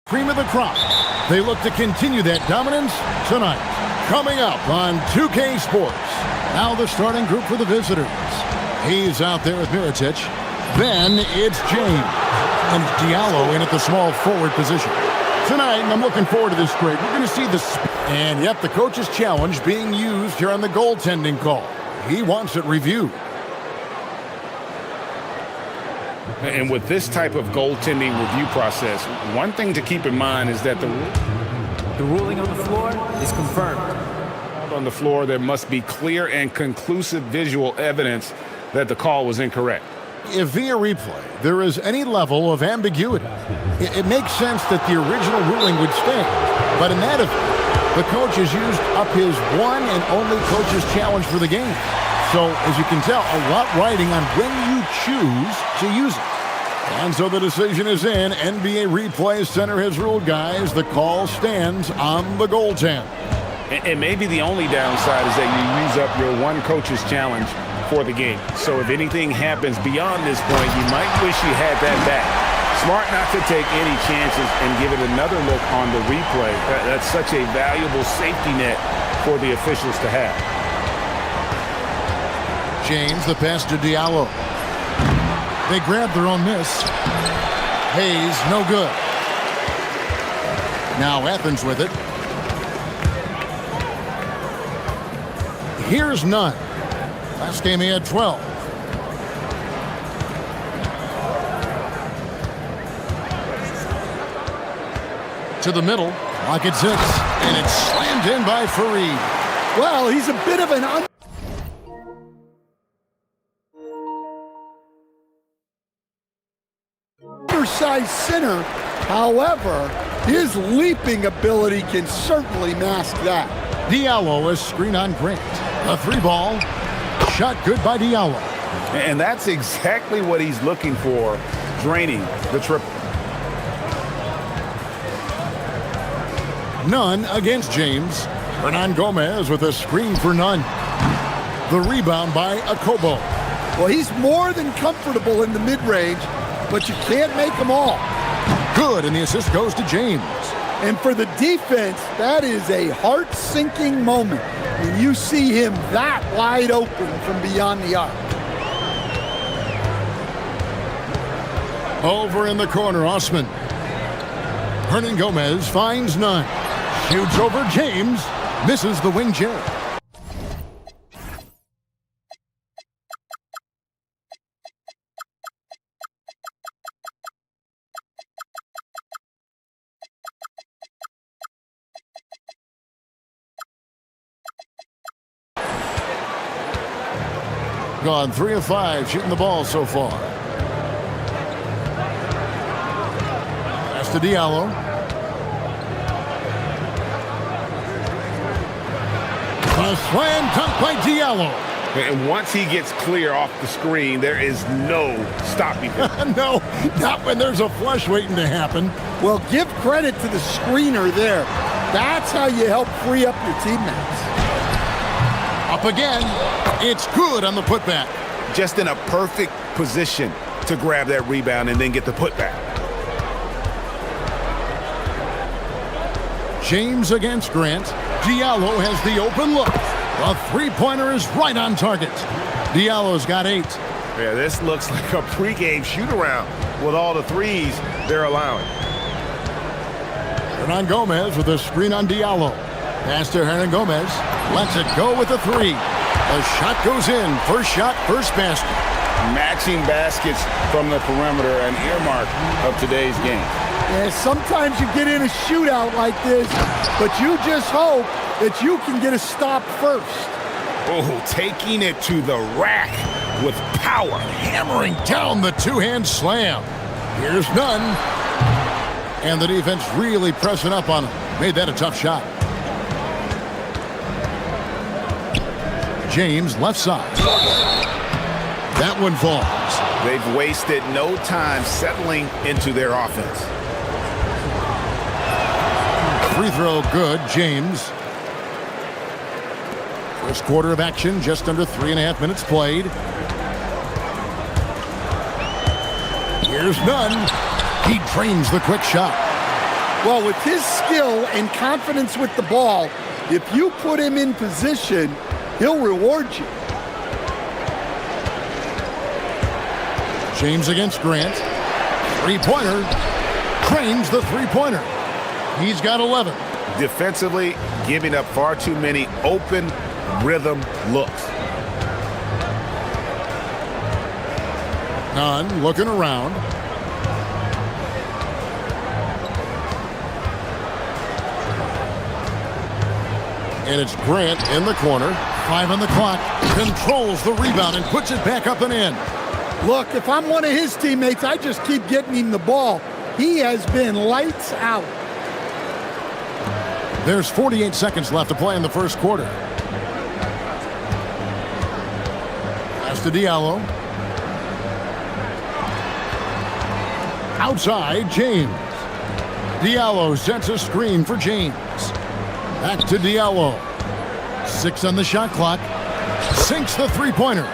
Cream of the crop. They look to continue that dominance tonight. Coming up on 2K Sports. Now the starting group for the visitors. He's out there with Mirotic. Then it's James. And Diallo in at the small forward position. Tonight, and I'm looking forward to this grade, we're going to see the... And yet the coach's challenge being used here on the goaltending call. He wants it reviewed. And with this type of goaltending review process, one thing to keep in mind is that the ruling on the floor is confirmed. On the floor, there must be clear and conclusive visual evidence that the call was incorrect. If via replay there is any level of ambiguity, it makes sense that the original ruling would stand. But in that event, the coach has used up his one and only coach's challenge for the game. So, as you can tell, a lot riding on when you choose to use it. And so the decision is in. NBA Replay Center has ruled, guys. The call stands on the goaltend. And maybe the only downside is that you use up your one coach's challenge for the game. So if anything happens beyond this point, you might wish you had that back. Smart not to take any chances and give it another look on the replay. That's such a valuable safety net for the officials to have. James, the pass to Diallo. They grab their own miss. Hayes, no good. Now Athens with it. Here's none. Last game he had 12. To the middle. Clock at 6. And it's slammed in by Fareed. Well, he's a bit of an undersized center. However, his leaping ability can certainly mask that. Diallo is screen on Grant. A 3-ball. Shot good by Diallo. And that's exactly what he's looking for, draining the triple. Nunn against James. Hernan Gomez with a screen for Nunn. The rebound by Akobo. Well, he's more than comfortable in the mid-range, but you can't make them all. Good, and the assist goes to James. And for the defense, that is a heart-sinking moment when you see him that wide open from beyond the arc. Over in the corner, Osman. Hernan Gomez finds Nunn. Shoots over James. Misses the wing chair. Gone 3 of 5 shooting the ball so far. Pass to Diallo. A slam dunk by Diallo. And once he gets clear off the screen, there is no stopping him. No, not when there's a flush waiting to happen. Well, give credit to the screener there. That's how you help free up your teammates. Up again. It's good on the putback. Just in a perfect position to grab that rebound and then get the putback. James against Grant. Diallo has the open look. The three-pointer is right on target. Diallo's got 8. Yeah, this looks like a pregame shoot-around with all the threes they're allowing. Hernan Gomez with a screen on Diallo. Pass to Hernan Gomez. Lets it go with the 3. The shot goes in. First shot, first basket. Matching baskets from the perimeter, an earmark of today's game. Yeah, sometimes you get in a shootout like this, but you just hope that you can get a stop first. Oh, taking it to the rack with power. Hammering down the two-hand slam. Here's Nunn. And the defense really pressing up on him. Made that a tough shot. James, left side. That one falls. They've wasted no time settling into their offense. Free throw good, James. First quarter of action, just under 3.5 minutes played. Here's Nunn. He drains the quick shot. Well, with his skill and confidence with the ball, if you put him in position, he'll reward you. James against Grant. Three-pointer. Cranes the three-pointer. He's got 11. Defensively, giving up far too many open rhythm looks. Nunn looking around. And it's Grant in the corner. 5 on the clock. Controls the rebound and puts it back up and in. Look, if I'm one of his teammates, I just keep getting him the ball. He has been lights out. There's 48 seconds left to play in the first quarter. Pass to Diallo. Outside, James. Diallo sets a screen for James. Back to Diallo. 6 on the shot clock. Sinks the three-pointer.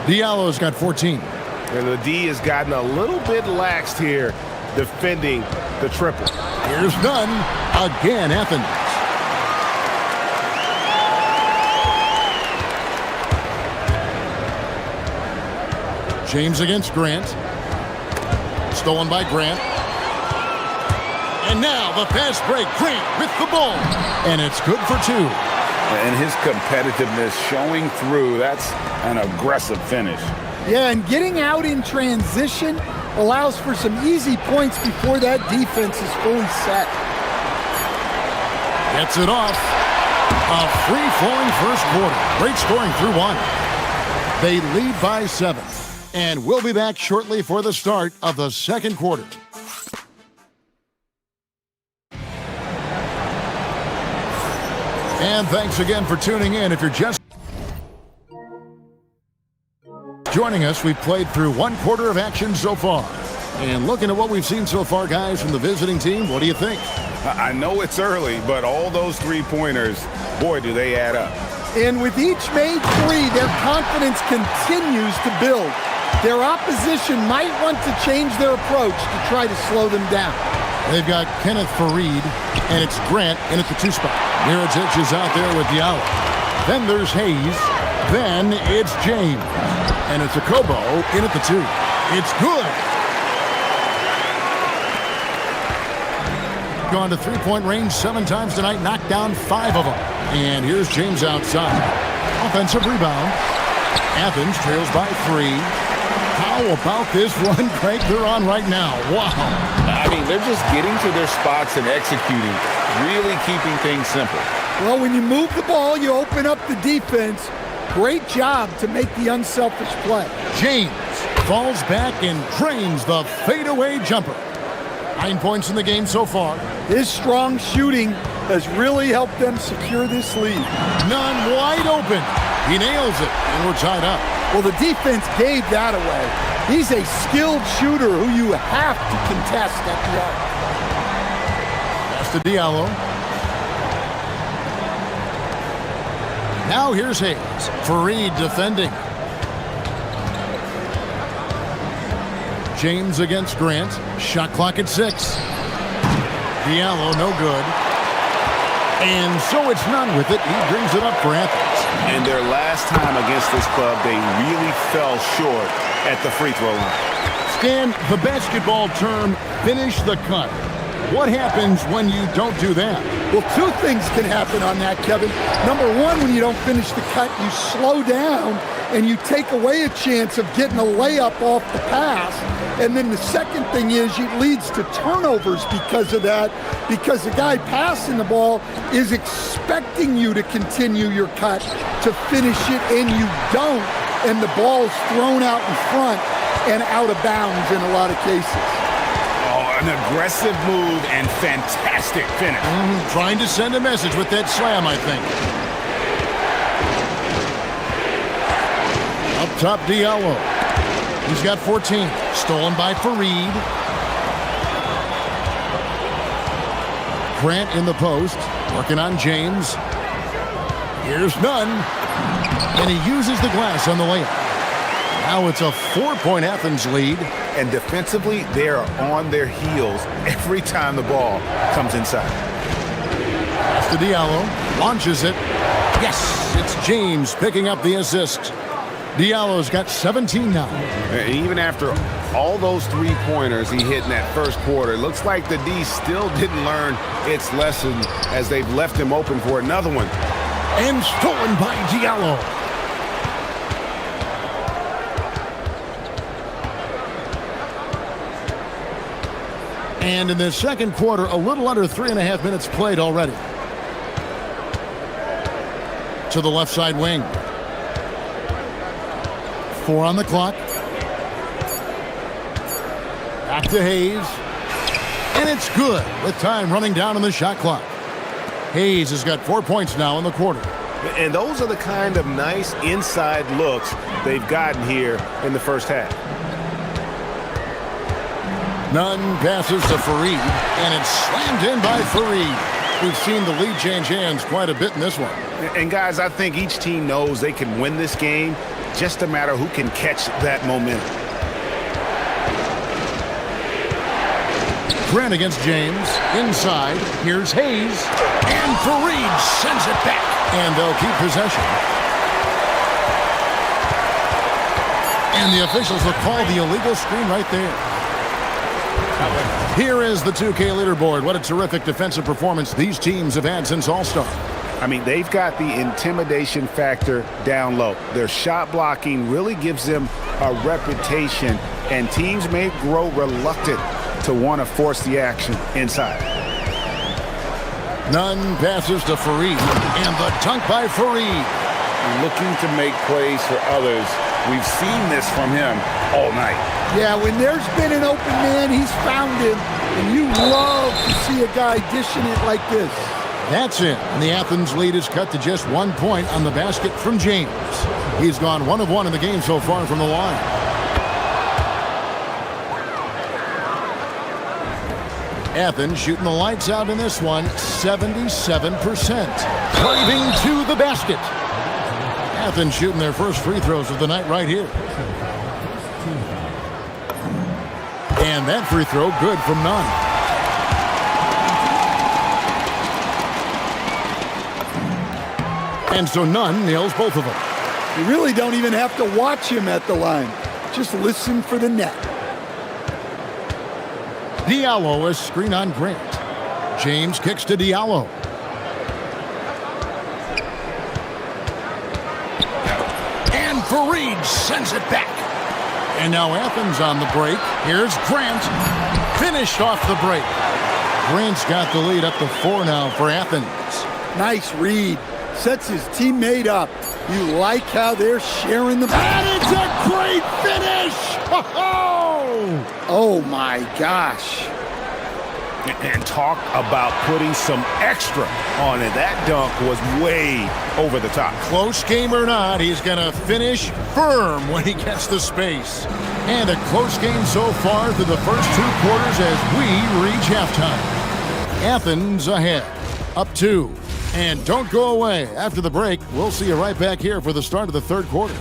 Diallo's got 14. And the D has gotten a little bit laxed here defending the triple. Here's Nunn. Again, Athens. James against Grant. Stolen by Grant. And now the fast break. Grant with the ball. And it's good for 2. And his competitiveness showing through. That's an aggressive finish. Yeah, and getting out in transition allows for some easy points before that defense is fully set. Gets it off. A free-flowing first quarter. Great scoring through 1. They lead by 7. And we'll be back shortly for the start of the second quarter. And thanks again for tuning in. If you're just joining us, we've played through 1 quarter of action so far. And looking at what we've seen so far, guys, from the visiting team, what do you think? I know it's early, but all those three-pointers, boy, do they add up. And with each made 3, their confidence continues to build. Their opposition might want to change their approach to try to slow them down. They've got Kenneth Fareed, and it's Grant in at the 2 spot. Mirotic is out there with Diallo. Then there's Hayes. Then it's James. And it's Akobo in at the 2. It's good. Gone to three-point range 7 times tonight, knocked down 5 of them. And here's James outside. Offensive rebound. Athens trails by 3. How about this run, Craig, they're on right now? Wow. I mean, they're just getting to their spots and executing, really keeping things simple. Well, when you move the ball, you open up the defense. Great job to make the unselfish play. James falls back and drains the fadeaway jumper. 9 points in the game so far. His strong shooting has really helped them secure this lead. Nunn wide open. He nails it, and we're tied up. Well, the defense gave that away. He's a skilled shooter who you have to contest at the arc. Pass to Diallo. Now here's Hayes. Fareed defending. James against Grant. Shot clock at 6. Diallo, no good. And so it's Nunn with it. He brings it up for Athens. And their last time against this club, they really fell short at the free throw line. Stan, the basketball term, finish the cut. What happens when you don't do that? Well, 2 things can happen on that, Kevin. Number 1, when you don't finish the cut, you slow down and you take away a chance of getting a layup off the pass. And then the second thing is it leads to turnovers because of that, because the guy passing the ball is expecting you to continue your cut, to finish it, and you don't, and the ball is thrown out in front and out of bounds in a lot of cases. Oh, an aggressive move and fantastic finish. Trying to send a message with that slam, I think. Up top, Diallo. He's got 14. Stolen by Fareed. Grant in the post. Working on James. Here's Nunn. And he uses the glass on the layup. Now it's a 4-point Athens lead. And defensively, they are on their heels every time the ball comes inside. Pass to Diallo. Launches it. Yes, it's James picking up the assist. Diallo's got 17 now. And even after all those three-pointers he hit in that first quarter, it looks like the D still didn't learn its lesson as they've left him open for another one. And stolen by Diallo. And in the second quarter, a little under 3.5 minutes played already. To the left side wing. 4 on the clock. Back to Hayes. And it's good with time running down on the shot clock. Hayes has got 4 points now in the quarter. And those are the kind of nice inside looks they've gotten here in the first half. Nunn passes to Fareed, and it's slammed in by Fareed. We've seen the lead change hands quite a bit in this one. And guys, I think each team knows they can win this game, just a matter who can catch that momentum. Grant against James. Inside, here's Hayes. And Fareed sends it back. And they'll keep possession. And the officials will call the illegal screen right there. Here is the 2K leaderboard. What a terrific defensive performance these teams have had since All-Star. I mean, they've got the intimidation factor down low. Their shot blocking really gives them a reputation, and teams may grow reluctant to want to force the action inside. Nunn passes to Fareed, and the dunk by Fareed. Looking to make plays for others. We've seen this from him all night. Yeah, when there's been an open man, he's found him, and you love to see a guy dishing it like this. That's it, and the Athens lead is cut to just 1 point on the basket from James. He's gone 1 of 1 in the game so far from the line. Athens shooting the lights out in this one, 77%. Driving to the basket. Athens shooting their first free throws of the night right here. And that free throw good from Nunn. And so Nunn nails both of them. You really don't even have to watch him at the line. Just listen for the net. Diallo is screen on Grant. James kicks to Diallo. And Fareed sends it back. And now Athens on the break. Here's Grant. Finished off the break. Grant's got the lead up to 4 now for Athens. Nice read. Sets his teammate up. You like how they're sharing the ball. And it's a great finish! Oh my gosh. And talk about putting some extra on it. That dunk was way over the top. Close game or not, he's going to finish firm when he gets the space. And a close game so far through the first 2 quarters as we reach halftime. Athens ahead, up 2. And don't go away. After the break, we'll see you right back here for the start of the third quarter.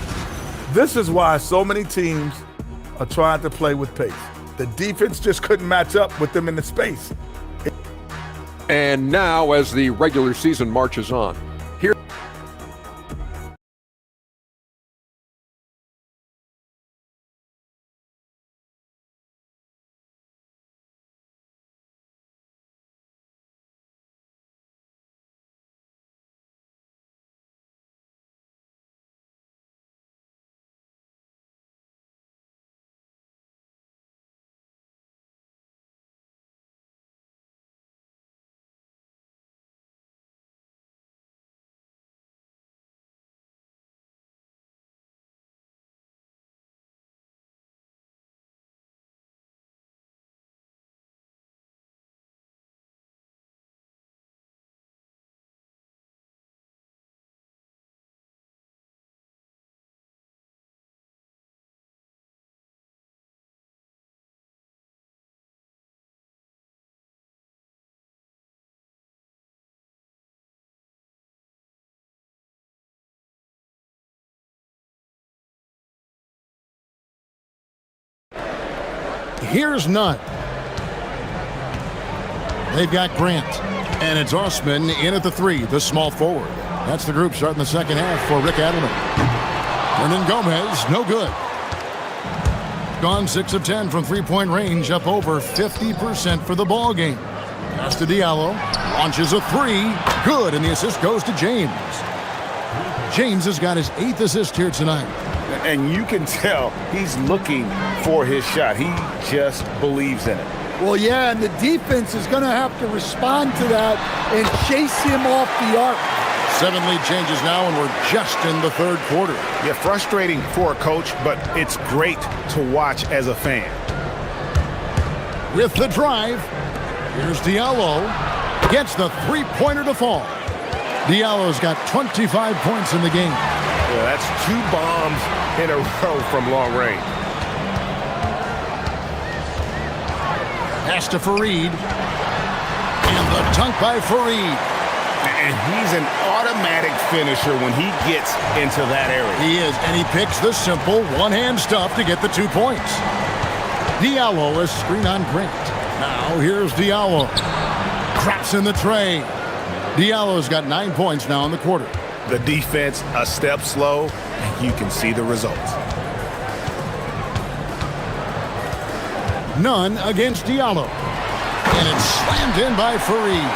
This is why so many teams are trying to play with pace. The defense just couldn't match up with them in the space. And now, as the regular season marches on, Here's Nunn. They've got Grant. And it's Osman in at the 3, the small forward. That's the group starting the second half for Rick Adelman. Hernan Gomez, no good. Gone 6 of 10 from three-point range, up over 50% for the ball game. Pass to Diallo, launches a 3, good, and the assist goes to James. James has got his 8th assist here tonight. And you can tell he's looking for his shot. He just believes in it. Well, yeah, and the defense is going to have to respond to that and chase him off the arc. 7 lead changes now, and we're just in the third quarter. Yeah, frustrating for a coach, but it's great to watch as a fan. With the drive, here's Diallo. Gets the three-pointer to fall. Diallo's got 25 points in the game. Yeah, that's 2 bombs in a row from long range. Pass to Fareed. And the dunk by Fareed. And he's an automatic finisher when he gets into that area. He is, and he picks the simple one-hand stuff to get the 2 points. Diallo is screen on Grant. Now here's Diallo. Craps in the tray. Diallo's got 9 points now in the quarter. The defense a step slow, and you can see the results. Nunn against Diallo. And it's slammed in by Fareed.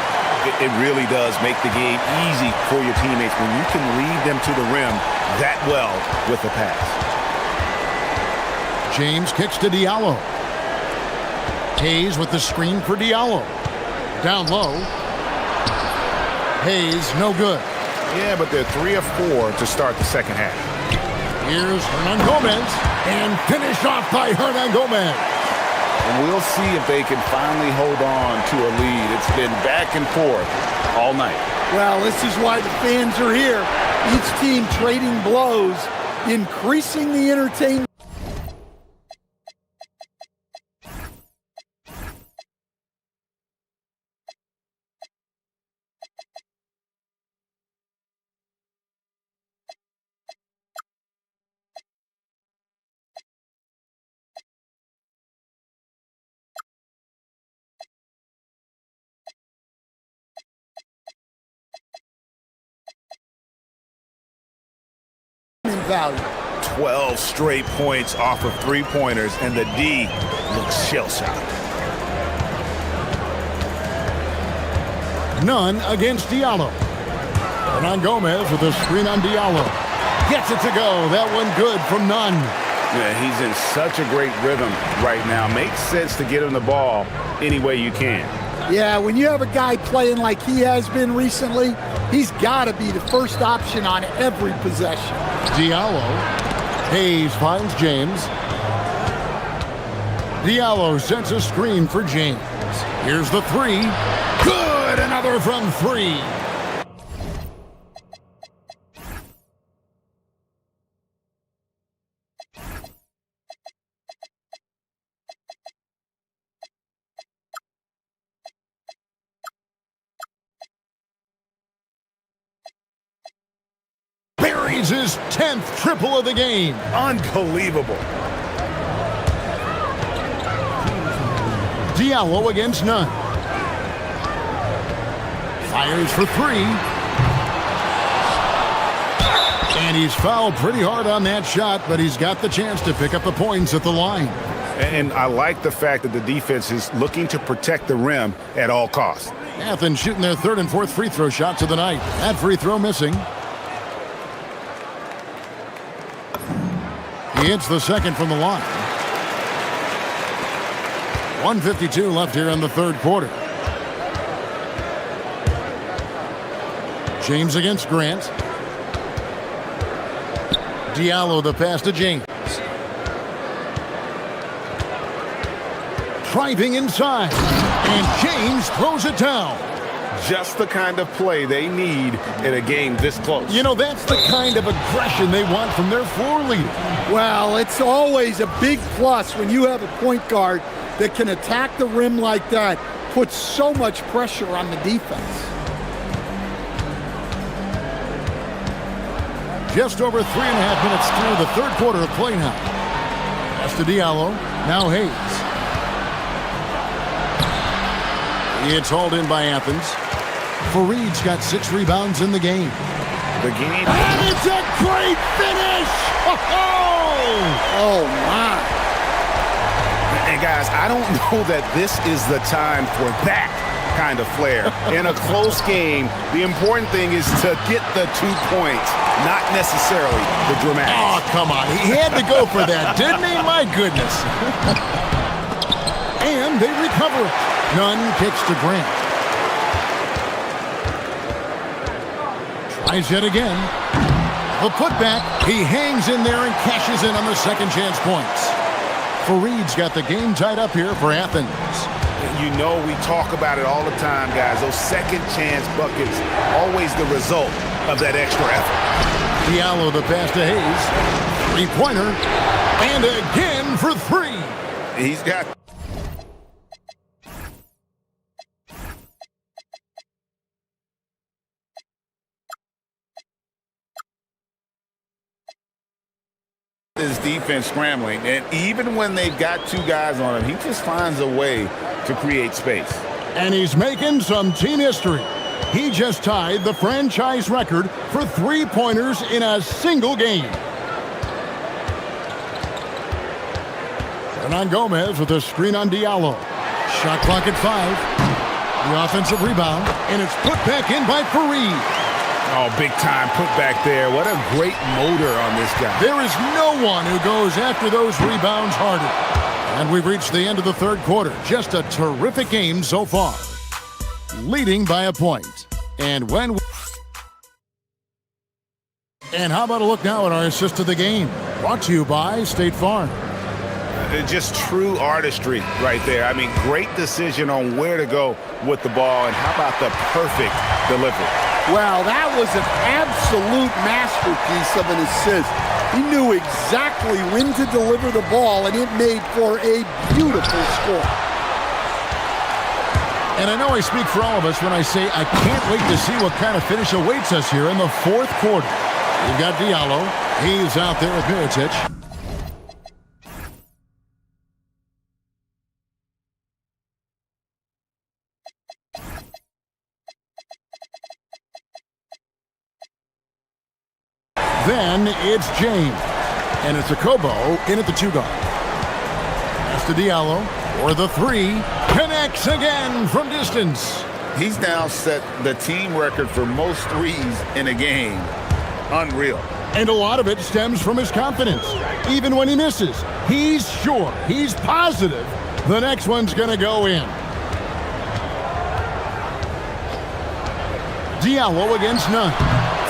It really does make the game easy for your teammates when you can lead them to the rim that well with the pass. James kicks to Diallo. Hayes with the screen for Diallo. Down low. Hayes, no good. Yeah, but they're 3 of 4 to start the second half. Here's Hernan Gomez. And finished off by Hernan Gomez. And we'll see if they can finally hold on to a lead. It's been back and forth all night. Well, this is why the fans are here. Each team trading blows, increasing the entertainment. Value. 12 straight points off of three-pointers, and the D looks shell-shocked. Nunn against Diallo. Hernan Gomez with a screen on Diallo. Gets it to go. That one good from Nunn. Yeah, he's in such a great rhythm right now. Makes sense to get him the ball any way you can. Yeah, when you have a guy playing like he has been recently, he's got to be the first option on every possession. Diallo. Hayes finds James. Diallo sends a screen for James. Here's the 3. Good! Another from 3. Buries his 10th triple of the game. Unbelievable. Diallo against Nunn. Fires for 3. And he's fouled pretty hard on that shot, but he's got the chance to pick up the points at the line. And I like the fact that the defense is looking to protect the rim at all costs. Athens shooting their 3rd and 4th free throw shots of the night. That free throw missing. He hits the 2nd from the line. 1:52 left here in the 3rd quarter. James against Grant. Diallo the pass to James. Driving inside. And James throws it down. Just the kind of play they need in a game this close. You know, that's the kind of aggression they want from their floor leader. Well, it's always a big plus when you have a point guard that can attack the rim like that, puts so much pressure on the defense. Just over 3.5 minutes through the 3rd quarter of play now. Pass to Diallo. Now Hayes. It's hauled in by Athens. Fareed's got 6 rebounds in the game. The game. And it's a great finish! Oh, my. And guys, I don't know that this is the time for that kind of flair. In a close game, the important thing is to get the 2 points, not necessarily the dramatics. Oh, come on. He had to go for that, didn't he? My goodness. And they recover it. Nunn kicks to Grant. Tries yet again. The putback. He hangs in there and cashes in on the second chance points. Fareed's got the game tied up here for Athens. You know we talk about it all the time, guys. Those second chance buckets, always the result of that extra effort. Diallo the pass to Hayes. 3-pointer. And again for 3. He's got... his defense scrambling, and even when they've got 2 guys on him, he just finds a way to create space. And he's making some team history. He just tied the franchise record for 3-pointers in a single game. Hernan Gomez with a screen on Diallo. Shot clock at 5. The offensive rebound, and it's put back in by Fareed. Oh, big time put back there. What a great motor on this guy. There is no one who goes after those rebounds harder. And we've reached the end of the third quarter. Just a terrific game so far. Leading by a point. And how about a look now at our assist of the game? Brought to you by State Farm. Just true artistry right there. I mean, great decision on where to go with the ball, and how about the perfect delivery? Well, that was an absolute masterpiece of an assist. He knew exactly when to deliver the ball, and it made for a beautiful score. And I know I speak for all of us when I say I can't wait to see what kind of finish awaits us here in the fourth quarter. We've got Diallo. He's out there with Mirotic. Then it's James. And it's a Kobo in at the 2-guard. Pass to Diallo for the 3. Connects again from distance. He's now set the team record for most threes in a game. Unreal. And a lot of it stems from his confidence. Even when he misses, he's sure, he's positive the next one's going to go in. Diallo against Nunn.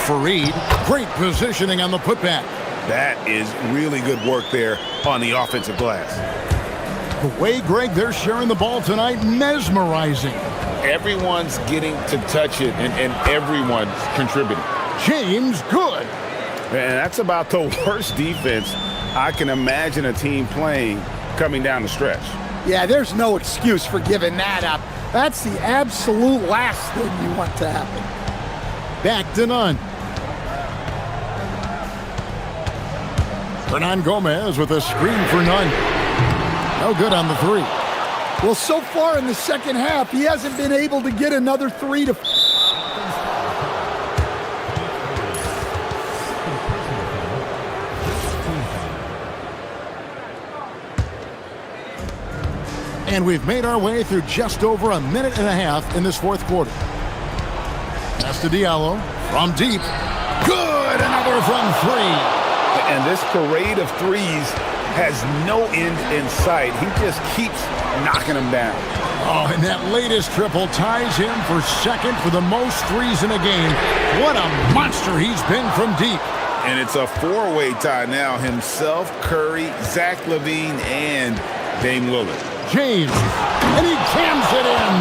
Fareed, great positioning on the putback. That is really good work there on the offensive glass. The way, Greg, they're sharing the ball tonight, mesmerizing. Everyone's getting to touch it, and everyone's contributing. James, good. And that's about the worst defense I can imagine a team playing coming down the stretch. Yeah, there's no excuse for giving that up. That's the absolute last thing you want to happen. Back to Nunn. Hernan Gomez with a screen for Nunn. No good on the 3. Well, so far in the second half, he hasn't been able to get another 3 to... And we've made our way through just over a minute and a half in this fourth quarter. Pass to Diallo from deep. Good! Another from 3. And this parade of threes has no end in sight. He just keeps knocking them down. Oh, and that latest triple ties him for second for the most threes in a game. What a monster he's been from deep. And it's a 4-way tie now. Himself, Curry, Zach LaVine, and Dame Lillard. James, and he jams it in.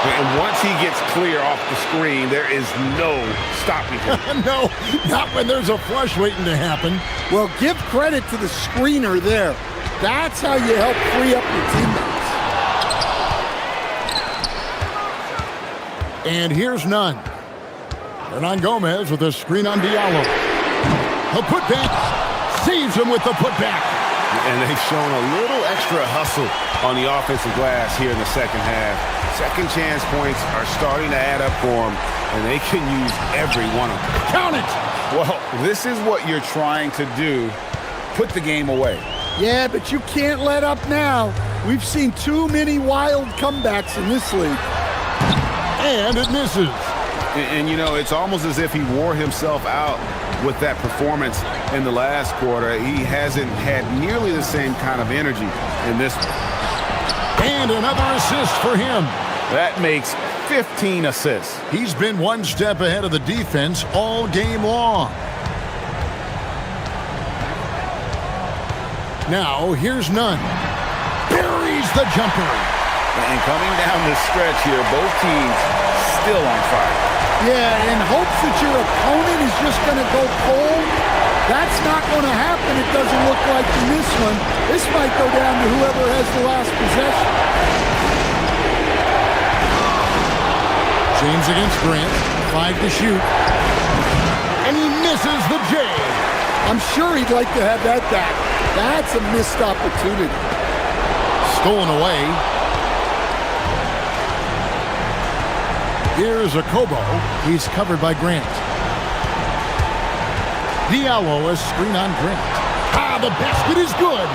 And once he gets clear off the screen, there is no stopping him. No, not when there's a flush waiting to happen. Well, give credit to the screener there. That's how you help free up your teammates. And here's Nunn. Hernan Gomez with a screen on Diallo. The putback saves him with the putback. And they've shown a little extra hustle on the offensive glass here in the second half. Second chance points are starting to add up for them, and they can use every one of them. Count it! Well, this is what you're trying to do. Put the game away. Yeah, but you can't let up now. We've seen too many wild comebacks in this league. And it misses. And you know, it's almost as if he wore himself out with that performance in the last quarter. He hasn't had nearly the same kind of energy in this one. And another assist for him. That makes 15 assists. He's been one step ahead of the defense all game long. Now, here's Nunn. Buries the jumper. And coming down the stretch here, both teams still on fire. Yeah, in hopes that your opponent is just going to go cold, that's not going to happen, it doesn't look like in this one. This might go down to whoever has the last possession. James against Grant. 5 to shoot. And he misses the J. I'm sure he'd like to have that back. That's a missed opportunity. Stolen away. Here's a Kobo. He's covered by Grant. Diallo, a screen on Grant. Ah, the basket is good.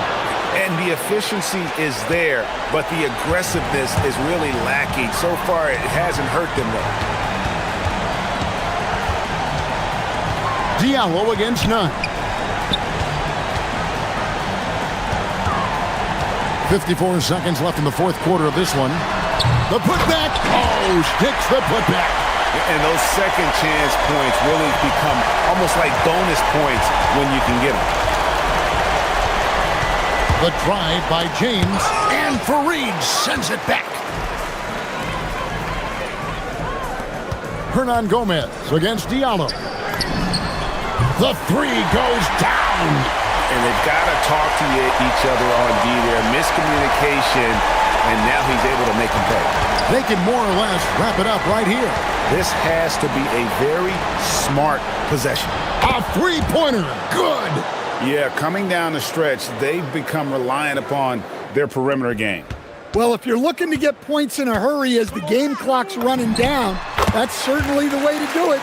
And the efficiency is there, but the aggressiveness is really lacking. So far, it hasn't hurt them, though. Diallo against Nunn. 54 seconds left in the fourth quarter of this one. The putback. Oh, sticks the putback. And those second chance points really become almost like bonus points when you can get them. The drive by James. And Fareed sends it back. Hernan Gomez against Diallo. The three goes down. And they've got to talk to each other on D there. Miscommunication, and now he's able to make them pay. They can more or less wrap it up right here. This has to be a very smart possession. A three-pointer. Good. Yeah, coming down the stretch, they've become reliant upon their perimeter game. Well, if you're looking to get points in a hurry as the game clock's running down, that's certainly the way to do it.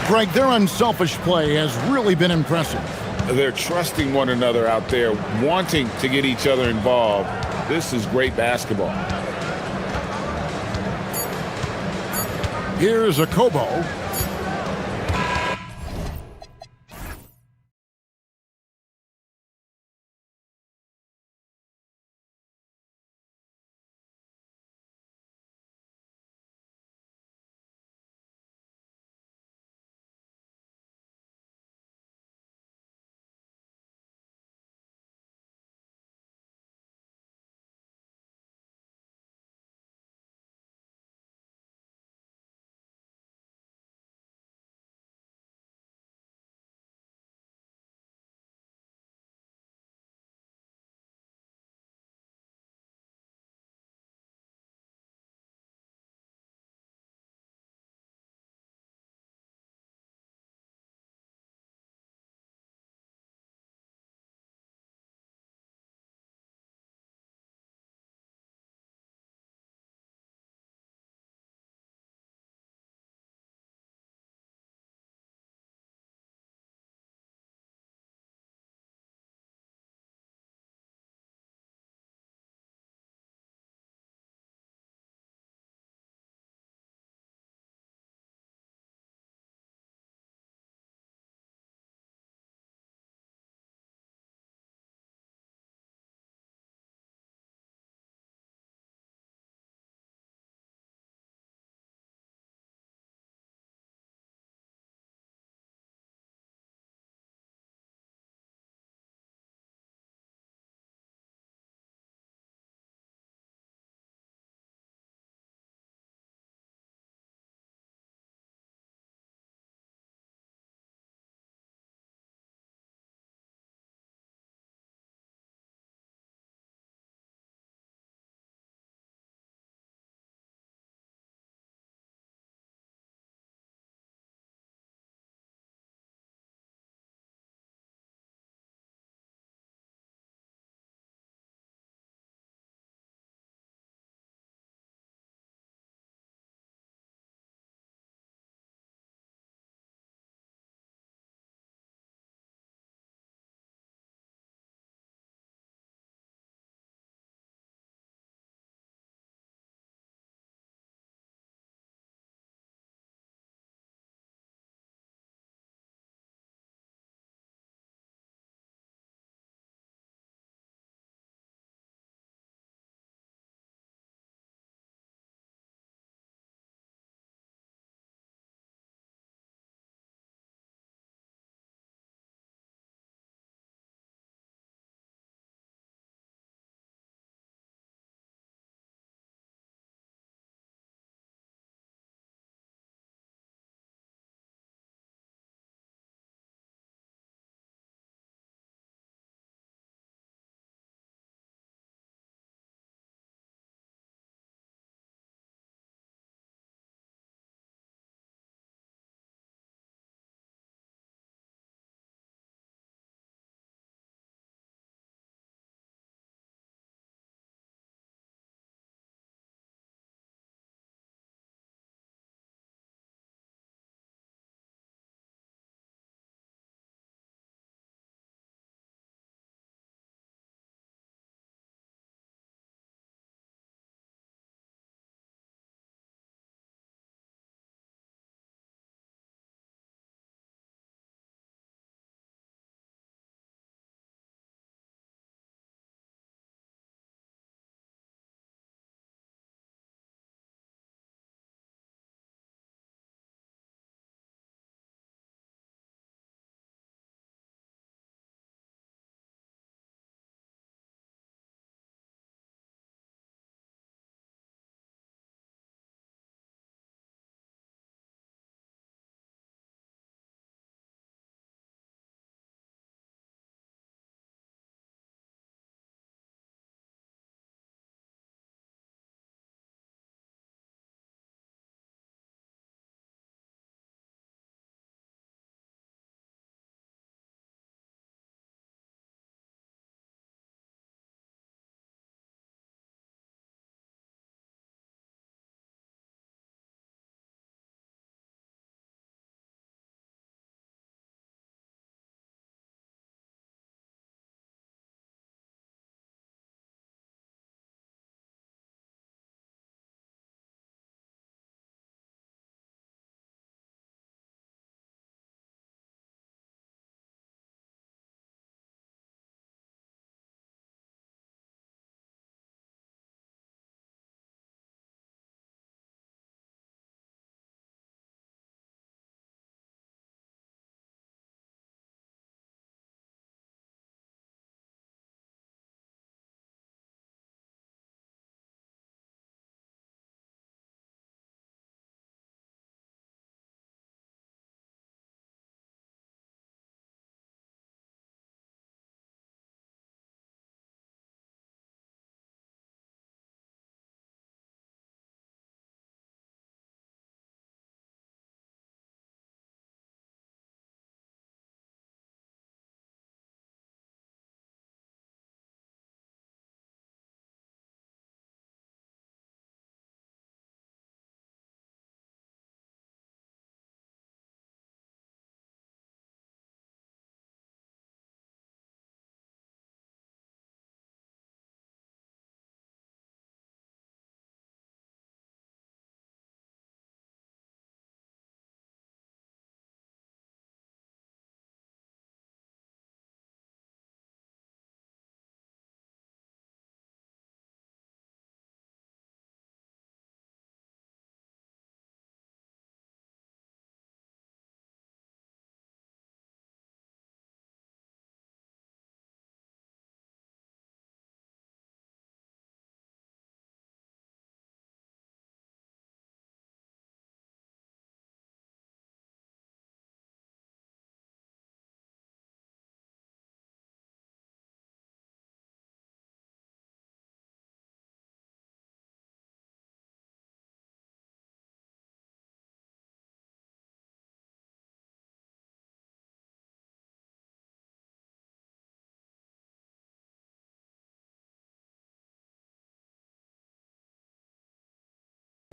Greg, their unselfish play has really been impressive. They're trusting one another out there, wanting to get each other involved. This is great basketball. Here's a Kobo.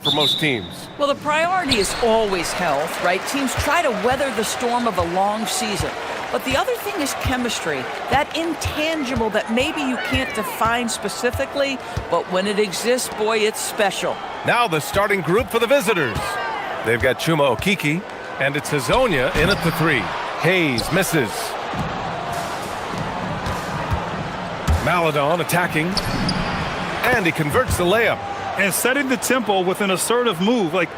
for most teams? Well, the priority is always health, right? Teams try to weather the storm of a long season. But the other thing is chemistry, that intangible that maybe you can't define specifically, but when it exists, boy, it's special. Now the starting group for the visitors. They've got Chuma Okiki, and it's Hazonia in at the 3. Hayes misses. Maladon attacking, and he converts the layup. And setting the tempo with an assertive move. Like,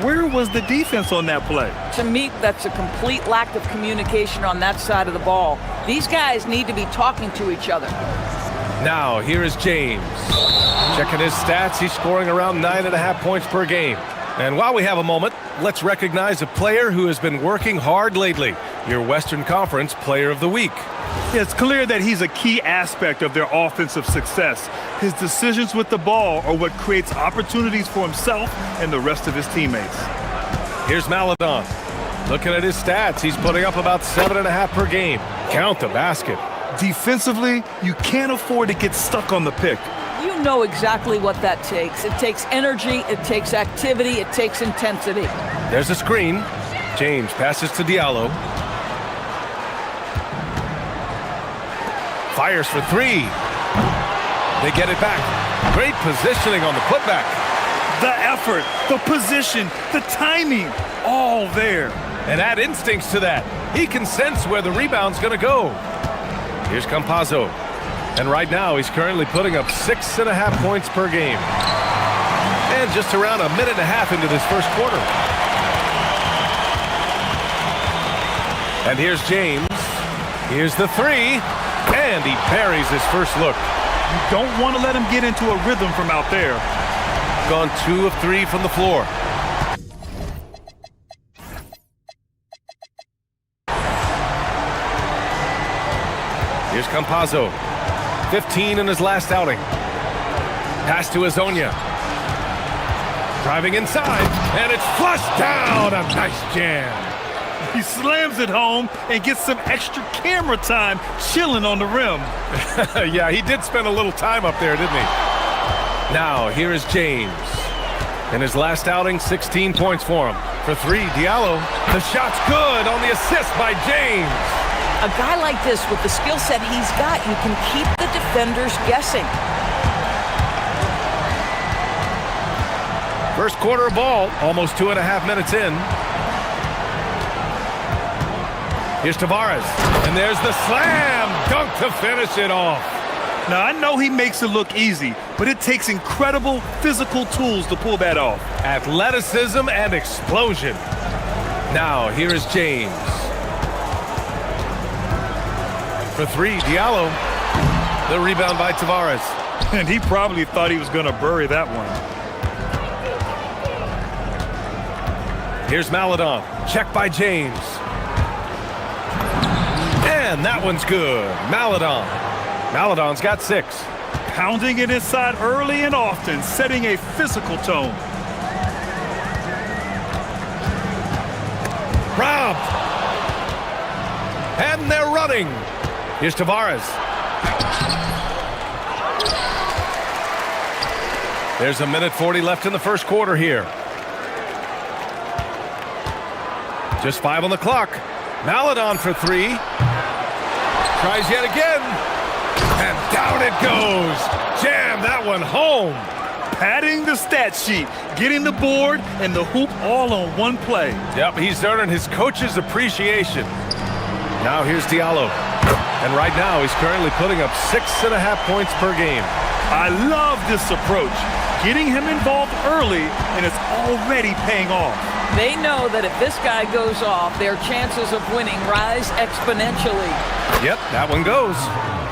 where was the defense on that play? To me, that's a complete lack of communication on that side of the ball. These guys need to be talking to each other. Now, here is James. Checking his stats, he's scoring around 9.5 points per game. And while we have a moment, let's recognize a player who has been working hard lately. Your Western Conference Player of the Week. It's clear that he's a key aspect of their offensive success. His decisions with the ball are what creates opportunities for himself and the rest of his teammates. Here's Maladon. Looking at his stats, he's putting up about 7.5 per game. Count the basket. Defensively, you can't afford to get stuck on the pick. You know exactly what that takes. It takes energy, it takes activity, it takes intensity. There's a screen. James passes to Diallo. Fires for 3. They get it back. Great positioning on the putback. The effort, the position, the timing, all there. And add instincts to that. He can sense where the rebound's going to go. Here's Campazzo. And right now, he's currently putting up 6.5 points per game. And just around a minute and a half into this first quarter. And here's James. Here's the 3. And he buries his first look. You don't want to let him get into a rhythm from out there. Gone 2 of 3 from the floor. Here's Campazzo. 15 in his last outing. Pass to Hazonia. Driving inside, and it's flushed down. A nice jam. He slams it home and gets some extra camera time chilling on the rim. Yeah, he did spend a little time up there, didn't he? Now, here is James. In his last outing, 16 points for him. For 3, Diallo. The shot's good on the assist by James. A guy like this, with the skill set he's got, you can keep the defenders guessing. First quarter of ball, almost 2.5 minutes in. Here's Tavares, and there's the slam dunk to finish it off. Now, I know he makes it look easy, but it takes incredible physical tools to pull that off. Athleticism and explosion. Now, here is James. For 3, Diallo. The rebound by Tavares. And he probably thought he was going to bury that one. Here's Maladon. Check by James. And that one's good. Maladon. Maladon's got 6. Pounding it inside early and often, setting a physical tone. Robbed. And they're running. Here's Tavares. There's a minute 40 left in the first quarter here. Just 5 on the clock. Maladon for 3. Tries yet again. And down it goes. Jam that one home. Padding the stat sheet, getting the board and the hoop all on one play. Yep, he's earning his coach's appreciation. Now here's Diallo. And right now, he's currently putting up 6.5 points per game. I love this approach. Getting him involved early, and it's already paying off. They know that if this guy goes off, their chances of winning rise exponentially. Yep, that one goes.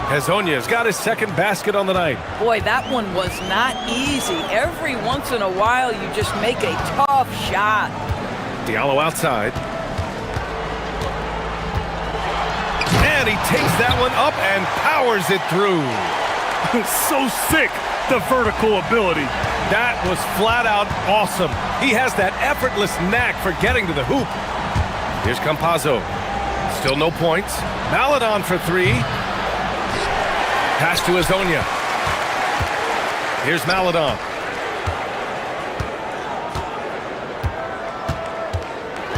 Hazonia's got his second basket on the night. Boy, that one was not easy. Every once in a while, you just make a tough shot. Diallo outside. And he takes that one up and powers it through. So sick, the vertical ability. That was flat out awesome. He has that effortless knack for getting to the hoop. Here's Campazzo. Still no points. Maladon for 3. Pass to Hazonia. Here's Maladon.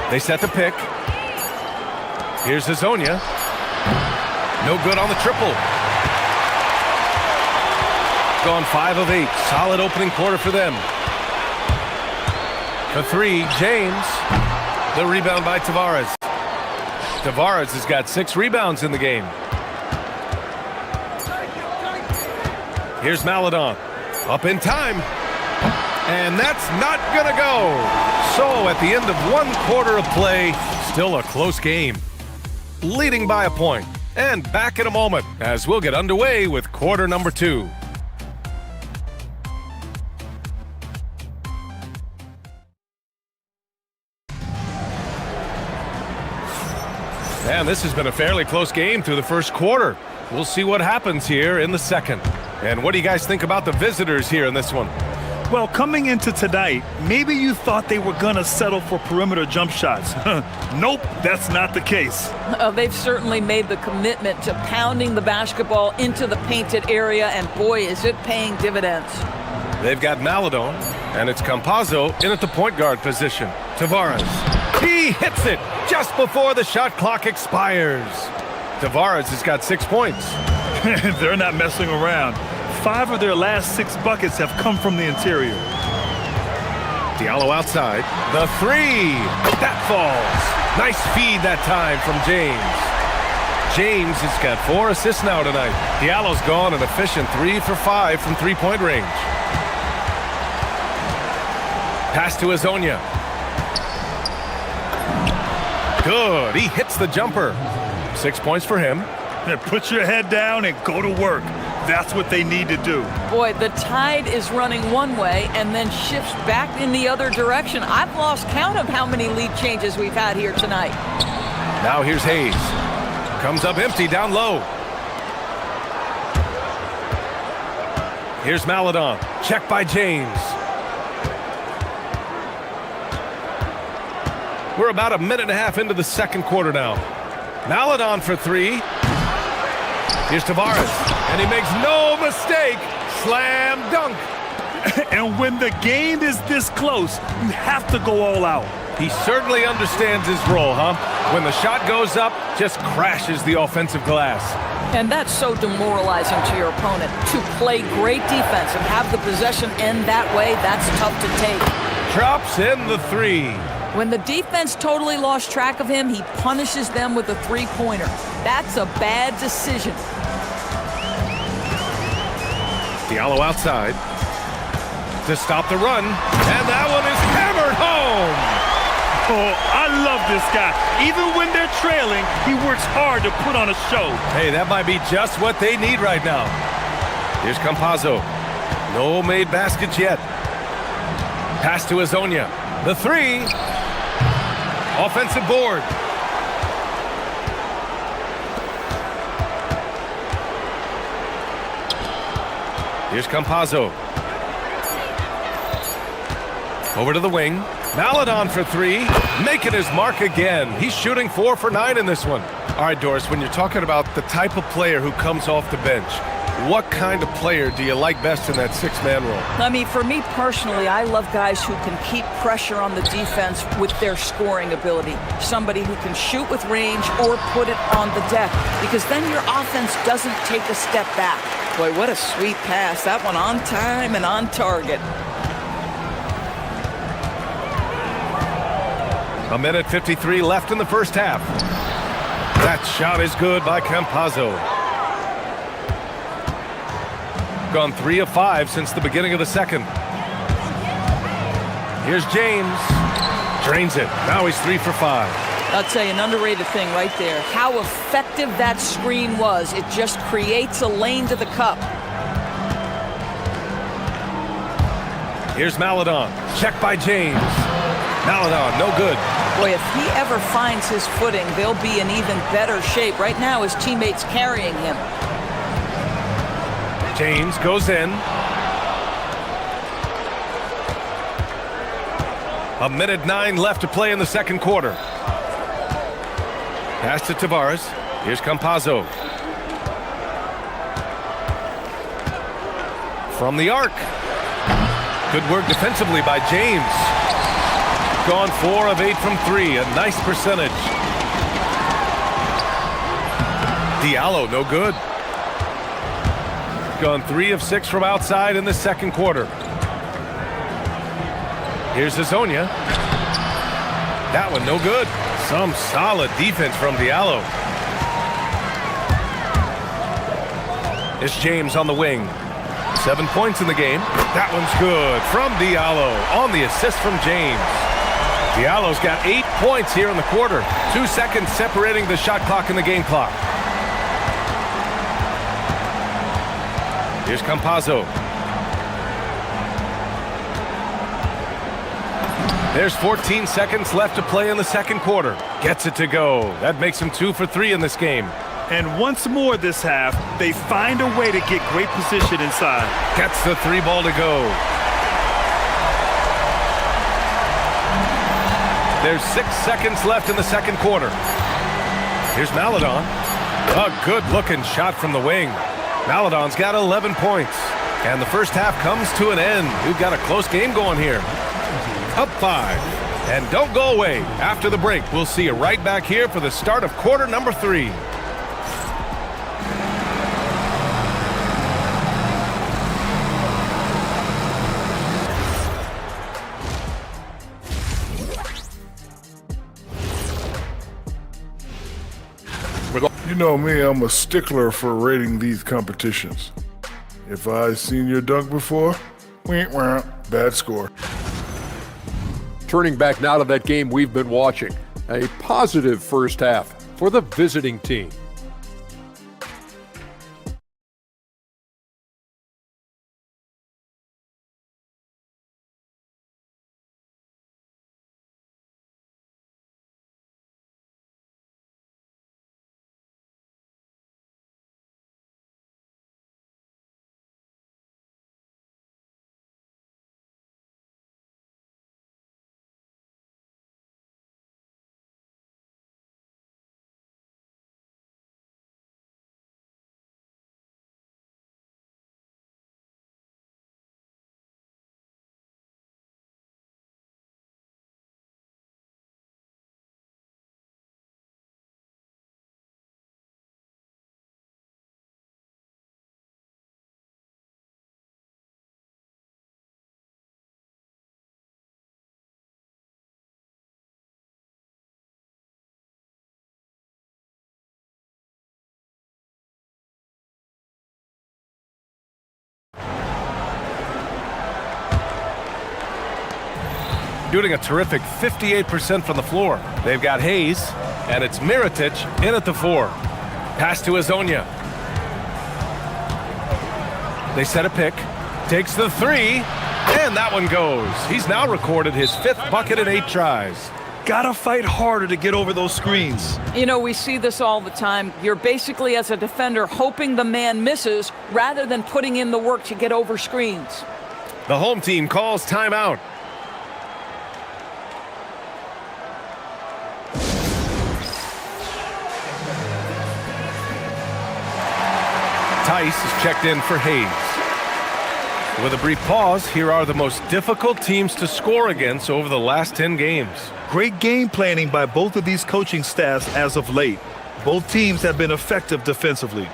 They set the pick. Here's Hazonia. No good on the triple. Gone 5 of 8. Solid opening quarter for them. For 3, James. The rebound by Tavares. Tavares has got 6 rebounds in the game. Here's Maladon. Up in time. And that's not gonna go. So at the end of 1 quarter of play, still a close game. Leading by a point. And back in a moment as we'll get underway with quarter number 2. And this has been a fairly close game through the first quarter. We'll see what happens here in the second. And what do you guys think about the visitors here in this one? Well, coming into tonight, maybe you thought they were gonna settle for perimeter jump shots. Nope, that's not the case. They've certainly made the commitment to pounding the basketball into the painted area, and boy, is it paying dividends. They've got Maladon, and it's Campazzo in at the point guard position. Tavares. He hits it just before the shot clock expires. Tavares has got 6 points. They're not messing around. 5 of their last 6 buckets have come from the interior. Diallo outside. The 3. That falls. Nice feed that time from James. James has got 4 assists now tonight. Diallo's gone an efficient 3 for 5 from three-point range. Pass to Hazonia. Good. He hits the jumper. 6 points for him. Put your head down and go to work. That's what they need to do. Boy, the tide is running one way and then shifts back in the other direction. I've lost count of how many lead changes we've had here tonight. Now here's Hayes. Comes up empty down low. Here's Maladon. Check by James. We're about a minute and a half into the second quarter now. Maladon for 3. Here's Tavares, and he makes no mistake. Slam dunk. And when the game is this close, you have to go all out. He certainly understands his role, huh? When the shot goes up, just crashes the offensive glass. And that's so demoralizing to your opponent. To play great defense and have the possession end that way, that's tough to take. Drops in the 3. When the defense totally lost track of him, he punishes them with a three-pointer. That's a bad decision. Diallo outside to stop the run, and that one is hammered home. Oh, I love this guy. Even when they're trailing, he works hard to put on a show. Hey, that might be just what they need right now. Here's Campazzo. No made baskets yet. Pass to Hazonia. The 3. Offensive board. Here's Campazzo. Over to the wing. Maladon for 3. Making his mark again. He's shooting 4 for 9 in this one. All right, Doris, when you're talking about the type of player who comes off the bench, what kind of player do you like best in that 6-man role? I mean, for me personally, I love guys who can keep pressure on the defense with their scoring ability. Somebody who can shoot with range or put it on the deck, because then your offense doesn't take a step back. Boy, what a sweet pass. That one on time and on target. A minute 53 left in the first half. That shot is good by Campazzo. Gone 3 of 5 since the beginning of the second. Here's James. Drains it. Now he's 3 for 5. I'll tell you, an underrated thing right there. How effective that screen was. It just creates a lane to the cup. Here's Maladon. Check by James. Maladon, no good. Boy, if he ever finds his footing, they'll be in even better shape. Right now, his teammates carrying him. James goes in. A minute 9 left to play in the second quarter. Pass to Tavares. Here's Campazzo. From the arc. Good work defensively by James. gone 4 of 8 from 3, a nice percentage. Diallo, no good. Gone 3 of 6 from outside in the second quarter. Here's Hazonia. That one no good. Some solid defense from Diallo. It's James on the wing. 7 points in the game. That one's good from Diallo on the assist from James. Diallo's got 8 points here in the quarter. 2 seconds separating the shot clock and the game clock. Here's Campazzo. There's 14 seconds left to play in the second quarter. Gets it to go. That makes him 2 for 3 in this game. And once more this half, they find a way to get great position inside. Gets the 3 ball to go. There's 6 seconds left in the second quarter. Here's Maladon. A good-looking shot from the wing. Maladon's got 11 points. And the first half comes to an end. We've got a close game going here. Up 5. And don't go away. After the break, we'll see you right back here for the start of quarter number 3. You know me, I'm a stickler for rating these competitions. If I've seen your dunk before, bad score. Turning back now to that game we've been watching. A positive first half for the visiting team. Shooting a terrific 58% from the floor. They've got Hayes, and it's Mirotic in at the 4. Pass to Hazonia. They set a pick. Takes the 3, and that one goes. He's now recorded his 5th bucket in 8 tries. Gotta fight harder to get over those screens. You know, we see this all the time. You're basically, as a defender, hoping the man misses rather than putting in the work to get over screens. The home team calls timeout. Tice is checked in for Hayes. With a brief pause, here are the most difficult teams to score against over the last 10 games. Great game planning by both of these coaching staffs as of late. Both teams have been effective defensively.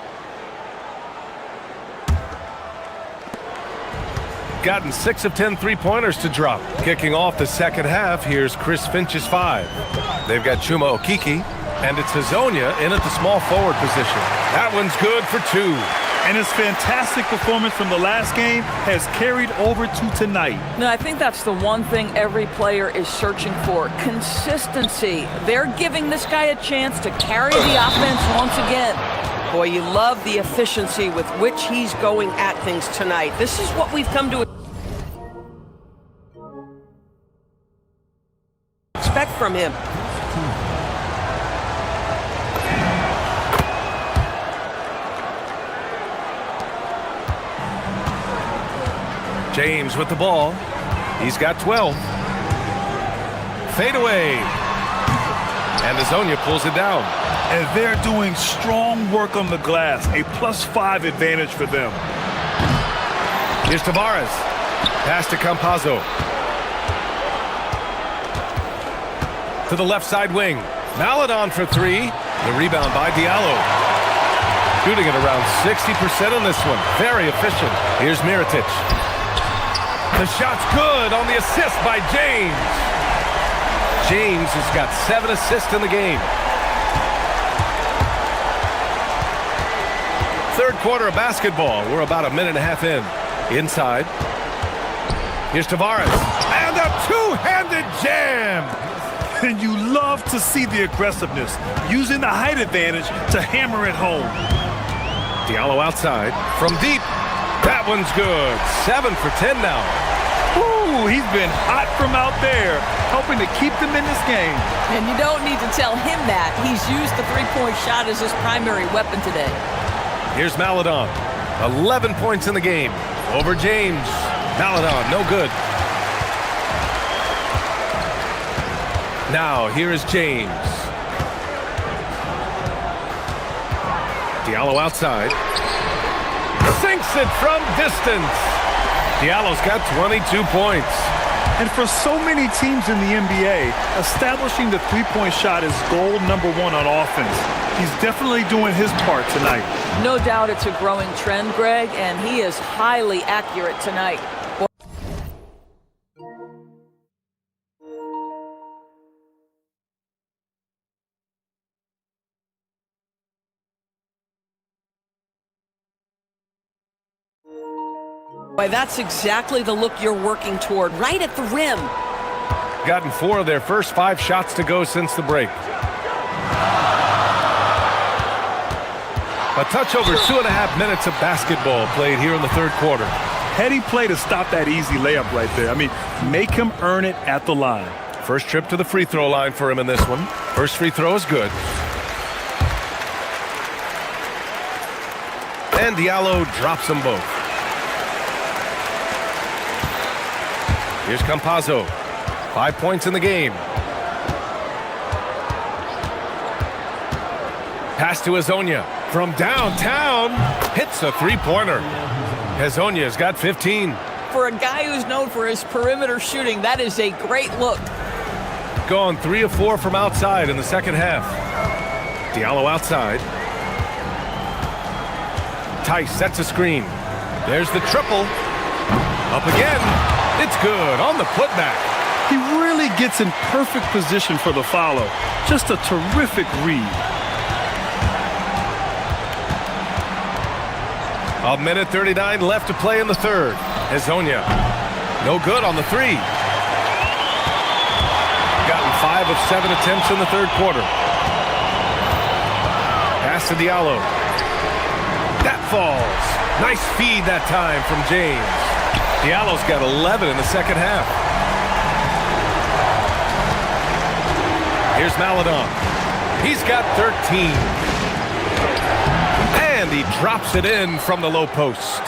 Gotten 6 of 10 three-pointers to drop. Kicking off the second half, here's Chris Finch's 5. They've got Chuma Okiki, and it's Hazonia in at the small forward position. That one's good for 2. And his fantastic performance from the last game has carried over to tonight. No, I think that's the one thing every player is searching for. Consistency. They're giving this guy a chance to carry the offense once again. Boy, you love the efficiency with which he's going at things tonight. This is what we've come to expect from him. James with the ball. He's got 12. Fade away. And Hazonia pulls it down. And they're doing strong work on the glass. A +5 advantage for them. Here's Tavares. Pass to Campazzo. to the left side wing. Maladon for three. The rebound by Diallo. Shooting at around 60% on this one. Very efficient. Here's Mirotic. The shot's good on the assist by James. James has got 7 assists in the game. Third quarter of basketball. We're about a minute and a half in. Inside. Here's Tavares. And a two-handed jam. And you love to see the aggressiveness, using the height advantage to hammer it home. Diallo outside. From deep. That one's good. 7 for 10 now. Ooh, he's been hot from out there, helping to keep them in this game. And you don't need to tell him that. He's used the three-point shot as his primary weapon today. Here's Maladon. 11 points in the game. Over James. Maladon, no good. Now, here is James. Diallo outside. Sinks it from distance. Diallo's got 22 points. And for so many teams in the NBA, establishing the three-point shot is goal number one on offense. He's definitely doing his part tonight. No doubt it's a growing trend, Greg, and he is highly accurate tonight. Why, that's exactly the look you're working toward, right at the rim. Gotten 4 of their first 5 shots to go since the break. A touch over 2.5 minutes of basketball played here in the third quarter. Heady play to stop that easy layup right there. I mean, make him earn it at the line. First trip to the free throw line for him in this one. First free throw is good. And Diallo drops them both. Here's Campazzo. 5 points in the game. Pass to Hezonja. From downtown, hits a three-pointer. Hezonja's got 15. For a guy who's known for his perimeter shooting, that is a great look. Gone 3 of 4 from outside in the second half. Diallo outside. Tice sets a screen. There's the triple. Up again. It's good on the putback. He really gets in perfect position for the follow. Just a terrific read. A minute 39 left to play in the third. Hezonja. No good on the three. Gotten 5 of 7 attempts in the third quarter. Pass to Diallo. That falls. Nice feed that time from James. Diallo's got 11 in the second half. Here's Maladon. He's got 13. And he drops it in from the low post.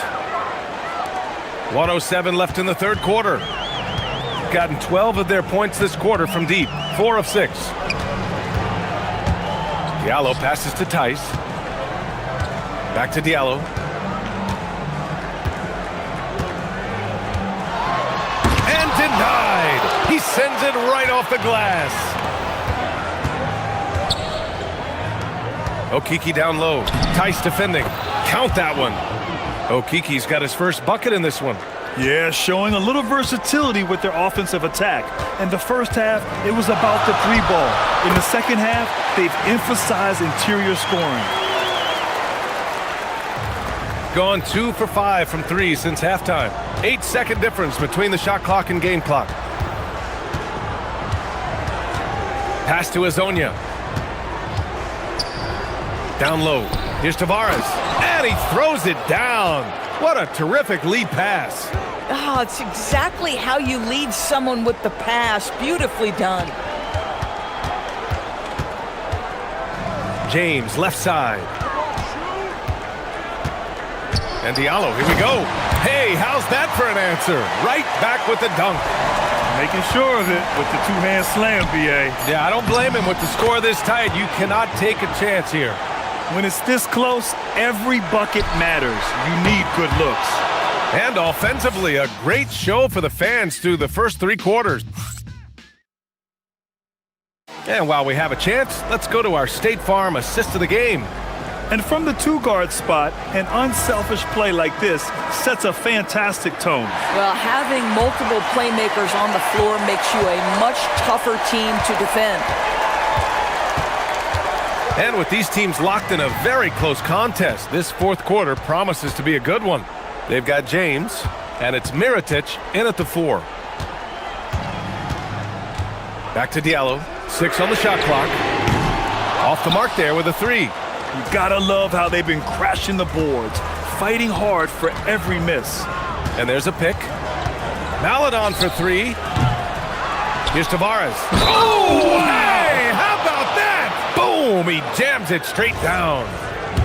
1:07 left in the third quarter. Gotten 12 of their points this quarter from deep. 4 of 6. Diallo passes to Tice. Back to Diallo. And denied. He sends it right off the glass. Okiki down low. Tice defending. Count that one. Okiki's got his first bucket in this one. Yeah, showing a little versatility with their offensive attack. In the first half, it was about the three ball. In the second half, they've emphasized interior scoring. Gone 2 for 5 from 3 since halftime. 8-second difference between the shot clock and game clock. Pass to Hezonja. Down low. Here's Tavares. And he throws it down. What a terrific lead pass. Oh, it's exactly how you lead someone with the pass. Beautifully done. James, left side. And Diallo, here we go. Hey, how's that for an answer? Right back with the dunk. Making sure of it with the two-hand slam, BA. Yeah, I don't blame him with the score this tight. You cannot take a chance here. When it's this close, every bucket matters. You need good looks. And offensively, a great show for the fans through the first 3 quarters. And while we have a chance, let's go to our State Farm assist of the game. And from the two-guard spot, an unselfish play like this sets a fantastic tone. Well, having multiple playmakers on the floor makes you a much tougher team to defend. And with these teams locked in a very close contest, this fourth quarter promises to be a good one. They've got James, and it's Mirotic in at the 4. Back to Diallo. 6 on the shot clock. Off the mark there with a 3. You gotta love how they've been crashing the boards, fighting hard for every miss. And there's a pick. Maladon for 3. Here's Tavares. Oh, hey! How about that? Boom! He jams it straight down.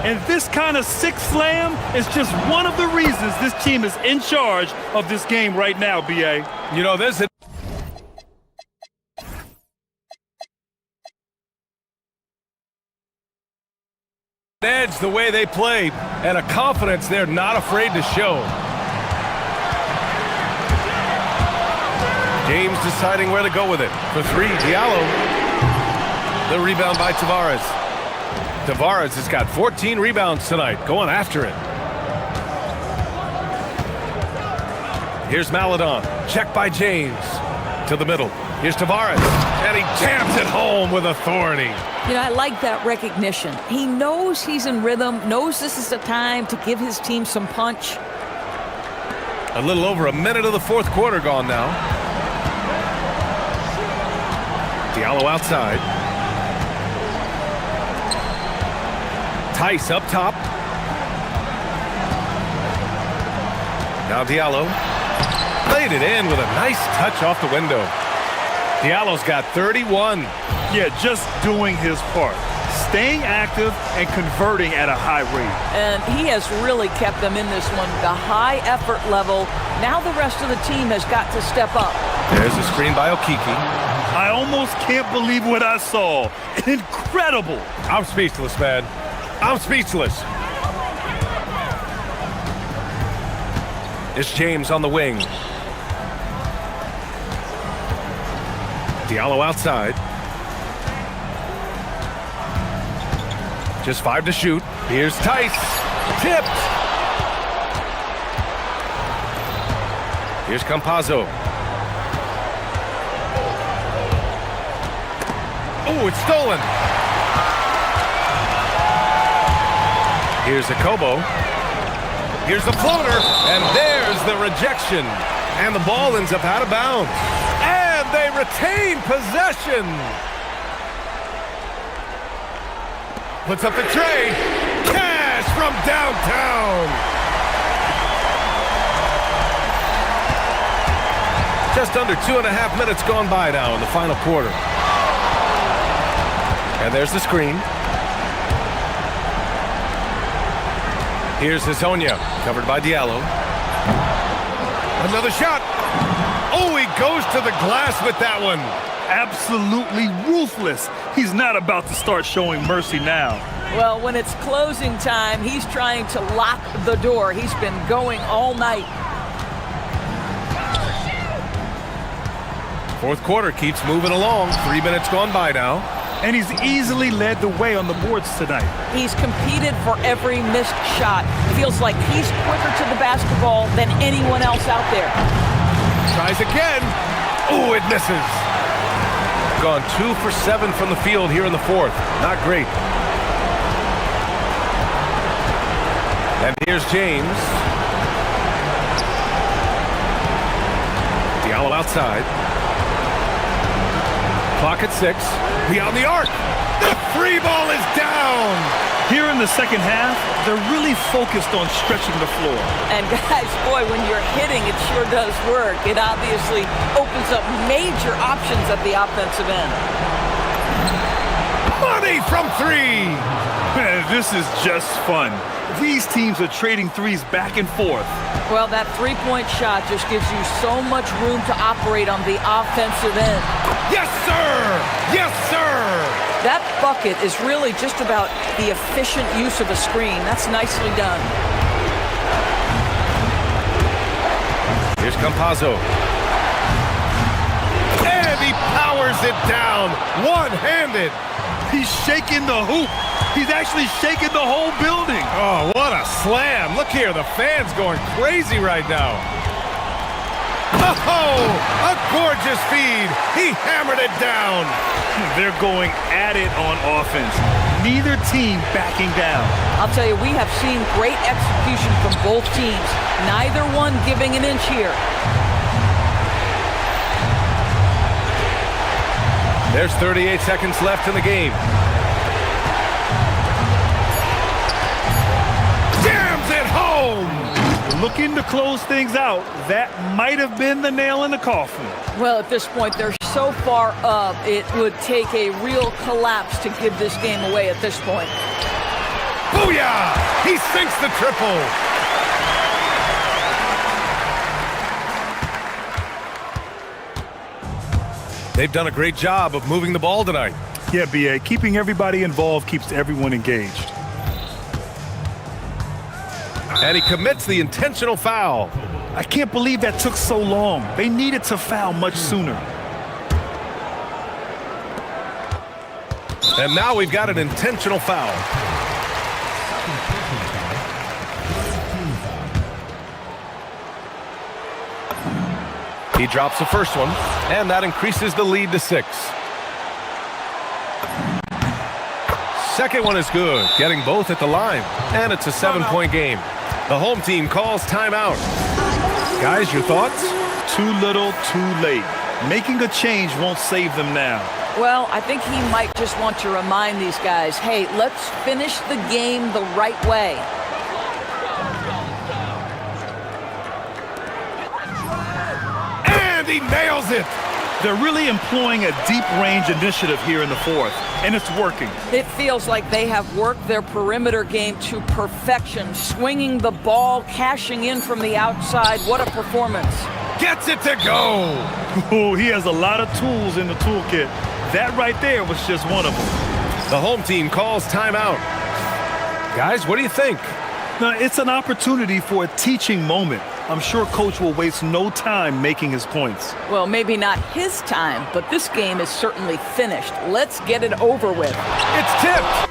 And this kind of sick slam is just one of the reasons this team is in charge of this game right now, B.A. You know, there's an edge the way they play, and a confidence they're not afraid to show. James deciding where to go with it. For 3, Diallo. The rebound by Tavares. Tavares has got 14 rebounds tonight, going after it. Here's Maladon. Check by James. To the middle. Here's Tavares. And he jams it home with authority. You know, I like that recognition. He knows he's in rhythm, knows this is the time to give his team some punch. A little over a minute of the fourth quarter gone now. Diallo outside. Tice up top. Now Diallo. Laid it in with a nice touch off the window. Diallo's got 31. Yeah, just doing his part. Staying active and converting at a high rate. And he has really kept them in this one. The high effort level. Now the rest of the team has got to step up. There's a screen by Okiki. I almost can't believe what I saw. Incredible. I'm speechless, man. I'm speechless. It's James on the wing. Diallo outside. Just 5 to shoot. Here's Tice. Tipped. Here's Campazzo. Oh, it's stolen. Here's Akobo. Here's the floater. And there's the rejection. And the ball ends up out of bounds. And they retain possession. Puts up the tray. Cash from downtown. Just under 2.5 minutes gone by now in the final quarter. And there's the screen. Here's Hazonia, covered by Diallo. Another shot. Oh, he goes to the glass with that one. Absolutely ruthless. He's not about to start showing mercy now. Well, when it's closing time, he's trying to lock the door. He's been going all night. Fourth quarter keeps moving along. 3 minutes gone by now. And he's easily led the way on the boards tonight. He's competed for every missed shot. Feels like he's quicker to the basketball than anyone else out there. Tries again. Oh, it misses. Gone 2 for 7 from the field here in the fourth. Not great. And here's James. Diallo outside. Clock at 6. Beyond the arc. The free ball is down. Here in the second half, they're really focused on stretching the floor. And guys, boy, when you're hitting, it sure does work. It obviously opens up major options at the offensive end. Money from 3. Man, this is just fun. These teams are trading threes back and forth. Well, that three-point shot just gives you so much room to operate on the offensive end. Yes, sir! Yes, sir! That bucket is really just about the efficient use of a screen. That's nicely done. Here's Campazzo. And he powers it down, one-handed. He's shaking the hoop. He's actually shaking the whole building. Oh, what a slam. Look here, the fans going crazy right now. Oh, a gorgeous feed. He hammered it down. They're going at it on offense. Neither team backing down. I'll tell you, we have seen great execution from both teams. Neither one giving an inch here. There's 38 seconds left in the game. Jams it home! Looking to close things out. That might have been the nail in the coffin. Well, at this point, they're so far up, it would take a real collapse to give this game away at this point. Booyah! He sinks the triple. They've done a great job of moving the ball tonight. Yeah, B.A., keeping everybody involved keeps everyone engaged. And he commits the intentional foul. I can't believe that took so long. They needed to foul much sooner. And now we've got an intentional foul. He drops the first one, and that increases the lead to 6. Second one is good, getting both at the line, and it's a 7-point game. The home team calls timeout. Guys, your thoughts? Too little, too late. Making a change won't save them now. Well, I think he might just want to remind these guys, hey, let's finish the game the right way. And he nails it! They're really employing a deep-range initiative here in the fourth, and it's working. It feels like they have worked their perimeter game to perfection, swinging the ball, cashing in from the outside. What a performance. Gets it to go! Oh, he has a lot of tools in the toolkit. That right there was just one of them. The home team calls timeout. Guys, what do you think? Now, it's an opportunity for a teaching moment. I'm sure Coach will waste no time making his points. Well, maybe not his time, but this game is certainly finished. Let's get it over with. It's tipped!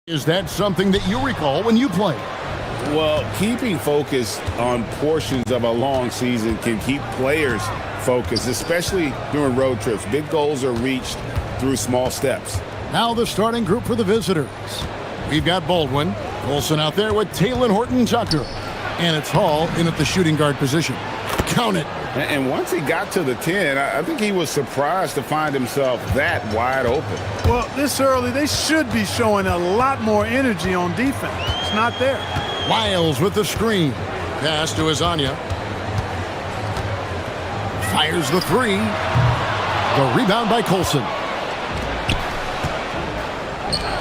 Is that something that you recall when you played? Well, keeping focus on portions of a long season can keep players focused, especially during road trips. Big goals are reached through small steps. Now the starting group for the visitors. We've got Baldwin, Olsen out there with Talon Horton-Tucker, and it's Hall in at the shooting guard position. Count it. And once he got to the 10, I think he was surprised to find himself that wide open. Well, this early, they should be showing a lot more energy on defense. It's not there. Lyles with the screen. Pass to Azania. Fires the three. The rebound by Colson.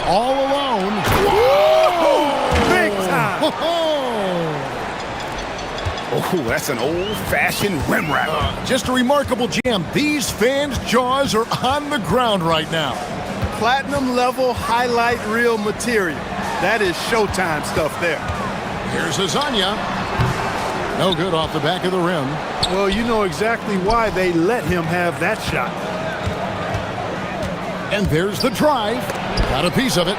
All alone. Whoa! Big time. Oh, that's an old-fashioned rim wrap. Just a remarkable jam. These fans' jaws are on the ground right now. Platinum level highlight reel material. That is Showtime stuff there. Here's Azania. No good off the back of the rim. Well, you know exactly why they let him have that shot. And there's the drive. Got a piece of it.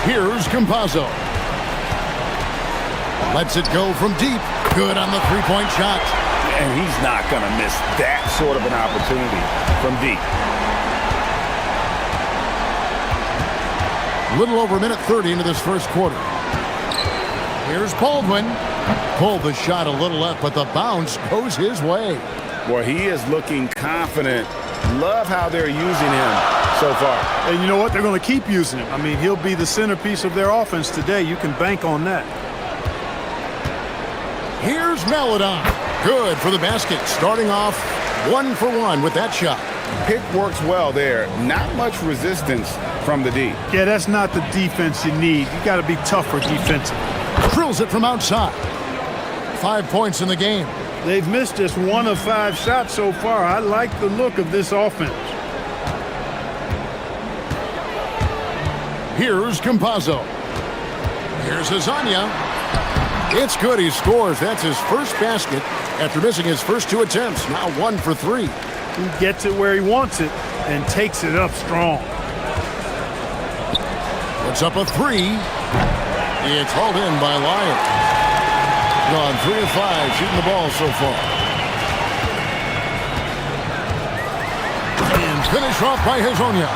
Here's Campazzo. Lets it go from deep. Good on the three-point shot. And he's not going to miss that sort of an opportunity from deep. A little over a minute 30 into this first quarter. Here's Baldwin. Pulled the shot a little left, but the bounce goes his way. Well, he is looking confident. Love how they're using him so far. And you know what? They're going to keep using him. I mean, he'll be the centerpiece of their offense today. You can bank on that. Here's Maladon. Good for the basket. Starting off 1 for 1 with that shot. Pick works well there. Not much resistance from the D. Yeah, that's not the defense you need. You got to be tougher defensively. Drills it from outside. 5 points in the game. They've missed just 1 of 5 shots so far. I like the look of this offense. Here's Campazzo. Here's Azania. It's good. He scores. That's his first basket after missing his first 2 attempts. Now 1 for 3. He gets it where he wants it and takes it up strong. Puts up a 3. It's hauled in by Lyles. Gone 3 of 5 shooting the ball so far. And finished off by Hazonia.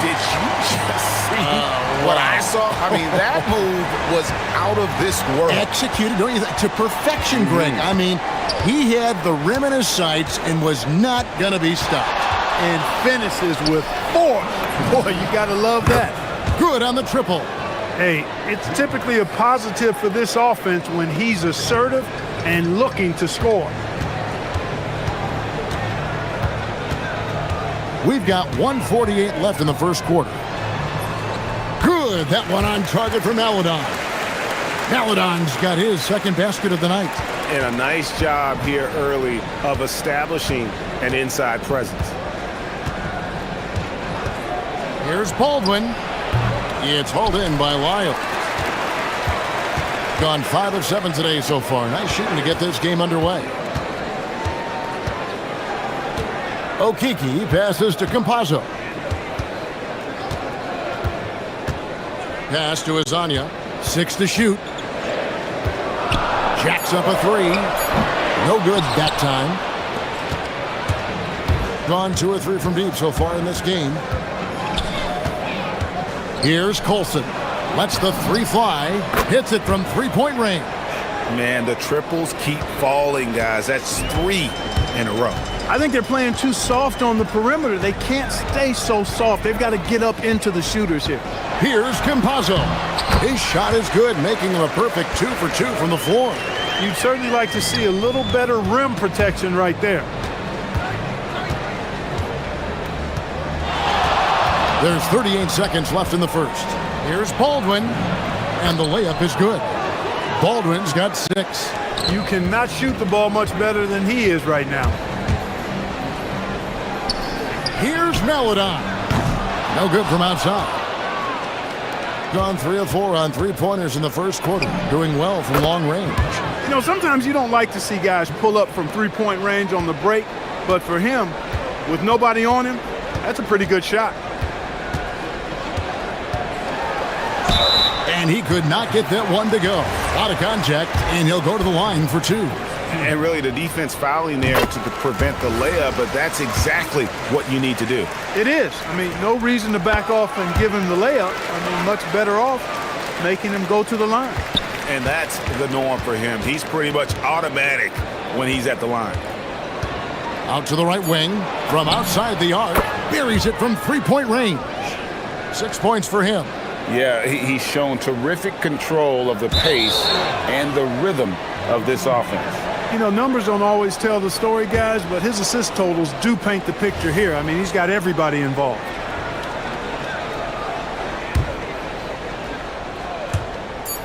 Did you just see what I saw? I mean, that move was out of this world. Executed, don't you think, to perfection, Greg. I mean, he had the rim in his sights and was not going to be stopped. And finishes with 4. Boy, you got to love that. Good on the triple. Hey, it's typically a positive for this offense when he's assertive and looking to score. We've got 1:48 left in the first quarter. Good, that one on target for Maladon. Maladon's got his second basket of the night. And a nice job here early of establishing an inside presence. Here's Baldwin. It's hauled in by Lyles. Gone 5 of 7 today so far. Nice shooting to get this game underway. Okiki passes to Campazzo. Pass to Azania. 6 to shoot. Jacks up a 3. No good that time. Gone 2 or 3 from deep so far in this game. Here's Colson. Lets the 3 fly. Hits it from 3-point range. Man, the triples keep falling, guys. That's 3 in a row. I think they're playing too soft on the perimeter. They can't stay so soft. They've got to get up into the shooters here. Here's Campazzo. His shot is good, making him a perfect 2 for 2 from the floor. You'd certainly like to see a little better rim protection right there. There's 38 seconds left in the first. Here's Baldwin, and the layup is good. Baldwin's got 6. You cannot shoot the ball much better than he is right now. Here's Maladon. No good from outside. Gone 3 of 4 on 3-pointers in the first quarter. Doing well from long range. You know, sometimes you don't like to see guys pull up from 3-point range on the break, but for him, with nobody on him, that's a pretty good shot. And he could not get that one to go. Out of contact, and he'll go to the line for two. And really, the defense fouling there to prevent the layup, but that's exactly what you need to do. It is. I mean, no reason to back off and give him the layup. I mean, much better off making him go to the line. And that's the norm for him. He's pretty much automatic when he's at the line. Out to the right wing, from outside the arc, buries it from three-point range. 6 points for him. Yeah, he's shown terrific control of the pace and the rhythm of this offense. You know, numbers don't always tell the story, guys, but his assist totals do paint the picture here. I mean, he's got everybody involved.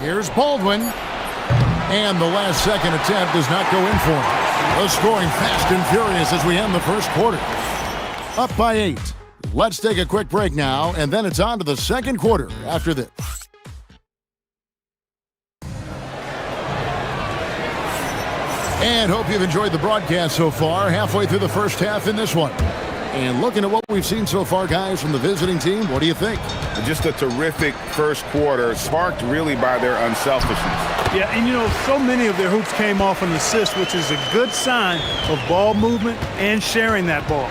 Here's Baldwin. And the last second attempt does not go in for him. The scoring fast and furious as we end the first quarter. Up by 8. Let's take a quick break now, and then it's on to the second quarter after this. And hope you've enjoyed the broadcast so far, halfway through the first half in this one. And looking at what we've seen so far, guys, from the visiting team, what do you think? Just a terrific first quarter, sparked really by their unselfishness. Yeah, and you know, so many of their hoops came off an assist, which is a good sign of ball movement and sharing that ball.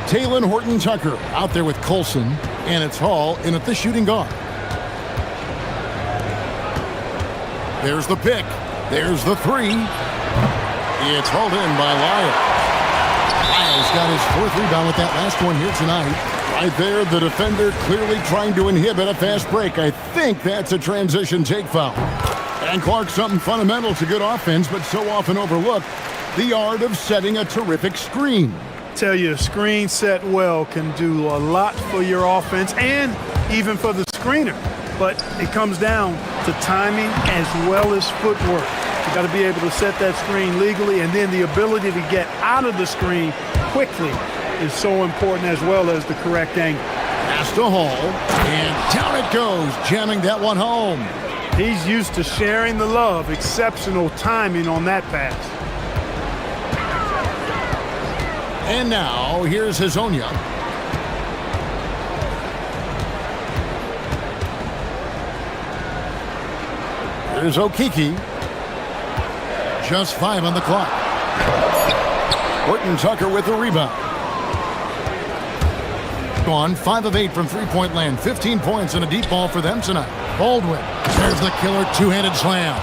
Taylor Horton-Tucker out there with Colson, and it's Hall in at the shooting guard. There's the pick. There's the three. It's hauled in by Lyle. Lyle's got his fourth rebound with that last one here tonight. Right there, the defender clearly trying to inhibit a fast break. I think that's a transition take foul. And Clark, something fundamental to good offense, but so often overlooked, the art of setting a terrific screen. Tell you, a screen set well can do a lot for your offense and even for the screener. But it comes down to timing as well as footwork. You got to be able to set that screen legally, and then the ability to get out of the screen quickly is so important, as well as the correct angle. Pass to Hall, and down it goes, jamming that one home. He's used to sharing the love. Exceptional timing on that pass. And now, here's Hazonia. Here's Okiki. Just 5 on the clock. Horton-Tucker with the rebound. Gone 5 of 8 from three-point land. 15 points and a deep ball for them tonight. Baldwin. There's the killer two-handed slam.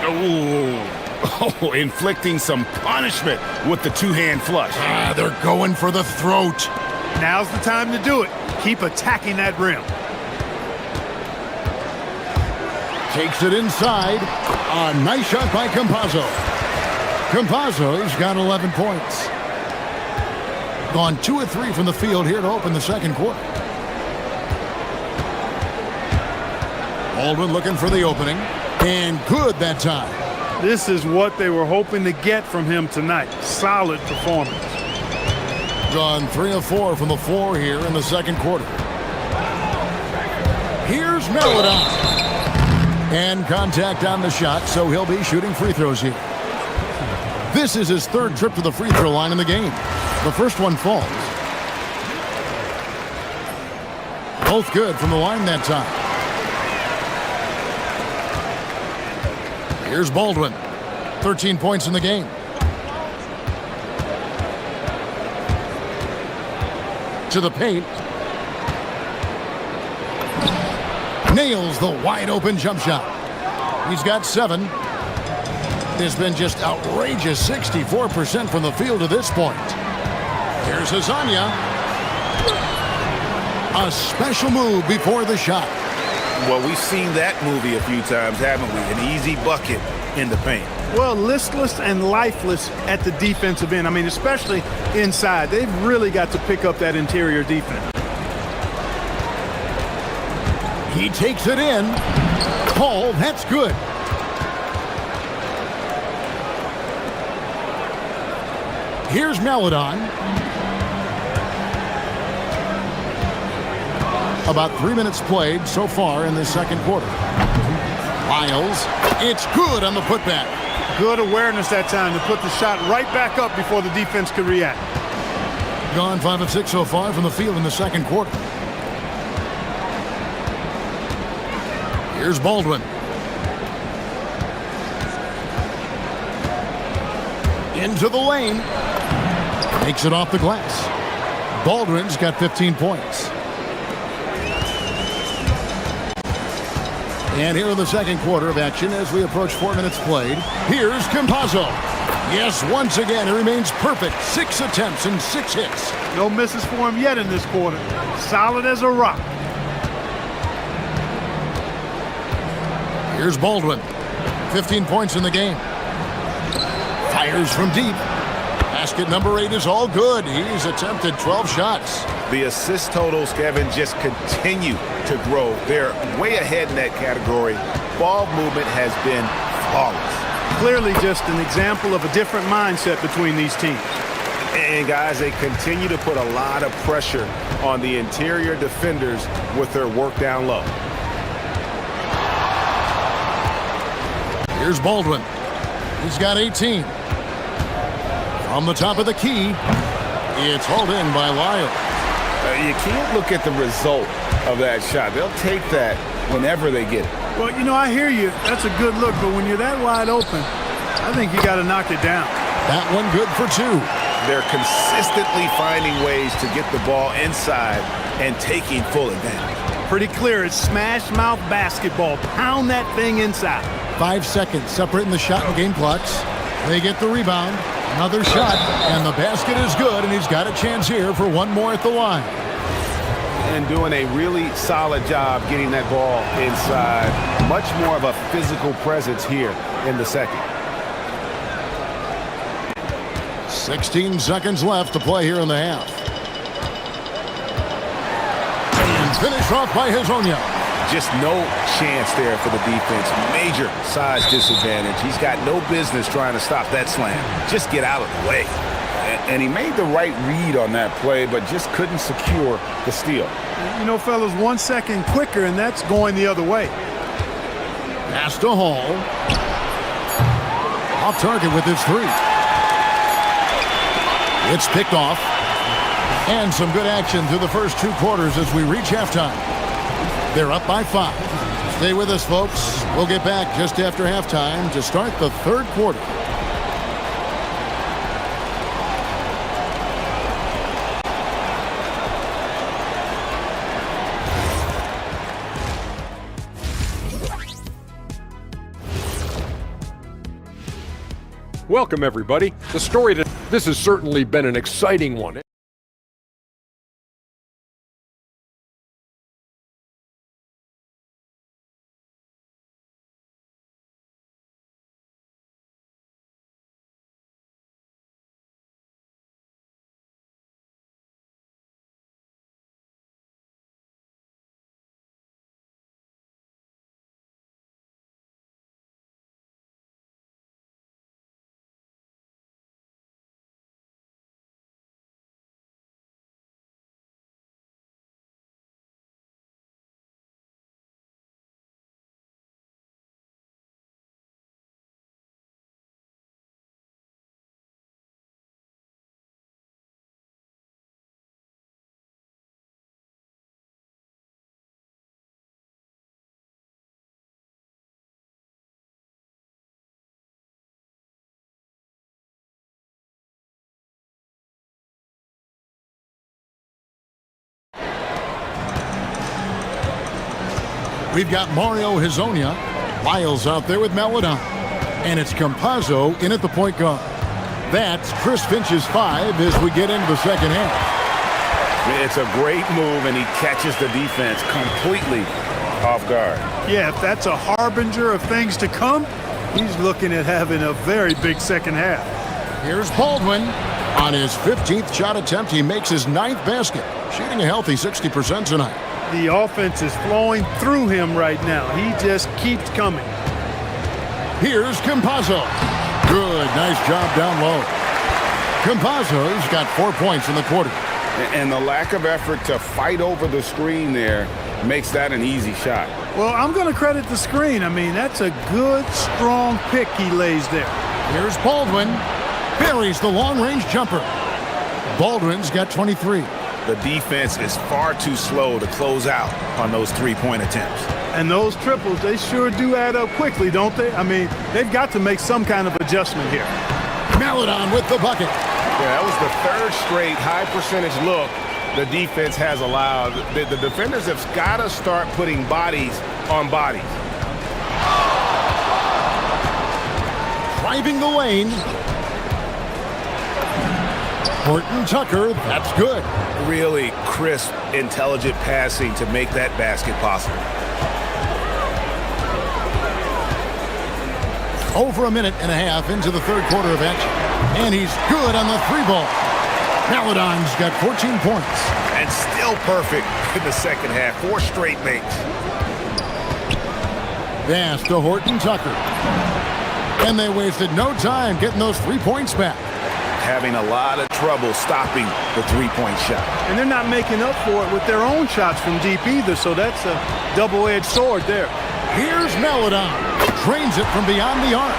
Oh, inflicting some punishment with the two-hand flush. They're going for the throat. Now's the time to do it. Keep attacking that rim. Takes it inside. A nice shot by Campazzo. Campazzo's got 11 points. Gone 2 of 3 from the field here to open the second quarter. Baldwin looking for the opening. And good that time. This is what they were hoping to get from him tonight. Solid performance. Gone 3 of 4 from the floor here in the second quarter. Here's Melodon. And contact on the shot, so he'll be shooting free throws here. This is his third trip to the free throw line in the game. The first one falls. Both good from the line that time. Here's Baldwin. 13 points in the game. To the paint. Nails the wide open jump shot. He's got 7. It's been just outrageous 64% from the field to this point. Here's Hazonia. A special move before the shot. Well, we've seen that movie a few times, haven't we? An easy bucket in the paint. Well, listless and lifeless at the defensive end. I mean, especially inside. They've really got to pick up that interior defense. He takes it in. Paul, that's good. Here's Melodon. About 3 minutes played so far in this second quarter. Lyles, it's good on the putback. Good awareness that time to put the shot right back up before the defense could react. Gone 5 of 6 so far from the field in the second quarter. Here's Baldwin. Into the lane. Makes it off the glass. Baldwin's got 15 points. And here in the second quarter of action as we approach 4 minutes played. Here's Campazzo. Yes, once again, he remains perfect. 6 attempts and 6 hits. No misses for him yet in this quarter. Solid as a rock. Here's Baldwin. 15 points in the game. Fires from deep. Basket number 8 is all good. He's attempted 12 shots. The assist totals, Kevin, just continue to grow. They're way ahead in that category. Ball movement has been flawless. Clearly just an example of a different mindset between these teams. And guys, they continue to put a lot of pressure on the interior defenders with their work down low. Here's Baldwin. He's got 18. From the top of the key, it's hauled in by Lyle. You can't look at the result of that shot. They'll take that whenever they get it. Well, you know, I hear you. That's a good look, but when you're that wide open, I think you got to knock it down. That one good for 2. They're consistently finding ways to get the ball inside and taking full advantage. Pretty clear. It's smash mouth basketball. Pound that thing inside. 5 seconds separating the shot and game clocks. They get the rebound. Another shot, and the basket is good, and he's got a chance here for one more at the line. And doing a really solid job getting that ball inside. Much more of a physical presence here in the second. 16 seconds left to play here in the half. And finished off by Hezonja. Just no chance there for the defense. Major size disadvantage. He's got no business trying to stop that slam. Just get out of the way. And he made the right read on that play, but just couldn't secure the steal. You know, fellas, 1 second quicker, and that's going the other way. Pass to Hall. Off target with his 3. It's picked off. And some good action through the first 2 quarters as we reach halftime. They're up by 5. Stay with us, folks. We'll get back just after halftime to start the third quarter. Welcome, everybody. The story that this has certainly been an exciting one. We've got Mario Hezonja. Lyles out there with Maladon. And it's Campazzo in at the point guard. That's Chris Finch's 5 as we get into the second half. It's a great move, and he catches the defense completely off guard. Yeah, if that's a harbinger of things to come, he's looking at having a very big second half. Here's Baldwin. On his 15th shot attempt, he makes his 9th basket, shooting a healthy 60% tonight. The offense is flowing through him right now. He just keeps coming. Here's Campazzo. Good, nice job down low. Campazzo's got 4 points in the quarter. And the lack of effort to fight over the screen there makes that an easy shot. Well, I'm going to credit the screen. I mean, that's a good, strong pick he lays there. Here's Baldwin. Buries the long-range jumper. Baldwin's got 23. The defense is far too slow to close out on those three-point attempts. And those triples, they sure do add up quickly, don't they? I mean, they've got to make some kind of adjustment here. Maladon with the bucket. Yeah, that was the third straight high percentage look the defense has allowed. The defenders have got to start putting bodies on bodies. Driving the lane. Horton Tucker, that's good. Really crisp, intelligent passing to make that basket possible. Over a minute and a half into the third quarter of action. And he's good on the three ball. Maladon's got 14 points. And still perfect in the second half. 4 straight makes. Pass to Horton Tucker. And they wasted no time getting those 3 points back. Having a lot of trouble stopping the three-point shot. And they're not making up for it with their own shots from deep either, so that's a double-edged sword there. Here's Maladon. Drains it from beyond the arc.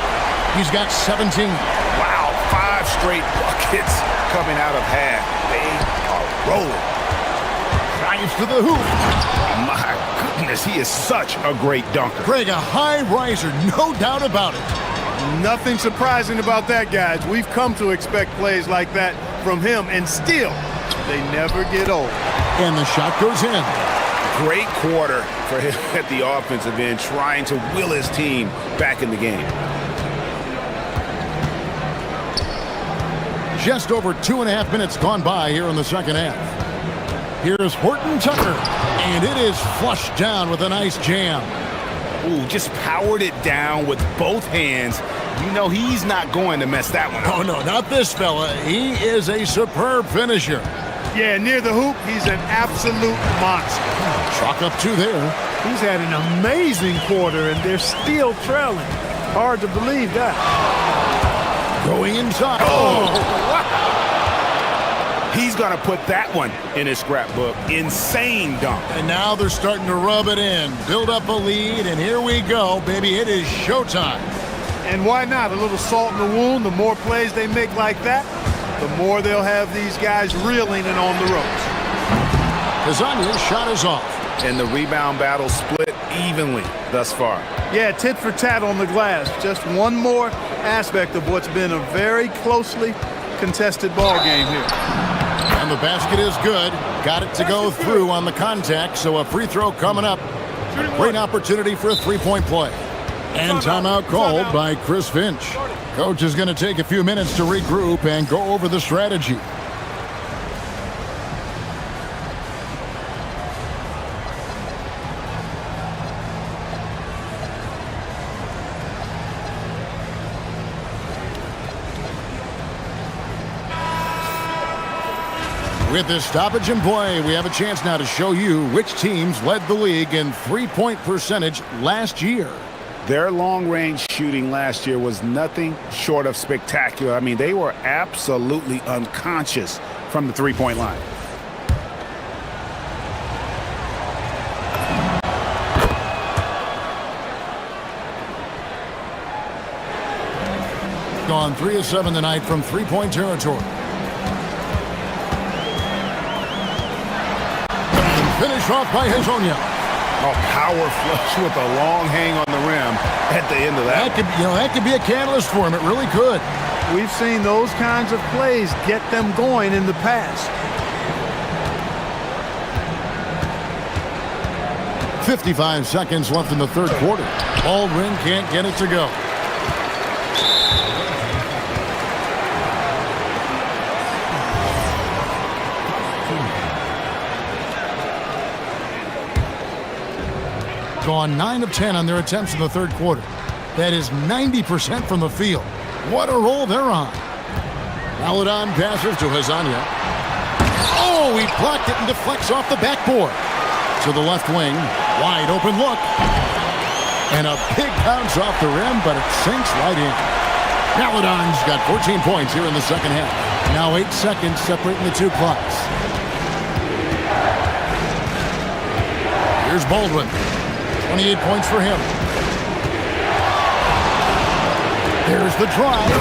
He's got 17. Wow, 5 straight buckets coming out of half. They are rolling. Drives to the hoop. My goodness, he is such a great dunker. Greg, a high riser, no doubt about it. Nothing surprising about that, guys. We've come to expect plays like that from him, and still, they never get old. And the shot goes in. Great quarter for him at the offensive end, trying to will his team back in the game. Just over 2.5 minutes gone by here in the second half. Here's Horton Tucker, and it is flushed down with a nice jam. Ooh, just powered it down with both hands. You know he's not going to mess that one up. Oh, no, not this fella. He is a superb finisher. Yeah, near the hoop, he's an absolute monster. Chalk up 2 there. He's had an amazing quarter, and they're still trailing. Hard to believe that. Going inside. Oh, wow. He's going to put that one in his scrapbook. Insane dunk. And now they're starting to rub it in, build up a lead, and here we go, baby. It is showtime. And why not? A little salt in the wound. The more plays they make like that, the more they'll have these guys reeling and on the ropes. Kazanya's shot is off. And the rebound battle split evenly thus far. Yeah, tit for tat on the glass. Just one more aspect of what's been a very closely contested ball game here. And the basket is good. Got it to go through on the contact, so a free throw coming up. Great opportunity for a three-point play. And timeout called by Chris Finch. Coach is going to take a few minutes to regroup and go over the strategy. With this stoppage in play, we have a chance now to show you which teams led the league in three-point percentage last year. Their long-range shooting last year was nothing short of spectacular. I mean, they were absolutely unconscious from the three-point line. Gone 3 of 7 tonight from three-point territory. Finish off by Hazonia. A power flush with a long hang on the rim at the end of that. That could be a catalyst for him. It really could. We've seen those kinds of plays get them going in the past. 55 seconds left in the third quarter. Baldwin can't get it to go. Gone 9 of 10 on their attempts in the third quarter. That is 90% from the field. What a roll they're on. Maladon passes to Hazonia. Oh, he blocked it and deflects off the backboard. To the left wing, wide open look. And a big bounce off the rim, but it sinks right in. Maladon's got 14 points here in the second half. Now 8 seconds separating the two clocks. Here's Baldwin. 28 points for him. There's the drive,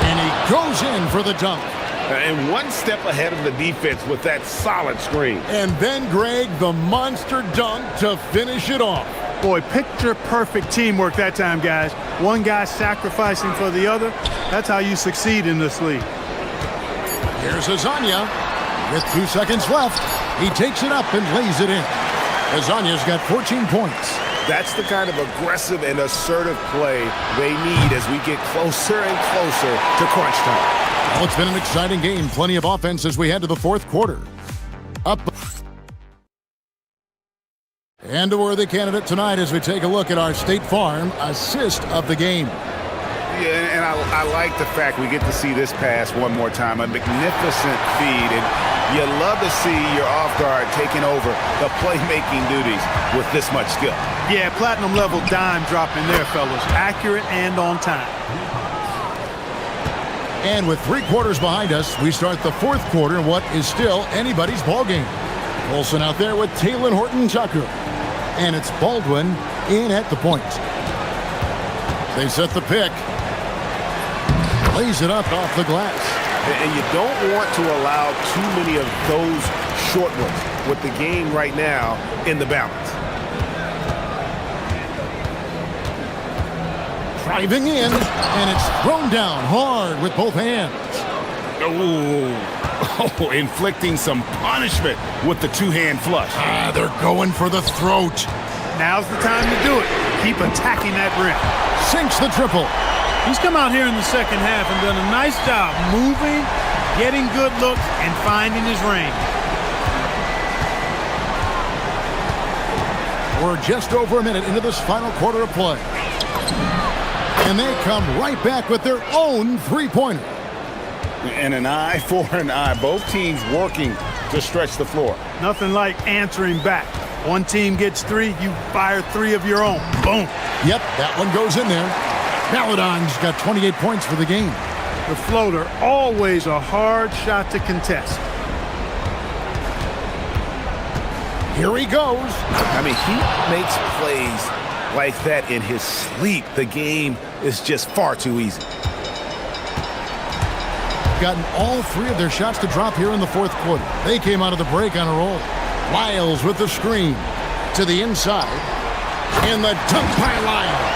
and he goes in for the dunk. And one step ahead of the defense with that solid screen. And then, Greg, the monster dunk to finish it off. Boy, picture-perfect teamwork that time, guys. One guy sacrificing for the other. That's how you succeed in this league. Here's Azania with 2 seconds left. He takes it up and lays it in. Azania's got 14 points. That's the kind of aggressive and assertive play they need as we get closer and closer to crunch time. Well, it's been an exciting game. Plenty of offense as we head to the fourth quarter. Up. And a worthy candidate tonight as we take a look at our State Farm assist of the game. Yeah, and I like the fact we get to see this pass one more time. A magnificent feed, and you love to see your off guard taking over the playmaking duties with this much skill. Yeah, platinum level dime dropping there, fellas. Accurate and on time. And with 3 quarters behind us, we start the fourth quarter in what is still anybody's ballgame. Olsen out there with Taylor Horton-Tucker. And it's Baldwin in at the point. They set the pick. Lays it up off the glass. And you don't want to allow too many of those short ones with the game right now in the balance. Driving in, and it's thrown down hard with both hands. Oh, inflicting some punishment with the two-hand flush. They're going for the throat. Now's the time to do it. Keep attacking that rim. Sinks the triple. He's come out here in the second half and done a nice job moving, getting good looks, and finding his range. We're just over a minute into this final quarter of play. And they come right back with their own three-pointer. And an eye for an eye. Both teams working to stretch the floor. Nothing like answering back. One team gets 3, you fire 3 of your own. Boom. Yep, that one goes in there. Paladon's got 28 points for the game. The floater, always a hard shot to contest. Here he goes. I mean, he makes plays like that in his sleep. The game is just far too easy. Gotten all 3 of their shots to drop here in the fourth quarter. They came out of the break on a roll. Lyles with the screen to the inside. And the dunk by Lyles.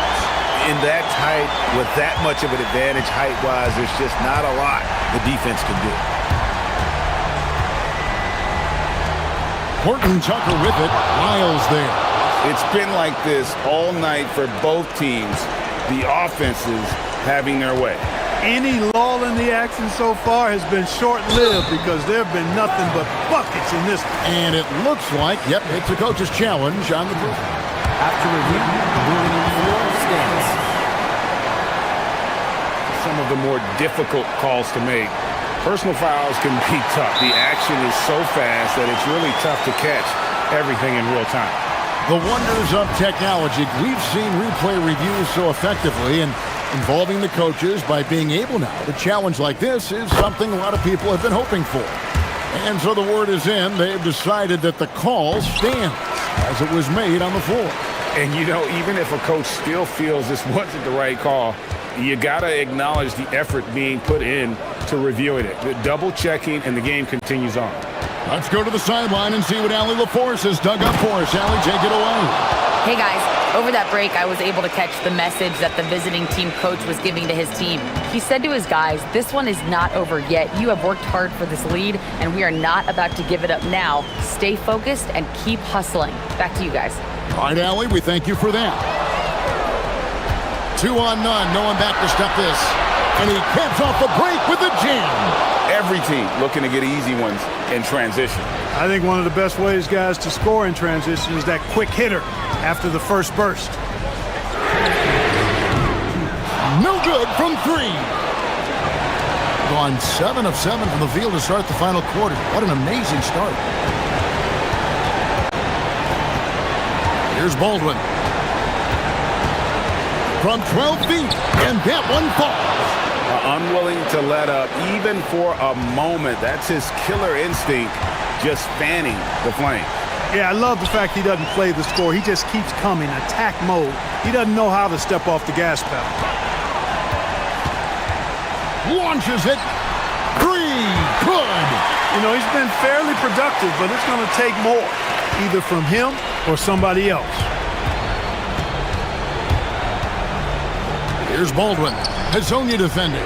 In that tight, with that much of an advantage height-wise, there's just not a lot the defense can do. Horton-Tucker with it. Lyles there. It's been like this all night for both teams. The offenses having their way. Any lull in the action so far has been short-lived because there have been nothing but buckets in this. And it looks like, yep, it's a coach's challenge on the board. After review, the ruling on the floor stands. Some of the more difficult calls to make. Personal fouls can be tough. The action is so fast that it's really tough to catch everything in real time. The wonders of technology. We've seen replay reviews so effectively, and involving the coaches by being able now to challenge like this is something a lot of people have been hoping for. And so the word is in. They've decided that the call stands as it was made on the floor. And, you know, even if a coach still feels this wasn't the right call, you got to acknowledge the effort being put in to reviewing it. The double checking, and the game continues on. Let's go to the sideline and see what Allie LaForce has dug up for us. Allie, take it away. Hey guys, over that break, I was able to catch the message that the visiting team coach was giving to his team. He said to his guys, this one is not over yet. You have worked hard for this lead, and we are not about to give it up now. Stay focused and keep hustling. Back to you guys. All right, Allie, we thank you for that. 2 on none, no one back to stop this. And he caps off the break with a jam. Every team looking to get easy ones in transition. I think one of the best ways, guys, to score in transition is that quick hitter after the first burst. No good from 3. Gone 7 of 7 from the field to start the final quarter. What an amazing start. Here's Baldwin. From 12 feet, and that one falls. Unwilling to let up even for a moment. That's his killer instinct, just fanning the flame. Yeah, I love the fact he doesn't play the score. He just keeps coming, attack mode. He doesn't know how to step off the gas pedal. Launches it. 3. Good. You know, he's been fairly productive, but it's going to take more, either from him or somebody else. Here's Baldwin. Hazonia defending.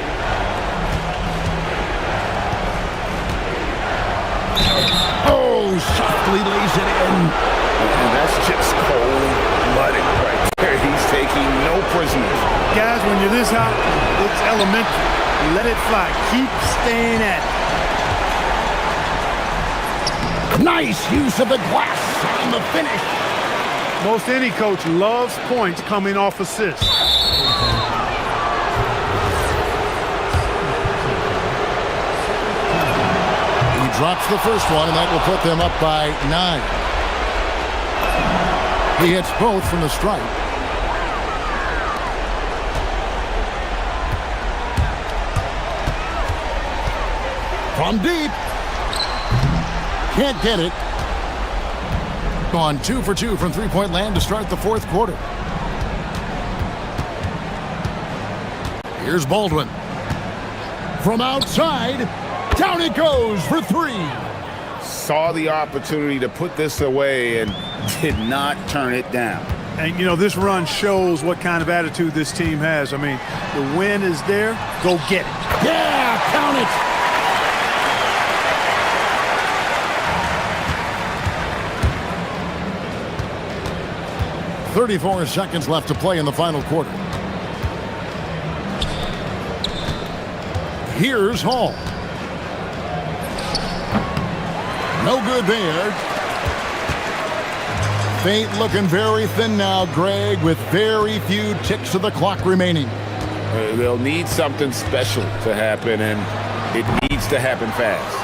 Oh, softly lays it in. And that's just cold-blooded right there. He's taking no prisoners. Guys, when you're this hot, it's elementary. Let it fly. Keep staying at it. Nice use of the glass on the finish. Most any coach loves points coming off assists. He drops the first one, and that will put them up by 9. He hits both from the stripe. From deep. Can't get it. Gone 2 for 2 from three-point land to start the fourth quarter. Here's Baldwin. From outside, down it goes for 3. Saw the opportunity to put this away and did not turn it down. And, you know, this run shows what kind of attitude this team has. I mean, the win is there. Go get it. Yeah, count it. .34 seconds left to play in the final quarter. Here's Hall. No good there. Faint looking very thin now, Greg, with very few ticks of the clock remaining. They'll need something special to happen, and it needs to happen fast.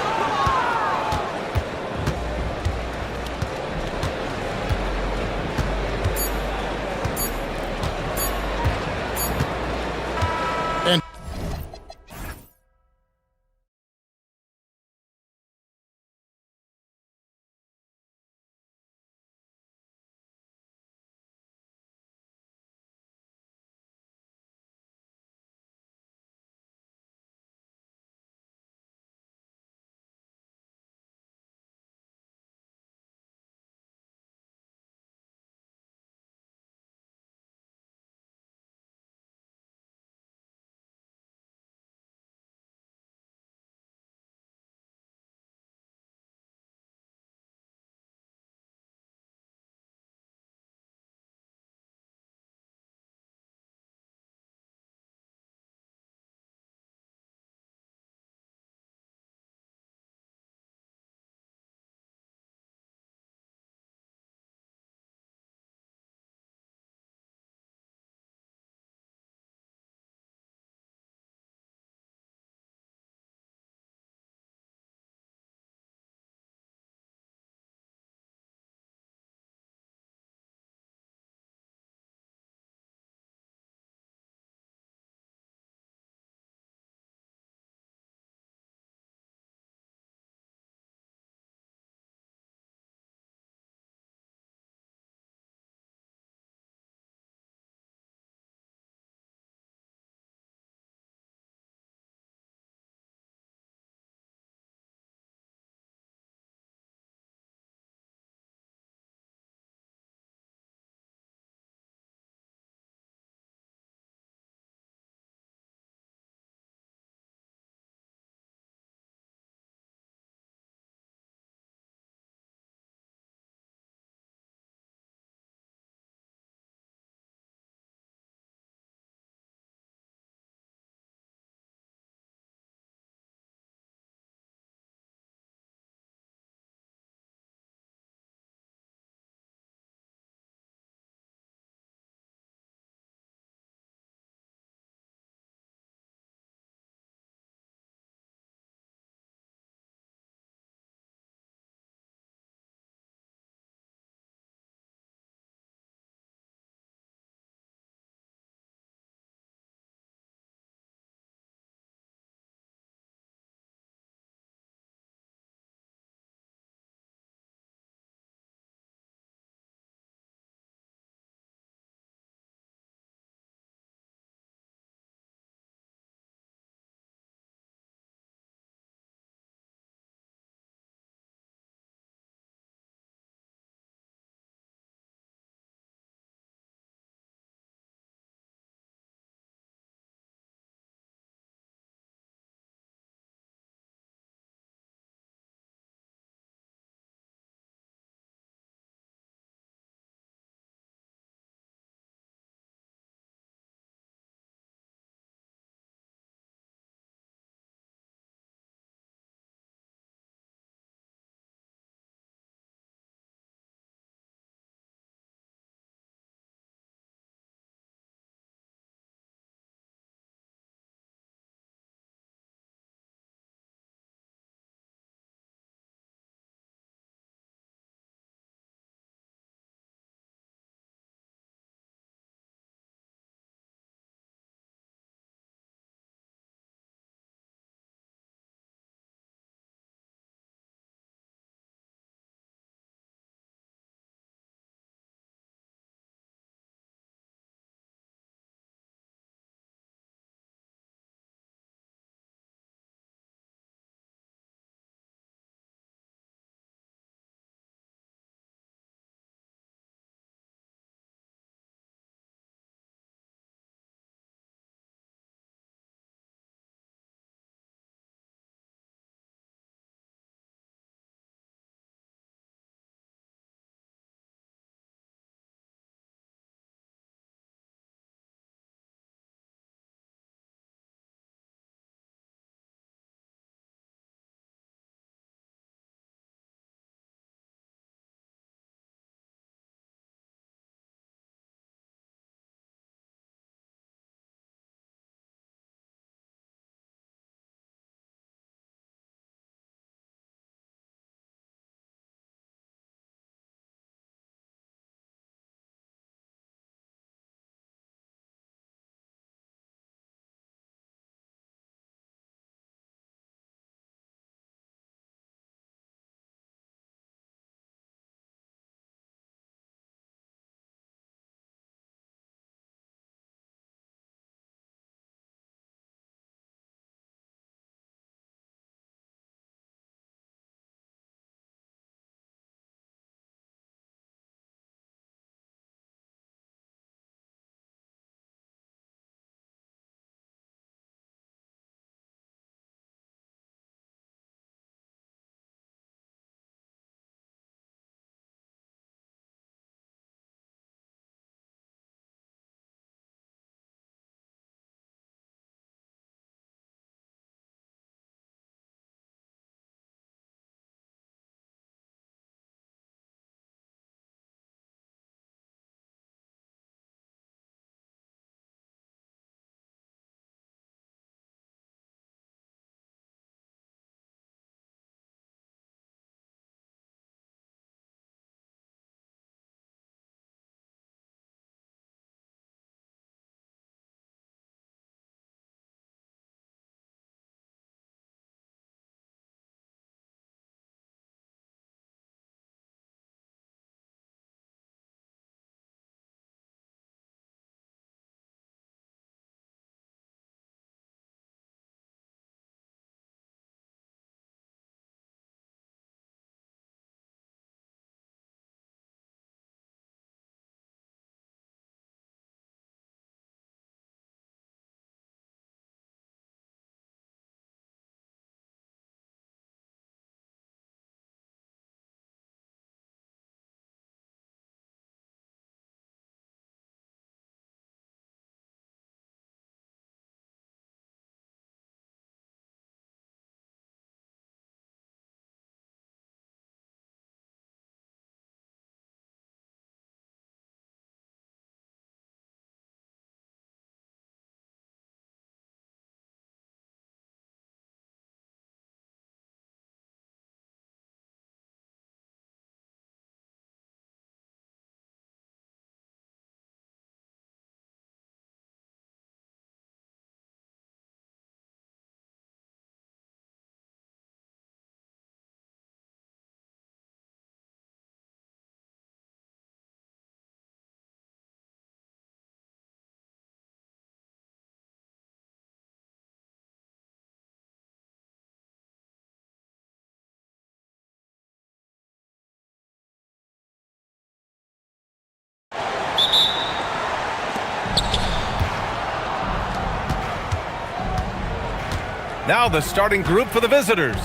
Now the starting group for the visitors.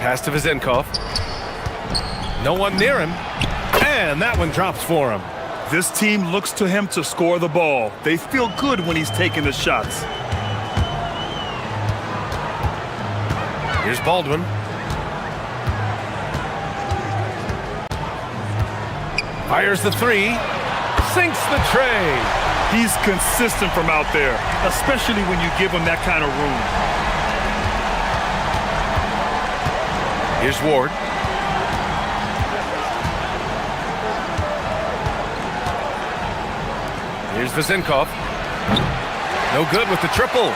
Pass to Vezenkov. No one near him. And that one drops for him. This team looks to him to score the ball. They feel good when he's taking the shots. Here's Baldwin. Fires the three. Sinks the tray. He's consistent from out there, especially when you give him that kind of room. Here's Ward. Here's Vezenkov. No good with the triple.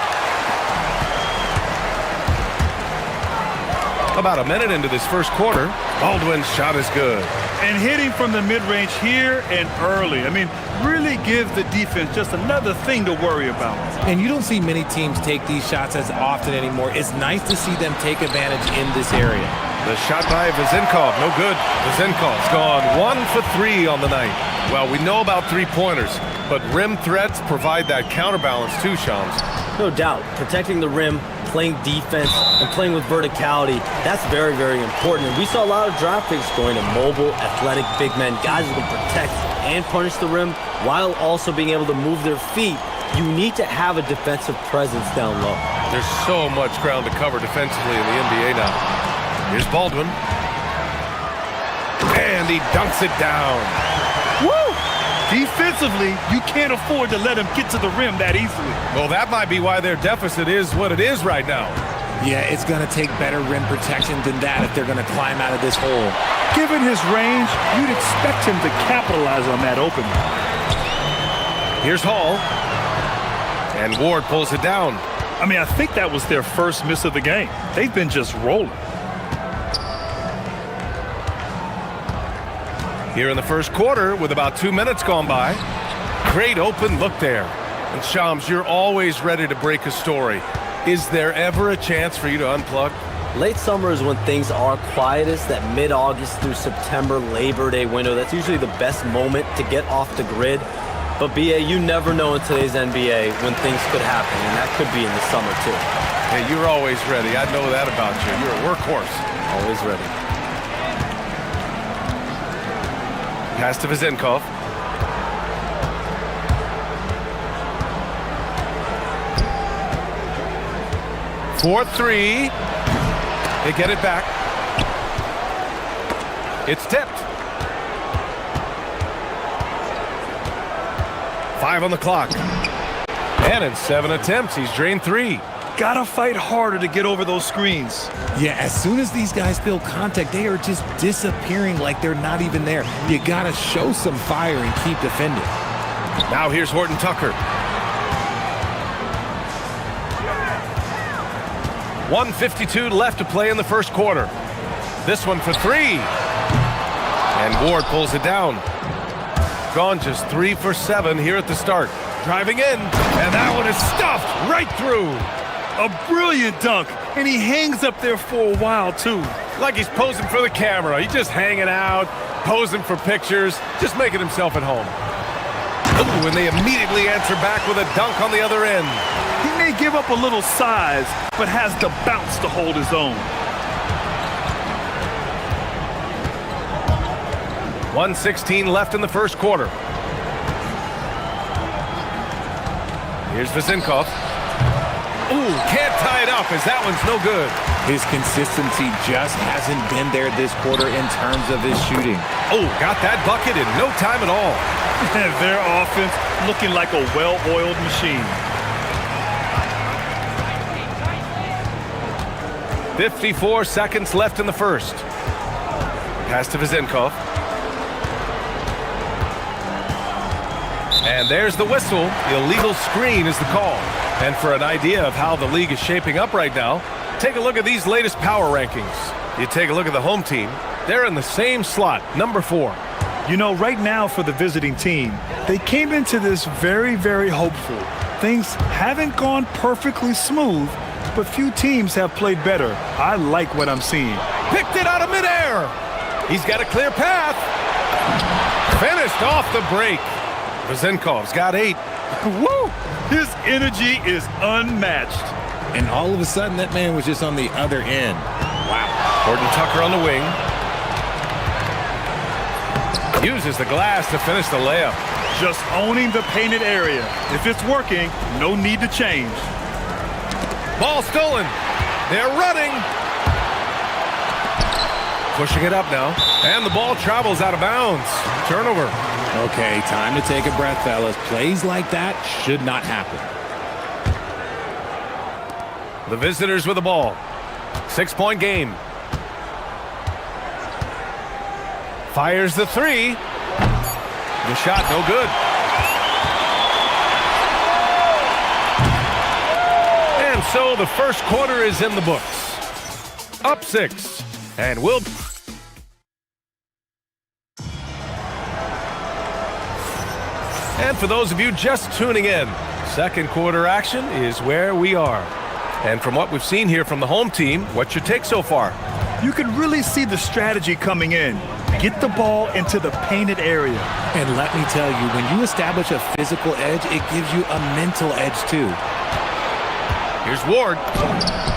About a minute into this first quarter, Baldwin's shot is good. And hitting from the mid-range here and early. I mean, really give the defense just another thing to worry about. And you don't see many teams take these shots as often anymore. It's nice to see them take advantage in this area. The shot by Vezenkov, no good. Vezenkov's gone 1 for 3 on the night. Well, we know about three-pointers, but rim threats provide that counterbalance too, Shams. No doubt. Protecting the rim, playing defense, and playing with verticality, that's very, very important. And we saw a lot of draft picks going to mobile, athletic big men, guys who can protect and punish the rim while also being able to move their feet. You need to have a defensive presence down low. There's so much ground to cover defensively in the NBA now. Here's Baldwin. And he dunks it down. Woo! Defensively, you can't afford to let him get to the rim that easily. Well, that might be why their deficit is what it is right now. Yeah, it's going to take better rim protection than that if they're going to climb out of this hole. Given his range, you'd expect him to capitalize on that opening. Here's Hall. And Ward pulls it down. I mean, I think that was their first miss of the game. They've been just rolling. Here in the first quarter, with about 2 minutes gone by, great open look there. And Shams, you're always ready to break a story. Is there ever a chance for you to unplug? Late summer is when things are quietest, that mid-August through September Labor Day window. That's usually the best moment to get off the grid. But BA, you never know in today's NBA when things could happen, and that could be in the summer too. Hey, you're always ready. I know that about you. You're a workhorse. Always ready. Pass to Vezenkov. For three. They get it back. It's tipped. 5 on the clock. And in 7 attempts, he's drained 3. Gotta fight harder to get over those screens. Yeah, as soon as these guys feel contact, they are just disappearing like they're not even there. You gotta show some fire and keep defending. Now here's Horton Tucker. 1:52 left to play in the first quarter. This one for 3. And Ward pulls it down. Gone just 3 for 7 here at the start. Driving in, and that one is stuffed right through. A brilliant dunk, and he hangs up there for a while, too. Like he's posing for the camera. He's just hanging out, posing for pictures, just making himself at home. Ooh, and they immediately answer back with a dunk on the other end. He may give up a little size, but has the bounce to hold his own. 1:16 left in the first quarter. Here's Vezenkov. Ooh, can't tie it up as that one's no good. His consistency just hasn't been there this quarter in terms of his shooting. Oh, got that bucket in no time at all. Their offense looking like a well-oiled machine. 54 seconds left in the first. Pass to Vezenkov. And there's the whistle. Illegal screen is the call. And for an idea of how the league is shaping up right now, take a look at these latest power rankings. You take a look at the home team. They're in the same slot, number 4. You know, right now for the visiting team, they came into this very, very hopeful. Things haven't gone perfectly smooth, but few teams have played better. I like what I'm seeing. Picked it out of midair. He's got a clear path. Finished off the break. Vezenkov's got 8. Woo! His energy is unmatched. And all of a sudden, that man was just on the other end. Wow. Horton Tucker on the wing. Uses the glass to finish the layup. Just owning the painted area. If it's working, no need to change. Ball stolen. They're running. Pushing it up now. And the ball travels out of bounds. Turnover. Okay, time to take a breath, fellas. Plays like that should not happen. The visitors with the ball. 6-point game. Fires the three. The shot no good. And so the first quarter is in the books. Up 6. And we'll... And for those of you just tuning in, second quarter action is where we are. And from what we've seen here from the home team, what's your take so far? You can really see the strategy coming in. Get the ball into the painted area. And let me tell you, when you establish a physical edge, it gives you a mental edge too. Here's Ward.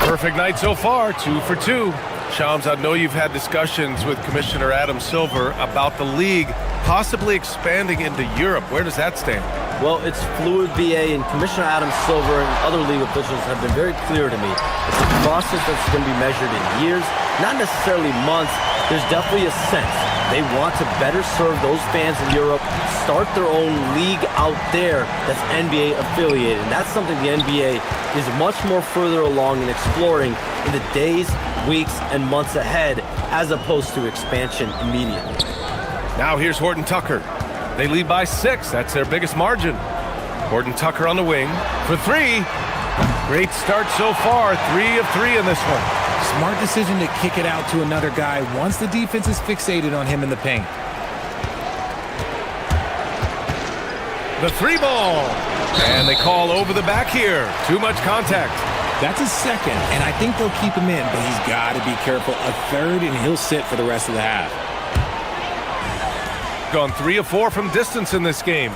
Perfect night so far, 2 for 2. Shams, I know you've had discussions with Commissioner Adam Silver about the league possibly expanding into Europe. Where does that stand? Well, it's fluid, BA, and Commissioner Adam Silver and other league officials have been very clear to me. It's a process that's going to be measured in years, not necessarily months. There's definitely a sense they want to better serve those fans in Europe, start their own league out there that's NBA affiliated. And that's something the NBA is much more further along in exploring in the days, weeks, and months ahead, as opposed to expansion immediately. Now here's Horton Tucker. They lead by 6. That's their biggest margin. Horton Tucker on the wing for 3. Great start so far. 3 of 3 in this one. Smart decision to kick it out to another guy once the defense is fixated on him in the paint. The 3 ball. And they call over the back here. Too much contact. That's a second, and I think they'll keep him in, but he's got to be careful. A third, and he'll sit for the rest of the half. Gone 3 of 4 from distance in this game.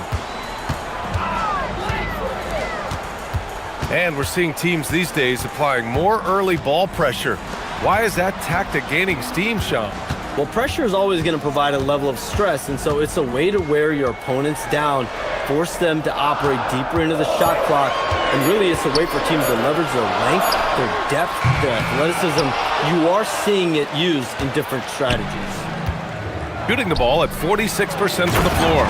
And we're seeing teams these days applying more early ball pressure. Why is that tactic gaining steam, Sean? Well, pressure is always going to provide a level of stress, and so it's a way to wear your opponents down, force them to operate deeper into the shot clock, and really it's a way for teams to leverage their length, their depth, their athleticism. You are seeing it used in different strategies. Shooting the ball at 46% from the floor.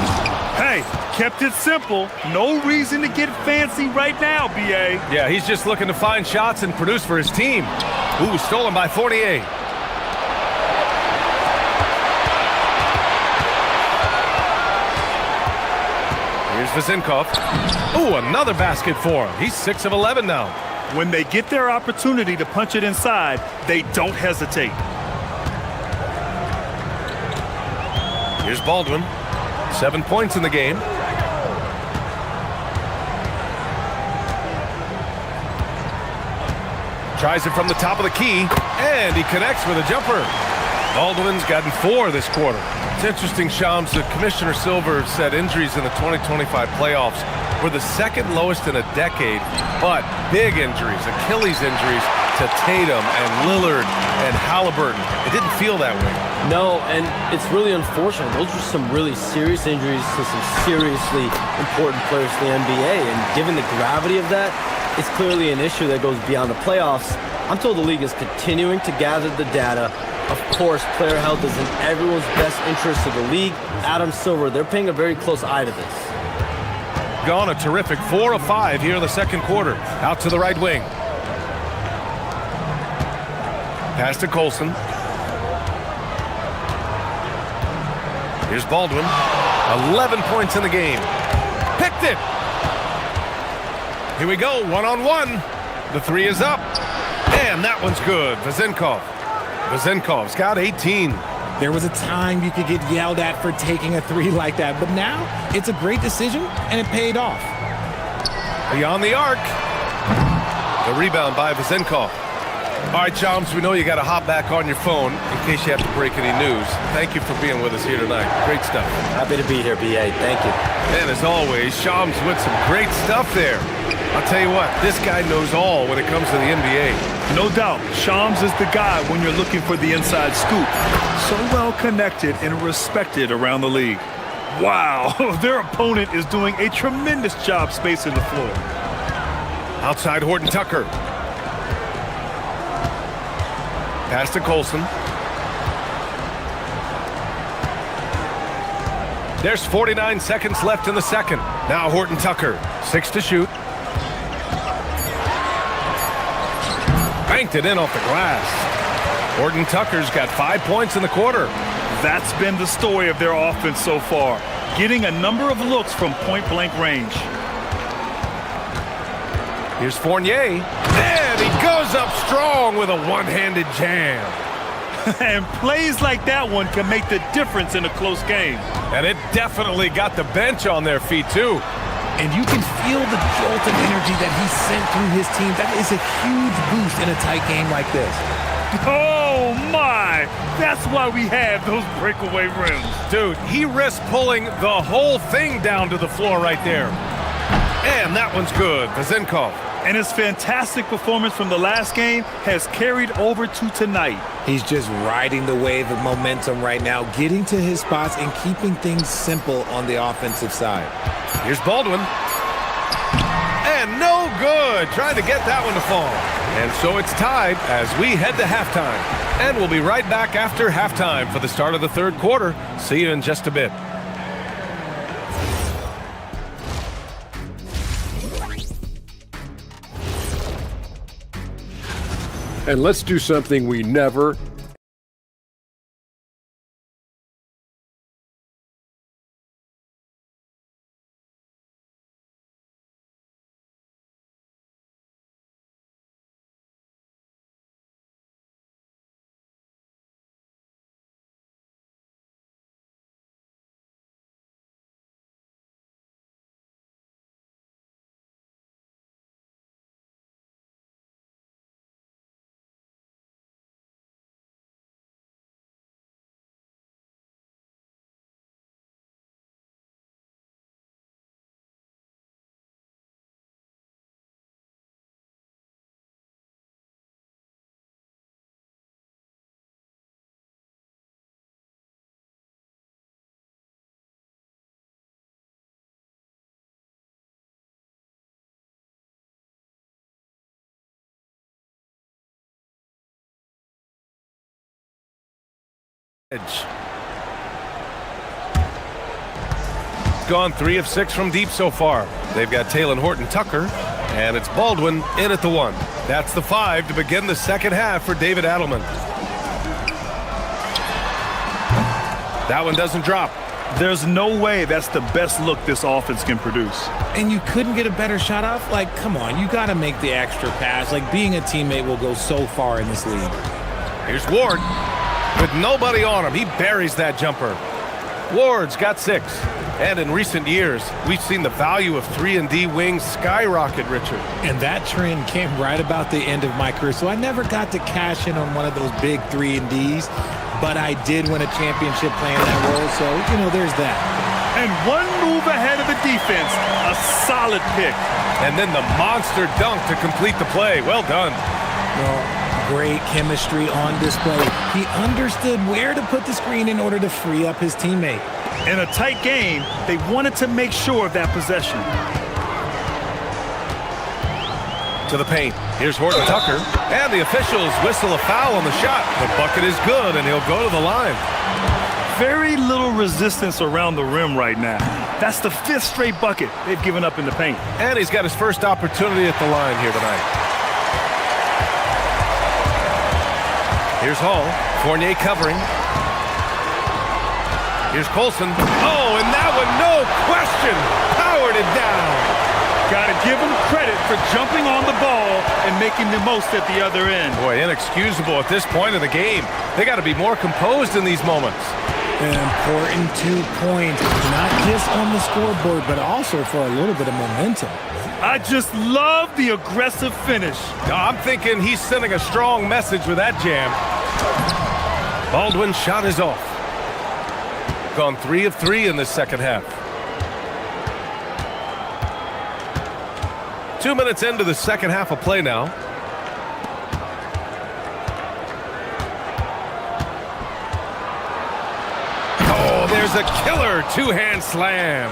Hey, kept it simple. No reason to get fancy right now, BA. Yeah, he's just looking to find shots and produce for his team. Ooh, stolen by 48. Here's Vezinkov. Ooh, another basket for him. He's 6 of 11 now. When they get their opportunity to punch it inside, they don't hesitate. Here's Baldwin. 7 points in the game. Tries it from the top of the key, and he connects with a jumper. Baldwin's gotten 4 this quarter. It's interesting, Shams, that Commissioner Silver said injuries in the 2025 playoffs were the second lowest in a decade, but big injuries, Achilles injuries to Tatum and Lillard and Halliburton. It didn't feel that way. No, and it's really unfortunate. Those are some really serious injuries to some seriously important players in the NBA, and given the gravity of that, it's clearly an issue that goes beyond the playoffs. I'm told the league is continuing to gather the data. Of course, player health is in everyone's best interest of the league. Adam Silver, they're paying a very close eye to this. Gone a terrific 4 of 5 here in the second quarter. Out to the right wing. Pass to Colson. Here's Baldwin. 11 points in the game. Picked it. Here we go, 1-on-1. The 3 is up. And that one's good. Vezinkov's got 18. There was a time you could get yelled at for taking a 3 like that, but now it's a great decision, and it paid off. Beyond the arc. The rebound by Vezinkov. All right, Chums, we know you got to hop back on your phone in case you have to break any news. Thank you for being with us here tonight. Great stuff. Happy to be here, BA. Thank you. And as always, Chums with some great stuff there. I'll tell you what, this guy knows all when it comes to the NBA. No doubt, Shams is the guy when you're looking for the inside scoop. So well connected and respected around the league. Wow, their opponent is doing a tremendous job spacing the floor. Outside Horton Tucker. Pass to Colson. There's 49 seconds left in the second. Now Horton Tucker, 6 to shoot. Banked it in off the glass. Horton Tucker's got 5 points in the quarter. That's been the story of their offense so far, getting a number of looks from point-blank range. Here's Fournier, and he goes up strong with a one-handed jam. And plays like that one can make the difference in a close game. And it definitely got the bench on their feet, too. And you can feel the jolt of energy that he sent through his team. That is a huge boost in a tight game like this. Oh, my! That's why we have those breakaway rims. Dude, he risked pulling the whole thing down to the floor right there. And that one's good. Vezenkov. And his fantastic performance from the last game has carried over to tonight. He's just riding the wave of momentum right now, getting to his spots and keeping things simple on the offensive side. Here's Baldwin. And no good. Trying to get that one to fall. And so it's tied as we head to halftime. And we'll be right back after halftime for the start of the third quarter. See you in just a bit. And let's do something we never, Gone 3 of 6 from deep so far. They've got Taylor Horton Tucker, and it's Baldwin in at the 1. That's the 5 to begin the second half for David Adelman. That one doesn't drop. There's no way that's the best look this offense can produce. And you couldn't get a better shot off? Like, come on, you got to make the extra pass. Like, being a teammate will go so far in this league. Here's Ward. With nobody on him, he buries that jumper. Ward's got 6. And in recent years, we've seen the value of 3-and-D wings skyrocket, Richard. And that trend came right about the end of my career, so I never got to cash in on one of those big 3-and-Ds, but I did win a championship playing that role, so, you know, there's that. And one move ahead of the defense, a solid pick. And then the monster dunk to complete the play. Well done. Well, great chemistry on display. He understood where to put the screen in order to free up his teammate. In a tight game, they wanted to make sure of that possession. To the paint. Here's Horton Tucker. And the officials whistle a foul on the shot. The bucket is good, and he'll go to the line. Very little resistance around the rim right now. That's the 5th straight bucket they've given up in the paint. And he's got his first opportunity at the line here tonight. Here's Hall. Fournier covering. Here's Colson. Oh, and that one, no question, powered it down. Got to give him credit for jumping on the ball and making the most at the other end. Boy, inexcusable at this point of the game. They got to be more composed in these moments. An important 2 points, not just on the scoreboard, but also for a little bit of momentum. I just love the aggressive finish. I'm thinking he's sending a strong message with that jam. Baldwin's shot is off. Gone 3 of 3 in the second half. 2 minutes into the second half of play now. Oh, there's a killer two-hand slam.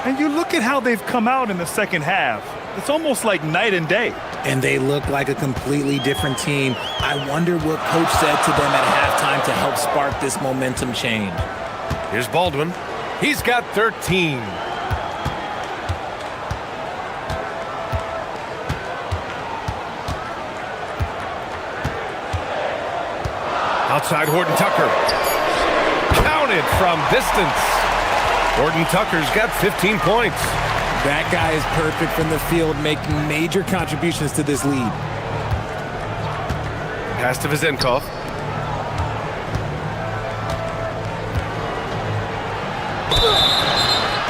And you look at how they've come out in the second half. It's almost like night and day. And they look like a completely different team. I wonder what coach said to them at halftime to help spark this momentum change. Here's Baldwin. He's got 13. Outside Horton Tucker. Counted from distance. Horton Tucker's got 15 points. That guy is perfect from the field, making major contributions to this lead. Pass to Vezenkov.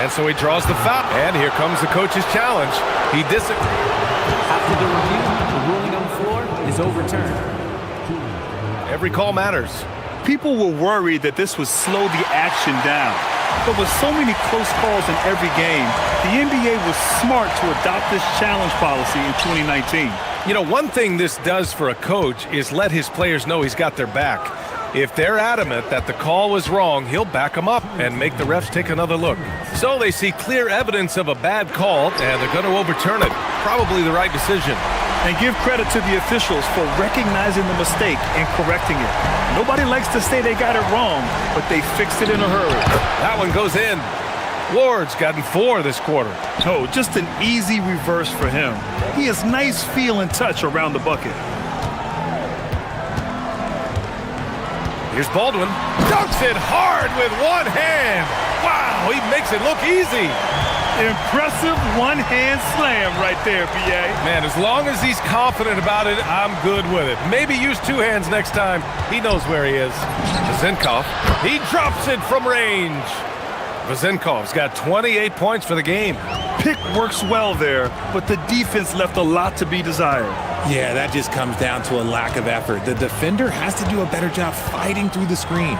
And so he draws the foul. And here comes the coach's challenge. He disagrees. After the review, the ruling on the floor is overturned. Every call matters. People were worried that this would slow the action down. But with so many close calls in every game, the NBA was smart to adopt this challenge policy in 2019. You know, one thing this does for a coach is let his players know he's got their back. If they're adamant that the call was wrong, he'll back them up and make the refs take another look. So they see clear evidence of a bad call, and they're going to overturn it. Probably the right decision. And give credit to the officials for recognizing the mistake and correcting it. Nobody likes to say they got it wrong, but they fixed it in a hurry. That one goes in. Ward's gotten 4 this quarter. Oh, just an easy reverse for him. He has nice feel and touch around the bucket. Here's Baldwin. Dunks it hard with one hand. Wow, he makes it look easy. Impressive one-hand slam right there, B.A. Man, as long as he's confident about it, I'm good with it. Maybe use 2 hands next time. He knows where he is. Vezenkov, he drops it from range. Vezenkov's got 28 points for the game. Pick works well there, but the defense left a lot to be desired. Yeah, that just comes down to a lack of effort. The defender has to do a better job fighting through the screen.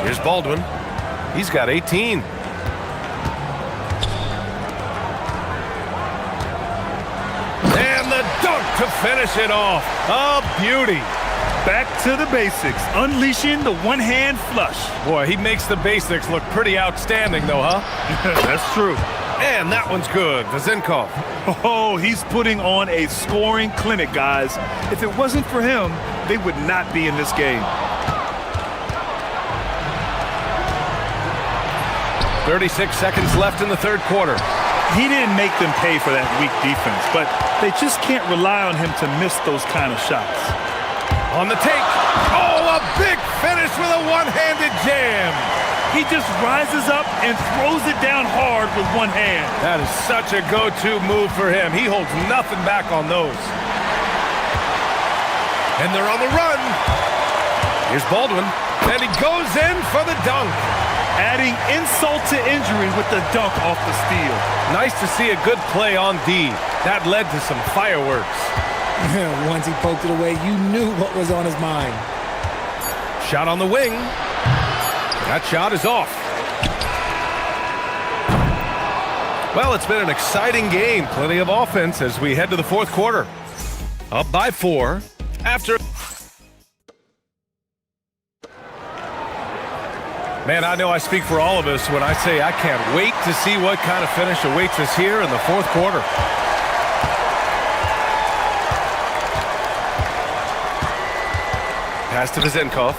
Here's Baldwin. He's got 18. And the dunk to finish it off. A beauty. Back to the basics, unleashing the one-hand flush. Boy, he makes the basics look pretty outstanding, though, huh? That's true. And that one's good. Vezenkov. Oh, he's putting on a scoring clinic, guys. If it wasn't for him, they would not be in this game. 36 seconds left in the third quarter. He didn't make them pay for that weak defense, but they just can't rely on him to miss those kind of shots. On the take. Oh, a big finish with a one-handed jam. He just rises up and throws it down hard with one hand. That is such a go-to move for him. He holds nothing back on those. And they're on the run. Here's Baldwin. And he goes in for the dunk. Adding insult to injury with the dunk off the steal. Nice to see a good play on D. That led to some fireworks. Once he poked it away, you knew what was on his mind. Shot on the wing. That shot is off. Well, it's been an exciting game. Plenty of offense as we head to the fourth quarter. Up by 4 after... Man, I know I speak for all of us when I say I can't wait to see what kind of finish awaits us here in the fourth quarter. Pass to Vezenkov.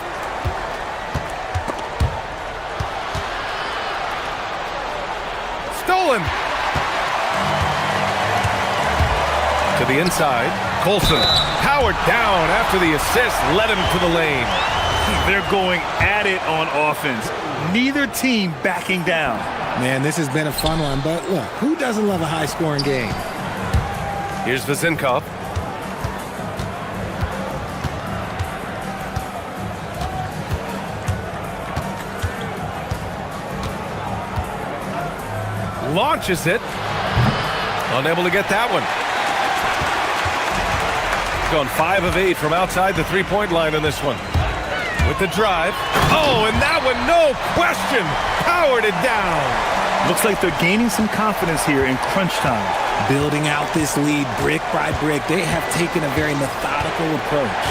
Stolen. To the inside. Colson powered down after the assist led him to the lane. They're going at it on offense. Neither team backing down. Man, this has been a fun one, but look, who doesn't love a high-scoring game? Here's Vezenkov. Launches it. Unable to get that one. Gone 5 of 8 from outside the three-point line in this one. With the drive. Oh, and that one, no question, powered it down. Looks like they're gaining some confidence here in crunch time. Building out this lead brick by brick. They have taken a very methodical approach.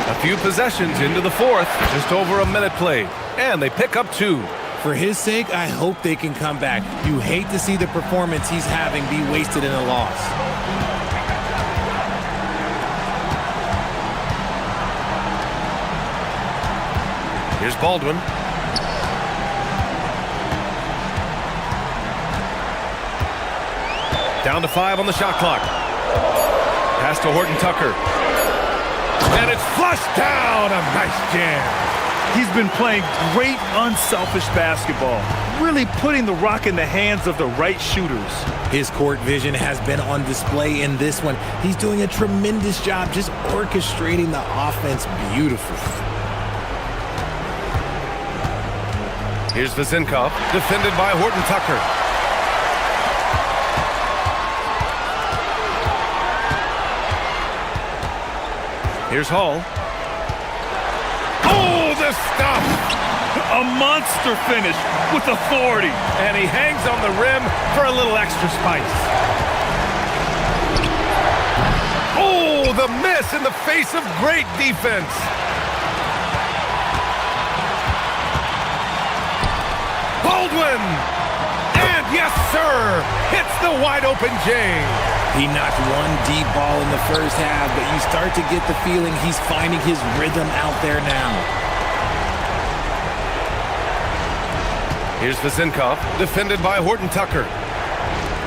A few possessions into the fourth, just over a minute played, and they pick up 2. For his sake, I hope they can come back. You hate to see the performance he's having be wasted in a loss. Here's Baldwin. Down to 5 on the shot clock. Pass to Horton Tucker. And it's flushed down. A nice jam. He's been playing great, unselfish basketball, really putting the rock in the hands of the right shooters. His court vision has been on display in this one. He's doing a tremendous job just orchestrating the offense beautifully. Here's Vezinkov, defended by Horton Tucker. Here's Hall. Oh, the stop! A monster finish with authority. And he hangs on the rim for a little extra spice. Oh, the miss in the face of great defense. Baldwin! And yes, sir! Hits the wide open J. He knocked one deep ball in the first half, but you start to get the feeling he's finding his rhythm out there now. Here's Vezinkov, defended by Horton Tucker.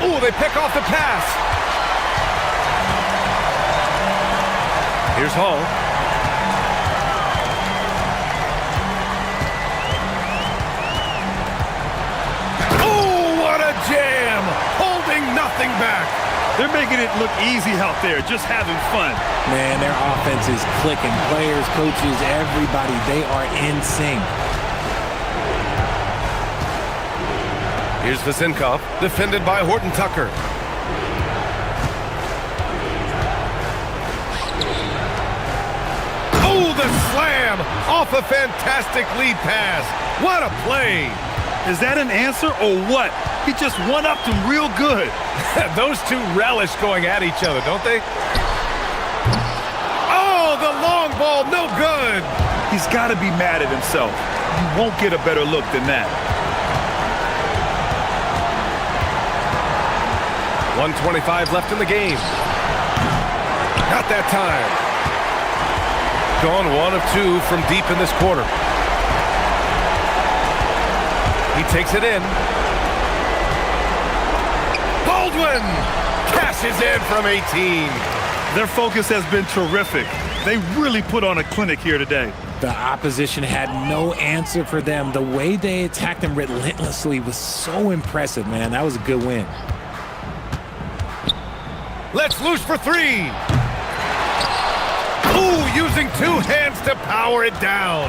Oh, they pick off the pass. Here's Hall. Oh, what a jam! Holding nothing back. They're making it look easy out there, just having fun. Man, their offense is clicking. Players, coaches, everybody, they are in sync. Here's Vezinkov, defended by Horton Tucker. Oh, the slam off a fantastic lead pass. What a play. Is that an answer or what? He just one-upped him real good. Those two relish going at each other, don't they? Oh, the long ball, no good. He's got to be mad at himself. You won't get a better look than that. 1:25 left in the game. Not that time. Gone 1 of 2 from deep in this quarter. He takes it in. Baldwin cashes in from 18. Their focus has been terrific. They really put on a clinic here today. The opposition had no answer for them. The way they attacked them relentlessly was so impressive, man. That was a good win. Let's loose for 3. Ooh, using 2 hands to power it down.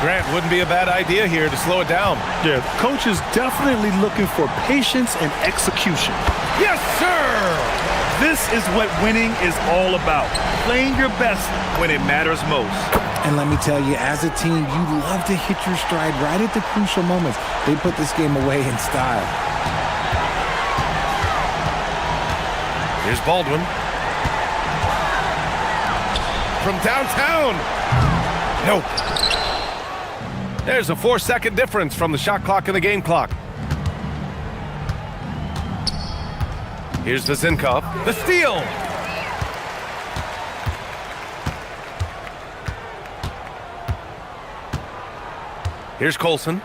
Grant, wouldn't be a bad idea here to slow it down. Yeah, coach is definitely looking for patience and execution. Yes, sir! This is what winning is all about. Playing your best when it matters most. And let me tell you, as a team, you love to hit your stride right at the crucial moments. They put this game away in style. Here's Baldwin. From downtown. Nope. There's a 4-second difference from the shot clock and the game clock. Here's Vezinkov. The steal. Here's Colson.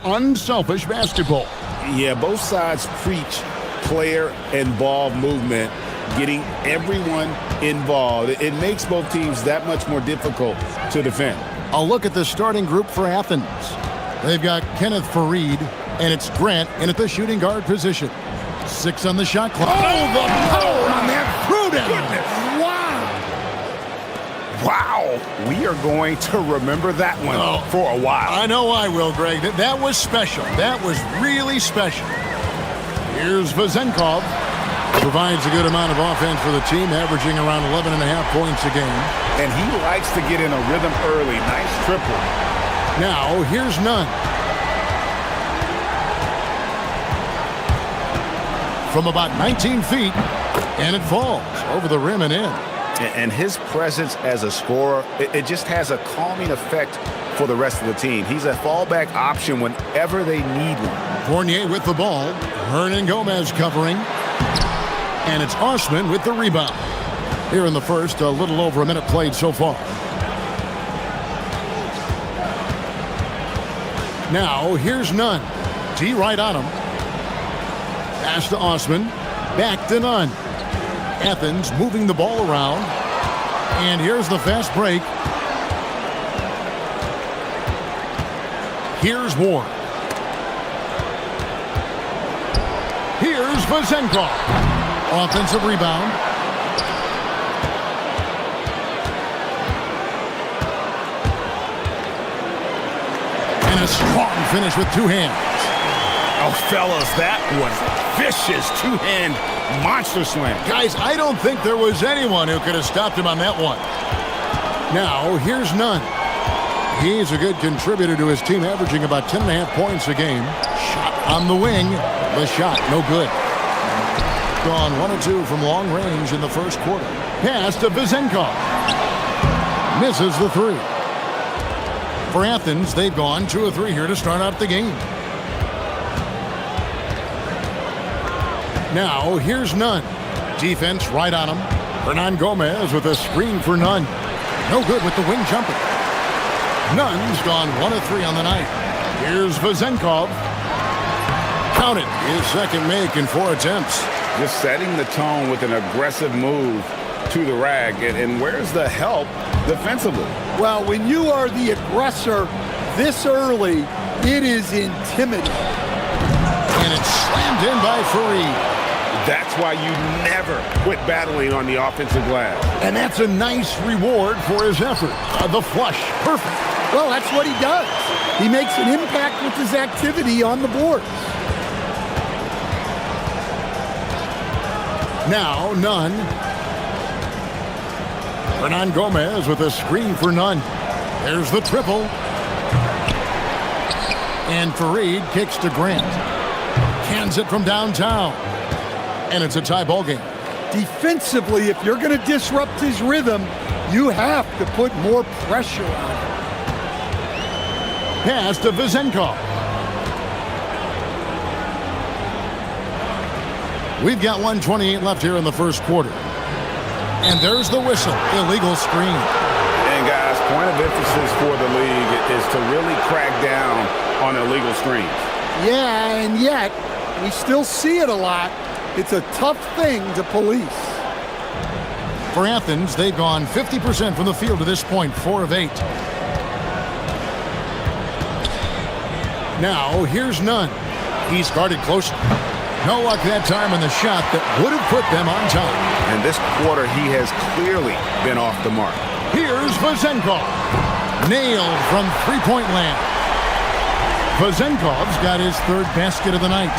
unselfish basketball. Yeah, both sides preach player and ball movement, getting everyone involved. It makes both teams that much more difficult to defend. A look at the starting group for Athens. They've got Kenneth Fareed, and it's Grant in at the shooting guard position. 6 on the shot clock. Oh, the power on that Pruden. Wow, we are going to remember that one for a while. I know I will, Greg. That was special. That was really special. Here's Vazenkov. Provides a good amount of offense for the team, averaging around 11.5 points a game. And he likes to get in a rhythm early. Nice triple. Now, here's Nunn. From about 19 feet, and it falls over the rim and in. And his presence as a scorer, it just has a calming effect for the rest of the team. He's a fallback option whenever they need one. Fournier with the ball. Hernan Gomez covering. And it's Osman with the rebound. Here in the first, a little over a minute played so far. Now, here's Nunn. T right on him. Pass to Osman. Back to Nunn. Athens moving the ball around. And here's the fast break. Here's Ward. Here's Vazenkov. Offensive rebound. And a strong finish with 2 hands. Oh, fellas, that was vicious two-hand monster slam. Guys, I don't think there was anyone who could have stopped him on that one. Now, here's Nunn. He's a good contributor to his team, averaging about 10.5 points a game. Shot on the wing. The shot, no good. Gone 1 of 2 from long range in the first quarter. Pass to Vazenkov. Misses the 3. For Athens, they've gone 2 of 3 here to start out the game. Now, here's Nunn. Defense right on him. Hernan Gomez with a screen for Nunn. No good with the wing jumper. Nunn's gone 1 of 3 on the night. Here's Vazenkov. Counted. His second make in 4 attempts. Just setting the tone with an aggressive move to the rag. And where's the help defensively? Well, when you are the aggressor this early, it is intimidating. And it's slammed in by Fareed. That's why you never quit battling on the offensive glass. And that's a nice reward for his effort. The flush. Perfect. Well, that's what he does. He makes an impact with his activity on the boards. Now, Nunn. Hernan Gomez with a screen for Nunn. There's the triple. And Fareed kicks to Grant. Cans it from downtown. And it's a tie ball game. Defensively, if you're going to disrupt his rhythm, you have to put more pressure on him. Pass to Vazenkov. We've got 1:28 left here in the first quarter. And there's the whistle. Illegal screen. And guys, point of emphasis for the league is to really crack down on illegal screens. Yeah, and yet we still see it a lot. It's a tough thing to police. For Athens, they've gone 50% from the field to this point, 4 of 8. Now, here's Nunn. He's guarded close. No luck that time on the shot that would have put them on top. And this quarter, he has clearly been off the mark. Here's Vazenkov. Nailed from three-point land. Vazenkov's got his 3rd basket of the night.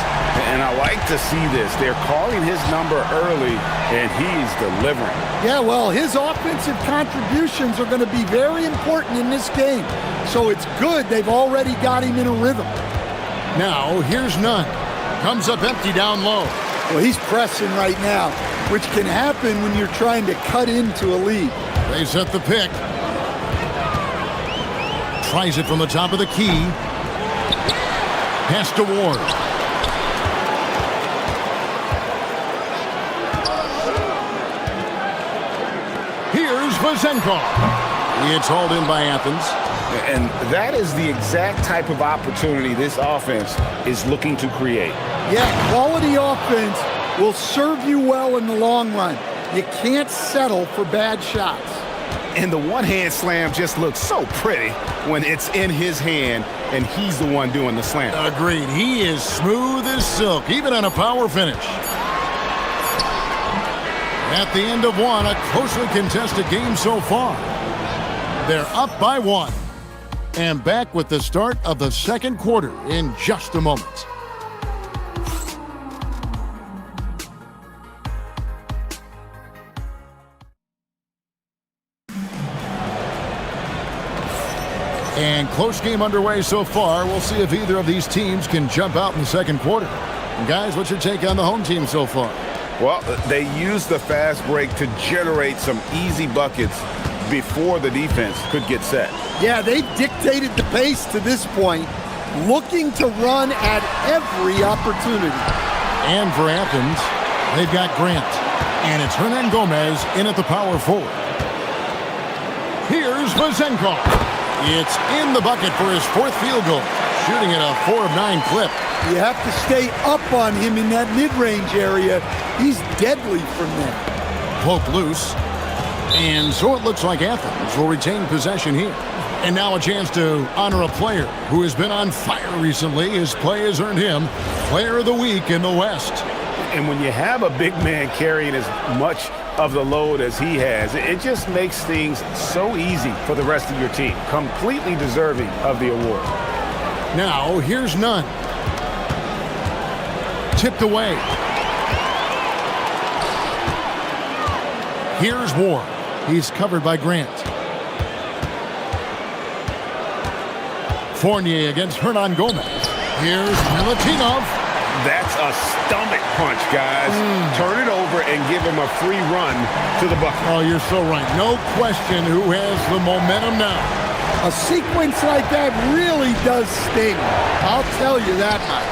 And I like to see this. They're calling his number early, and he's delivering. Yeah, well, his offensive contributions are going to be very important in this game. So it's good they've already got him in a rhythm. Now, here's Nunn. Comes up empty down low. Well, he's pressing right now, which can happen when you're trying to cut into a lead. They set the pick. Tries it from the top of the key. Pass to Ward. Here's Vazenkov. It's hauled in by Athens. And that is the exact type of opportunity this offense is looking to create. Yeah, quality offense will serve you well in the long run. You can't settle for bad shots. And the one-hand slam just looks so pretty when it's in his hand and he's the one doing the slam. Agreed. He is smooth as silk, even on a power finish. At the end of one, a closely contested game so far. They're up by 1. And back with the start of the second quarter in just a moment. And close game underway so far. We'll see if either of these teams can jump out in the second quarter. And guys, what's your take on the home team so far? Well, they used the fast break to generate some easy buckets before the defense could get set. Yeah, they've dictated the pace to this point, looking to run at every opportunity. And for Athens, they've got Grant. And it's Hernan Gomez in at the power forward. Here's Vazenkov. It's in the bucket for his 4th field goal, shooting at a 4 of 9 clip. You have to stay up on him in that mid-range area. He's deadly from there. Poke loose. And so it looks like Athens will retain possession here. And now a chance to honor a player who has been on fire recently. His play has earned him Player of the Week in the West. And when you have a big man carrying as much of the load as he has, it just makes things so easy for the rest of your team. Completely deserving of the award. Now, here's Nunn. Tipped away. Here's Ward. He's covered by Grant. Fournier against Hernan Gomez. Here's Milutinov. That's a stomach punch, guys. Turn it over and give him a free run to the bucket. Oh, you're so right. No question who has the momentum now. A sequence like that really does sting. I'll tell you that much.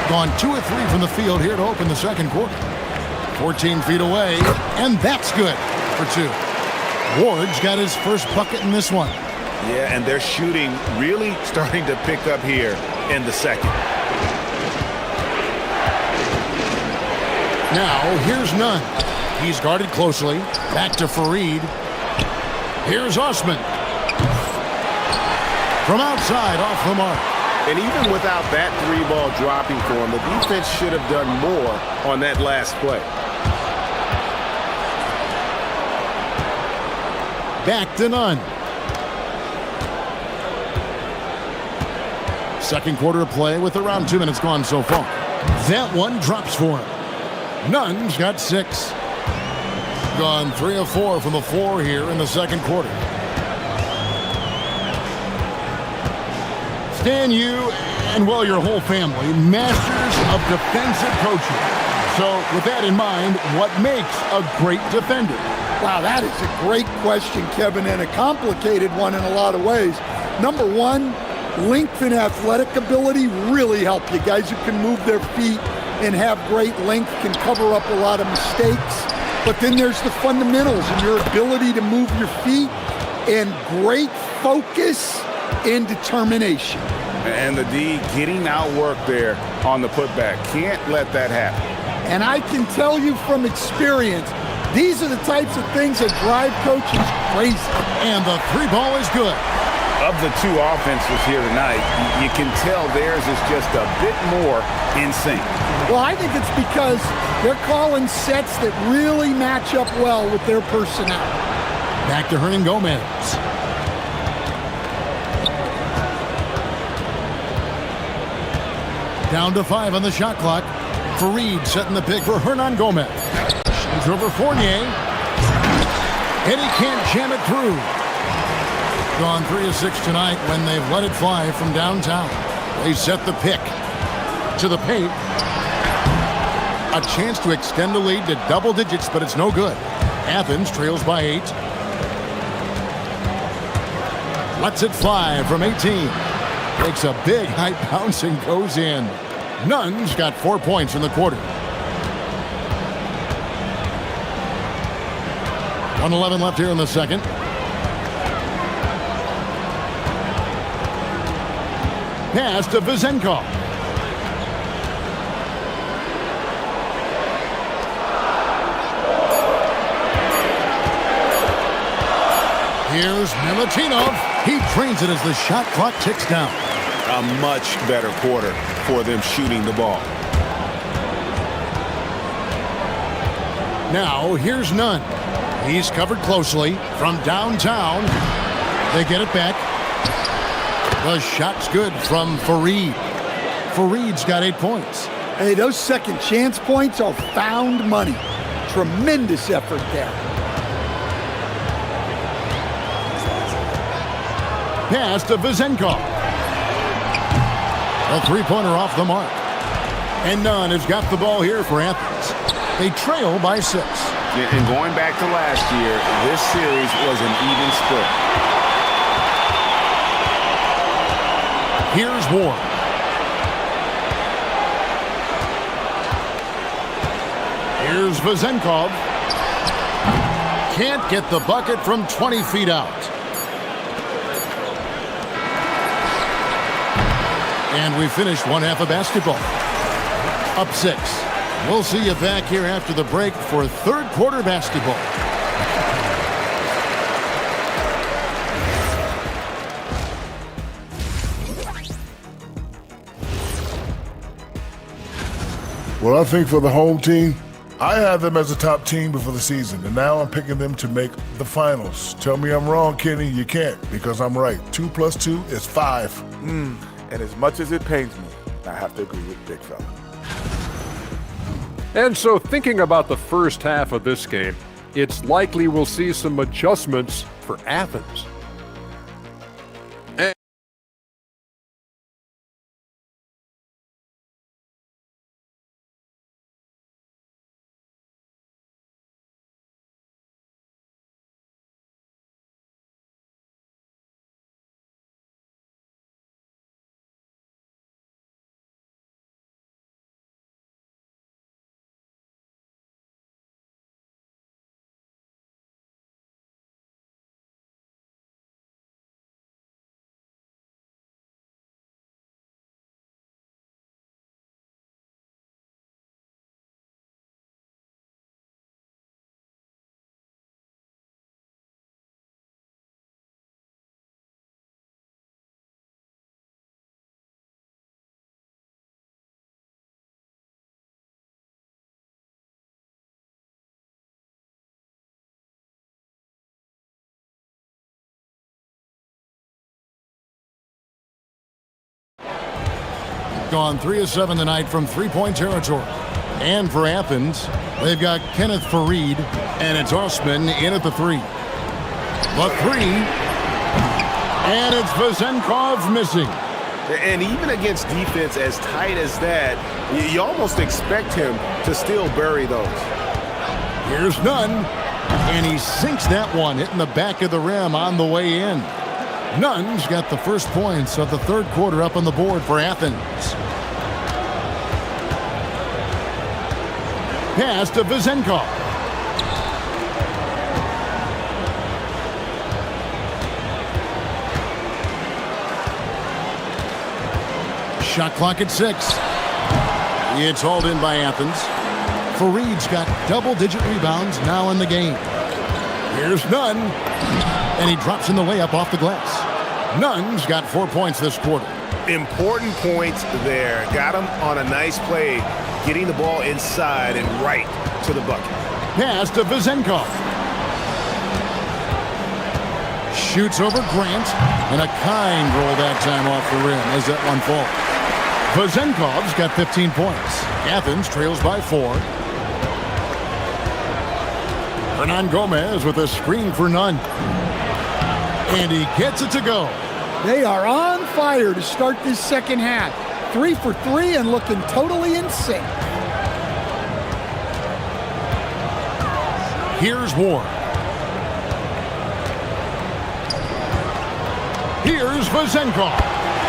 Gone 2 of 3 from the field here to open the second quarter. 14 feet away, and that's good for 2. Ward's got his first bucket in this one. Yeah, and their shooting really starting to pick up here in the second. Now, here's Nunn. He's guarded closely. Back to Fareed. Here's Osman. From outside, off the mark. And even without that 3-ball dropping for him, the defense should have done more on that last play. Back to Nunn. Second quarter of play with around 2 minutes gone so far. That one drops for him. Nunn's got 6. Gone 3 of 4 from the floor here in the second quarter. Stan, you and, well, your whole family, masters of defensive coaching. So with that in mind, what makes a great defender? Wow, that is a great question, Kevin, and a complicated one in a lot of ways. Number one, length and athletic ability really help you. Guys who can move their feet and have great length can cover up a lot of mistakes. But then there's the fundamentals and your ability to move your feet and great focus and determination. And the D getting outworked there on the putback. Can't let that happen. And I can tell you from experience, these are the types of things that drive coaches crazy. And the 3-ball is good. Of the 2 offenses here tonight, you can tell theirs is just a bit more in sync. Well, I think it's because they're calling sets that really match up well with their personnel. Back to Hernan Gomez. Down to 5 on the shot clock. Fareed setting the pick for Hernan Gomez. Shoots over Fournier. And he can't jam it through. Gone 3 of 6 tonight when they've let it fly from downtown. They set the pick to the paint. A chance to extend the lead to double digits, but it's no good. Athens trails by 8. Lets it fly from 18. Makes a big high bounce and goes in. Nunn's got 4 points in the quarter. 1:11 left here in the second. Pass to Vezenkov. Here's Milutinov. He drains it as the shot clock ticks down. A much better quarter for them shooting the ball. Now, here's Nunn. He's covered closely from downtown. They get it back. The shot's good from Fareed. Fareed's got 8 points. Hey, those second chance points are found money. Tremendous effort there. Pass to Vezenkov. A three-pointer off the mark. And Nunn has got the ball here for Athens. They trail by 6. And going back to last year, this series was an even split. Here's Ward. Here's Vezenkov. Can't get the bucket from 20 feet out. And we finished one half of basketball. Up 6. We'll see you back here after the break for third quarter basketball. Well, I think for the home team, I had them as a top team before the season, and now I'm picking them to make the finals. Tell me I'm wrong, Kenny. You can't, because I'm right. 2 + 2 is 5. And as much as it pains me, I have to agree with Big Fella. And so thinking about the first half of this game, it's likely we'll see some adjustments for Athens. Gone 3 of 7 tonight from three-point territory. And for Athens, they've got Kenneth Fareed, and it's Osman in at the 3. The 3, and it's Vezenkov missing. And even against defense as tight as that, you almost expect him to still bury those. Here's Nunn, and he sinks that one, hitting the back of the rim on the way in. Nunn's got the first points of the third quarter up on the board for Athens. Pass to Vezenkov. Shot clock at 6. It's hauled in by Athens. Fareed's got double-digit rebounds now in the game. Here's Nunn, and he drops in the layup off the glass. Nunn's got 4 points this quarter. Important points there. Got him on a nice play, getting the ball inside and right to the bucket. Pass to Vezenkov. Shoots over Grant, and a kind roll that time off the rim as that one falls. Vezenkov's got 15 points. Athens trails by 4. Hernan Gomez with a screen for Nunn. And he gets it to go. They are on fire to start this second half. 3 for 3 and looking totally in sync. Here's Ward. Here's Vezenkov.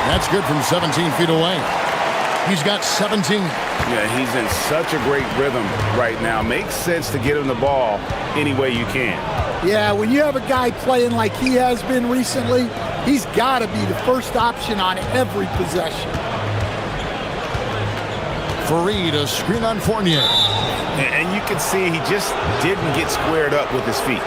That's good from 17 feet away. He's got 17. Yeah, he's in such a great rhythm right now. Makes sense to get him the ball any way you can. Yeah, when you have a guy playing like he has been recently, he's got to be the first option on every possession. Fareed, a screen on Fournier. And you can see he just didn't get squared up with his feet.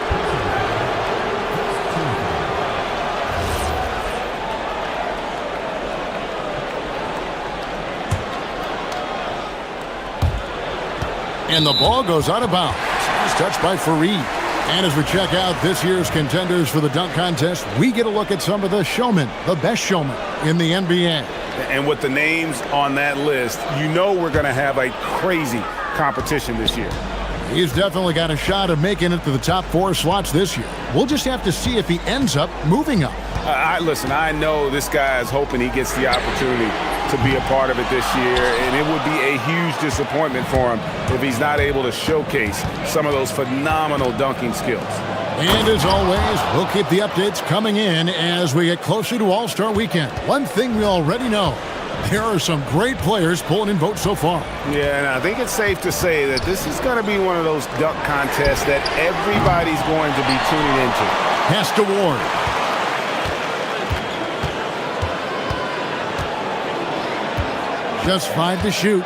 And the ball goes out of bounds. It's touched by Fareed. And as we check out this year's contenders for the dunk contest, we get a look at some of the showmen, the best showmen in the NBA. And with the names on that list, you know we're going to have a crazy competition this year. He's definitely got a shot of making it to the top 4 slots this year. We'll just have to see if he ends up moving up. Listen, I know this guy is hoping he gets the opportunity to be a part of it this year, and it would be a huge disappointment for him if he's not able to showcase some of those phenomenal dunking skills. And as always, we'll keep the updates coming in as we get closer to All-Star Weekend. One thing we already know, there are some great players pulling in votes so far. Yeah, and I think it's safe to say that this is going to be one of those dunk contests that everybody's going to be tuning into. Pass to Ward. Just 5 to shoot.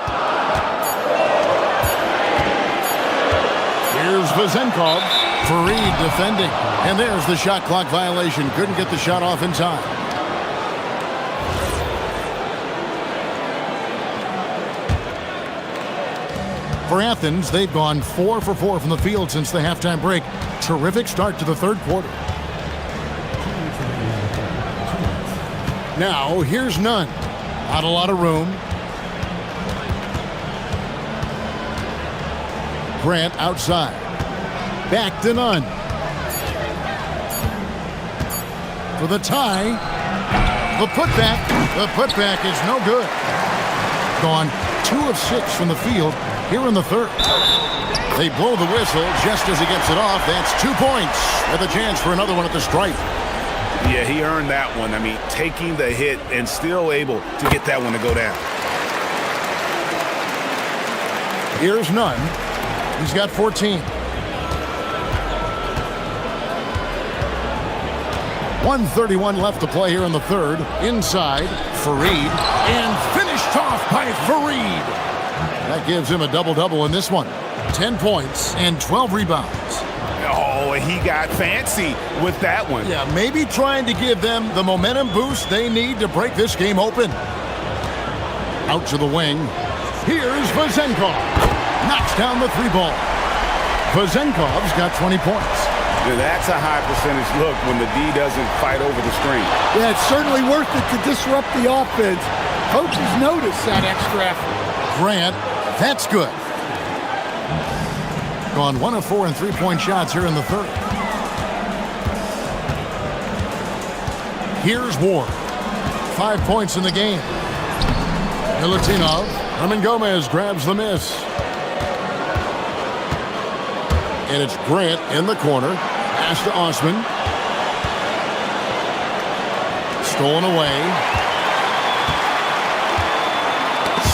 Here's Vezenkov. Fareed defending. And there's the shot clock violation. Couldn't get the shot off in time. For Athens, they've gone 4 for 4 from the field since the halftime break. Terrific start to the third quarter. Now, here's Nunn. Not a lot of room. Grant outside. Back to Nunn. For the tie. The putback. The putback is no good. Gone 2 of 6 from the field here in the third. They blow the whistle just as he gets it off. That's 2 points with a chance for another one at the stripe. Yeah, he earned that one. I mean, taking the hit and still able to get that one to go down. Here's Nunn. He's got 14. 1:31 left to play here in the third. Inside, Fareed. And finished off by Fareed. That gives him a double-double in this one. 10 points and 12 rebounds. Oh, he got fancy with that one. Yeah, maybe trying to give them the momentum boost they need to break this game open. Out to the wing. Here's Vezenkov. Knocks down the 3-ball. Vezenkov's got 20 points. Yeah, that's a high percentage look when the D doesn't fight over the screen. Yeah, it's certainly worth it to disrupt the offense. Coaches notice that extra effort. Grant, that's good. Gone 1 of 4 in 3-point shots here in the third. Here's Ward. 5 points in the game. Milutinov. Herman Gomez grabs the miss. And it's Grant in the corner. Pass to Osman. Stolen away.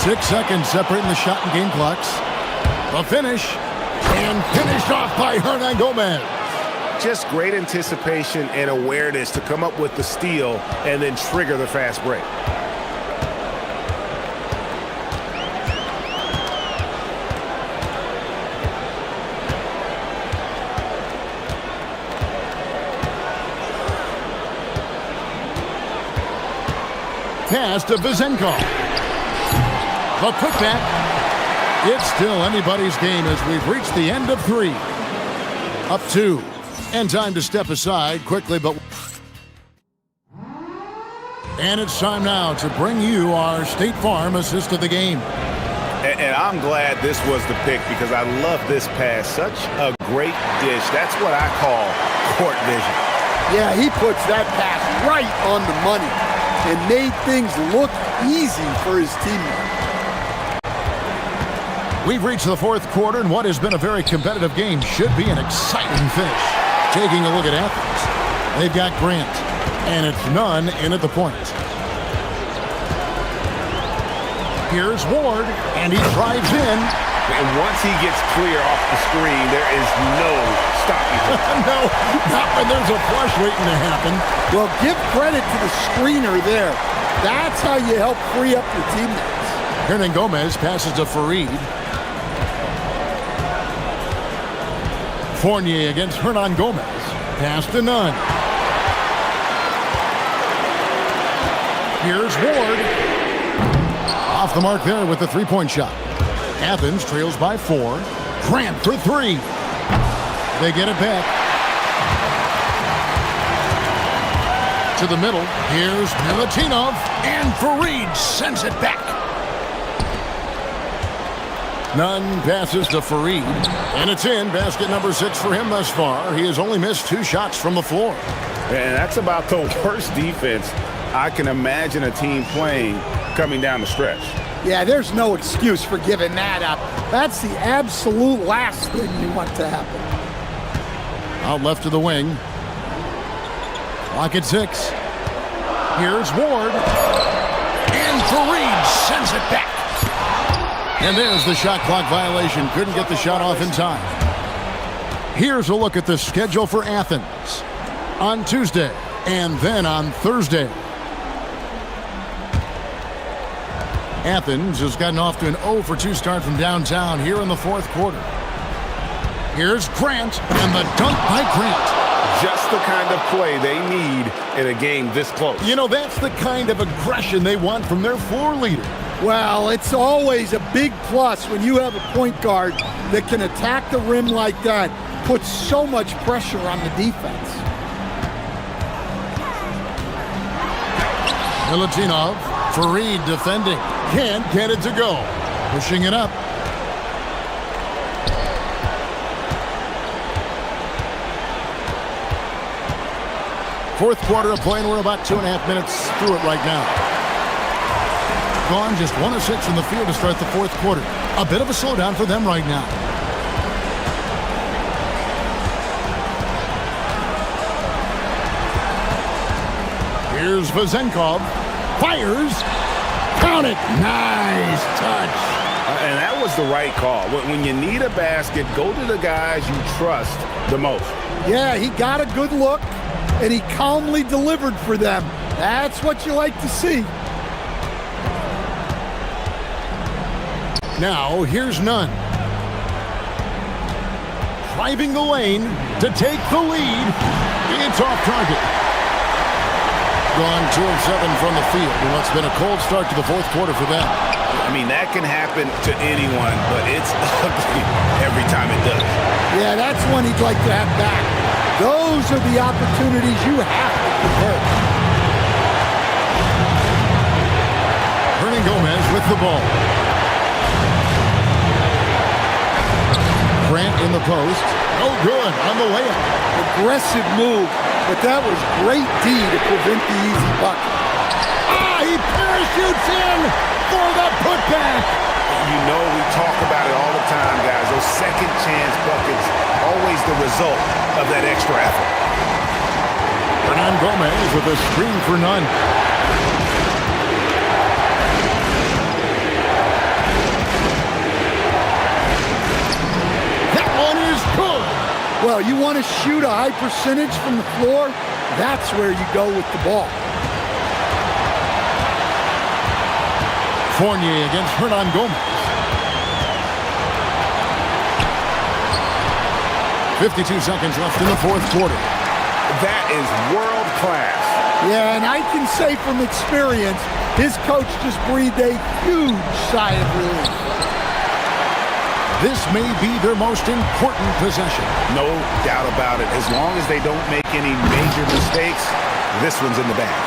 6 seconds separating the shot and game clocks. The finish. And finished off by Hernan Gomez. Just great anticipation and awareness to come up with the steal and then trigger the fast break. Pass to Vezenkov. The putback. It's still anybody's game as we've reached the end of 3. Up 2. And time to step aside quickly, but... And it's time now to bring you our State Farm assist of the game. And I'm glad this was the pick because I love this pass. Such a great dish. That's what I call court vision. Yeah, he puts that pass right on the money and made things look easy for his teammates. We've reached the fourth quarter, and what has been a very competitive game should be an exciting finish. Taking a look at Athens, they've got Grant, and it's Nunn in at the point. Here's Ward, and he drives in. And once he gets clear off the screen, there is no stop you. No, not when there's a flush waiting to happen. Well, give credit to the screener there. That's how you help free up your teammates. Hernan Gomez passes to Farid. Fournier against Hernan Gomez. Pass to Nunn. Here's Ward. Off the mark there with the three-point shot. Athens trails by 4. Grant for 3. They get it back. To the middle. Here's Milutinov. And Farid sends it back. Nunn passes to Farid. And it's in. Basket number 6 for him thus far. He has only missed 2 shots from the floor. And that's about the worst defense I can imagine a team playing coming down the stretch. Yeah, there's no excuse for giving that up. That's the absolute last thing you want to happen. Out left to the wing. Clock at 6. Here's Ward. And Farid sends it back. And there's the shot clock violation. Couldn't get the shot off in time. Here's a look at the schedule for Athens on Tuesday and then on Thursday. Athens has gotten off to an 0-for-2 start from downtown here in the fourth quarter. Here's Grant, and the dunk by Grant. Just the kind of play they need in a game this close. You know, that's the kind of aggression they want from their floor leader. Well, it's always a big plus when you have a point guard that can attack the rim like that, puts so much pressure on the defense. Milutinov, Farid defending. Can't get it to go. Pushing it up. Fourth quarter of play, and we're about 2.5 minutes through it right now. Gone just 1 of 6 from the field to start the fourth quarter. A bit of a slowdown for them right now. Here's Vazenkov. Fires. Count it. Nice touch. And that was the right call. When you need a basket, go to the guys you trust the most. Yeah, he got a good look, and he calmly delivered for them. That's what you like to see. Now, here's Nunn. Driving the lane to take the lead. It's off target. Gone 2 of 7 from the field in what's been a cold start to the fourth quarter for them. I mean, that can happen to anyone, but it's ugly every time it does. Yeah, that's one he'd like to have back. Those are the opportunities you have to convert. Hernan Gomez with the ball. Grant in the post. Oh, good on the layup. Aggressive move, but that was great D to prevent the easy bucket. He parachutes in for the putback. You know we talk about it all the time, guys. Those second chance buckets, always the result of that extra effort. Hernan Gomez with a screen for Nunn. That one is good. Well, you want to shoot a high percentage from the floor? That's where you go with the ball. Fournier against Hernan Gomez. 52 seconds left in the fourth quarter. That is world class. Yeah, and I can say from experience, his coach just breathed a huge sigh of relief. This may be their most important possession. No doubt about it. As long as they don't make any major mistakes, this one's in the bag.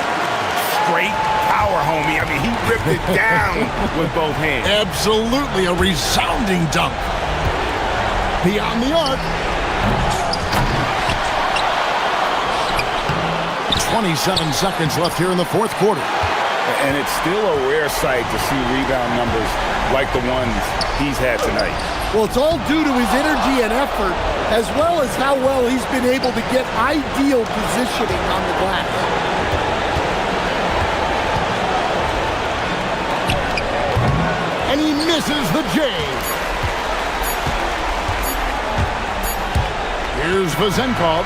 Straight power, homie. I mean, he ripped it down with both hands. Absolutely a resounding dunk. Beyond the arc. 27 seconds left here in the fourth quarter. And it's still a rare sight to see rebound numbers like the ones he's had tonight. Well, it's all due to his energy and effort, as well as how well he's been able to get ideal positioning on the glass. And he misses the J. Here's Vazenkov.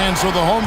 And so the home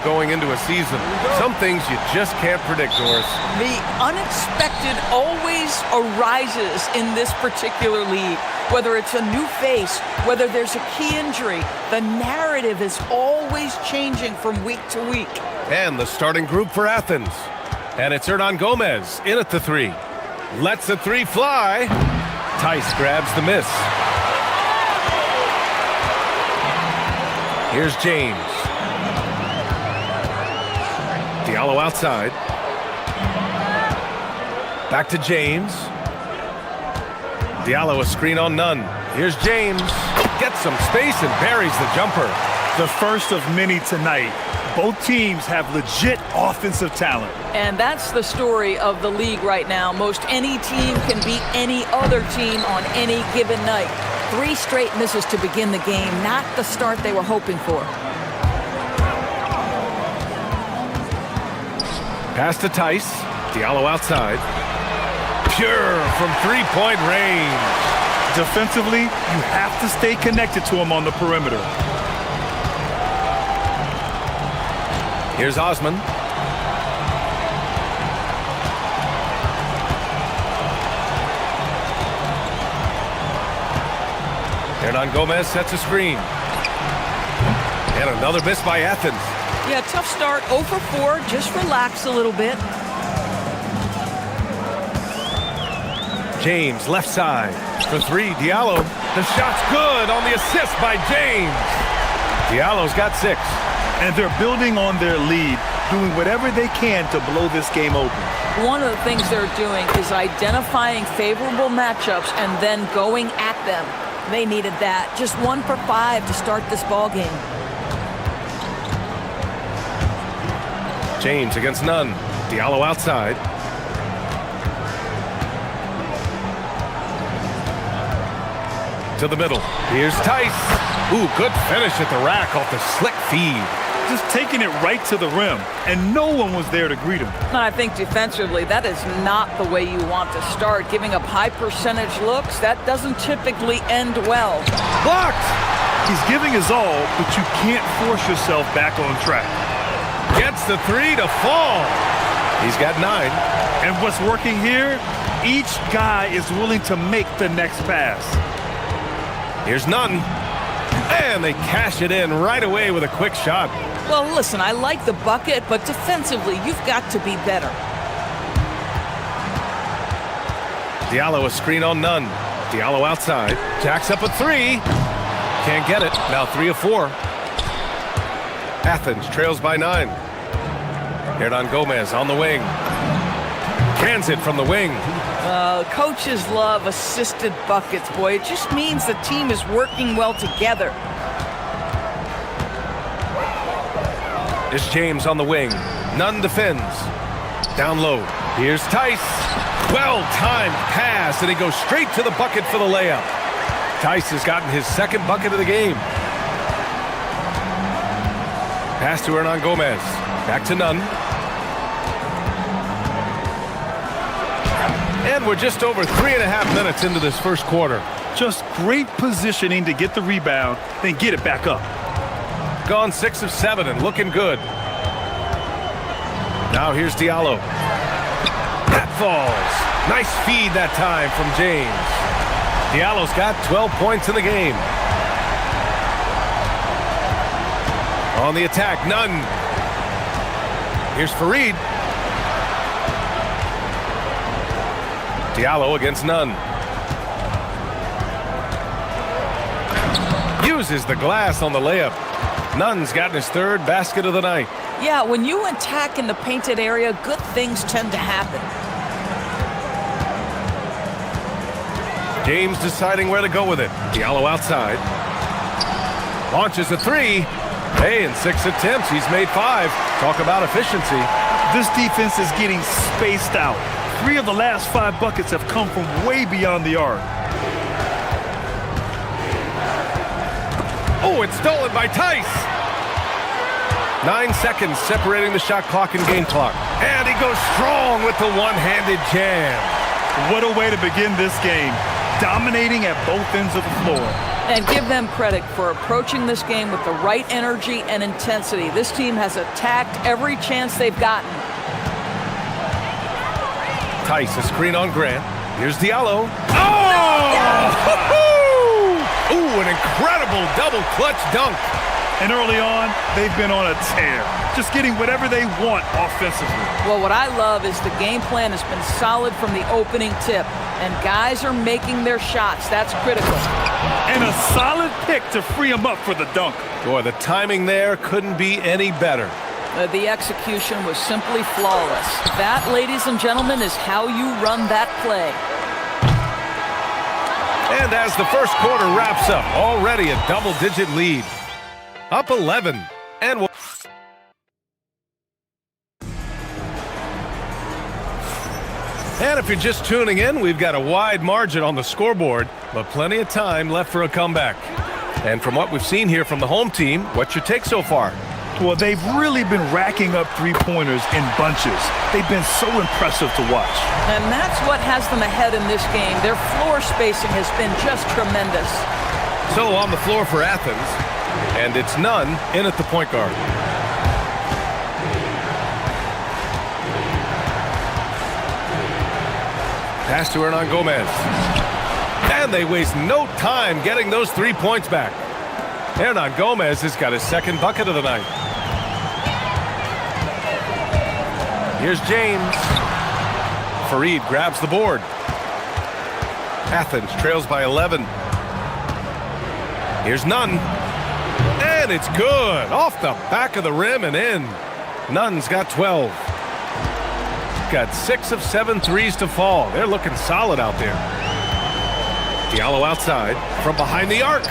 going into a season. Some things you just can't predict, Doris. The unexpected always arises in this particular league. Whether it's a new face, whether there's a key injury, the narrative is always changing from week to week. And the starting group for Athens. And it's Hernan Gomez in at the three. Lets the three fly. Tice grabs the miss. Here's James. Diallo outside. Back to James. Diallo a screen on Nunn. Here's James. Gets some space and buries the jumper. The first of many tonight. Both teams have legit offensive talent. And that's the story of the league right now. Most any team can beat any other team on any given night. 3 straight misses to begin the game, not the start they were hoping for. Pass to Tice. Diallo outside. Pure from three-point range. Defensively, you have to stay connected to him on the perimeter. Here's Osman. Hernan Gomez sets a screen. And another miss by Athens. Yeah, tough start, 0 for 4. Just relax a little bit. James, left side. For 3, Diallo. The shot's good on the assist by James. Diallo's got 6. And they're building on their lead, doing whatever they can to blow this game open. One of the things they're doing is identifying favorable matchups and then going at them. They needed that. Just 1 for 5 to start this ball game. James against Nunn. Diallo outside. To the middle. Here's Tice. Ooh, good finish at the rack off the slick feed. Just taking it right to the rim, and no one was there to greet him. And I think defensively, that is not the way you want to start. Giving up high percentage looks, that doesn't typically end well. Blocked! He's giving his all, but you can't force yourself back on track. Gets the 3 to fall. He's got 9. And what's working here? Each guy is willing to make the next pass. Here's Nunn. And they cash it in right away with a quick shot. Well, listen, I like the bucket, but defensively, you've got to be better. Diallo a screen on Nunn. Diallo outside. Jacks up a 3. Can't get it. Now 3 of 4. Athens trails by 9. Hernan Gomez on the wing. Cans it from the wing. Coaches love assisted buckets, boy. It just means the team is working well together. Here's James on the wing. Nunn defends. Down low. Here's Tice. Well-timed pass, and he goes straight to the bucket for the layup. Tice has gotten his 2nd bucket of the game. Pass to Hernan Gomez. Back to Nunn. And we're just over 3.5 minutes into this first quarter. Just great positioning to get the rebound, then get it back up. Gone 6 of 7 and looking good. Now here's Diallo. That falls. Nice feed that time from James. Diallo's got 12 points in the game. On the attack, Nunn. Here's Fareed. Diallo against Nunn. Uses the glass on the layup. Nunn's gotten his 3rd basket of the night. Yeah, when you attack in the painted area, good things tend to happen. James deciding where to go with it. Diallo outside. Launches a 3. Hey, in 6 attempts, he's made 5. Talk about efficiency. This defense is getting spaced out. 3 of the last 5 buckets have come from way beyond the arc. Oh, it's stolen by Tice. 9 seconds separating the shot clock and game clock. And he goes strong with the one-handed jam. What a way to begin this game. dominating at both ends of the floor. And give them credit for approaching this game with the right energy and intensity. This team has attacked every chance they've gotten. Tice, a screen on Grant. Here's Diallo. Oh! Ooh, an incredible double clutch dunk. And early on, they've been on a tear, just getting whatever they want offensively. Well, what I love is the game plan has been solid from the opening tip, and guys are making their shots. That's critical. And a solid pick to free him up for the dunk. Boy, the timing there couldn't be any better. The execution was simply flawless. That, ladies and gentlemen, is how you run that play. And as the first quarter wraps up, already a double-digit lead. Up 11. And if you're just tuning in, we've got a wide margin on the scoreboard, but plenty of time left for a comeback. And from what we've seen here from the home team, what's your take so far? Well, they've really been racking up three-pointers in bunches. They've been so impressive to watch. And that's what has them ahead in this game. Their floor spacing has been just tremendous. So on the floor for Athens, and it's Nunn in at the point guard. Pass to Hernan Gomez. And they waste no time getting those 3 points back. Hernan Gomez has got his second bucket of the night. Here's James. Fareed grabs the board. Athens trails by 11. Here's Nunn. And it's good. Off the back of the rim and in. Nunn's got 12. Got 6 of 7 threes to fall. They're looking solid out there. Diallo outside from behind the arc.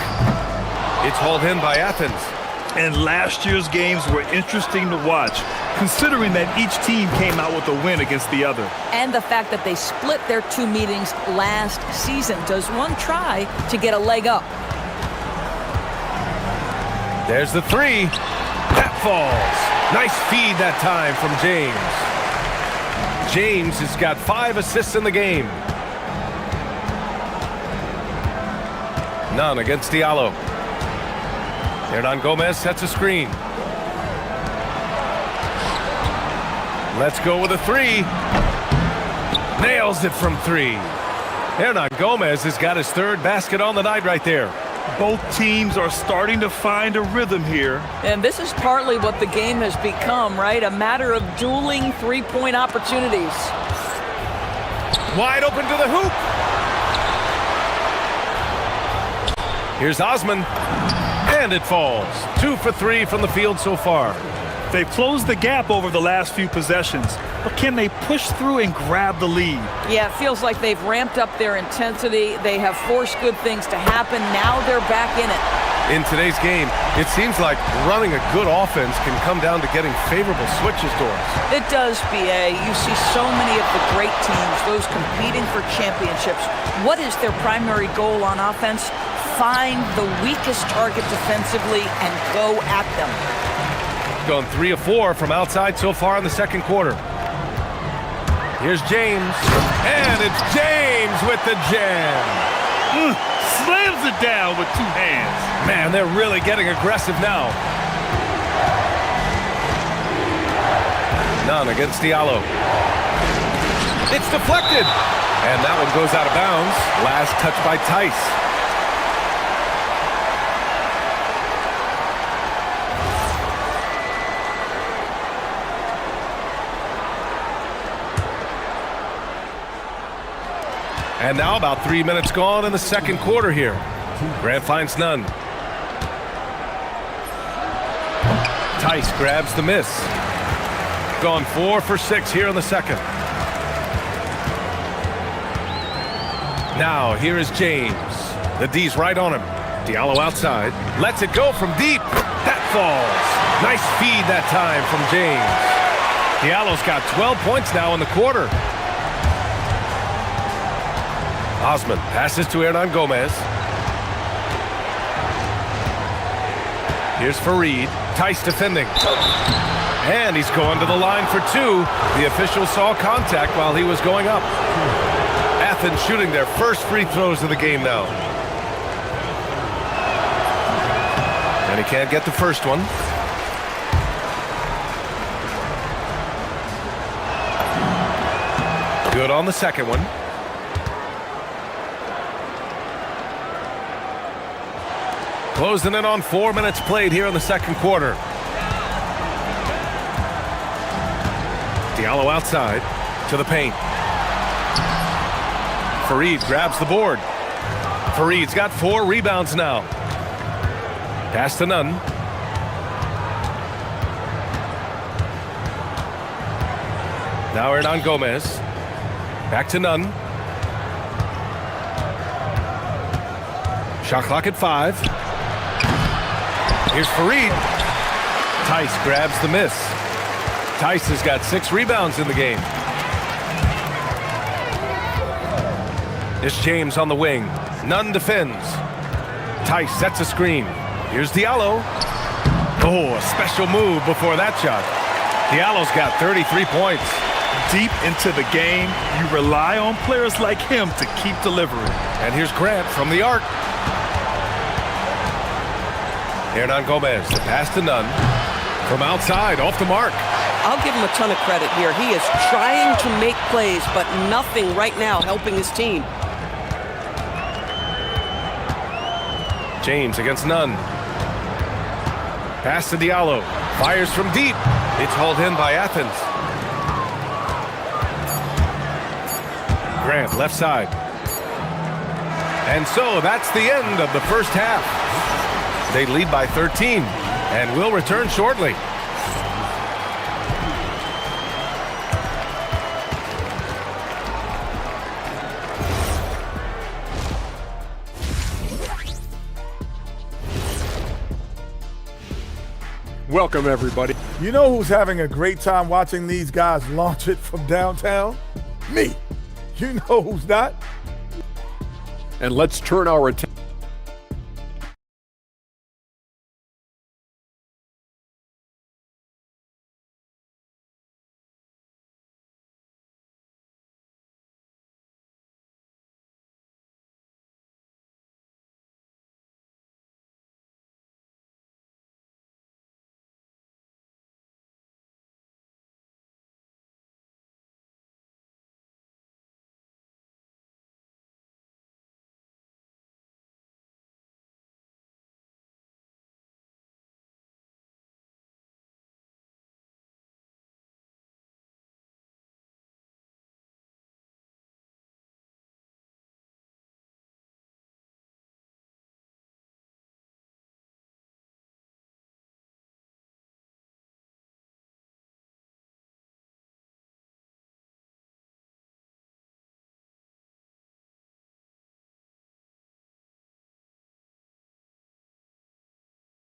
It's hauled in by Athens. And last year's games were interesting to watch, considering that each team came out with a win against the other. And the fact that they split their 2 meetings last season. Does one try to get a leg up? There's the 3. That falls. Nice feed that time from James. James has got 5 assists in the game. None against Diallo. Hernan Gomez sets a screen. Let's go with a 3. Nails it from 3. Hernan Gomez has got his 3rd basket on the night right there. Both teams are starting to find a rhythm here. And this is partly what the game has become, right? A matter of dueling 3-point opportunities. Wide open to the hoop. Here's Osman. And it falls. 2 for 3 from the field so far. They've closed the gap over the last few possessions, but can they push through and grab the lead? Yeah, it feels like they've ramped up their intensity. They have forced good things to happen. Now they're back in it. In today's game, it seems like running a good offense can come down to getting favorable switches to us. It does, BA. You see so many of the great teams, those competing for championships. What is their primary goal on offense? Find the weakest target defensively and go at them. Gone 3 of 4 from outside so far in the second quarter. Here's James. And it's James with the jam. Slams it down with 2 hands. Man, they're really getting aggressive now. None against Diallo. It's deflected. And that one goes out of bounds. Last touch by Tice. And now about 3 minutes gone in the second quarter here. Grant finds Nunn. Tice grabs the miss. Gone 4 for 6 here in the second. Now here is James. The D's right on him. Diallo outside. Lets it go from deep. That falls. Nice feed that time from James. Diallo's got 12 points now in the quarter. Osman passes to Hernan Gomez. Here's Fareed. Tice defending. And he's going to the line for 2. The official saw contact while he was going up. Athens shooting their first free throws of the game now. And he can't get the first one. Good on the second one. Closing in on 4 minutes played here in the second quarter. Diallo outside to the paint. Fareed grabs the board. Fareed's got 4 rebounds now. Pass to Nunn. Now Hernan Gomez. Back to Nunn. Shot clock at 5. Here's Fareed. Tice grabs the miss. Tice has got 6 rebounds in the game. It's James on the wing. Nunn defends. Tice sets a screen. Here's Diallo. Oh, a special move before that shot. Diallo's got 33 points. Deep into the game, you rely on players like him to keep delivering. And here's Grant from the arc. Hernan Gomez, the pass to Nunn. From outside, off the mark. I'll give him a ton of credit here. He is trying to make plays, but nothing right now helping his team. James against Nunn. Pass to Diallo. Fires from deep. It's hauled in by Athens. Grant, left side. And so that's the end of the first half. They lead by 13 and will return shortly. Welcome, everybody. You know who's having a great time watching these guys launch it from downtown? Me. You know who's not? And let's turn our attention.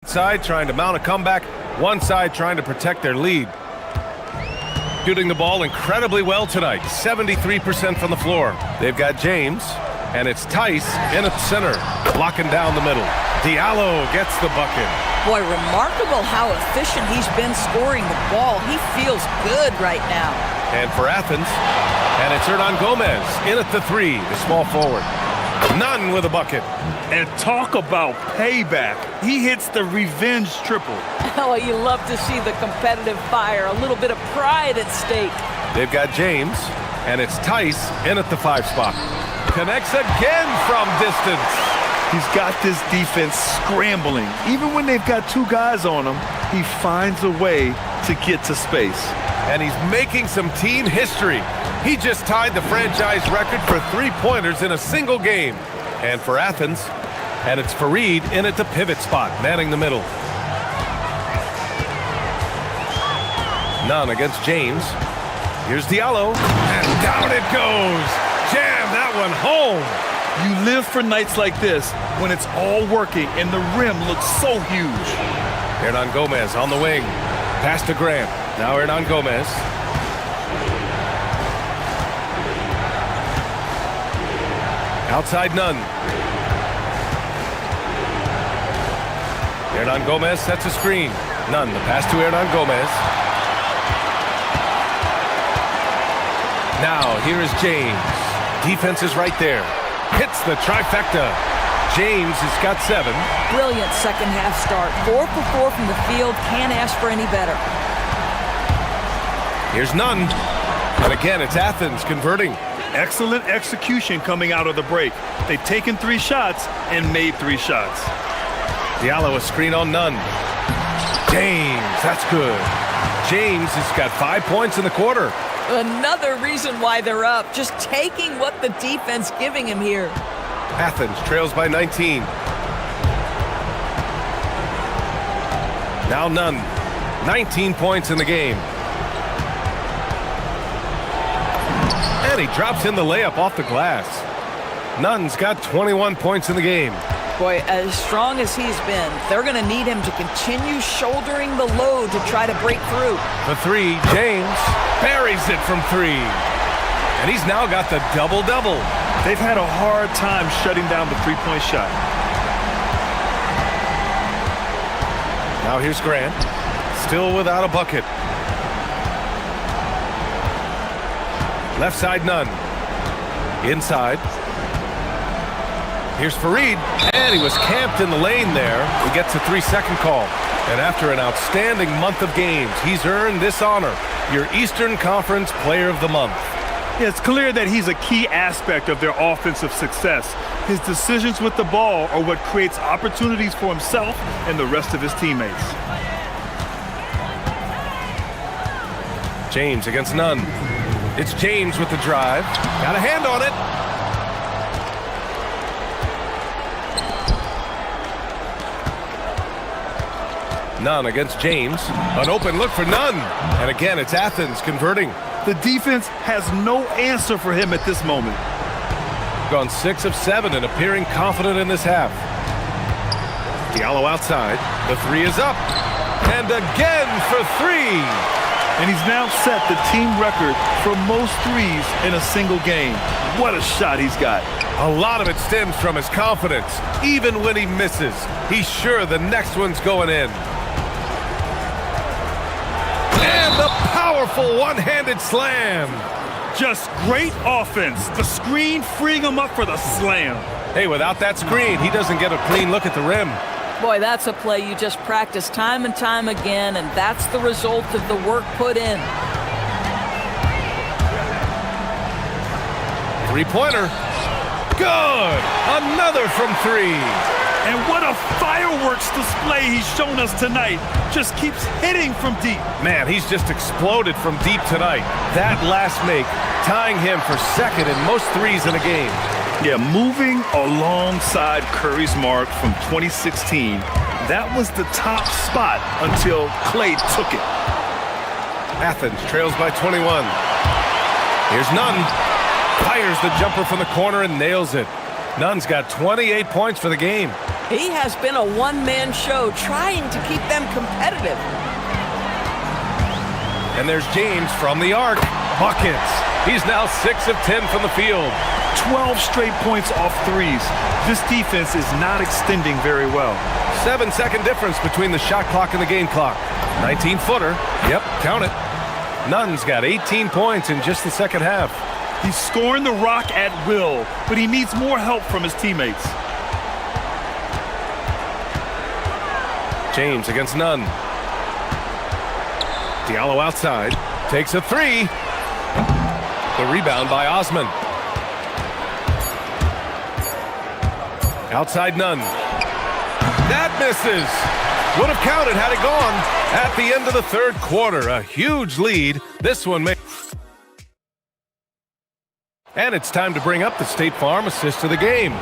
Side trying to mount a comeback, one side trying to protect their lead. Shooting the ball incredibly well tonight, 73% from the floor. They've got James, and it's Tice in at the center, blocking down the middle. Diallo gets the bucket. Boy, remarkable how efficient he's been scoring the ball. He feels good right now. And for Athens, and it's Hernan Gomez in at the 3, the small forward. Nunn with a bucket. And talk about payback. He hits the revenge triple. Oh, you love to see the competitive fire, a little bit of pride at stake. They've got James, and it's Tice in at the 5 spot. Connects again from distance. He's got this defense scrambling. Even when they've got 2 guys on him, he finds a way to get to space. And he's making some team history. He just tied the franchise record for 3-pointers in a single game. And for Athens, and it's Fareed in at the pivot spot, manning the middle. Nunn against James. Here's Diallo, and down it goes. Jam that one home. You live for nights like this when it's all working and the rim looks so huge. Hernan Gomez on the wing. Pass to Grant. Now Hernan Gomez. Outside Nunn. Hernan Gomez sets a screen. Nunn, the pass to Hernan Gomez. Now, here is James. Defense is right there. Hits the trifecta. James has got 7. Brilliant second half start. 4 for 4 from the field. Can't ask for any better. Here's none. And again, it's Athens converting. Excellent execution coming out of the break. They've taken 3 shots and made 3 shots. Diallo a screen on none. James, that's good. James has got 5 points in the quarter. Another reason why they're up. Just taking what the defense giving him here. Athens trails by 19. Now none. 19 points in the game. And he drops in the layup off the glass. Nunn's got 21 points in the game. Boy, as strong as he's been, they're going to need him to continue shouldering the load to try to break through. The 3, James buries it from 3. And he's now got the double-double. They've had a hard time shutting down the three-point shot. Now here's Grant, still without a bucket. Left side, none. Inside. Here's Fareed, and he was camped in the lane there. He gets a 3-second call. And after an outstanding month of games, he's earned this honor, your Eastern Conference Player of the Month. Yeah, it's clear that he's a key aspect of their offensive success. His decisions with the ball are what creates opportunities for himself and the rest of his teammates. James against none. It's James with the drive. Got a hand on it. Nunn against James. An open look for Nunn. And again, it's Athens converting. The defense has no answer for him at this moment. Gone 6 of 7 and appearing confident in this half. Diallo outside. The 3 is up. And again for 3. And he's now set the team record for most threes in a single game. What a shot he's got. A lot of it stems from his confidence. Even when he misses, he's sure the next one's going in. And the powerful one-handed slam. Just great offense. The screen freeing him up for the slam. Hey, without that screen, he doesn't get a clean look at the rim. Boy, that's a play you just practice time and time again, and that's the result of the work put in. 3-pointer. Good. Another from 3. And what a fireworks display he's shown us tonight. Just keeps hitting from deep. Man, he's just exploded from deep tonight. That last make, tying him for second in most threes in a game. Yeah, moving alongside Curry's mark from 2016. That was the top spot until Clay took it. Athens trails by 21. Here's Nunn. Fires the jumper from the corner and nails it. Nunn's got 28 points for the game. He has been a one-man show trying to keep them competitive. And there's James from the arc. Buckets. He's now 6 of 10 from the field. 12 straight points off threes. This defense is not extending very well. 7-second difference between the shot clock and the game clock. 19-footer. Yep, count it. Nunn's got 18 points in just the second half. He's scoring the rock at will, but he needs more help from his teammates. James against Nunn. Diallo outside. Takes a 3. The rebound by Osman. Outside Nunn. That misses. Would have counted had it gone. At the end of the third quarter, a huge lead. This one may... And it's time to bring up the State Farm assist of the game.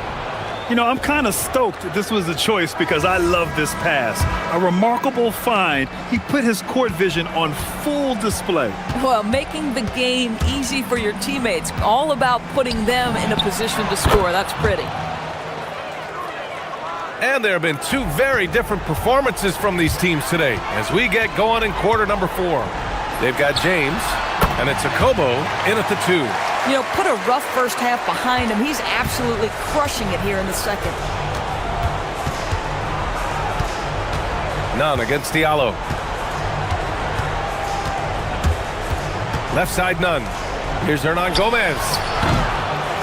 You know, I'm kind of stoked this was a choice because I love this pass. A remarkable find. He put his court vision on full display. Well, making the game easy for your teammates. All about putting them in a position to score. That's pretty. And there have been 2 very different performances from these teams today as we get going in quarter number 4. They've got James, and it's Akobo in at the 2. You know, put a rough first half behind him. He's absolutely crushing it here in the second. Nunn against Diallo. Left side Nunn. Here's Hernan Gomez.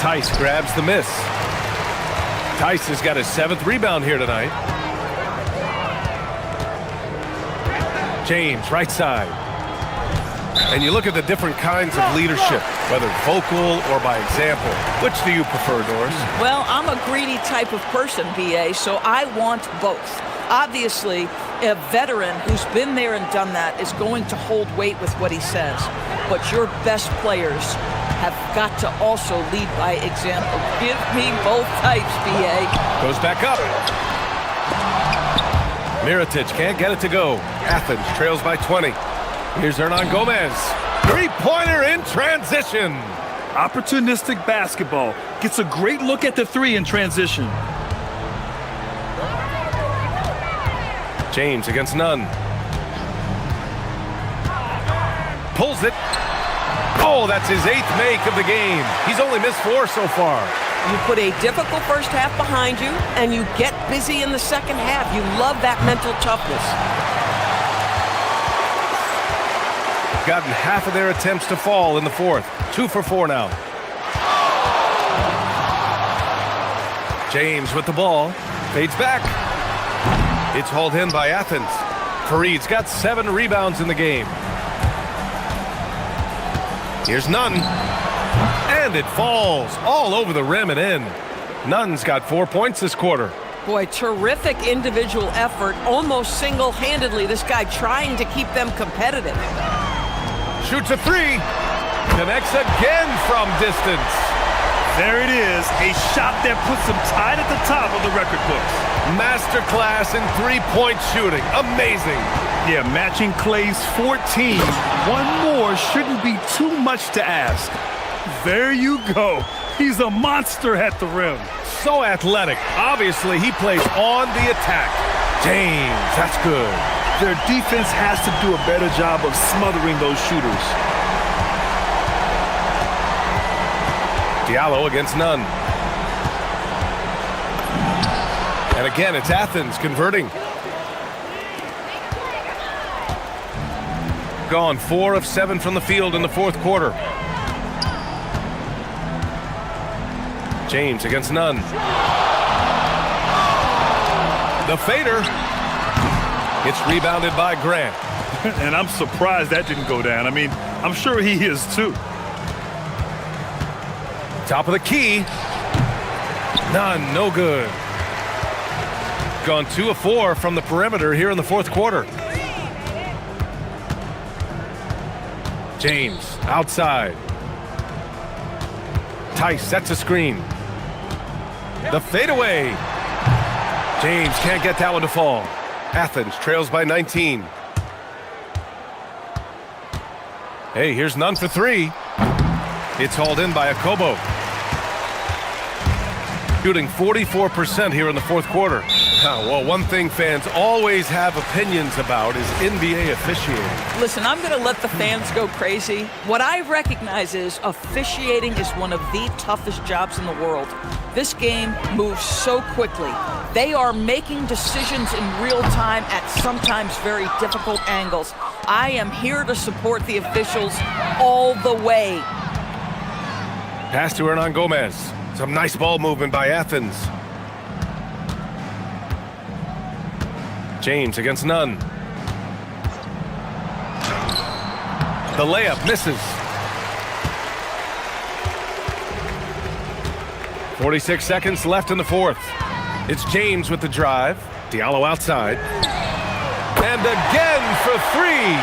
Tice grabs the miss. Tice has got his 7th rebound here tonight. James, right side. And you look at the different kinds of leadership, whether vocal or by example. Which do you prefer, Doris? Well, I'm a greedy type of person, BA, so I want both. Obviously, a veteran who's been there and done that is going to hold weight with what he says. But your best players have got to also lead by example. Give me both types, BA. Goes back up. Mirotic can't get it to go. Athens trails by 20. Here's Hernan Gomez. Three-pointer in transition. Opportunistic basketball. Gets a great look at the three in transition. James against Nunn. Pulls it. Oh, that's his 8th make of the game. He's only missed 4 so far. You put a difficult first half behind you, and you get busy in the second half. You love that mental toughness. Gotten half of their attempts to fall in the 4th. 2 for 4 now. James with the ball. Fades back. It's hauled in by Athens. Fareed's got 7 rebounds in the game. Here's Nunn. And it falls all over the rim and in. Nunn's got 4 points this quarter. Boy, terrific individual effort, almost single-handedly. This guy trying to keep them competitive. Shoots a 3. Connects again from distance. There it is, a shot that puts him tied at the top of the record books. Masterclass in 3-point shooting. Amazing. Yeah, matching Clay's 14. One more shouldn't be too much to ask. There you go. He's a monster at the rim. So athletic. Obviously, he plays on the attack. James, that's good. Their defense has to do a better job of smothering those shooters. Diallo against Nunn. And again, it's Athens converting. Gone 4 of 7 from the field in the 4th quarter. James against Nunn. The fader. It's rebounded by Grant. And I'm surprised that didn't go down. I mean, I'm sure he is too. Top of the key. Nunn, no good. Gone 2 of 4 from the perimeter here in the 4th quarter. James outside. Tice sets a screen. The fadeaway. James can't get that one to fall. Athens trails by 19. Hey, here's Nunn for 3. It's hauled in by Akobo. Shooting 44% here in the 4th quarter. Well, one thing fans always have opinions about is NBA officiating. Listen, I'm going to let the fans go crazy. What I recognize is officiating is one of the toughest jobs in the world. This game moves so quickly. They are making decisions in real time at sometimes very difficult angles. I am here to support the officials all the way. Pass to Hernan Gomez. Some nice ball movement by Athens. James against Nunn. The layup misses. 46 seconds left in the 4th. It's James with the drive. Diallo outside. And again for 3.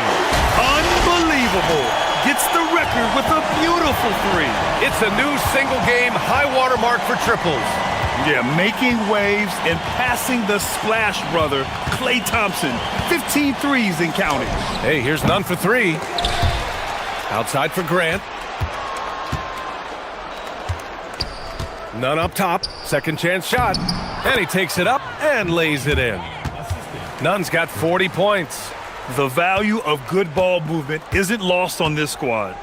Unbelievable. Gets the record with a beautiful 3. It's a new single-game high-water mark for triples. Yeah, making waves and passing the splash brother, Klay Thompson. 15 threes and counting. Hey, here's Nunn for 3. Outside for Grant. Nunn up top. Second chance shot. And he takes it up and lays it in. Nunn's got 40 points. The value of good ball movement isn't lost on this squad.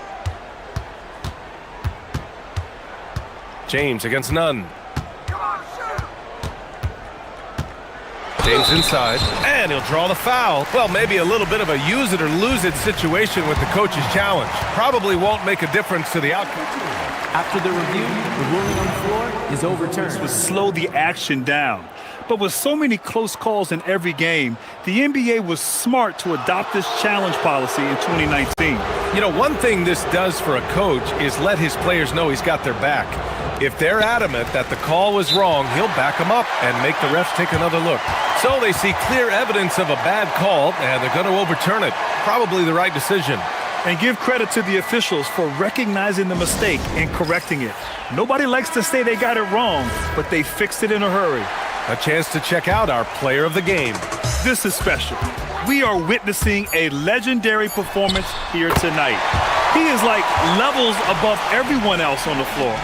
James against Nunn. James inside, and he'll draw the foul. Well, maybe a little bit of a use it or lose it situation with the coach's challenge. Probably won't make a difference to the outcome. After the review, the ruling on the floor is overturned. This would slow the action down. But with so many close calls in every game, the NBA was smart to adopt this challenge policy in 2019. You know, one thing this does for a coach is let his players know he's got their back. If they're adamant that the call was wrong, he'll back them up and make the refs take another look. So they see clear evidence of a bad call, and they're going to overturn it. Probably the right decision. And give credit to the officials for recognizing the mistake and correcting it. Nobody likes to say they got it wrong, but they fixed it in a hurry. A chance to check out our player of the game. This is special. We are witnessing a legendary performance here tonight. He is like levels above everyone else on the floor.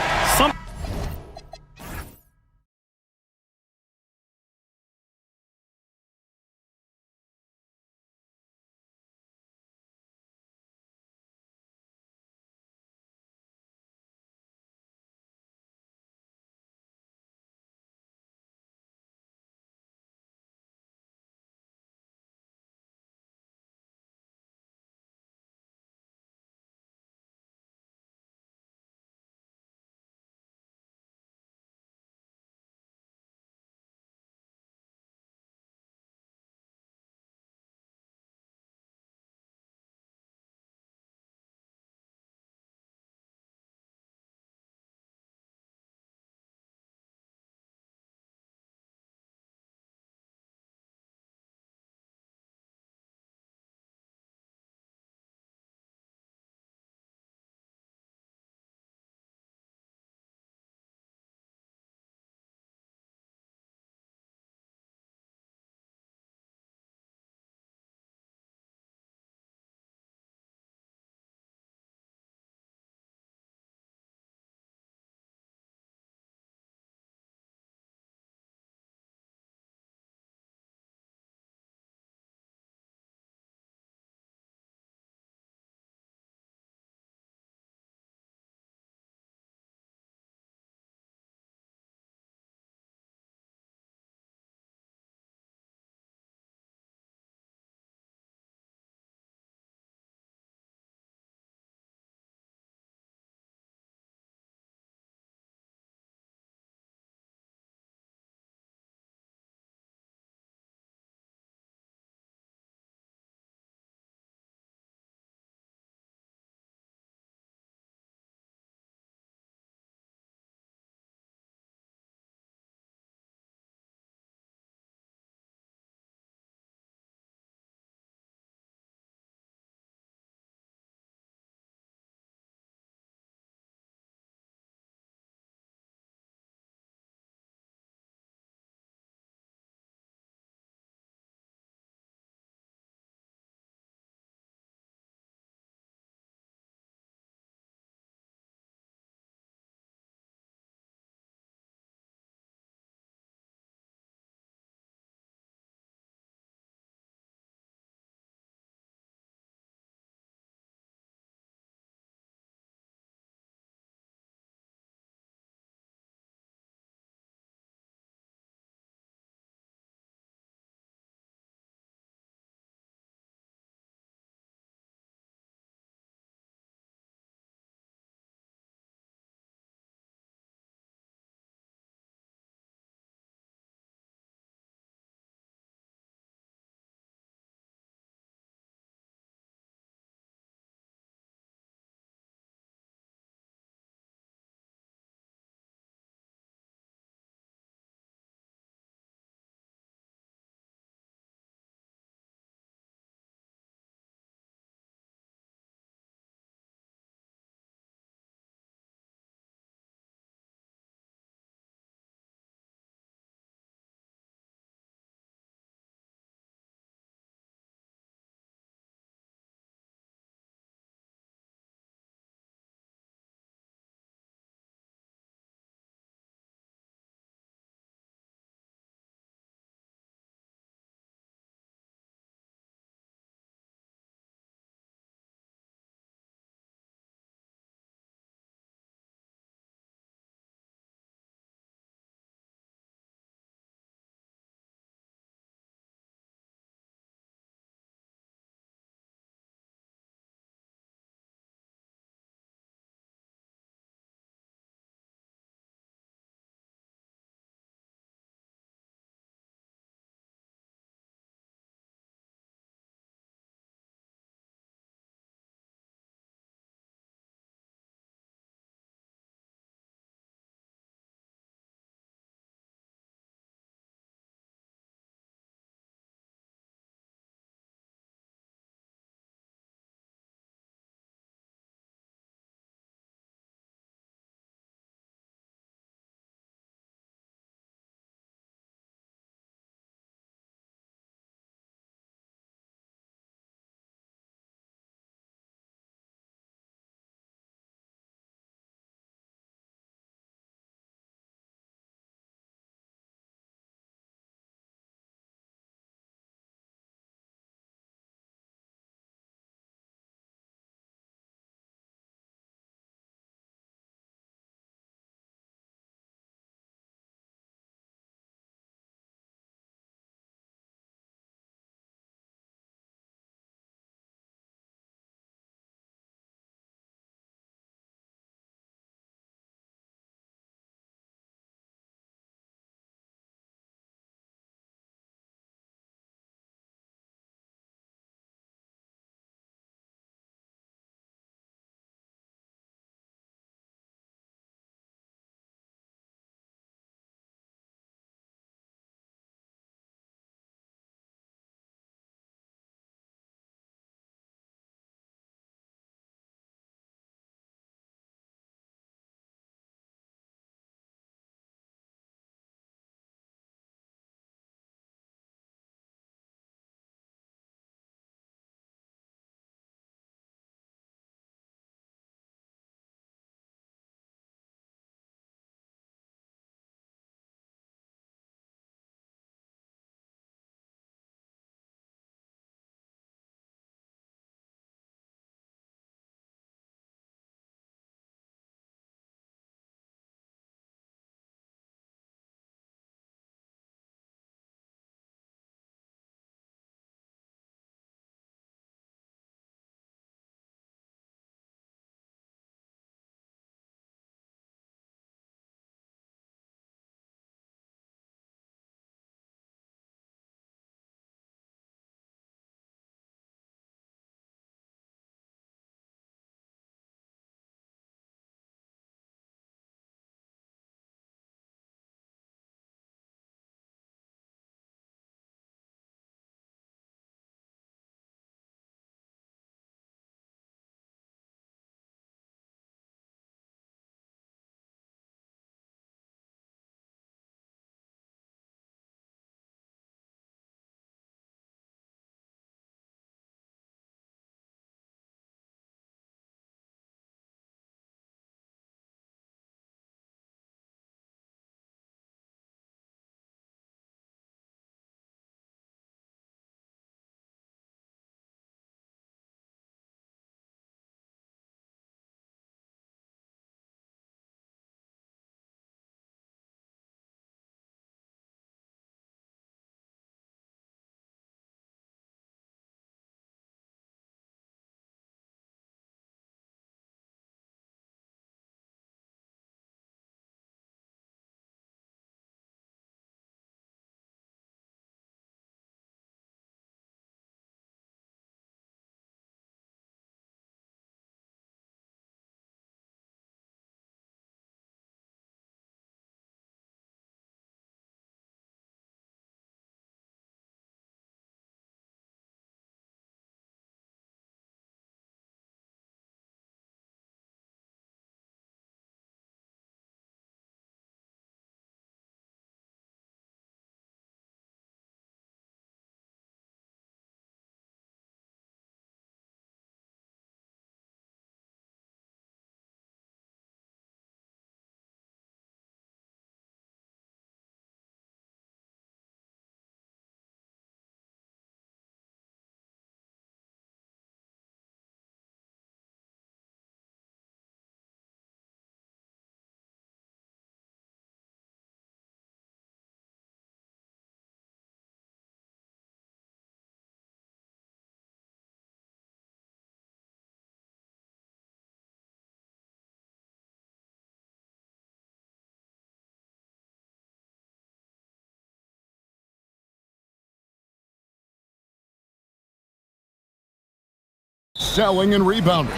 excelling in rebounding.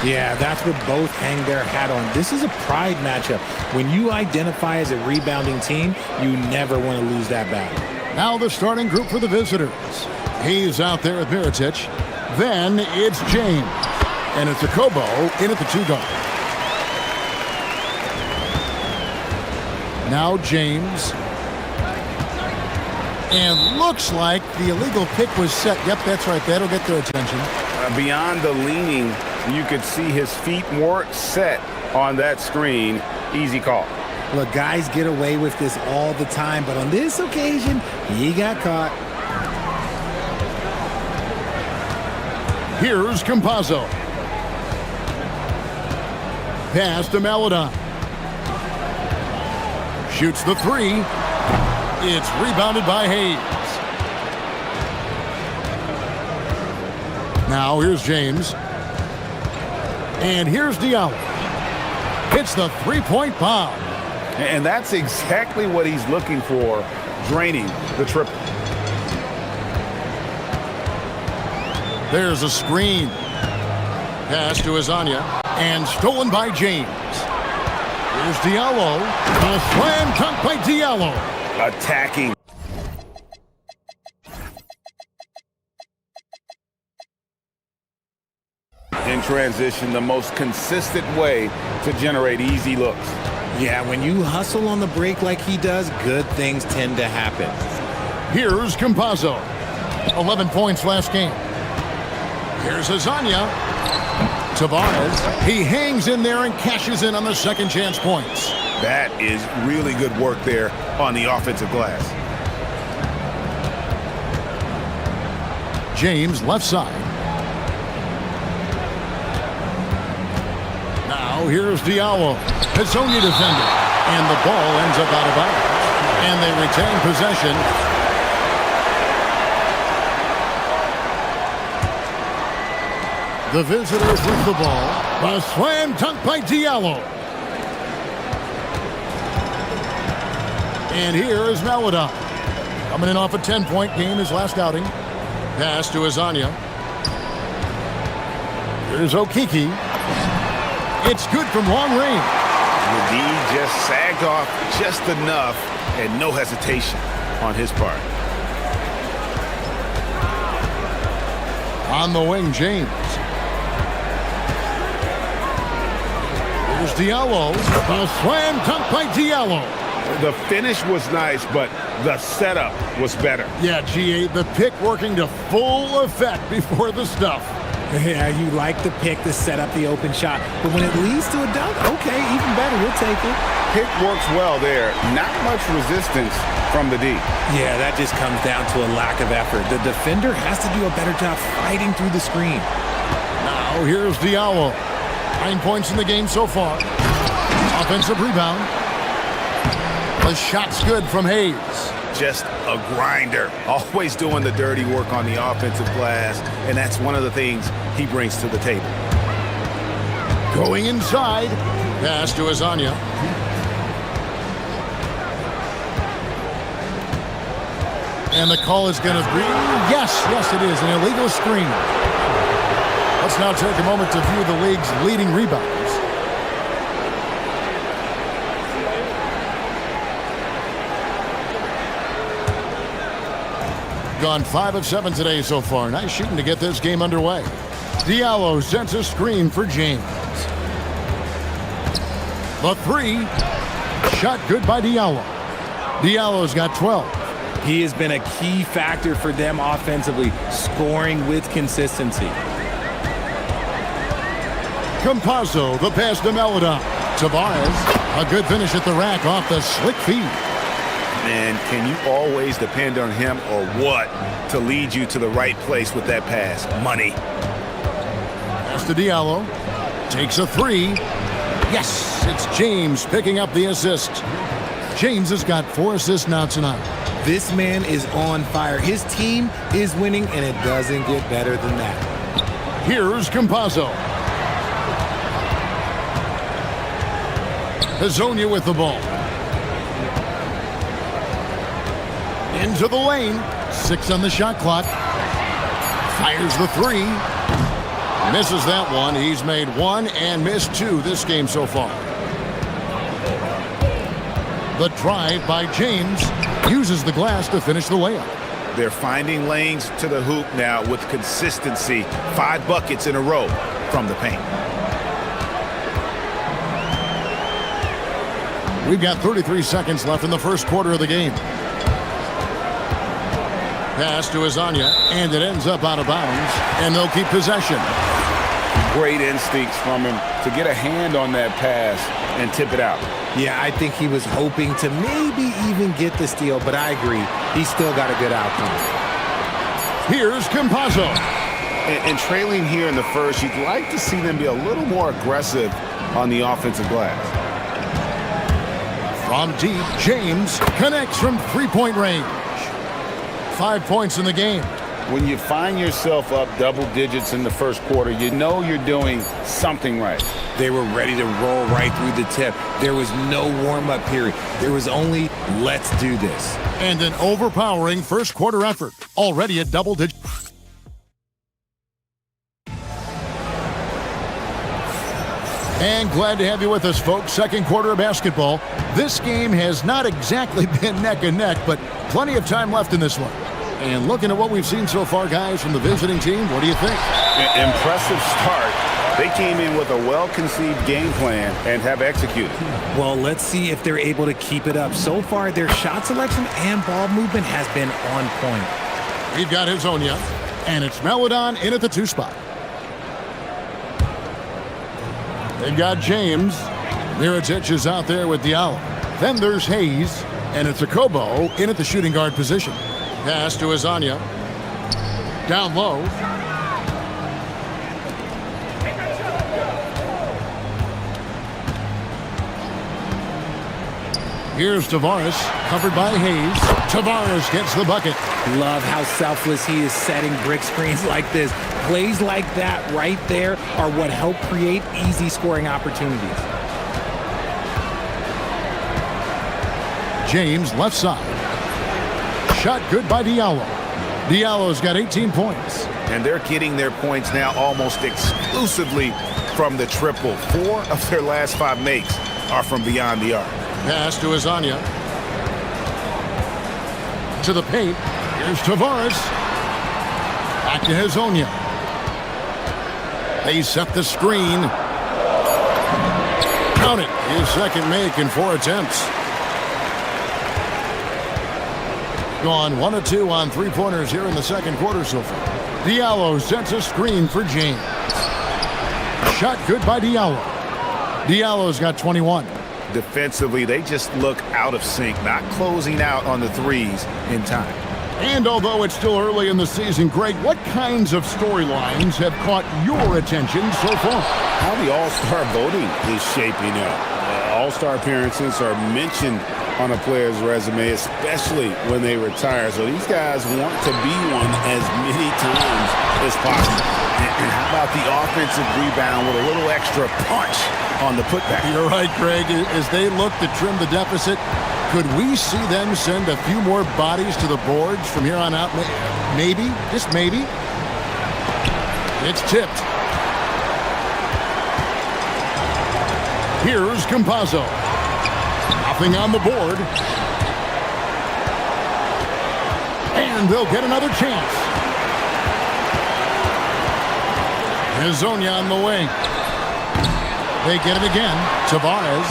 Yeah, that's what both hang their hat on. This is a pride matchup. When you identify as a rebounding team, you never want to lose that battle. Now the starting group for the visitors. He's out there at Miritich. Then it's James. And it's a Kobo in at the 2-guard. Now James. And looks like the illegal pick was set. Yep, that's right. That'll get their attention. Beyond the leaning, you could see his feet weren't set on that screen. Easy call. Look, guys get away with this all the time, but on this occasion, he got caught. Here's Campazzo. Pass to Maladon. Shoots the 3. It's rebounded by Hayes. Now here's James. And here's Diallo. Hits the 3-point bomb. And that's exactly what he's looking for, draining the triple. There's a screen. Pass to Azania. And stolen by James. Here's Diallo. A slam dunk by Diallo. Attacking. In transition, the most consistent way to generate easy looks. Yeah, when you hustle on the break like he does, good things tend to happen. Here's Campazzo. 11 points last game. Here's Azania. Tavares. He hangs in there and cashes in on the second chance points. That is really good work there on the offensive glass. James left side. Now here's Diallo. Hezonja defender. And the ball ends up out of bounds. And they retain possession. The visitors with the ball. A slam dunk by Diallo. And here is Maladon. Coming in off a 10-point game his last outing. Pass to Azania. Here's Okiki. It's good from long range. The D just sagged off just enough and no hesitation on his part. On the wing, James. Here's Diallo. A slam dunk by Diallo. The finish was nice, but the setup was better. Yeah, G8, the pick working to full effect before the stuff. Yeah, you like the pick to set up the open shot, but when it leads to a dunk, okay, even better, we'll take it. Pick works well there. Not much resistance from the D. Yeah, that just comes down to a lack of effort. The defender has to do a better job fighting through the screen. Now here's Diallo. 9 points in the game so far. Offensive rebound. The shot's good from Hayes. Just a grinder. Always doing the dirty work on the offensive glass, and that's one of the things he brings to the table. Going inside. Pass to Azania. And the call is going to be, yes, it is, an illegal screen. Let's now take a moment to view the league's leading rebounders. Gone 5 of 7 today so far. Nice shooting to get this game underway. Diallo sends a screen for James. The 3. Shot good by Diallo. Diallo's got 12. He has been a key factor for them offensively, scoring with consistency. Campazzo, the pass to Maladon. Tavares, a good finish at the rack off the slick feed. Man, can you always depend on him or what to lead you to the right place with that pass? Money. Pass to Diallo. Takes a 3. Yes, it's James picking up the assist. James has got 4 assists now tonight. This man is on fire. His team is winning, and it doesn't get better than that. Here's Campazzo. Hezonja with the ball. Into the lane. 6 on the shot clock. Fires the 3. Misses that one. He's made one and missed two this game so far. The drive by James uses the glass to finish the layup. They're finding lanes to the hoop now with consistency. 5 buckets in a row from the paint. We've got 33 seconds left in the first quarter of the game. Pass to Azania, and it ends up out of bounds, and they'll keep possession. Great instincts from him to get a hand on that pass and tip it out. Yeah, I think he was hoping to maybe even get the steal, but I agree. He still got a good outcome. Here's Campazzo. And trailing here in the first, you'd like to see them be a little more aggressive on the offensive glass. From deep, James connects from three-point range. 5 points in the game. When you find yourself up double digits in the first quarter, you know you're doing something right. They were ready to roll right through the tip. There was no warm-up period. There was only, let's do this. And an overpowering first quarter effort. Already at double digits. And glad to have you with us, folks. Second quarter of basketball. This game has not exactly been neck and neck, but plenty of time left in this one. And looking at what we've seen so far, guys, from the visiting team, what do you think? Impressive start. They came in with a well-conceived game plan and have executed. Well, let's see if they're able to keep it up. So far, their shot selection and ball movement has been on point. We've got Hazonia, and it's Melodon in at the 2 spot. They've got James. Mirotic is out there with Diallo. Then there's Hayes, and it's Akobo in at the shooting guard position. Pass to Azania. Down low. Here's Tavares, covered by Hayes. Tavares gets the bucket. Love how selfless he is setting brick screens like this. Plays like that right there are what help create easy scoring opportunities. James, left side. Shot good by Diallo. Diallo's got 18 points. And they're getting their points now almost exclusively from the triple. 4 of their last 5 makes are from beyond the arc. Pass to Azania. To the paint. Here's Tavares. Back to Hazonia. They set the screen. Count it. His second make in 4 attempts. Gone 1 of 2 on 3-pointers here in the second quarter so far. Diallo sets a screen for James. Shot good by Diallo. Diallo's got 21. Defensively, they just look out of sync, not closing out on the threes in time. And although it's still early in the season, Greg, what kinds of storylines have caught your attention so far? How the All-Star voting is shaping up. All-Star appearances are mentioned on a player's resume, especially when they retire. So these guys want to be one as many times as possible. And how about the offensive rebound with a little extra punch on the putback? You're right, Greg. As they look to trim the deficit, could we see them send a few more bodies to the boards from here on out? Maybe, just maybe. It's tipped. Here's Campazzo. Nothing on the board. And they'll get another chance. Hazonia on the wing. They get it again. Tavares.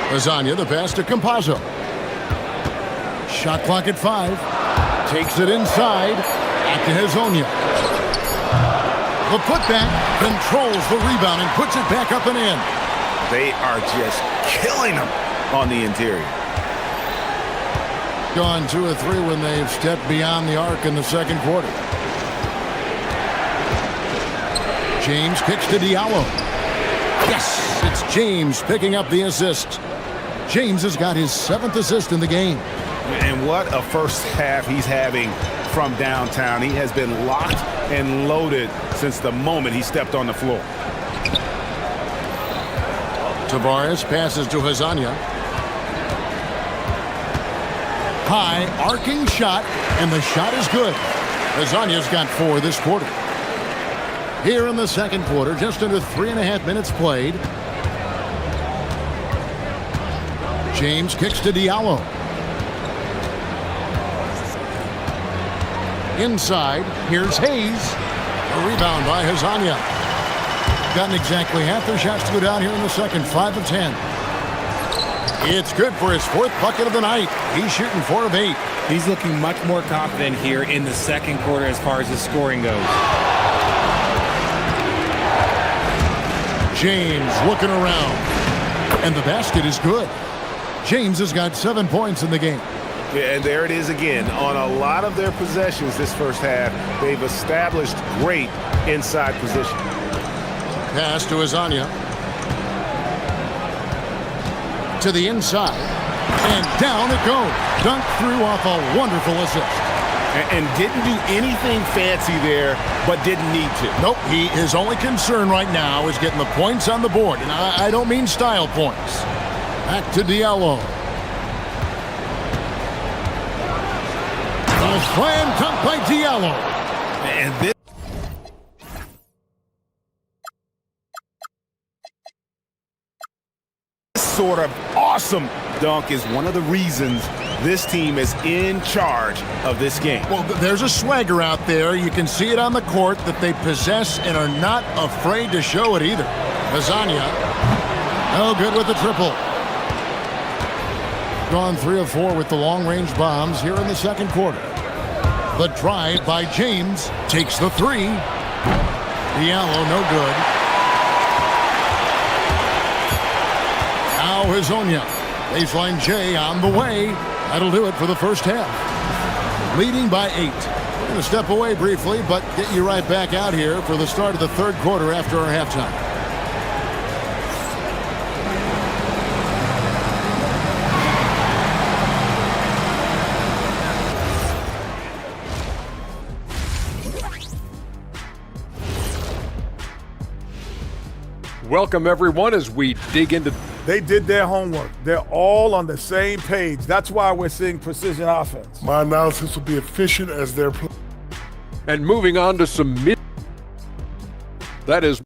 Azania, the pass to Campazzo. Shot clock at 5. Takes it inside. Back to Hazonia. The putback controls the rebound and puts it back up and in. They are just killing them on the interior. Gone 2 of 3 when they've stepped beyond the arc in the second quarter. James kicks to Diallo. Yes, it's James picking up the assist. James has got his 7th assist in the game. And what a first half he's having from downtown. He has been locked and loaded since the moment he stepped on the floor. Tavares passes to Hazonia. High, arcing shot, and the shot is good. Azania's got 4 this quarter. Here in the second quarter, just under 3.5 minutes played. James kicks to Diallo. Inside, here's Hayes. A rebound by Azania. Gotten exactly half their shots to go down here in the second, 5 of 10. It's good for his 4th bucket of the night. He's shooting 4 of 8. He's looking much more confident here in the second quarter as far as his scoring goes. James looking around. And the basket is good. James has got 7 points in the game. Yeah, and there it is again. On a lot of their possessions this first half, they've established great inside position. Pass to Azania. To the inside. And down it goes. Dunked through off a wonderful assist. And didn't do anything fancy there, but didn't need to. Nope, his only concern right now is getting the points on the board. And I don't mean style points. Back to Diallo. A slam dunk by Diallo. And this sort of awesome dunk is one of the reasons this team is in charge of this game. Well, there's a swagger out there. You can see it on the court that they possess and are not afraid to show it either. Azania, no good with the triple. Gone 3 of 4 with the long-range bombs here in the second quarter. The drive by James takes the 3. Diallo, no good. Now Azania. Baseline J on the way. That'll do it for the first half. Leading by 8. We're going to step away briefly, but get you right back out here for the start of the third quarter after our halftime. Welcome, everyone, as we dig into... They did their homework. They're all on the same page. That's why we're seeing precision offense. My analysis will be efficient as their play. And moving on to some mid... That is...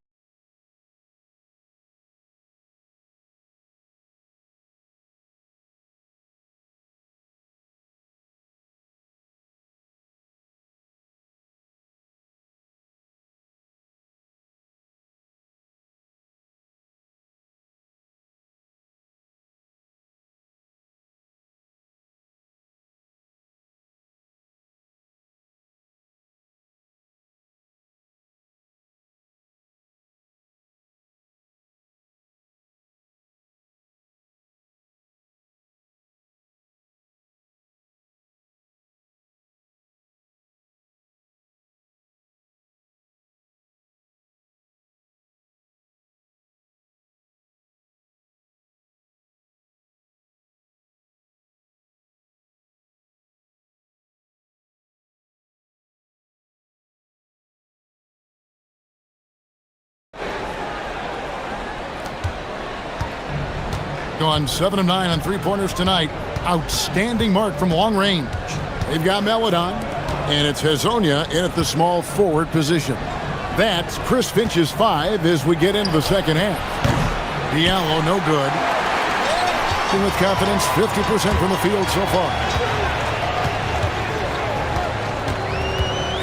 Gone 7 of 9 on 3-pointers tonight. Outstanding mark from long range. They've got Melodon, and it's Azania in at the small forward position. That's Chris Finch's 5 as we get into the second half. Diallo, no good. And with confidence, 50% from the field so far.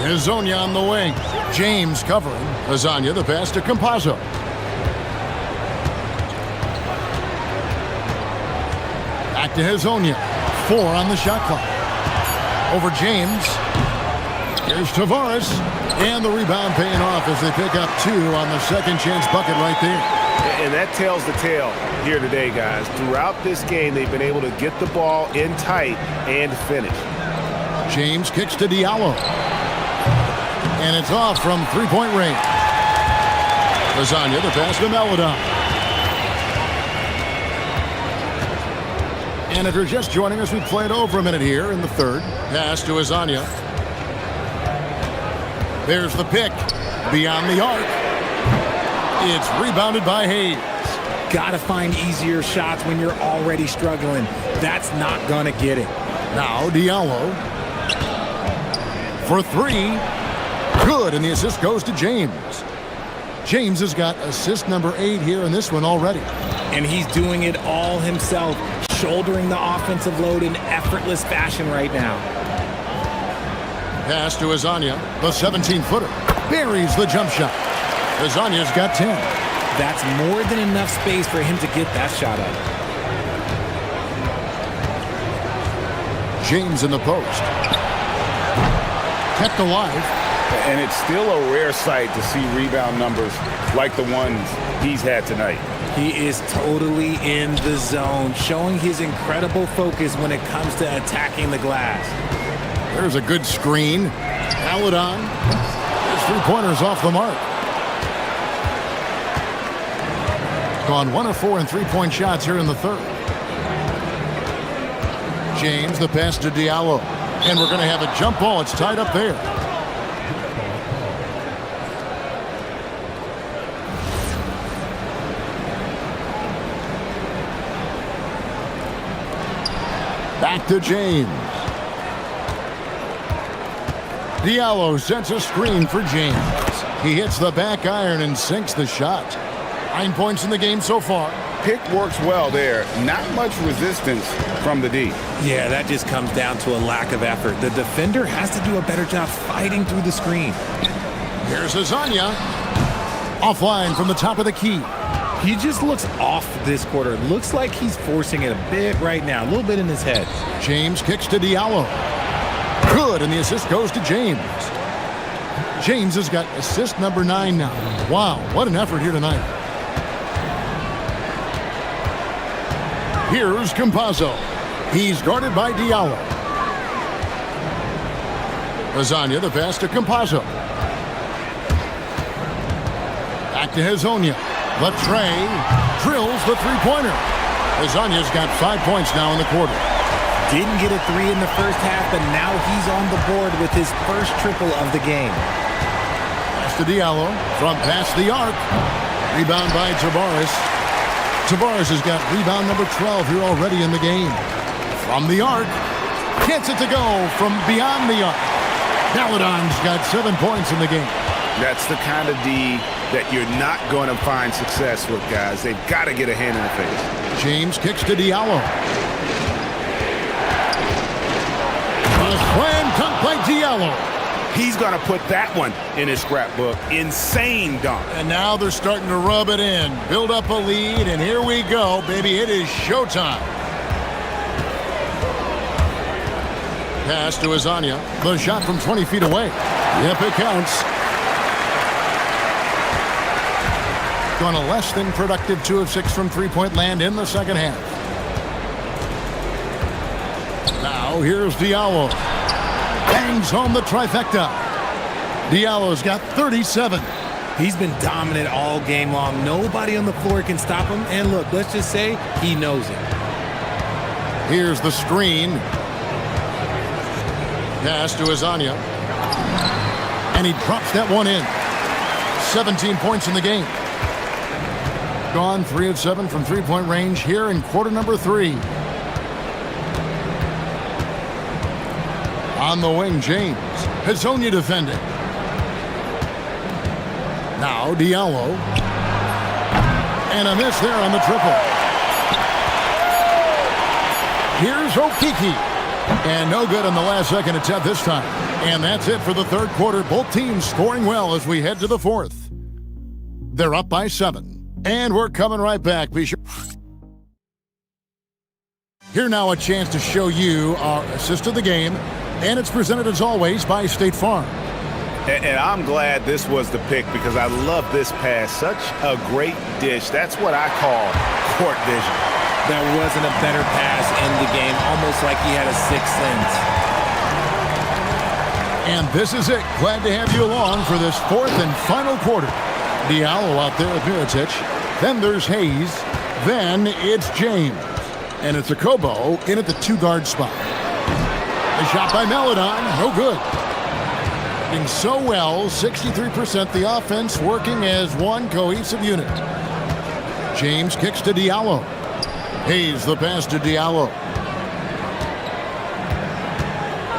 Azania on the wing. James covering. Azania, the pass to Campazzo. Back to Azania. 4 on the shot clock. Over James. Here's Tavares. And the rebound paying off as they pick up 2 on the second chance bucket right there. And that tells the tale here today, guys. Throughout this game, they've been able to get the ball in tight and finish. James kicks to Diallo. And it's off from 3-point range. Azania, the pass to Melodon. And if you're just joining us, we played over a minute here in the third. Pass to Azania. There's the pick. Beyond the arc. It's rebounded by Hayes. Gotta find easier shots when you're already struggling. That's not gonna get it. Now Diallo. for three. Good, and the assist goes to James. James has got assist number 8 here in this one already. And he's doing it all himself, shouldering the offensive load in effortless fashion right now. Pass to Azania, the 17-footer. Buries the jump shot. Azania's got 10. That's more than enough space for him to get that shot up. James in the post. Kept alive. And it's still a rare sight to see rebound numbers like the ones he's had tonight. He is totally in the zone, showing his incredible focus when it comes to attacking the glass. There's a good screen. Paladon. His three-pointers off the mark. Gone 1 of 4 in three-point shots here in the third. James, the pass to Diallo. And we're going to have a jump ball. It's tied up there. Back to James. Diallo sets a screen for James. He hits the back iron and sinks the shot. 9 points in the game so far. Pick works well there. Not much resistance from the D. Yeah, that just comes down to a lack of effort. The defender has to do a better job fighting through the screen. Here's Azania. Offline from the top of the key. He just looks off this quarter. Looks like he's forcing it a bit right now, a little bit in his head. James kicks to Diallo. Good, and the assist goes to James. James has got assist number 9 now. Wow, what an effort here tonight. Here's Campazzo. He's guarded by Diallo. Azania, the pass to Campazzo. Back to Hazonia. Latre drills the three-pointer. Azania's got 5 points now in the quarter. Didn't get a 3 in the first half, but now he's on the board with his first triple of the game. Pass to Diallo from past the arc. Rebound by Tavares. Tavares has got rebound number 12 here already in the game. From the arc. Gets it to go from beyond the arc. Paladon's got 7 points in the game. That's the kind of D that you're not going to find success with, guys. They've got to get a hand in the face. James kicks to Diallo. A slam dunk by Diallo. He's going to put that one in his scrapbook. Insane dunk. And now they're starting to rub it in. Build up a lead, and here we go, baby. It is showtime. Pass to Azania. The shot from 20 feet away. Yep, it counts. Going a less than productive 2 of 6 from three-point land in the second half. Now here's Diallo. Bangs home the trifecta. Diallo's got 37. He's been dominant all game long. Nobody on the floor can stop him. And look, let's just say he knows it. Here's the screen. Pass to Azania. And he drops that one in. 17 points in the game. Gone 3 of 7 from three-point range here in quarter number 3. On the wing, James. Hazonia defending. Now Diallo. And a miss there on the triple. Here's Okiki. And no good on the last second attempt this time. And that's it for the third quarter. Both teams scoring well as we head to the fourth. They're up by 7. And we're coming right back. Be sure. Here now a chance to show you our assist of the game. And it's presented as always by State Farm. And I'm glad this was the pick because I love this pass. Such a great dish. That's what I call court vision. There wasn't a better pass in the game, almost like he had a sixth sense. And this is it. Glad to have you along for this fourth and final quarter. Diallo out there with Mirotic. Then there's Hayes. Then it's James. And it's Akobo in at the 2-guard spot. A shot by Melodon. No good. Doing so well, 63% the offense working as one cohesive unit. James kicks to Diallo. Hayes the pass to Diallo.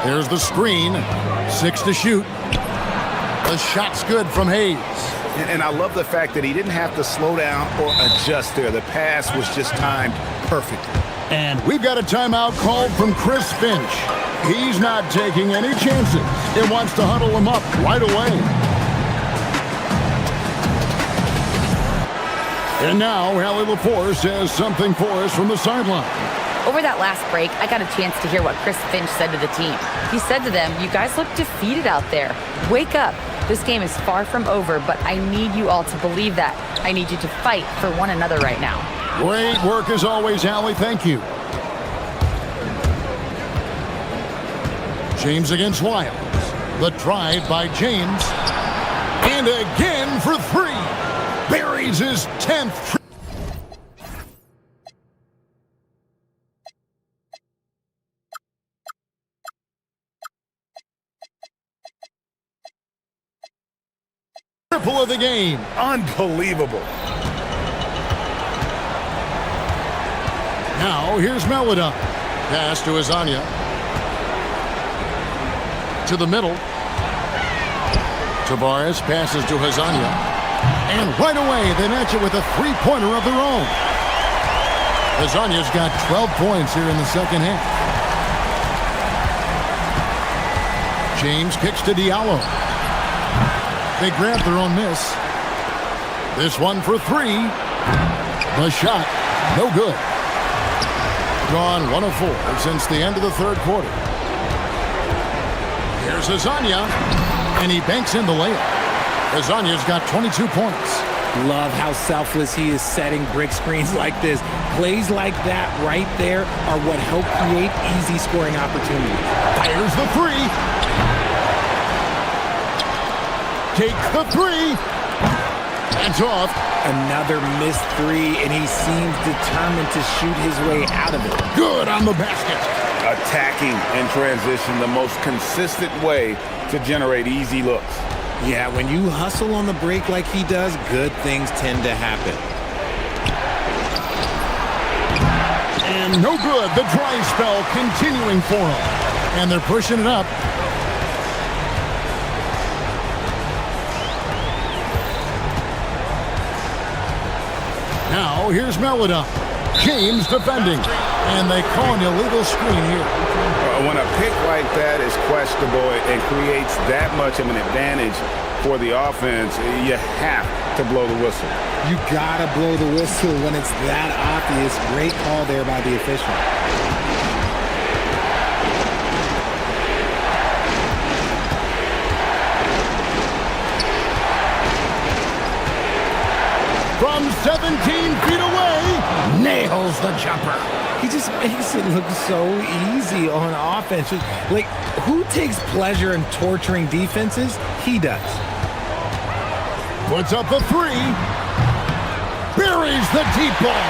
There's the screen. 6 to shoot. The shot's good from Hayes. And I love the fact that he didn't have to slow down or adjust there. The pass was just timed perfectly. And we've got a timeout called from Chris Finch. He's not taking any chances. He wants to huddle him up right away. And now, Hallie LaForce has something for us from the sideline. Over that last break, I got a chance to hear what Chris Finch said to the team. He said to them, "You guys look defeated out there. Wake up. This game is far from over, but I need you all to believe that. I need you to fight for one another right now." Great work as always, Hallie. Thank you. James against Wiles. The drive by James. And again for 3. Buries his 10th. Triple of the game. Unbelievable. Now here's Melida. Pass to Azania. To the middle. Tavares passes to Hazania. And right away, they match it with a three-pointer of their own. Hazania's got 12 points here in the second half. James kicks to Diallo. They grab their own miss. This one for 3. The shot, no good. Gone 1 of 4 since the end of the third quarter. Here's Hazania, and he banks in the layup. Hazania's got 22 points. Love how selfless he is setting brick screens like this. Plays like that right there are what help create easy scoring opportunities. Fires the 3. Takes the 3. That's off. Another missed 3, and he seems determined to shoot his way out of it. Good on the basket. Attacking in transition, the most consistent way to generate easy looks. Yeah, when you hustle on the break like he does, good things tend to happen. And no good. The dry spell continuing for him. And they're pushing it up. Now, here's Melida. James defending. And they call an illegal screen here. When a pick like that is questionable and creates that much of an advantage for the offense, you have to blow the whistle. You gotta blow the whistle when it's that obvious. Great call there by the official. From 17 feet away, nails the jumper. He just makes it look so easy on offense. Like, who takes pleasure in torturing defenses? He does. Puts up the 3. Buries the deep ball.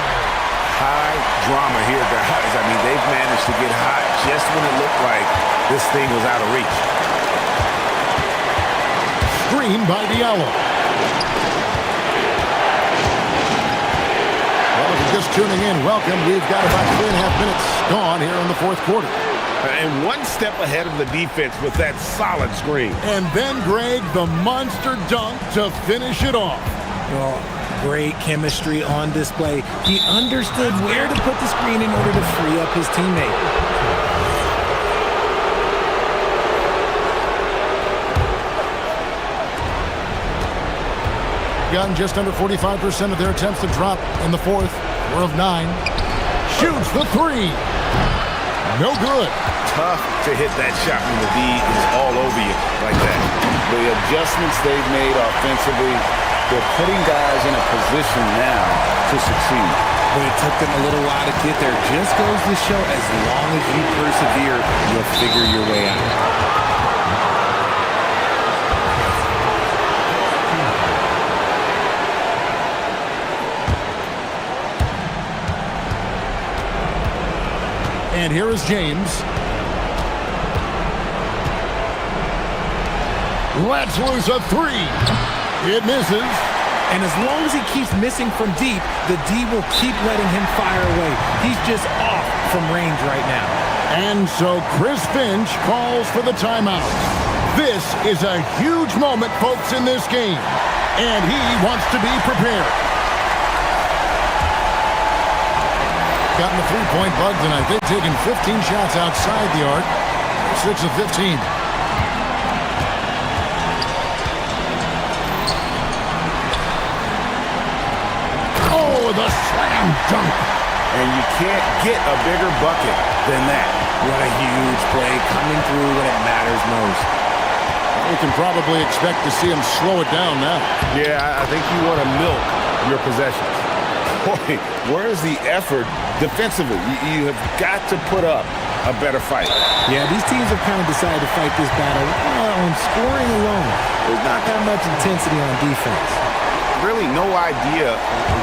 High drama here, guys. I mean, they've managed to get hot just when it looked like this thing was out of reach. Screen by Diallo. Just tuning in, welcome. We've got about 3.5 minutes gone here in the fourth quarter. And one step ahead of the defense with that solid screen. And then, Greg, the monster dunk to finish it off. Well, great chemistry on display. He understood where to put the screen in order to free up his teammate. Gotten just under 45% of their attempts to drop in the fourth. We're of 9. Shoots the 3. No good. Tough to hit that shot when the D is all over you like that. The adjustments they've made offensively, they're putting guys in a position now to succeed. But it took them a little while to get there. Just goes to show as long as you persevere, you'll figure your way out. And here is James. Lets loose a 3. It misses. And as long as he keeps missing from deep, the D will keep letting him fire away. He's just off from range right now. And so Chris Finch calls for the timeout. This is a huge moment, folks, in this game. And he wants to be prepared. Gotten the three-point bug tonight. They've taken 15 shots outside the arc. 6 of 15. Oh, the slam dunk. And you can't get a bigger bucket than that. What a huge play coming through when it matters most. We can probably expect to see him slow it down now. Yeah, I think you want to milk your possessions. Boy, where's the effort defensively? You have got to put up a better fight. Yeah, these teams have kind of decided to fight this battle on scoring alone. There's not that much intensity on defense. Really no idea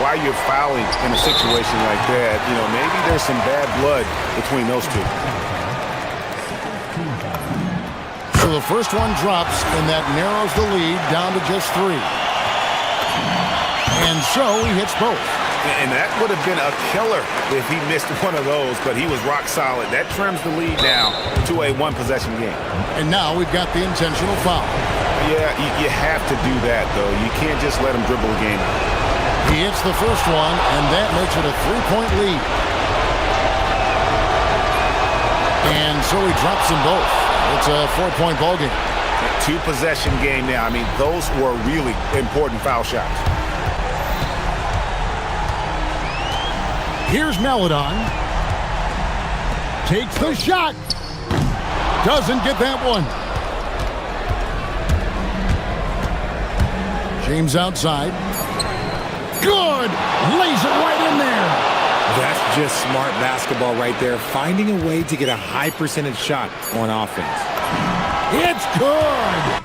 why you're fouling in a situation like that. You know, maybe there's some bad blood between those two. So the first one drops, and that narrows the lead down to just 3. And so he hits both. And that would have been a killer if he missed one of those, but he was rock solid. That trims the lead now to a one-possession game. And now we've got the intentional foul. Yeah, you have to do that, though. You can't just let him dribble the game out. He hits the first one, and that makes it a 3-point lead. And so he drops them both. It's a 4-point ball game. A 2-possession game now. I mean, those were really important foul shots. Here's Meladon. Takes the shot. Doesn't get that one. James outside. Good! Lays it right in there. That's just smart basketball right there. Finding a way to get a high percentage shot on offense. It's good!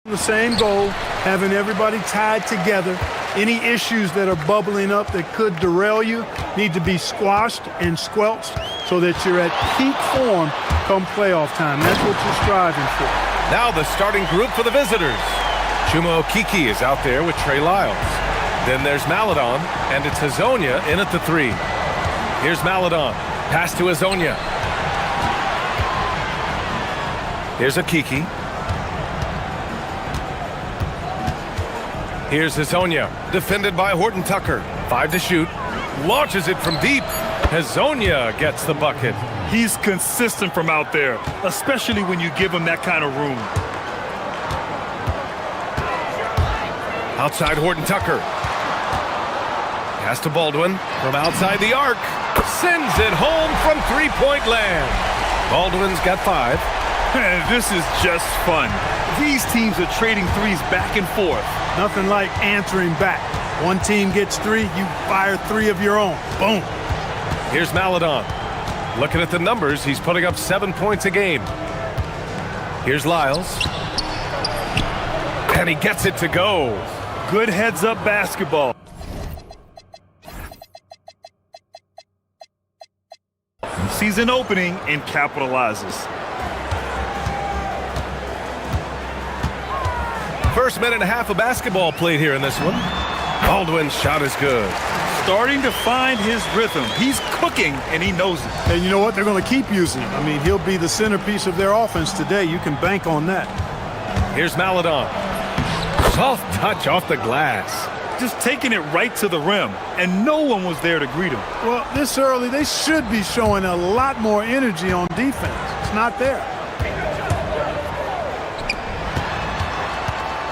The same goal, having everybody tied together. Any issues that are bubbling up that could derail you need to be squashed and squelched so that you're at peak form come playoff time. That's what you're striving for. Now the starting group for the visitors. Chuma Okiki is out there with Trey Lyles. Then there's Maladon, and it's Hazonia in at the 3. Here's Maladon. Pass to Hazonia. Here's Okiki. Here's Hazonia, defended by Horton Tucker. 5 to shoot. Launches it from deep. Hazonia gets the bucket. He's consistent from out there, especially when you give him that kind of room. Outside Horton Tucker. Pass to Baldwin from outside the arc. Sends it home from three-point land. Baldwin's got 5. This is just fun. These teams are trading threes back and forth. Nothing like answering back. One team gets 3, you fire 3 of your own. Boom. Here's Maladon. Looking at the numbers, he's putting up 7 points a game. Here's Lyles. And he gets it to go. Good heads-up basketball. Sees an opening and capitalizes. First minute and a half of basketball played here in this one. Baldwin's shot is good. Starting to find his rhythm. He's cooking, and he knows it. And you know what? They're going to keep using him. I mean, he'll be the centerpiece of their offense today. You can bank on that. Here's Maladon. Soft touch off the glass. Just taking it right to the rim, and no one was there to greet him. Well, this early, they should be showing a lot more energy on defense. It's not there.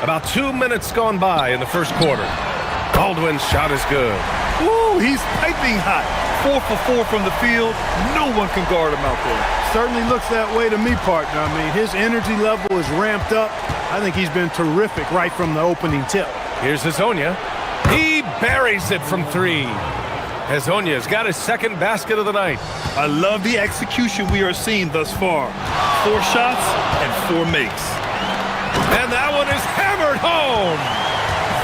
About 2 minutes gone by in the first quarter. Baldwin's shot is good. Ooh, he's piping hot. 4 for 4 from the field. No one can guard him out there. Certainly looks that way to me, partner. I mean, his energy level is ramped up. I think he's been terrific right from the opening tip. Here's Hazonia. He buries it from 3. Hazonia's got his second basket of the night. I love the execution we are seeing thus far. 4 shots and 4 makes. And that one is hammered home.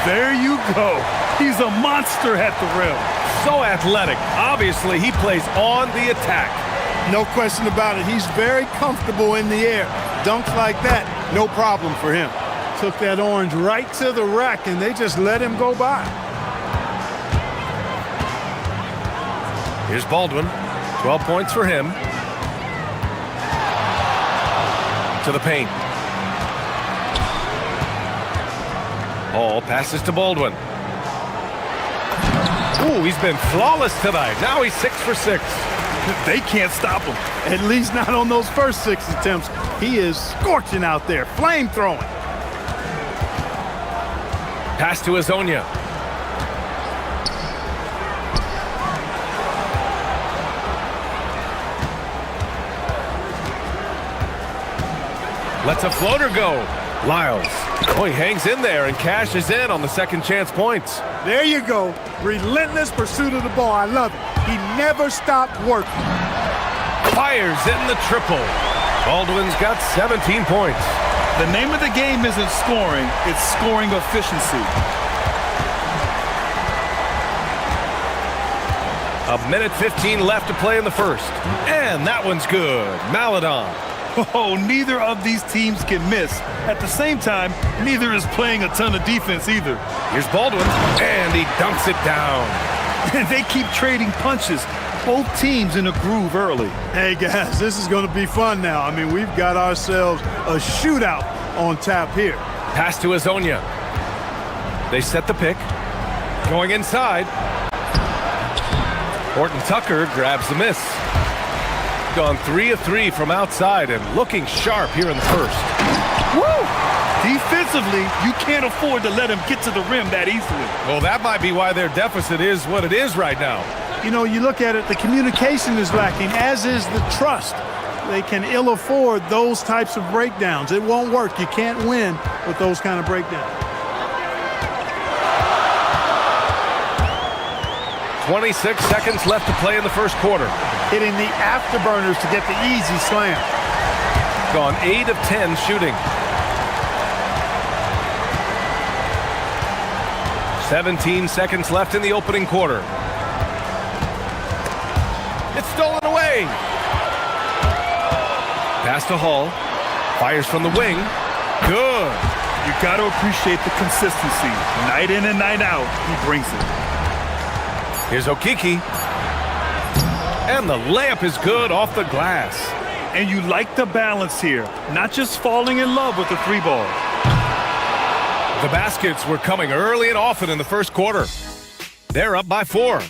There you go. He's a monster at the rim. So athletic. Obviously, he plays on the attack. No question about it. He's very comfortable in the air. Dunks like that, no problem for him. Took that orange right to the rack, and they just let him go by. Here's Baldwin. 12 points for him. To the paint. Hall passes to Baldwin. Ooh, he's been flawless tonight. Now he's 6 for 6. They can't stop him. At least not on those first 6 attempts. He is scorching out there, flame throwing. Pass to Hazonia. Lets a floater go. Lyles. Oh, he hangs in there and cashes in on the second chance points. There you go. Relentless pursuit of the ball. I love it. He never stopped working. Fires in the triple. Baldwin's got 17 points. The name of the game isn't scoring, it's scoring efficiency. A minute 15 left to play in the first. And that one's good. Maladon. Oh, neither of these teams can miss. At the same time, neither is playing a ton of defense either. Here's Baldwin, and he dunks it down. And they keep trading punches. Both teams in a groove early. Hey, guys, this is going to be fun now. I mean, we've got ourselves a shootout on tap here. Pass to Hazonia. They set the pick. Going inside. Horton Tucker grabs the miss. Gone 3 of 3 from outside and looking sharp here in the first. Woo! Defensively, you can't afford to let him get to the rim that easily. Well, that might be why their deficit is what it is right now. You know, you look at it, the communication is lacking, as is the trust. They can ill afford those types of breakdowns. It won't work. You can't win with those kind of breakdowns. 26 seconds left to play in the first quarter. Hitting the afterburners to get the easy slam. Gone 8 of 10 shooting. 17 seconds left in the opening quarter. It's stolen away. Pass to Hall. Fires from the wing. Good. You got to appreciate the consistency. Night in and night out, he brings it. Here's Okiki. And the layup is good off the glass. And you like the balance here, not just falling in love with the three ball. The baskets were coming early and often in the first quarter. They're up by 4.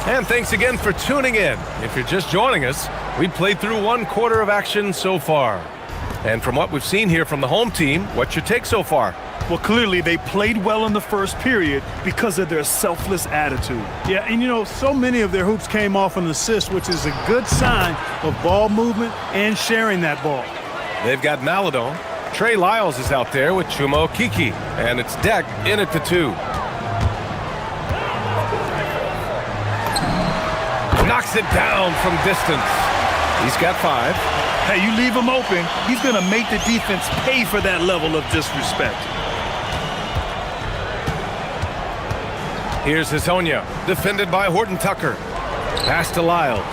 And thanks again for tuning in. If you're just joining us, we've played through 1 quarter of action so far. And from what we've seen here from the home team, what's your take so far? Well, clearly they played well in the first period because of their selfless attitude. Yeah, and you know, so many of their hoops came off an assist, which is a good sign of ball movement and sharing that ball. They've got Maladon. Trey Lyles is out there with Chuma Okiki. And it's Deck in at the 2. Knocks it down from distance. He's got 5. Hey, you leave him open, he's going to make the defense pay for that level of disrespect. Here's Hazonia, defended by Horton Tucker. Pass to Lyles.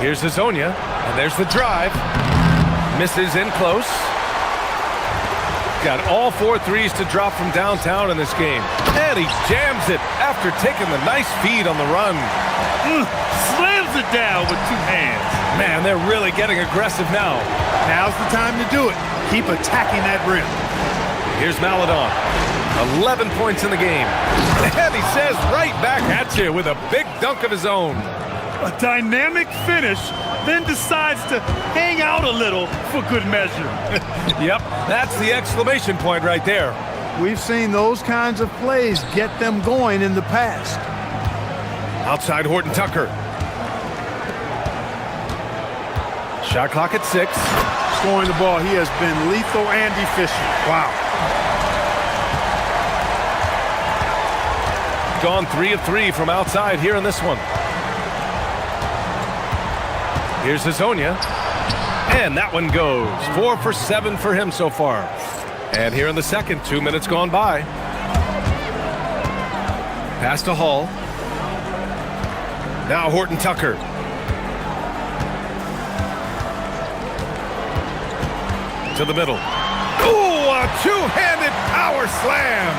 Here's Hazonia, and there's the drive. Misses in close. Got all 4 threes to drop from downtown in this game. And he jams it after taking the nice feed on the run. Slams it down with 2 hands. Man, they're really getting aggressive now. Now's the time to do it. Keep attacking that rim. Here's Maladon. 11 points in the game. And he says right back at you with a big dunk of his own. A dynamic finish, then decides to hang out a little for good measure. Yep, that's the exclamation point right there. We've seen those kinds of plays get them going in the past. Outside Horton Tucker. Shot clock at 6. Scoring the ball, he has been lethal and efficient. Wow. Gone 3 of 3 from outside here in this one. Here's Hazonia. And that one goes. 4 for 7 for him so far. And here in the second, 2 minutes gone by. Pass to Hall. Now Horton Tucker. To the middle. Ooh, a 2-handed power slam.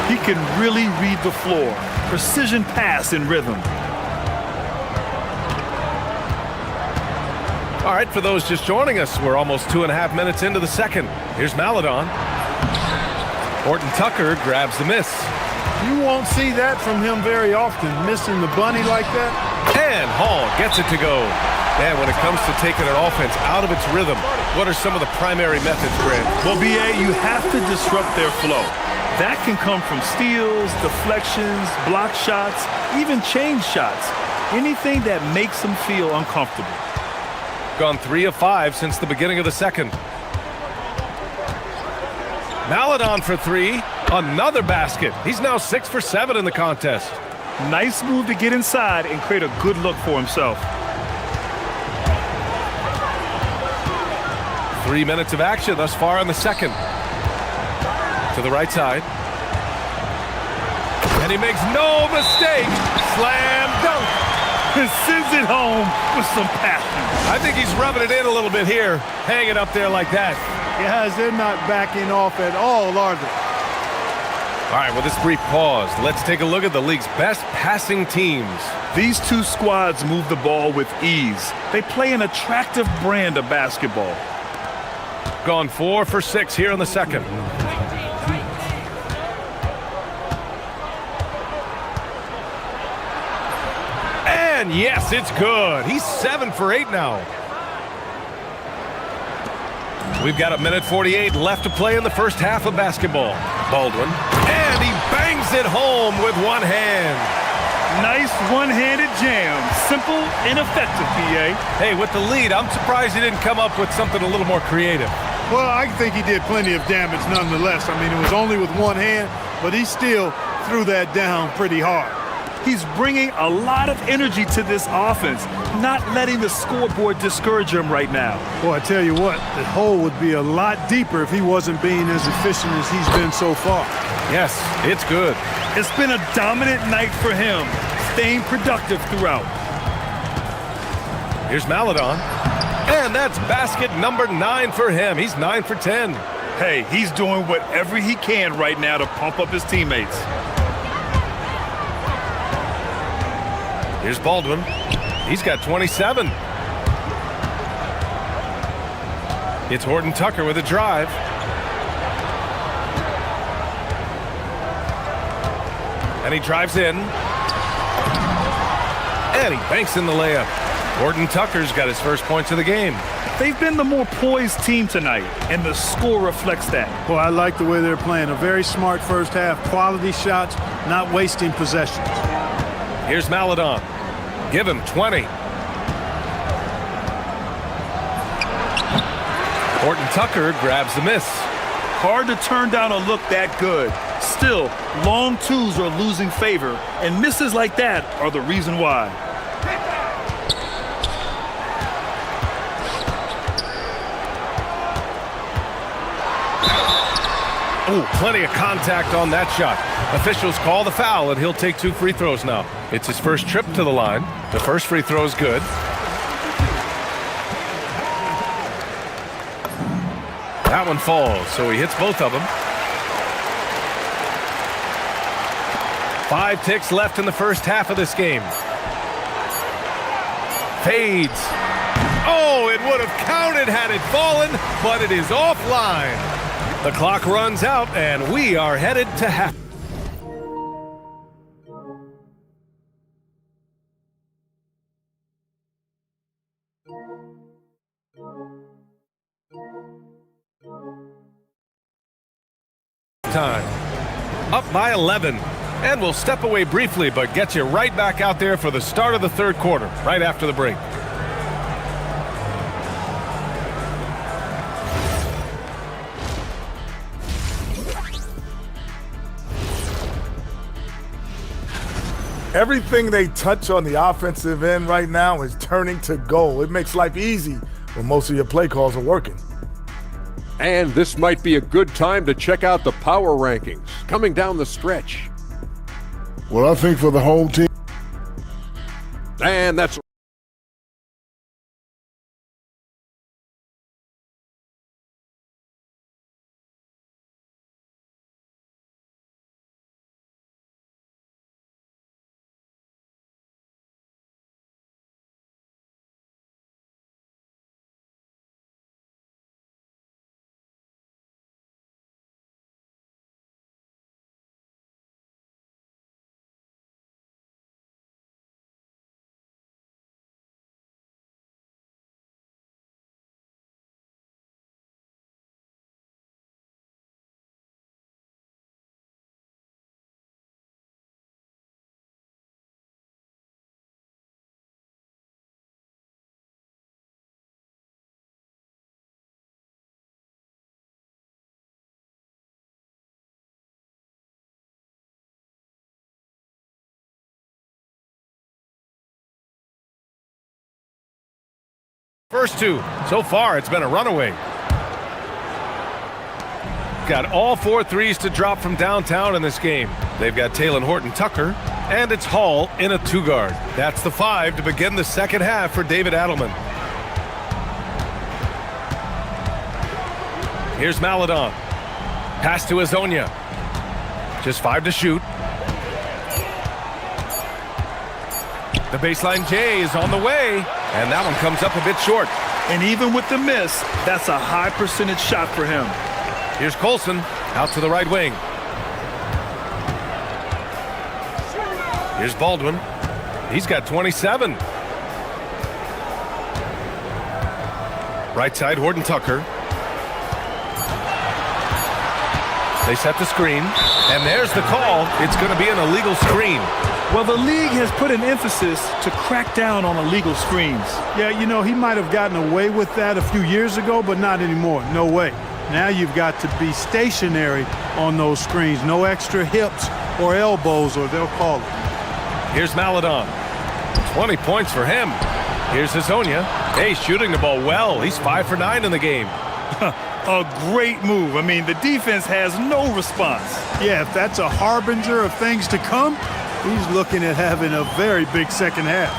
He can really read the floor. Precision pass in rhythm. All right, for those just joining us, we're almost 2.5 minutes into the second. Here's Maladon. Horton Tucker grabs the miss. You won't see that from him very often, missing the bunny like that. And Hall gets it to go. Man, when it comes to taking an offense out of its rhythm, what are some of the primary methods, Grant? Well, BA, you have to disrupt their flow. That can come from steals, deflections, block shots, even change shots. Anything that makes them feel uncomfortable. Gone 3 of 5 since the beginning of the second. Maladon for 3. Another basket. He's now 6 for 7 in the contest. Nice move to get inside and create a good look for himself. 3 minutes of action thus far in the second. To the right side. And he makes no mistake. Slam dunk. And sends it home with some passion. I think he's rubbing it in a little bit here. Hanging up there like that. Guys, they're not backing off at all, are they? All right, with this brief pause, let's take a look at the league's best passing teams. These 2 squads move the ball with ease. They play an attractive brand of basketball. Gone 4 for 6 here in the second. And yes, it's good. He's 7 for 8 now. We've got 1:48 left to play in the first half of basketball. Baldwin. And he bangs it home with one hand. Nice one-handed jam. Simple and effective, BA. Hey, with the lead, I'm surprised he didn't come up with something a little more creative. Well, I think he did plenty of damage nonetheless. I mean, it was only with one hand, but he still threw that down pretty hard. He's bringing a lot of energy to this offense, not letting the scoreboard discourage him right now. Well, I tell you what, the hole would be a lot deeper if he wasn't being as efficient as he's been so far. Yes, it's good. It's been a dominant night for him, staying productive throughout. Here's Maladon. And that's basket number 9 for him. He's 9 for 10. Hey, he's doing whatever he can right now to pump up his teammates. Here's Baldwin. He's got 27. It's Horton Tucker with a drive. And he drives in. And he banks in the layup. Horton Tucker's got his first points of the game. They've been the more poised team tonight, and the score reflects that. Well, I like the way they're playing. A very smart first half, quality shots, not wasting possessions. Here's Maladon. Give him 20. Horton Tucker grabs the miss. Hard to turn down a look that good. Still, long twos are losing favor, and misses like that are the reason why. Ooh, plenty of contact on that shot. Officials call the foul, and he'll take 2 free throws now. It's his first trip to the line. The first free throw is good. That one falls, so he hits both of them. 5 ticks left in the first half of this game. Fades. Oh, it would have counted had it fallen, but it is offline. The clock runs out, and we are headed to half. Time. Up by 11. And we'll step away briefly, but get you right back out there for the start of the third quarter, right after the break. Everything they touch on the offensive end right now is turning to goal. It makes life easy when most of your play calls are working. And this might be a good time to check out the power rankings coming down the stretch. Well, I think for the home team. And that's First 2. So far, it's been a runaway. Got all 4 threes to drop from downtown in this game. They've got Taylor Horton Tucker, and it's Hall in a 2-guard. That's the 5 to begin the second half for David Adelman. Here's Maladon. Pass to Azonia. Just 5 to shoot. The baseline J is on the way, and that one comes up a bit short. And even with the miss, that's a high percentage shot for him. Here's Colson out to the right wing. Here's Baldwin. He's got 27. Right side, Horton Tucker. They set the screen, and there's the call. It's going to be an illegal screen. Well, the league has put an emphasis to crack down on illegal screens. Yeah, you know, he might have gotten away with that a few years ago, but not anymore. No way. Now you've got to be stationary on those screens. No extra hips or elbows, or they'll call it. Here's Maladon. 20 points for him. Here's Hazonia. Hey, shooting the ball well. He's 5 for 9 in the game. A great move. I mean, the defense has no response. Yeah, if that's a harbinger of things to come, he's looking at having a very big second half.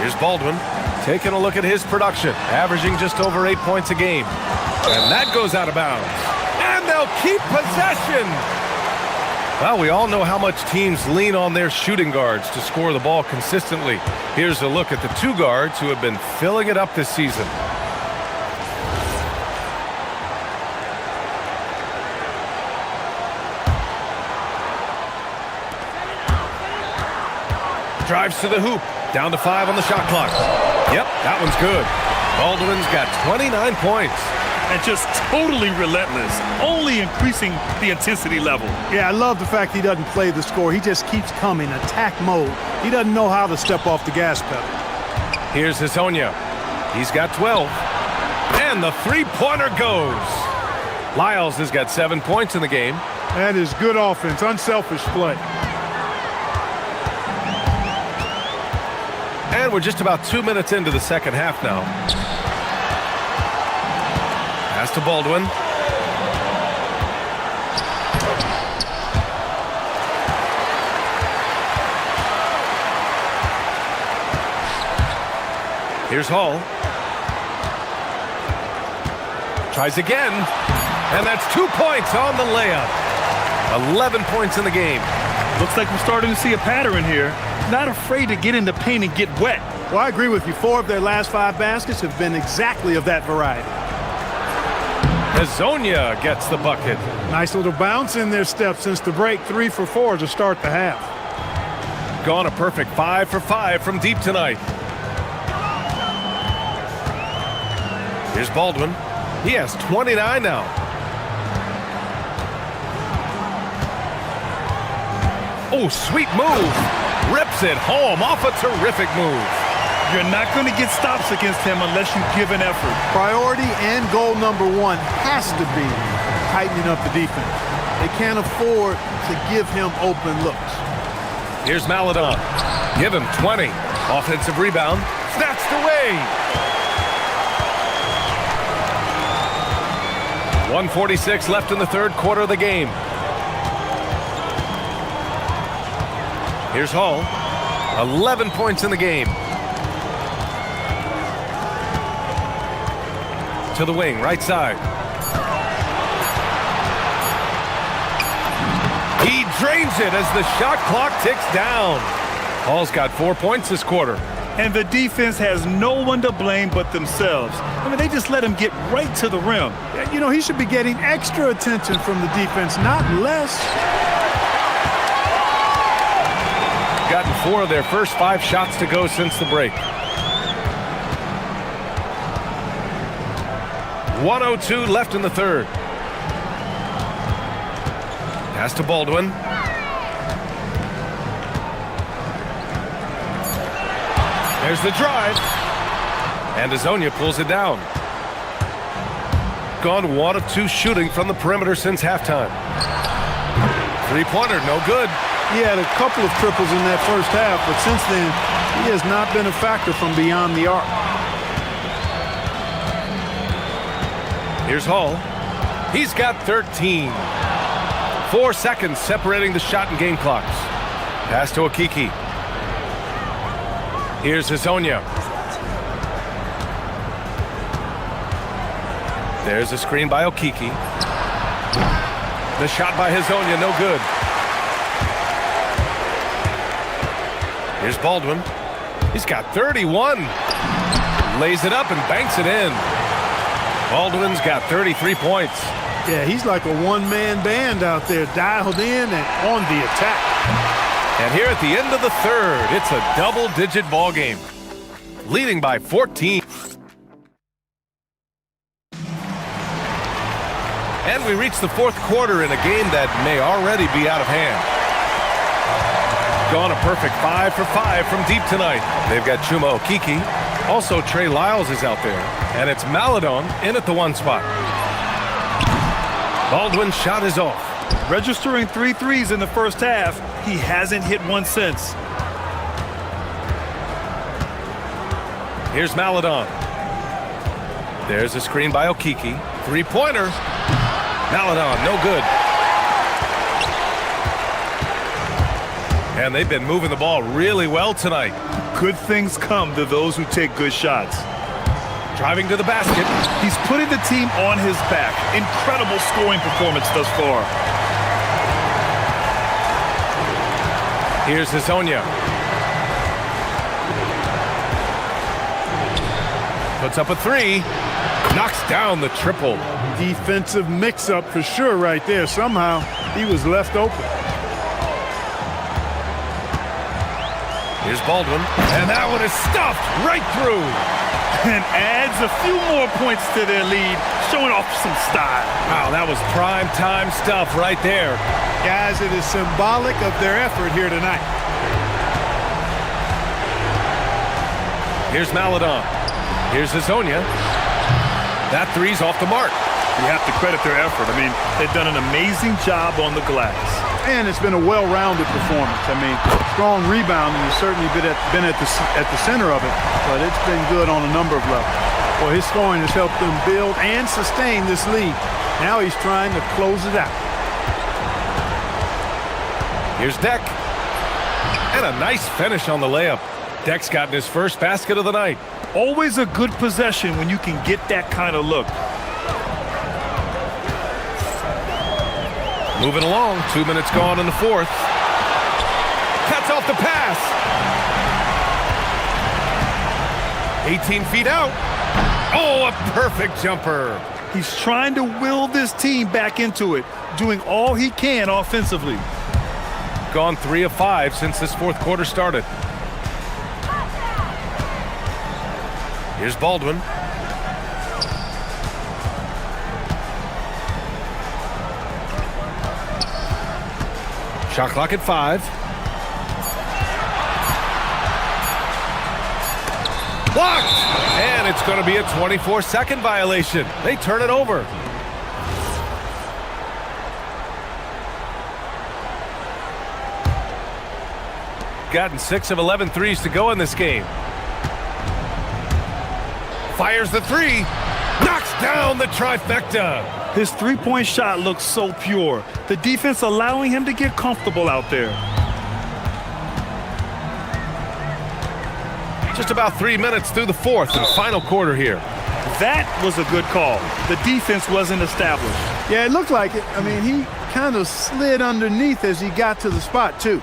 Here's Baldwin taking a look at his production, averaging just over 8 points a game. And that goes out of bounds. And they'll keep possession. Well, we all know how much teams lean on their shooting guards to score the ball consistently. Here's a look at the 2 guards who have been filling it up this season. Drives to the hoop. Down to 5 on the shot clock. Yep, that one's good. Baldwin's got 29 points. And just totally relentless, only increasing the intensity level. Yeah, I love the fact he doesn't play the score. He just keeps coming, attack mode. He doesn't know how to step off the gas pedal. Here's Hazonia. He's got 12. And the three-pointer goes. Lyles has got 7 points in the game. That is good offense, unselfish play. And we're just about 2 minutes into the second half now. Pass to Baldwin. Here's Hall. Tries again. And that's 2 points on the layup. 11 points in the game. Looks like we're starting to see a pattern here. Not afraid to get in the paint and get wet. Well, I agree with you. 4 of their last 5 baskets have been exactly of that variety. Hazonia gets the bucket. Nice little bounce in their step since the break. 3 for 4 to start the half. Gone a perfect 5 for 5 from deep tonight. Here's Baldwin. He has 29 now. Oh, sweet move. Rips it home off a terrific move. You're not going to get stops against him unless you give an effort. Priority and goal number 1 has to be tightening up the defense. They can't afford to give him open looks. Here's Maladon. Give him 20. Offensive rebound. Snatched away. 1:46 left in the third quarter of the game. Here's Hall. 11 points in the game. To the wing, right side. He drains it as the shot clock ticks down. Hall's got 4 points this quarter. And the defense has no one to blame but themselves. I mean, they just let him get right to the rim. You know, he should be getting extra attention from the defense, not less. Gotten 4 of their first 5 shots to go since the break. 1:02 left in the third. Pass to Baldwin. There's the drive. And Hazonia pulls it down. Gone 1 of 2 shooting from the perimeter since halftime. Three-pointer, no good. He had a couple of triples in that first half, but since then, he has not been a factor from beyond the arc. Here's Hall. He's got 13. 4 seconds separating the shot and game clocks. Pass to Okiki. Here's Hazonia. There's a screen by Okiki. The shot by Hazonia, no good. Here's Baldwin. He's got 31. Lays it up and banks it in. Baldwin's got 33 points. Yeah, he's like a one-man band out there, dialed in and on the attack. And here at the end of the third, it's a double-digit ball game, leading by 14. And we reach the fourth quarter in a game that may already be out of hand. Gone a perfect 5 for 5 from deep tonight. They've got Chuma Okiki. Also, Trey Lyles is out there. And it's Maladon in at the 1 spot. Baldwin's shot is off. Registering 3 threes in the first half, he hasn't hit one since. Here's Maladon. There's a screen by Okiki. Three-pointer. Maladon, no good. And they've been moving the ball really well tonight. Good things come to those who take good shots. Driving to the basket. He's putting the team on his back. Incredible scoring performance thus far. Here's Hazonia. Puts up a three. Knocks down the triple. Defensive mix-up for sure right there. Somehow he was left open. Here's Baldwin. And that one is stuffed right through. And adds a few more points to their lead, showing off some style. Wow, that was prime time stuff right there. Guys, it is symbolic of their effort here tonight. Here's Maladon. Here's Hazonia. That three's off the mark. You have to credit their effort. I mean, they've done an amazing job on the glass. And it's been a well-rounded performance. I mean, strong rebounding has certainly been at the center of it, but it's been good on a number of levels. Well, his scoring has helped them build and sustain this lead. Now he's trying to close it out. Here's Deck. And a nice finish on the layup. Deck's gotten his first basket of the night. Always a good possession when you can get that kind of look. Moving along, 2 minutes gone in the fourth. Cuts off the pass. 18 feet out. Oh, a perfect jumper. He's trying to will this team back into it, doing all he can offensively. Gone 3 of 5 since this fourth quarter started. Here's Baldwin. Shot clock at 5. Blocked! And it's going to be a 24-second violation. They turn it over. Gotten 6 of 11 threes to go in this game. Fires the three. Knocks down the trifecta. His three-point shot looks so pure. The defense allowing him to get comfortable out there. Just about 3 minutes through the fourth and final quarter here. That was a good call. The defense wasn't established. Yeah, it looked like it. I mean, he kind of slid underneath as he got to the spot, too.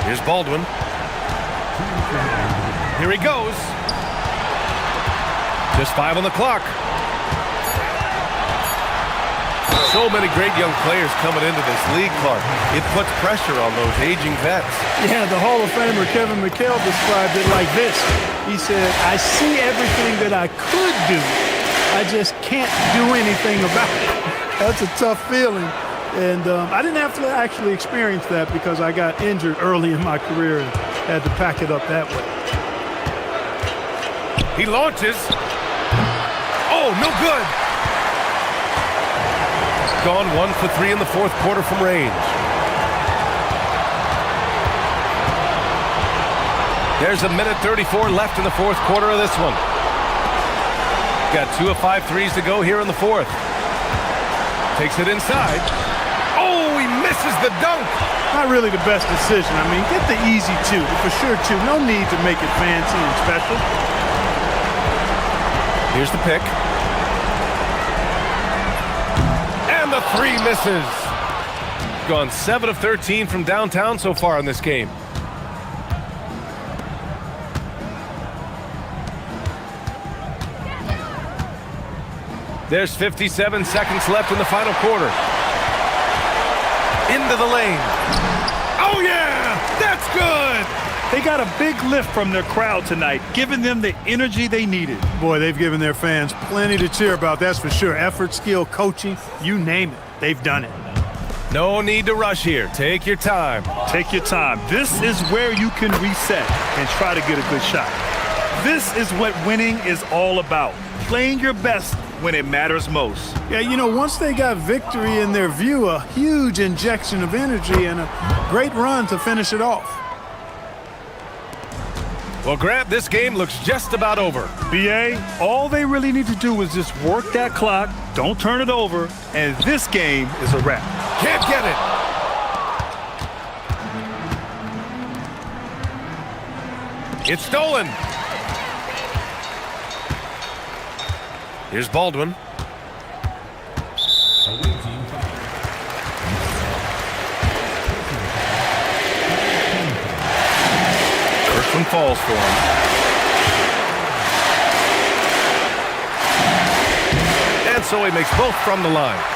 Here's Baldwin. Here he goes. Just 5 on the clock. So many great young players coming into this league, Clark. It puts pressure on those aging vets. Yeah, the Hall of Famer Kevin McHale described it like this. He said, I see everything that I could do. I just can't do anything about it. That's a tough feeling. And I didn't have to actually experience that because I got injured early in my career and had to pack it up that way. He launches. Oh, no good. Gone 1 for 3 in the fourth quarter from range. There's a minute 34 left in the fourth quarter of this one. Got 2 of 5 threes to go here in the fourth. Takes it inside. Oh, he misses the dunk. Not really the best decision. I mean, get the easy 2, for sure 2. No need to make it fancy and special. Here's the pick. And the 3 misses. Gone 7 of 13 from downtown so far in this game. There's 57 seconds left in the final quarter. Into the lane. Oh, yeah! That's good! They got a big lift from their crowd tonight, giving them the energy they needed. Boy, they've given their fans plenty to cheer about, that's for sure. Effort, skill, coaching, you name it. They've done it. No need to rush here. Take your time. Take your time. This is where you can reset and try to get a good shot. This is what winning is all about. playing your best when it matters most. Yeah, you know, once they got victory in their view, a huge injection of energy and a great run to finish it off. Well, Grant, this game looks just about over. BA, all they really need to do is just work that clock, don't turn it over, and this game is a wrap. Can't get it. It's stolen. Here's Baldwin. First one falls for him. And so he makes both from the line.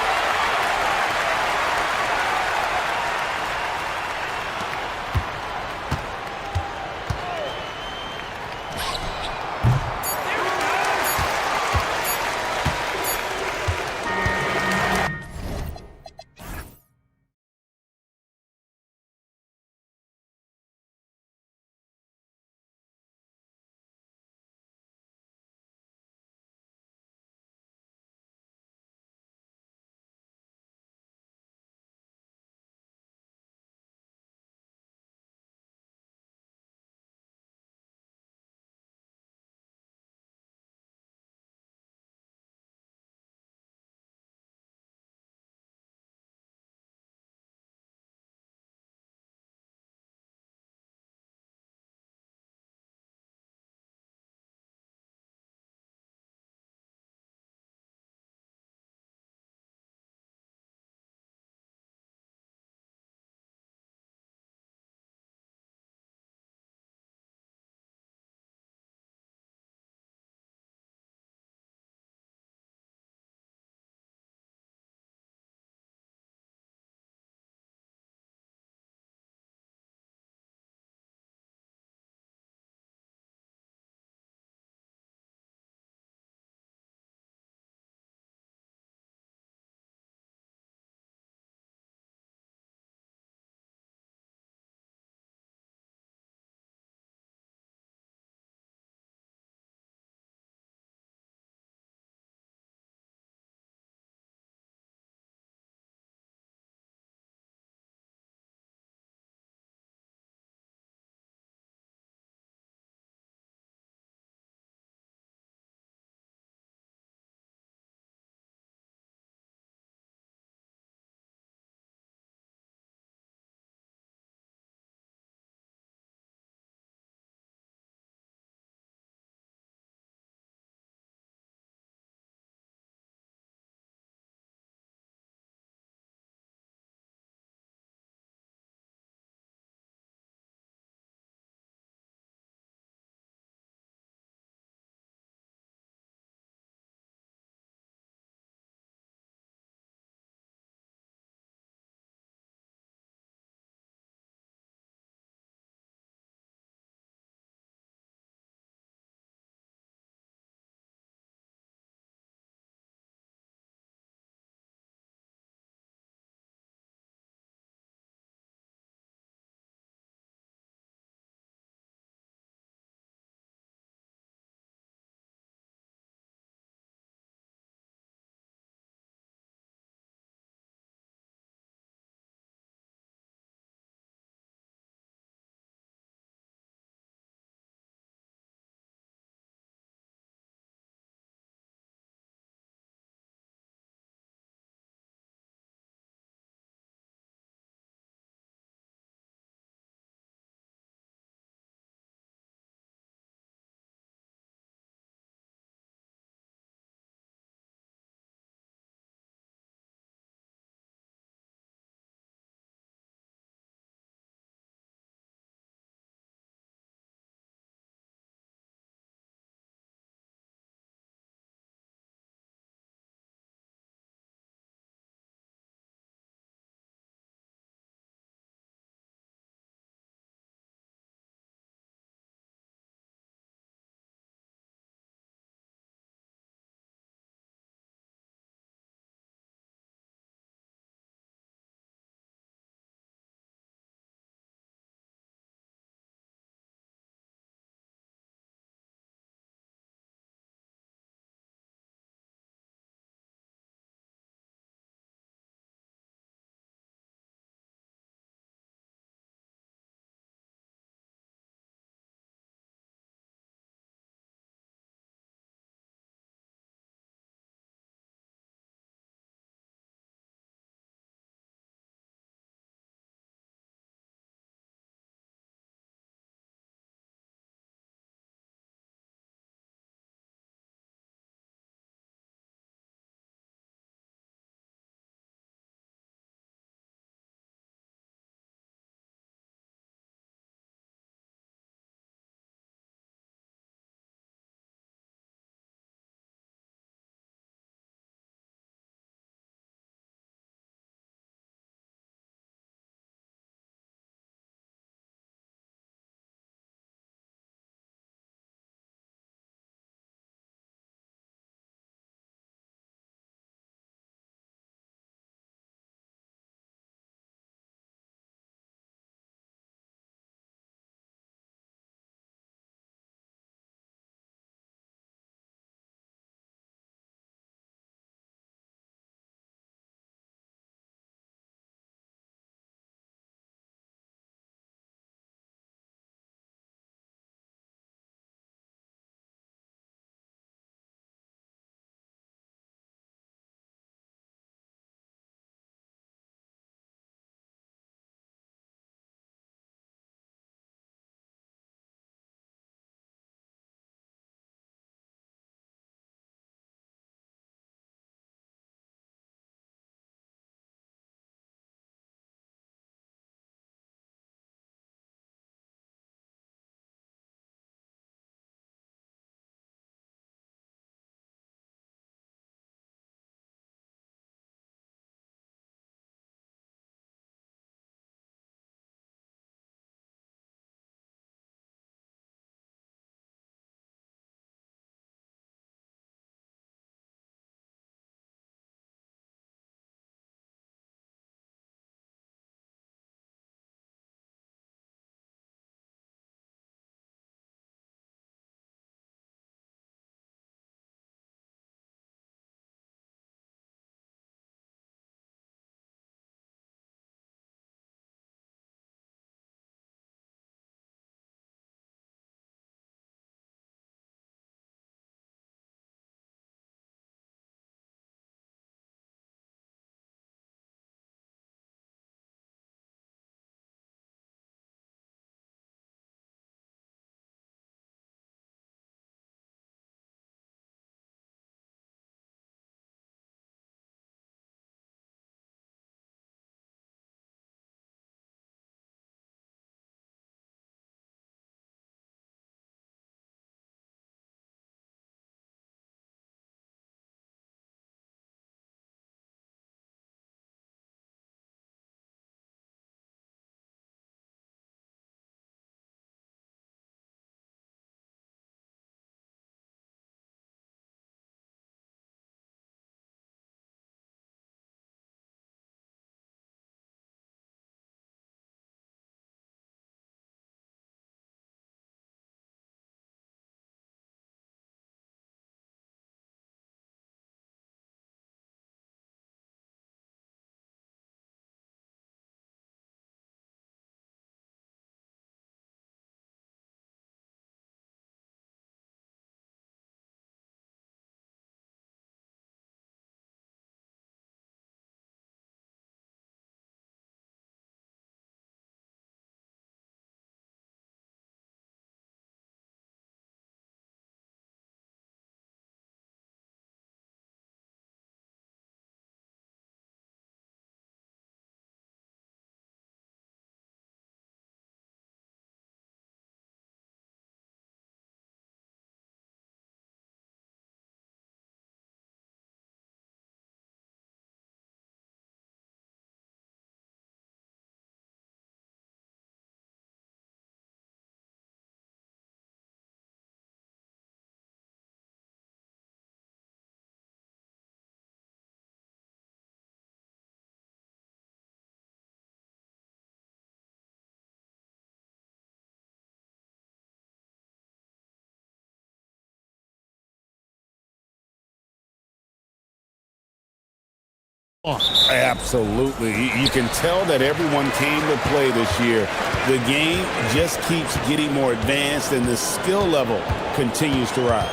Absolutely. You can tell that everyone came to play this year. The game just keeps getting more advanced and the skill level continues to rise.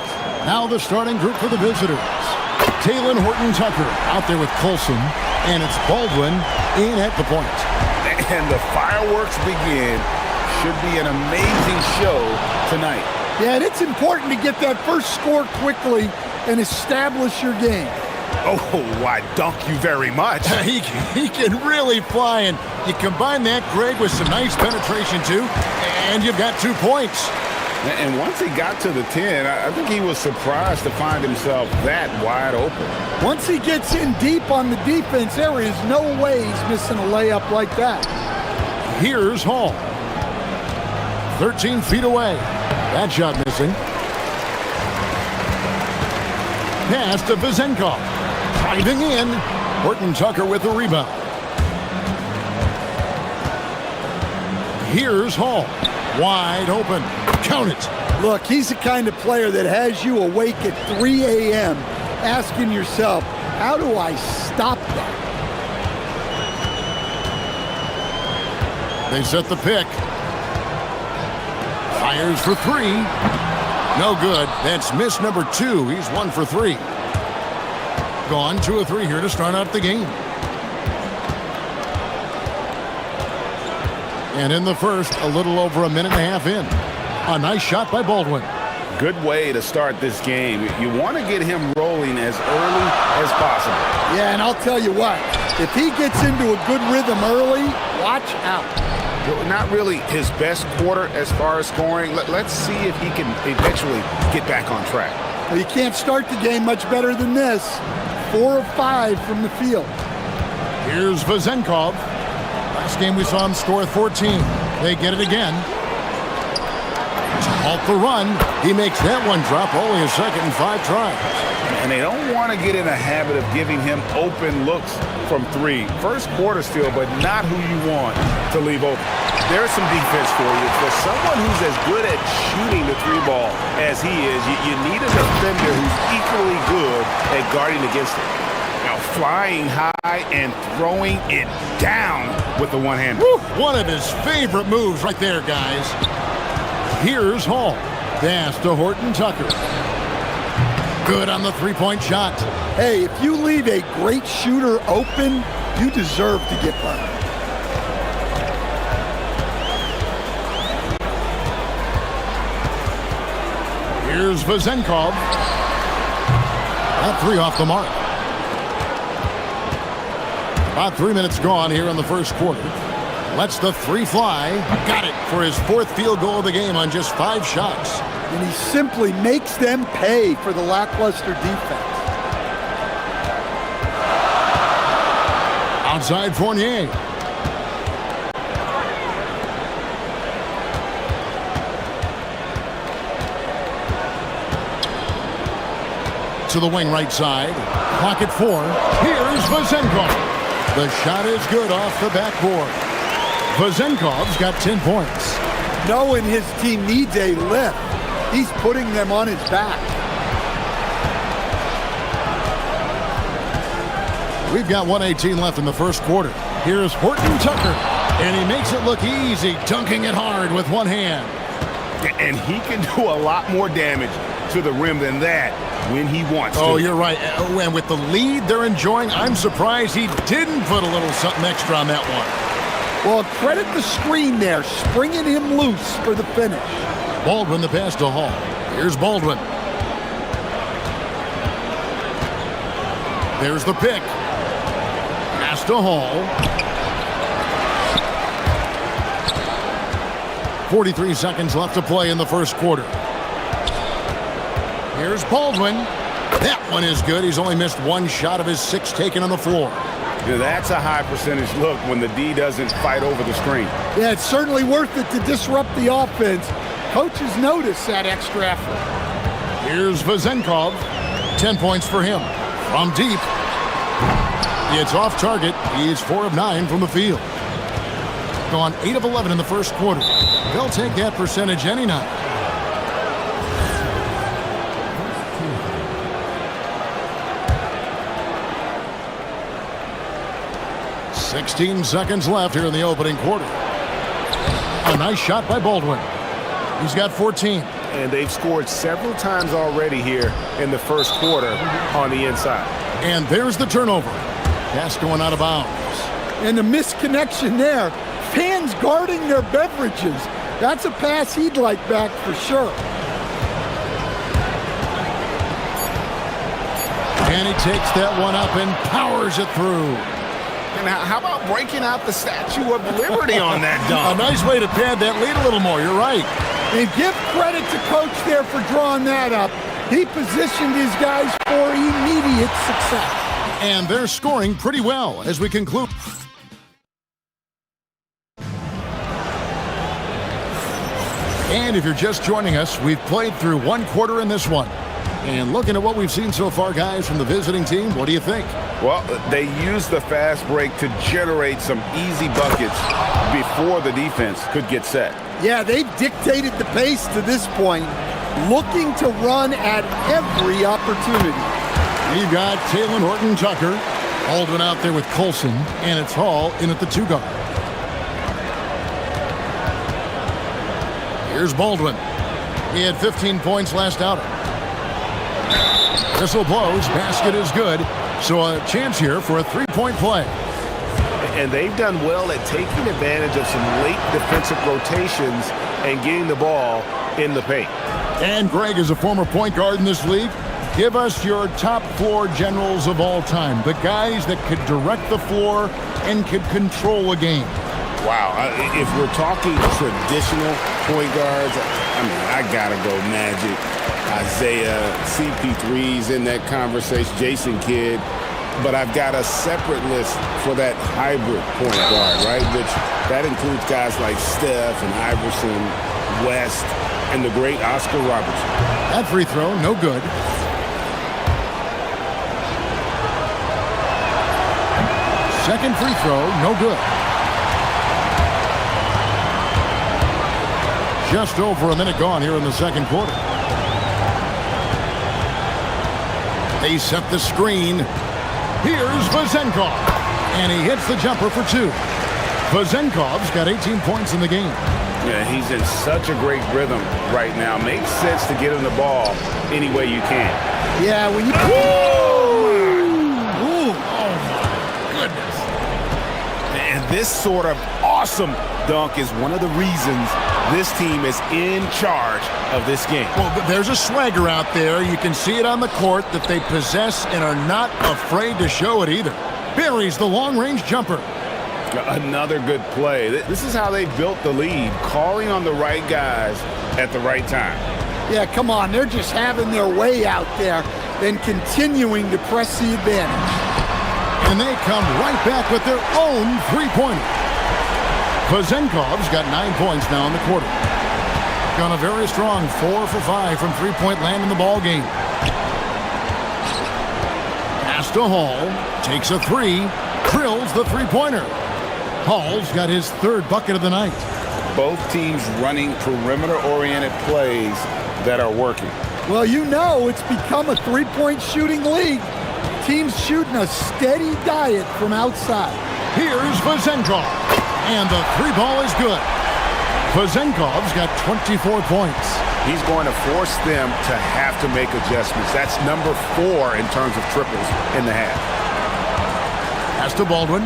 Now the starting group for the visitors. Taylor Horton-Tucker out there with Colson, and it's Baldwin in at the point. And the fireworks begin. Should be an amazing show tonight. Yeah, and it's important to get that first score quickly and establish your game. Oh, why, dunk you very much. he can really fly, and you combine that, Greg, with some nice penetration, too, and you've got 2 points. And once he got to the 10, I think he was surprised to find himself that wide open. Once he gets in deep on the defense, there is no way he's missing a layup like that. Here's Hall. 13 feet away. That shot missing. Pass to Vizenkov. Diving in. Horton-Tucker with the rebound. Here's Hall. Wide open. Count it. Look, he's the kind of player that has you awake at 3 a.m. asking yourself, how do I stop that? They set the pick. Fires for 3. No good. That's miss number 2. He's 1 for 3. Gone 2 of 3 here to start out the game. And in the first, a little over a minute and a half in. A nice shot by Baldwin. Good way to start this game. You want to get him rolling as early as possible. Yeah, and I'll tell you what, if he gets into a good rhythm early, watch out. Not really his best quarter as far as scoring. Let's see if he can eventually get back on track. Well, you can't start the game much better than this. 4 of 5 from the field. Here's Vizenkov. Last game we saw him score 14. They get it again. To halt the run, he makes that one drop, only a second and 5 tries. And they don't want to get in a habit of giving him open looks from 3. First quarter still, but not who you want to leave open. There's some defense for you. For someone who's as good at shooting the 3 ball as he is, you need a defender who's equally good at guarding against it. Now flying high and throwing it down with the one hand. One of his favorite moves right there, guys. Here's Hall. Pass to Horton-Tucker. Good on the 3-point shot. Hey, if you leave a great shooter open, you deserve to get burned. Here's Vizenkov. That 3 off the mark. About 3 minutes gone here in the first quarter. Lets the 3 fly. Got it for his 4th field goal of the game on just 5 shots. And he simply makes them pay for the lackluster defense. Outside Fournier. To the wing right side. Pocket 4. Here's Vizenkov. The shot is good off the backboard. Vizenkov's got 10 points. Knowing his team needs a lift, he's putting them on his back. We've got 1:18 left in the first quarter. Here's Horton-Tucker, and he makes it look easy, dunking it hard with one hand. And he can do a lot more damage to the rim than that when he wants to. Oh, you're right. And with the lead they're enjoying, I'm surprised he didn't put a little something extra on that one. Well, credit the screen there, springing him loose for the finish. Baldwin the pass to Hall. Here's Baldwin. There's the pick. Pass to Hall. 43 seconds left to play in the first quarter. Here's Baldwin. That one is good. He's only missed 1 shot of his 6 taken on the floor. Yeah, that's a high percentage look when the D doesn't fight over the screen. Yeah, it's certainly worth it to disrupt the offense. Coaches notice that extra effort. Here's Vizenkov. 10 points for him. From deep. It's off target. He's 4 of 9 from the field. Gone 8 of 11 in the first quarter. They'll take that percentage any night. 16 seconds left here in the opening quarter. A nice shot by Baldwin. He's got 14. And they've scored several times already here in the first quarter on the inside. And there's the turnover. Pass going out of bounds. And the misconnection there. Fans guarding their beverages. That's a pass he'd like back for sure. And he takes that one up and powers it through. And how about breaking out the Statue of Liberty on that dunk? A nice way to pad that lead a little more. You're right. And give credit to Coach there for drawing that up. He positioned his guys for immediate success. And they're scoring pretty well as we conclude. And if you're just joining us, we've played through one quarter in this one. And looking at what we've seen so far, guys, from the visiting team, what do you think? Well, they used the fast break to generate some easy buckets before the defense could get set. Yeah, they've dictated the pace to this point, looking to run at every opportunity. You've got Taylor Horton-Tucker, Baldwin out there with Colson, and it's Hall in at the 2 guard. Here's Baldwin. He had 15 points last outing. Whistle blows, basket is good, so a chance here for a 3-point play. And they've done well at taking advantage of some late defensive rotations and getting the ball in the paint. And Greg is a former point guard in this league. Give us your top floor generals of all time, the guys that could direct the floor and could control a game. Wow, if we're talking traditional point guards, I mean, I gotta go Magic, Isaiah, CP3's in that conversation, Jason Kidd. But I've got a separate list for that hybrid point guard, right? Which that includes guys like Steph and Iverson, West, and the great Oscar Robertson. That free throw, no good. Second free throw, no good. Just over a minute gone here in the second quarter. They set the screen. Here's Vezenkov, and he hits the jumper for 2. Vezenkov's got 18 points in the game. Yeah, he's in such a great rhythm right now. Makes sense to get him the ball any way you can. Yeah, when you... Ooh, oh my goodness. And this sort of awesome dunk is one of the reasons this team is in charge of this game. Well, there's a swagger out there. You can see it on the court that they possess and are not afraid to show it either. Buries the long-range jumper. Another good play. This is how they built the lead, calling on the right guys at the right time. Yeah, come on. They're just having their way out there and continuing to press the advantage. And they come right back with their own three-pointer. Vezenkov's got 9 points now in the quarter. Gone a very strong 4 for 5 from three-point land in the ball game. Pass to Hall, takes a 3, drills the three-pointer. Hall's got his 3rd bucket of the night. Both teams running perimeter-oriented plays that are working. Well, you know it's become a three-point shooting league. Teams shooting a steady diet from outside. Here's Vezenkov, and the 3-ball is good. Vezenkov's got 24 points. He's going to force them to have to make adjustments. That's number 4 in terms of triples in the half. Pass to Baldwin.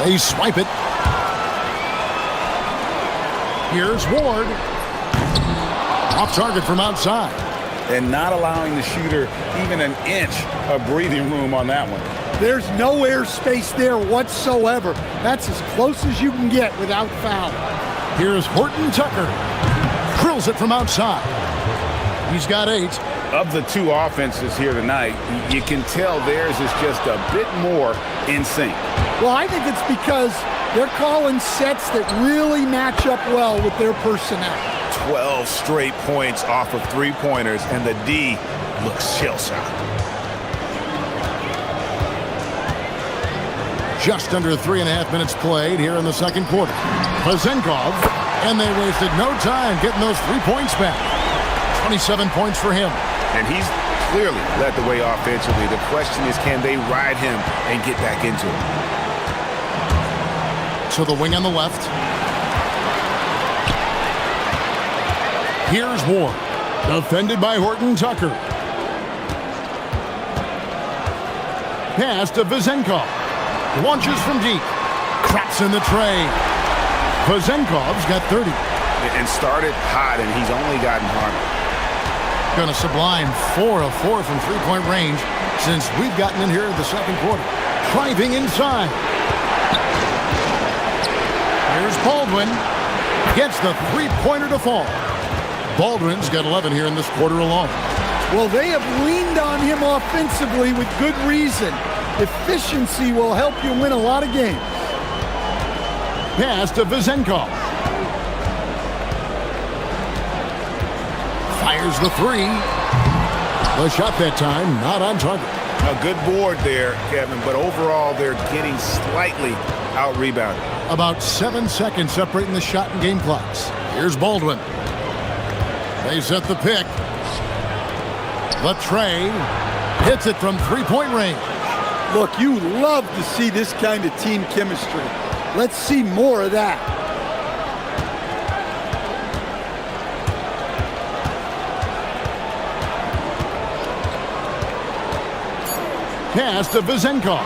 They swipe it. Here's Ward. Off target from outside. And not allowing the shooter even an inch of breathing room on that one. There's no air space there whatsoever. That's as close as you can get without foul. Here's Horton-Tucker. Drills it from outside. He's got 8. Of the 2 offenses here tonight, you can tell theirs is just a bit more in sync. Well, I think it's because they're calling sets that really match up well with their personnel. 12 straight points off of three-pointers, and the D looks shell-shocked. Just under 3.5 minutes played here in the second quarter. Vezenkov, and they wasted no time getting those 3 points back. 27 points for him. And he's clearly led the way offensively. The question is, can they ride him and get back into it? To the wing on the left. Here's Ward. Defended by Horton Tucker. Pass to Vezenkov. Launches from deep. Cracks in the tray. Vezenkov's got 30. And started hot, and he's only gotten harder. Gonna sublime 4 of 4 from three-point range since we've gotten in here in the second quarter. Driving inside. Here's Baldwin. Gets the three-pointer to fall. Baldwin's got 11 here in this quarter alone. Well, they have leaned on him offensively with good reason. Efficiency will help you win a lot of games. Pass to Vezenkov. Fires the three. The shot that time not on target. A good board there, Kevin, but overall they're getting slightly out-rebounded. About 7 seconds separating the shot and game clocks. Here's Baldwin. They set the pick. The tray hits it from three-point range. Look, you love to see this kind of team chemistry. Let's see more of that. Pass to Vezenkov.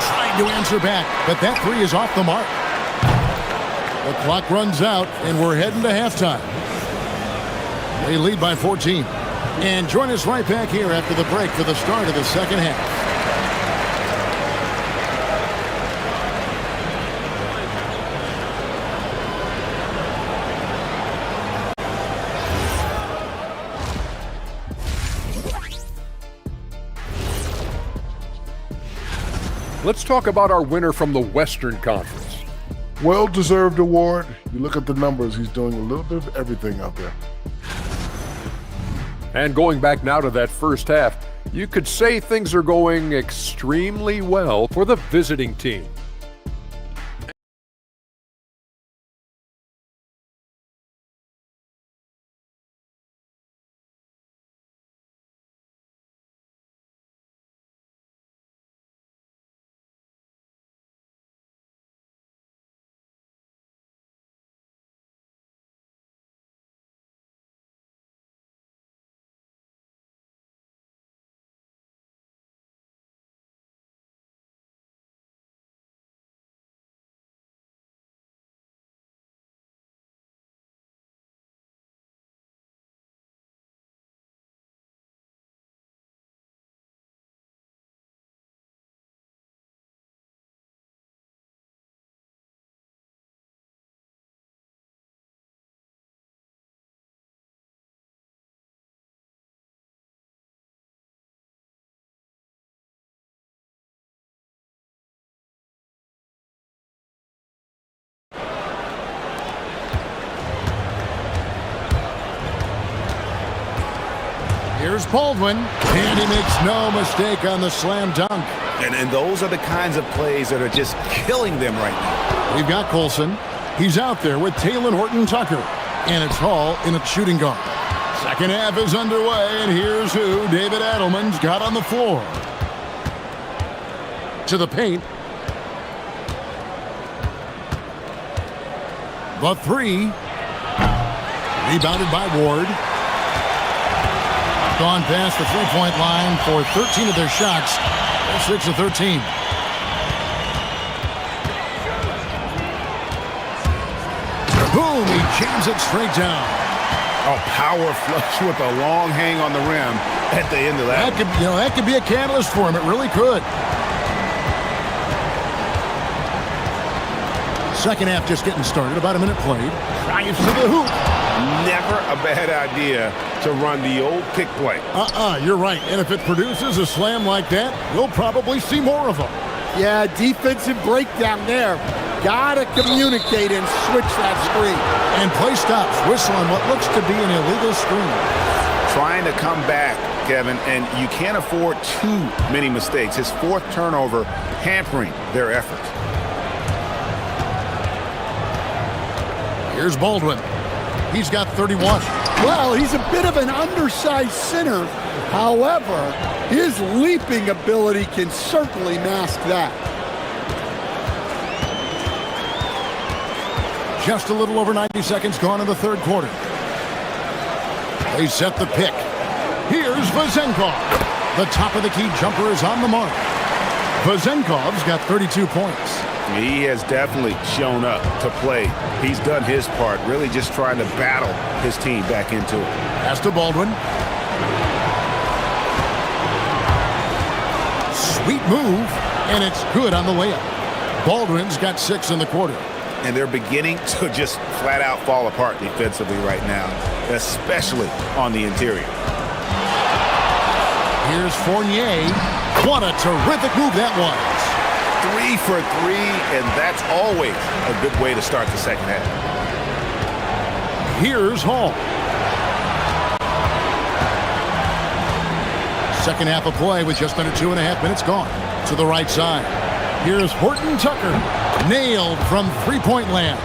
Trying to answer back, but that three is off the mark. The clock runs out, and we're heading to halftime. They lead by 14. And join us right back here after the break for the start of the second half. Let's talk about our winner from the Western Conference. Well-deserved award. You look at the numbers, he's doing a little bit of everything out there. And going back now to that first half, you could say things are going extremely well for the visiting team. Here's Baldwin, and he makes no mistake on the slam dunk. And those are the kinds of plays that are just killing them right now. We've got Colson. He's out there with Taylor Horton Tucker. And it's Hall in a shooting guard. Second half is underway, and here's who David Adelman's got on the floor. To the paint. The three. Rebounded by Ward. Gone past the three-point line for 13 of their shots. They're 6 of 13. Boom! He jams it straight down. A power flush with a long hang on the rim at the end of that. That could be a catalyst for him. It really could. Second half just getting started. About a minute played. Drives to the hoop. Never a bad idea to run the old pick play. You're right. And if it produces a slam like that, we'll probably see more of them. Yeah, defensive breakdown there. Gotta communicate and switch that screen. And play stops. Whistle on what looks to be an illegal screen. Trying to come back, Kevin, and you can't afford too many mistakes. His fourth turnover hampering their efforts. Here's Baldwin. He's got 31. Well, he's a bit of an undersized center. However, his leaping ability can certainly mask that. Just a little over 90 seconds gone in the third quarter. They set the pick. Here's Vezenkov. The top of the key jumper is on the mark. Vezenkov's got 32 points. He has definitely shown up to play. He's done his part, really just trying to battle his team back into it. Pass to Baldwin. Sweet move, and it's good on the layup. Baldwin's got 6 in the quarter. And they're beginning to just flat out fall apart defensively right now, especially on the interior. Here's Fournier. What a terrific move that was. 3 for 3, and that's always a good way to start the second half. Here's Hall. Second half of play with just under 2.5 minutes gone. To the right side. Here's Horton Tucker. Nailed from three-point land.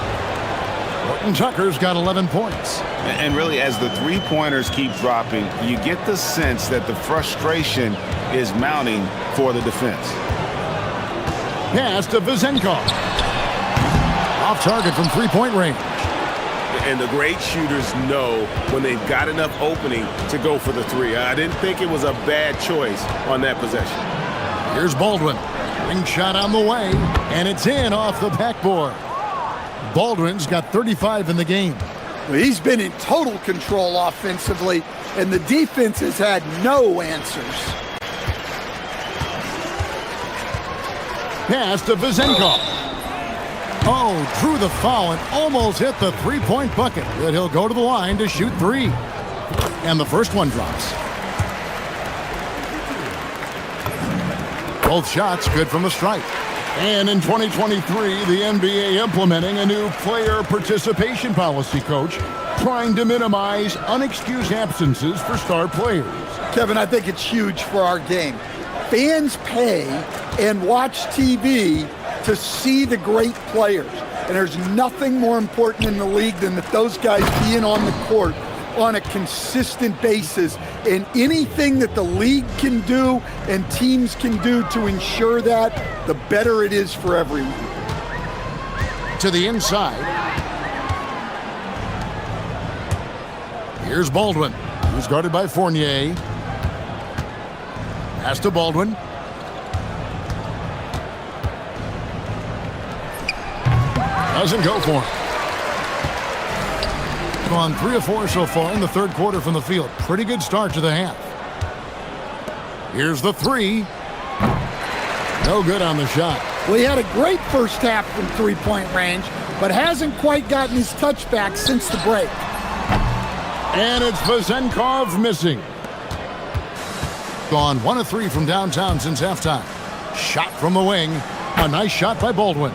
Horton Tucker's got 11 points. And really, as the three-pointers keep dropping, you get the sense that the frustration is mounting for the defense. Pass to Vezenkov. Off target from three-point range. And the great shooters know when they've got enough opening to go for the three. I didn't think it was a bad choice on that possession. Here's Baldwin. Ring shot on the way, and it's in off the backboard. Baldwin's got 35 in the game. Well, he's been in total control offensively, and the defense has had no answers. Pass to Vezenkov. Oh, drew the foul and almost hit the three-point bucket. But he'll go to the line to shoot 3. And the first one drops. Both shots good from the stripe. And in 2023, the NBA implementing a new player participation policy, Coach, trying to minimize unexcused absences for star players. Kevin, I think it's huge for our game. Fans pay and watch TV to see the great players. And there's nothing more important in the league than that those guys being on the court on a consistent basis. And anything that the league can do and teams can do to ensure that, the better it is for everyone. To the inside. Here's Baldwin, who's guarded by Fournier. Pass to Baldwin. Doesn't go for him. Gone 3 of 4 so far in the third quarter from the field. Pretty good start to the half. Here's the 3. No good on the shot. Well, he had a great first half from three-point range, but hasn't quite gotten his touchback since the break. And it's Vezenkov missing. Gone 1 of 3 from downtown since halftime. Shot from the wing. A nice shot by Baldwin.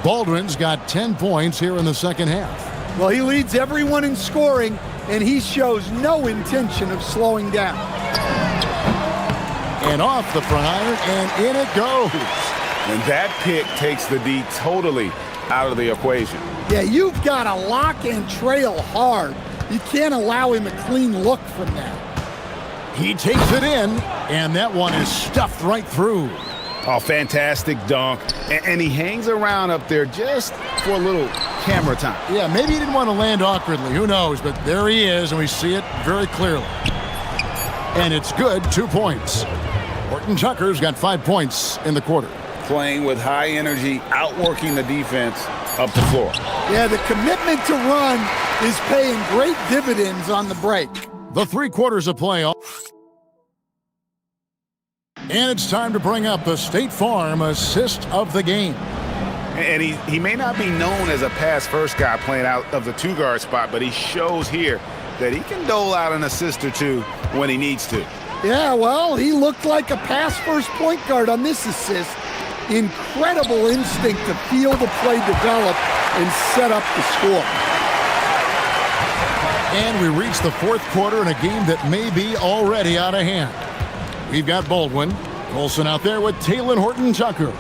Baldwin's got 10 points here in the second half. Well, he leads everyone in scoring, and he shows no intention of slowing down. And off the front iron, and in it goes. And that pick takes the D totally out of the equation. Yeah, you've got to lock and trail hard. You can't allow him a clean look from that. He takes it in, and that one is stuffed right through. Oh, fantastic dunk. And he hangs around up there just for a little camera time. Yeah, maybe he didn't want to land awkwardly. Who knows? But there he is, and we see it very clearly. And it's good, 2 points. Horton Tucker's got 5 points in the quarter. Playing with high energy, outworking the defense up the floor. Yeah, the commitment to run is paying great dividends on the break. The 3 quarters of play. And it's time to bring up the State Farm assist of the game. And he may not be known as a pass-first guy playing out of the 2-guard spot, but he shows here that he can dole out an assist or 2 when he needs to. Yeah, well, he looked like a pass-first point guard on this assist. Incredible instinct to feel the play develop and set up the score. And we reach the 4th quarter in a game that may be already out of hand. We've got Baldwin. Olsen out there with Taylor Horton Tucker.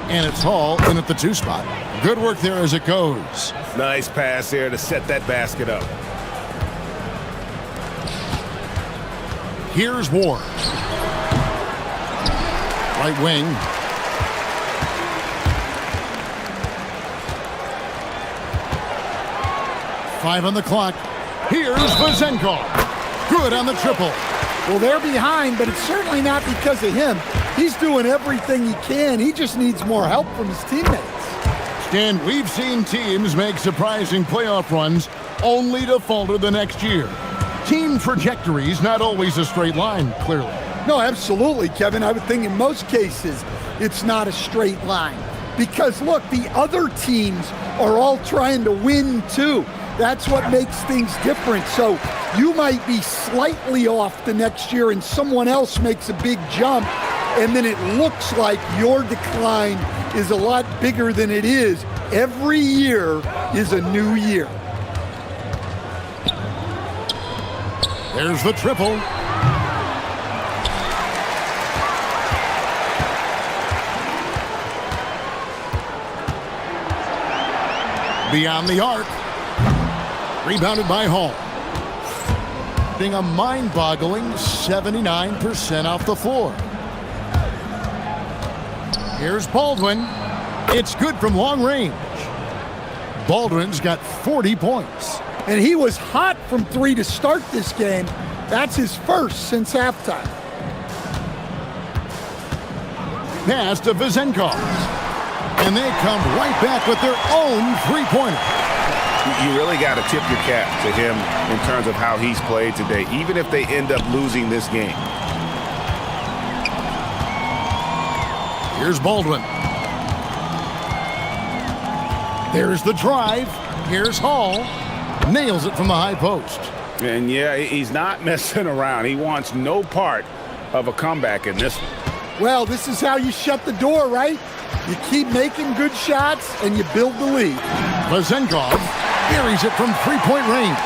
And it's Hall in at the 2 spot. Good work there as it goes. Nice pass there to set that basket up. Here's Ward. Right wing. 5 on the clock. Here's Vazenkov. Good on the triple. Well, they're behind, but it's certainly not because of him. He's doing everything he can. He just needs more help from his teammates. Stan, we've seen teams make surprising playoff runs only to falter the next year. Team trajectory is not always a straight line, clearly. No, absolutely, Kevin. I would think in most cases it's not a straight line. Because, look, the other teams are all trying to win, too. That's what makes things different. So you might be slightly off the next year and someone else makes a big jump, and then it looks like your decline is a lot bigger than it is. Every year is a new year. There's the triple. Beyond the arc. Rebounded by Hall. Being a mind-boggling 79% off the floor. Here's Baldwin. It's good from long range. Baldwin's got 40 points. And he was hot from 3 to start this game. That's his first since halftime. Pass to Vazenkov. And they come right back with their own three-pointer. You really got to tip your cap to him in terms of how he's played today, even if they end up losing this game. Here's Baldwin. There's the drive. Here's Hall. Nails it from the high post. And yeah, he's not messing around. He wants no part of a comeback in this one. Well, this is how you shut the door, right? You keep making good shots and you build the lead. Vazenkov buries it from three-point range.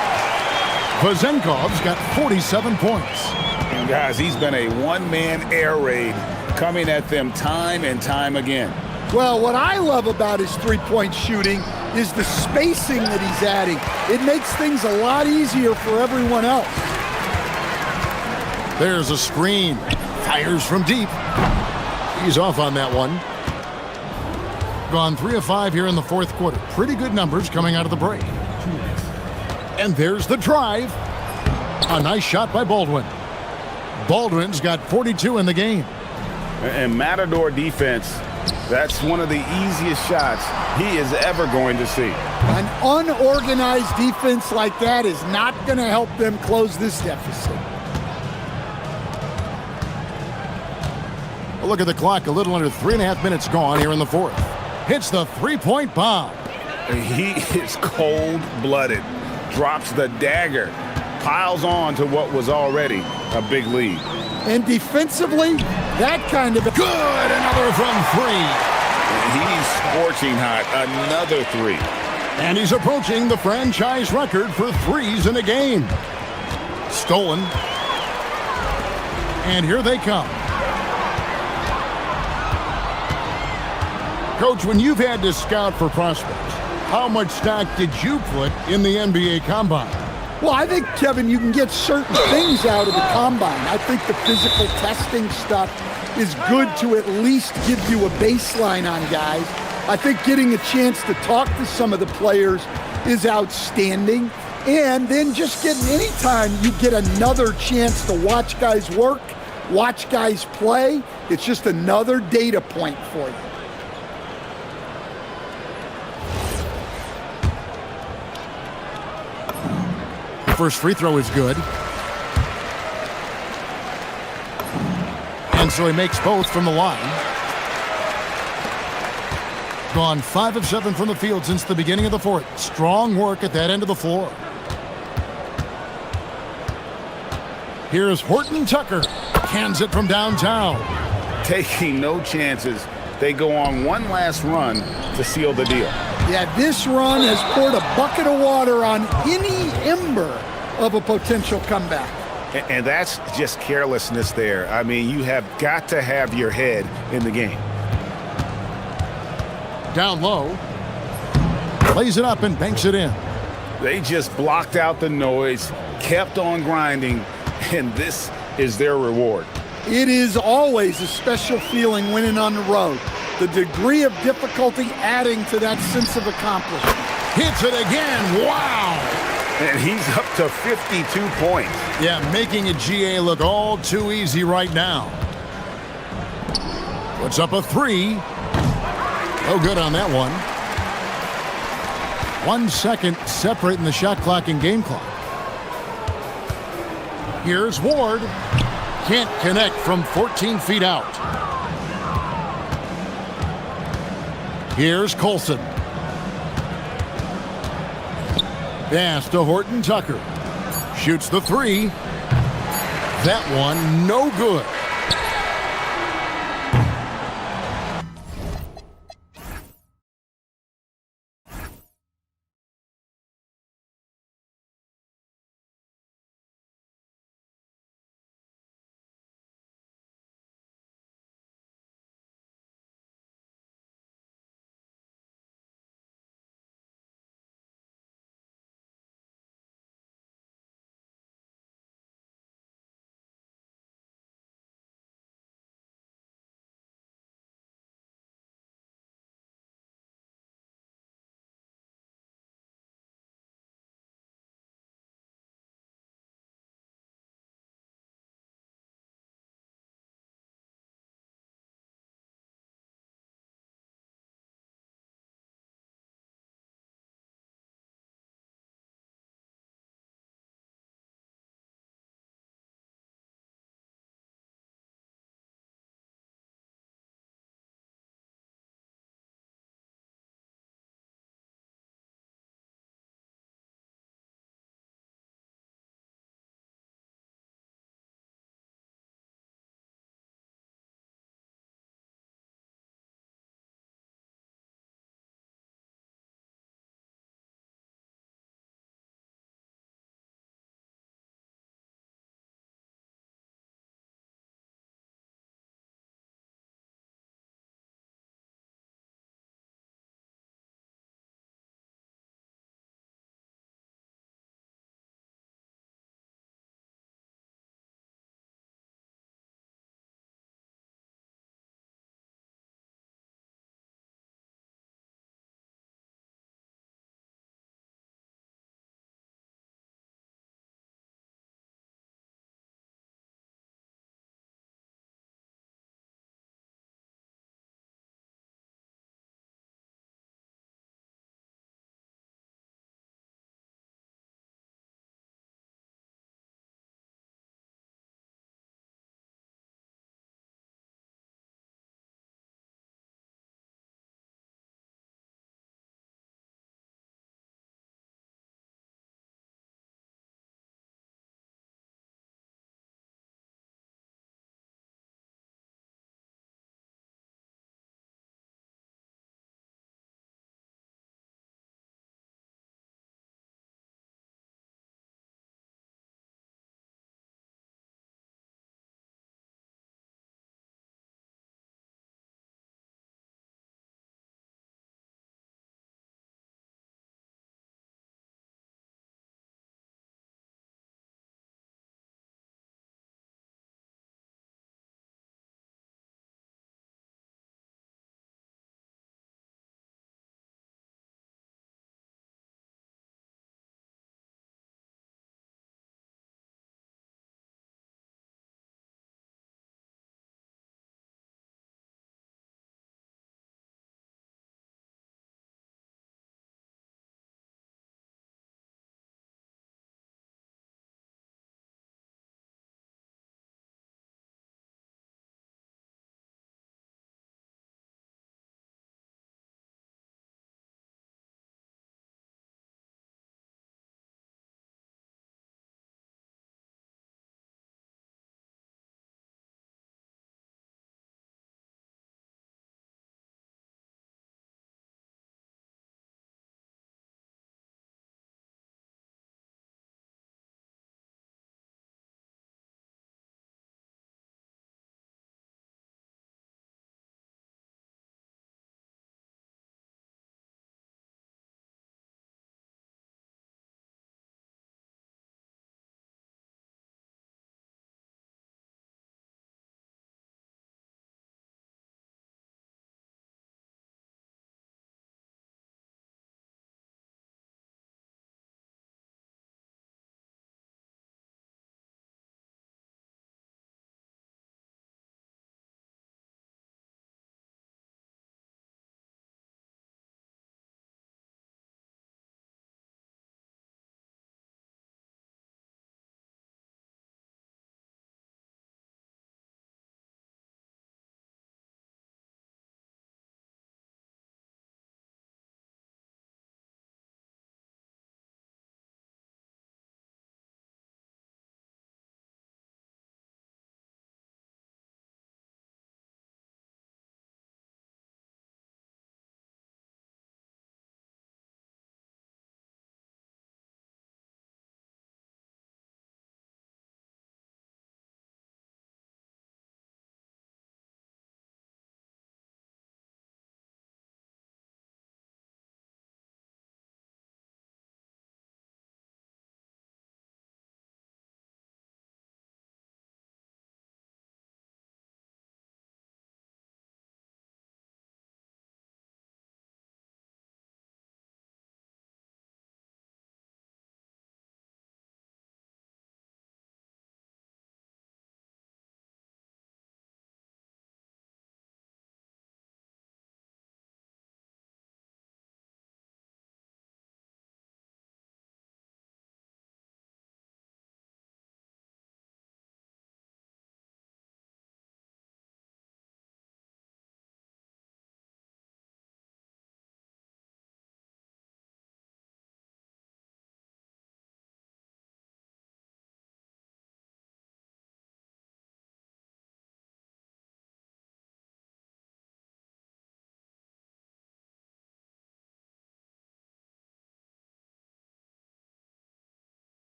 Vazenkov's got 47 points. And guys, he's been a one-man air raid coming at them time and time again. Well, what I love about his three-point shooting is the spacing that he's adding. It makes things a lot easier for everyone else. There's a screen. Fires from deep. He's off on that one. Gone 3 of 5 here in the fourth quarter. Pretty good numbers coming out of the break. And there's the drive. A nice shot by Baldwin. Baldwin's got 42 in the game. And Matador defense, that's one of the easiest shots he is ever going to see. An unorganized defense like that is not going to help them close this deficit. Well, look at the clock. A little under 3.5 minutes gone here in the fourth. Hits the three-point bomb. He is cold-blooded. Drops the dagger. Piles on to what was already a big lead. And defensively, that kind of... Good! Another from 3. He's scorching hot. Another 3. And he's approaching the franchise record for threes in a game. Stolen. And here they come. Coach, when you've had to scout for prospects, how much stock did you put in the NBA Combine? Well, I think, Kevin, you can get certain things out of the Combine. I think the physical testing stuff is good to at least give you a baseline on guys. I think getting a chance to talk to some of the players is outstanding. And then just getting any time you get another chance to watch guys work, watch guys play, it's just another data point for you. First free throw is good. And so he makes both from the line. Gone 5 of 7 from the field since the beginning of the fourth. Strong work at that end of the floor. Here's Horton Tucker. Cans it from downtown. Taking no chances. They go on one last run to seal the deal. Yeah, this run has poured a bucket of water on any ember of a potential comeback. And that's just carelessness there. I mean, you have got to have your head in the game. Down low. Plays it up and banks it in. They just blocked out the noise, kept on grinding, and this is their reward. It is always a special feeling winning on the road. The degree of difficulty adding to that sense of accomplishment. Hits it again. Wow. And he's up to 52 points. Yeah, making a GA look all too easy right now. Puts up a three. No good on that one. 1 second separating the shot clock and game clock. Here's Ward. Can't connect from 14 feet out. Here's Colson. Pass to Horton Tucker. Shoots the three. That one no good.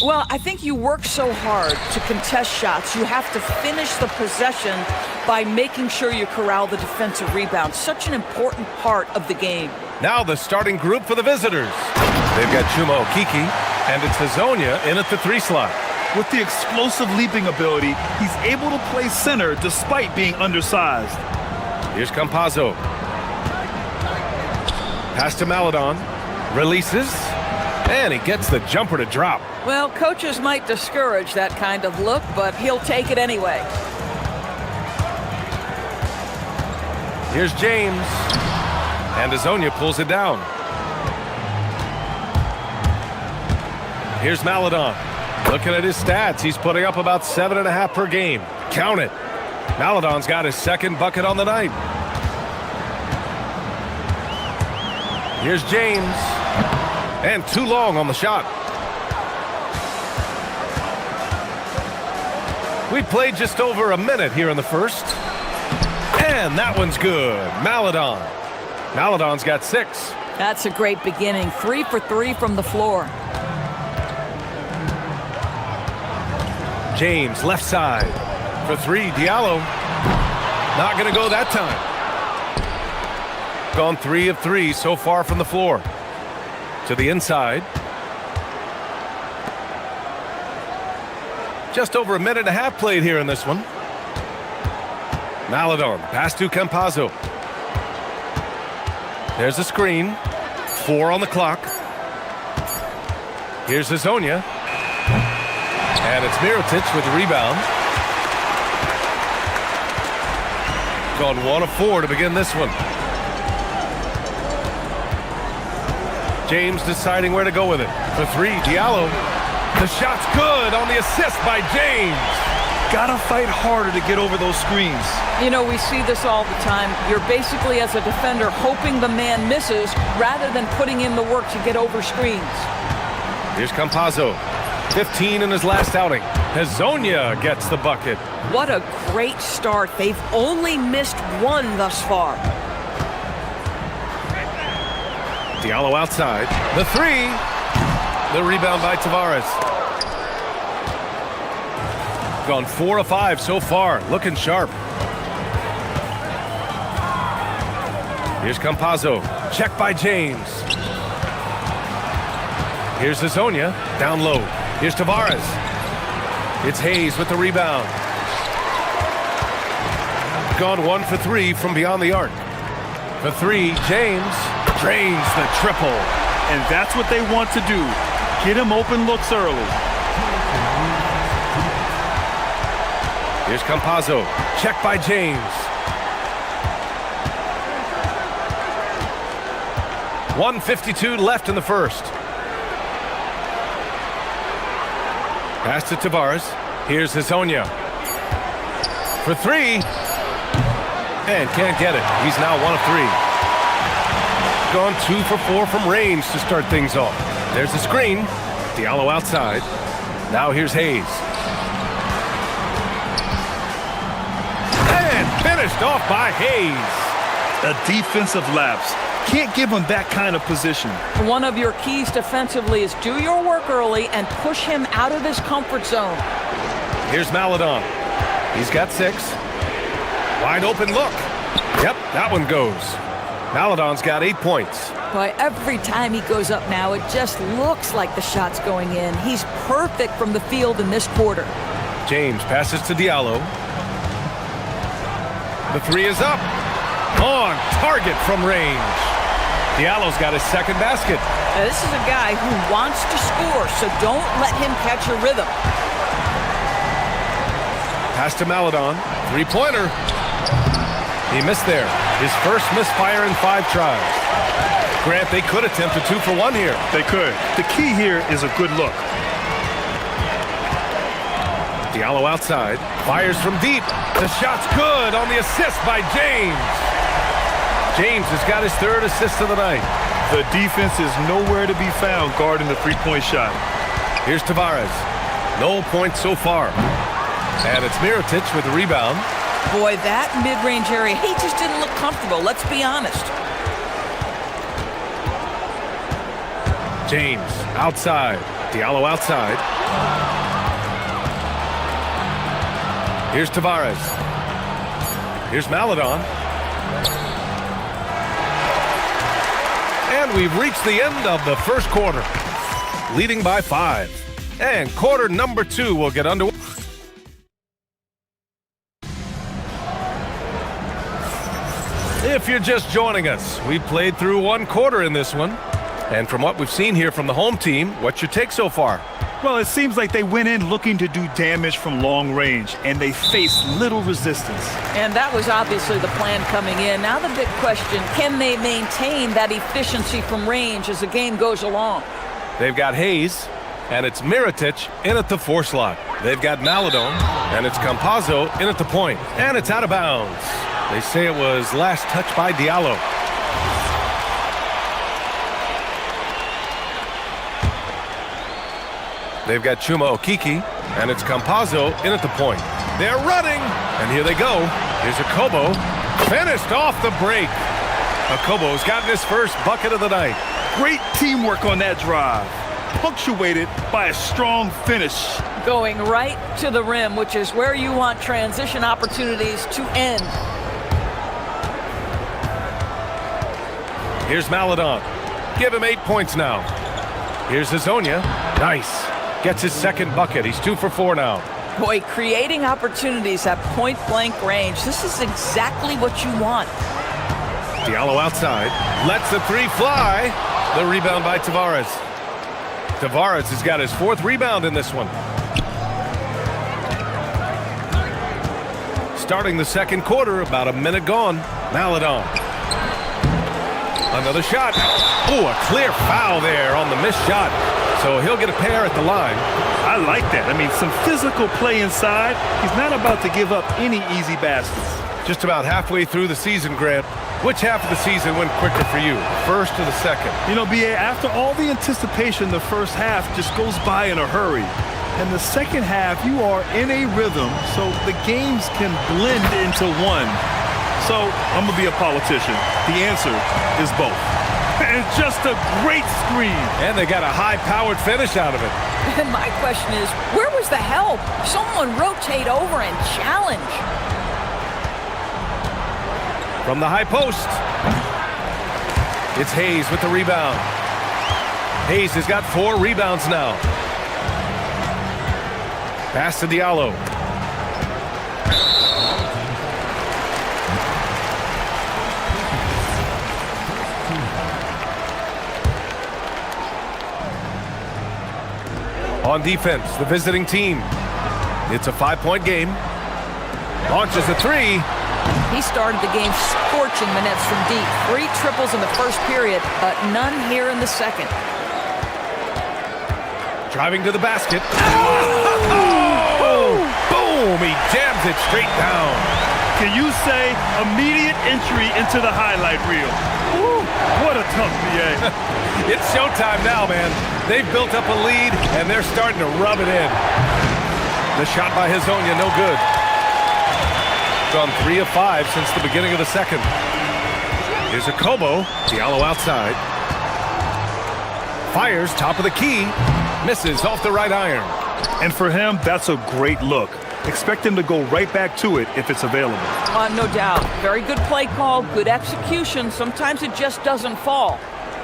Well, I think you work so hard to contest shots. You have to finish the possession by making sure you corral the defensive rebound. Such an important part of the game. Now the starting group for the visitors. They've got Chuma Okiki, and it's Hazonia in at the 3 slot. With the explosive leaping ability, he's able to play center despite being undersized. Here's Campazzo. Pass to Maladon. Releases. And he gets the jumper to drop. Well, coaches might discourage that kind of look, but he'll take it anyway. Here's James. And Hazonia pulls it down. Here's Maladon. Looking at his stats, he's putting up about 7.5 per game. Count it. Maladon's got his second bucket on the night. Here's James. And too long on the shot. We played just over a minute here in the first. And that one's good. Maladon. Maladon's got 6. That's a great beginning. 3 for 3 from the floor. James, left side. For 3, Diallo. Not going to go that time. Gone 3 of 3 so far from the floor. To the inside. Just over a minute and a half played here in this one. Maladon, pass to Campazzo. There's a screen. 4 on the clock. Here's Hazonia. And it's Mirotic with the rebound. Gone 1 of 4 to begin this one. James deciding where to go with it. For 3, Diallo. The shot's good on the assist by James. Gotta fight harder to get over those screens. You know, we see this all the time. You're basically, as a defender, hoping the man misses rather than putting in the work to get over screens. Here's Campazzo. 15 in his last outing. Hazonia gets the bucket. What a great start. They've only missed 1 thus far. Diallo outside. The 3. The rebound by Tavares. Gone 4 of 5 so far. Looking sharp. Here's Campazzo. Check by James. Here's Hazonia. Down low. Here's Tavares. It's Hayes with the rebound. Gone 1 for 3 from beyond the arc. For 3, James drains the triple. And that's what they want to do. Get him open looks early. Here's Campazzo. Check by James. 1:52 left in the first. Pass to Tavares. Here's Hazonia. For 3. And can't get it. He's now 1 of 3. Gone 2 for 4 from range to start things off. There's the screen. Diallo outside. Now here's Hayes. And finished off by Hayes. A defensive lapse. Can't give him that kind of position. One of your keys defensively is do your work early and push him out of his comfort zone. Here's Maladon. He's got 6. Wide open look. Yep, that one goes. Maladon's got 8 points. Boy, every time he goes up now, it just looks like the shot's going in. He's perfect from the field in this quarter. James passes to Diallo. The 3 is up. On target from range. Diallo's got his second basket. Now, this is a guy who wants to score, so don't let him catch a rhythm. Pass to Maladon. 3-pointer. He missed there. His first misfire in 5 tries. Grant, they could attempt a 2 for 1 here. They could. The key here is a good look. Diallo outside. Fires from deep. The shot's good on the assist by James. James has got his 3rd assist of the night. The defense is nowhere to be found guarding the 3-point shot. Here's Tavares. No points so far. And it's Mirotic with the rebound. Boy, that mid-range area, he just didn't look comfortable, let's be honest. James outside. Diallo outside. Here's Tavares. Here's Maladon. And we've reached the end of the first quarter, leading by 5. And quarter number 2 will get underway. If you're just joining us, we played through one quarter in this one. And from what we've seen here from the home team, what's your take so far? Well, it seems like they went in looking to do damage from long range, and they faced little resistance. And that was obviously the plan coming in. Now the big question, can they maintain that efficiency from range as the game goes along? They've got Hayes, and it's Mirotic in at the 4 slot. They've got Maladon, and it's Campazzo in at the point. And it's out of bounds. They say it was last touched by Diallo. They've got Chuma Okiki, and it's Campazzo in at the point. They're running, and here they go. Here's Akobo, finished off the break. Akobo's gotten his first bucket of the night. Great teamwork on that drive, punctuated by a strong finish. Going right to the rim, which is where you want transition opportunities to end. Here's Maladon. Give him 8 points now. Here's Hazonia. Nice. Gets his second bucket. He's 2 for 4 now. Boy, creating opportunities at point-blank range. This is exactly what you want. Diallo outside. Lets the 3 fly. The rebound by Tavares. Tavares has got his 4th rebound in this one. Starting the second quarter, about a minute gone. Maladon. Another shot. Ooh, a clear foul there on the missed shot. So he'll get a pair at the line. I like that. I mean, some physical play inside. He's not about to give up any easy baskets. Just about halfway through the season, Grant. Which half of the season went quicker for you, first or the second? You know, B.A., after all the anticipation, the first half just goes by in a hurry. And the second half, you are in a rhythm, so the games can blend into one. So I'm going to be a politician. The answer is both. And just a great screen. And they got a high-powered finish out of it. And my question is, where was the help? Someone rotate over and challenge. From the high post, it's Hayes with the rebound. Hayes has got 4 rebounds now. Pass to Diallo. On defense, the visiting team. It's a 5-point game. Launches a 3. He started the game scorching minutes from deep. 3 triples in the first period, but none here in the second. Driving to the basket. Oh! Boom! He jams it straight down. Can you say immediate entry into the highlight reel? Woo, what a tough BA. It's showtime now, man. They've built up a lead, and they're starting to rub it in. The shot by Hazonia, no good. Gone 3 of 5 since the beginning of the second. Here's Akobo. Diallo outside. Fires, top of the key. Misses off the right iron. And for him, that's a great look. Expect him to go right back to it if it's available. No doubt. Very good play call, good execution. Sometimes it just doesn't fall.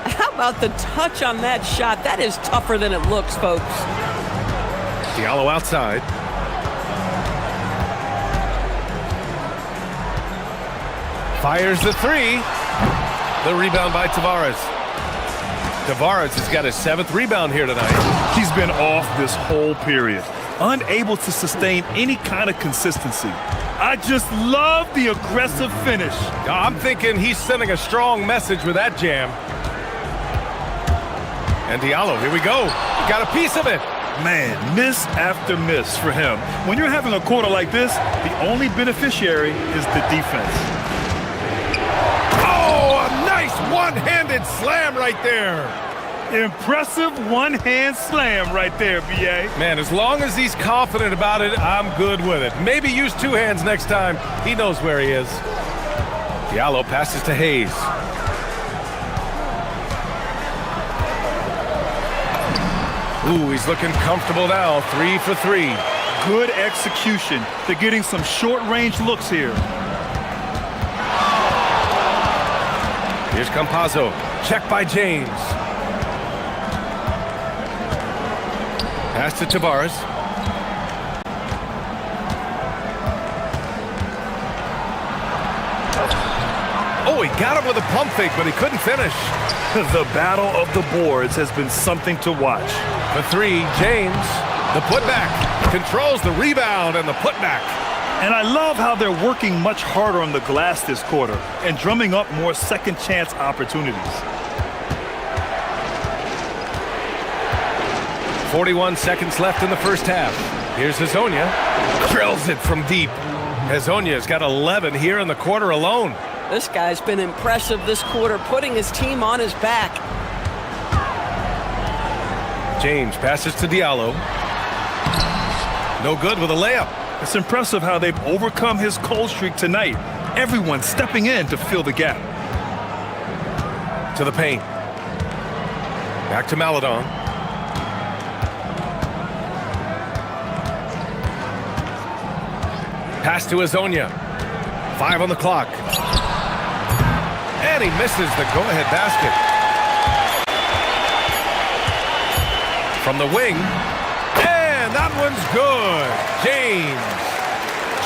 How about the touch on that shot? That is tougher than it looks, folks. Diallo outside. Fires the 3. The rebound by Tavares. Tavares has got his 7th rebound here tonight. He's been off this whole period, unable to sustain any kind of consistency. I just love the aggressive finish. I'm thinking he's sending a strong message with that jam. And Diallo, here we go. Got a piece of it. Man, miss after miss for him. When you're having a quarter like this, the only beneficiary is the defense. Oh, a nice one-handed slam right there. Impressive one-hand slam right there, B.A. Man, as long as he's confident about it, I'm good with it. Maybe use 2 hands next time. He knows where he is. Diallo passes to Hayes. Ooh, he's looking comfortable now. 3 for 3. Good execution. They're getting some short-range looks here. Here's Campazzo. Check by James. Pass to Tavares. Oh, he got him with a pump fake, but he couldn't finish. The battle of the boards has been something to watch. For 3, James. The putback. Controls the rebound and the putback. And I love how they're working much harder on the glass this quarter and drumming up more second chance opportunities. 41 seconds left in the first half. Here's Hezonja. Drills it from deep. Hezonja's got 11 here in the quarter alone. This guy's been impressive this quarter, putting his team on his back. James passes to Diallo. No good with a layup. It's impressive how they've overcome his cold streak tonight. Everyone stepping in to fill the gap. To the paint. Back to Maledon. Pass to Hezonja. 5 on the clock. And he misses the go-ahead basket. From the wing. And that one's good.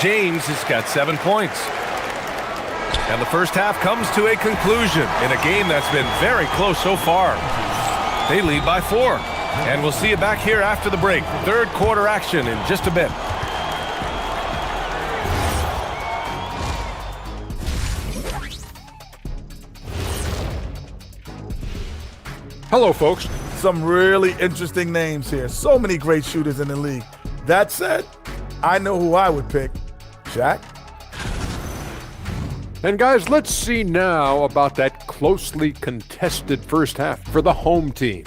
James has got 7 points. And the first half comes to a conclusion in a game that's been very close so far. They lead by 4. And we'll see you back here after the break. Third quarter action in just a bit. Hello, folks. Some really interesting names here. So many great shooters in the league. That said, I know who I would pick. Shaq? And guys, let's see now about that closely contested first half for the home team.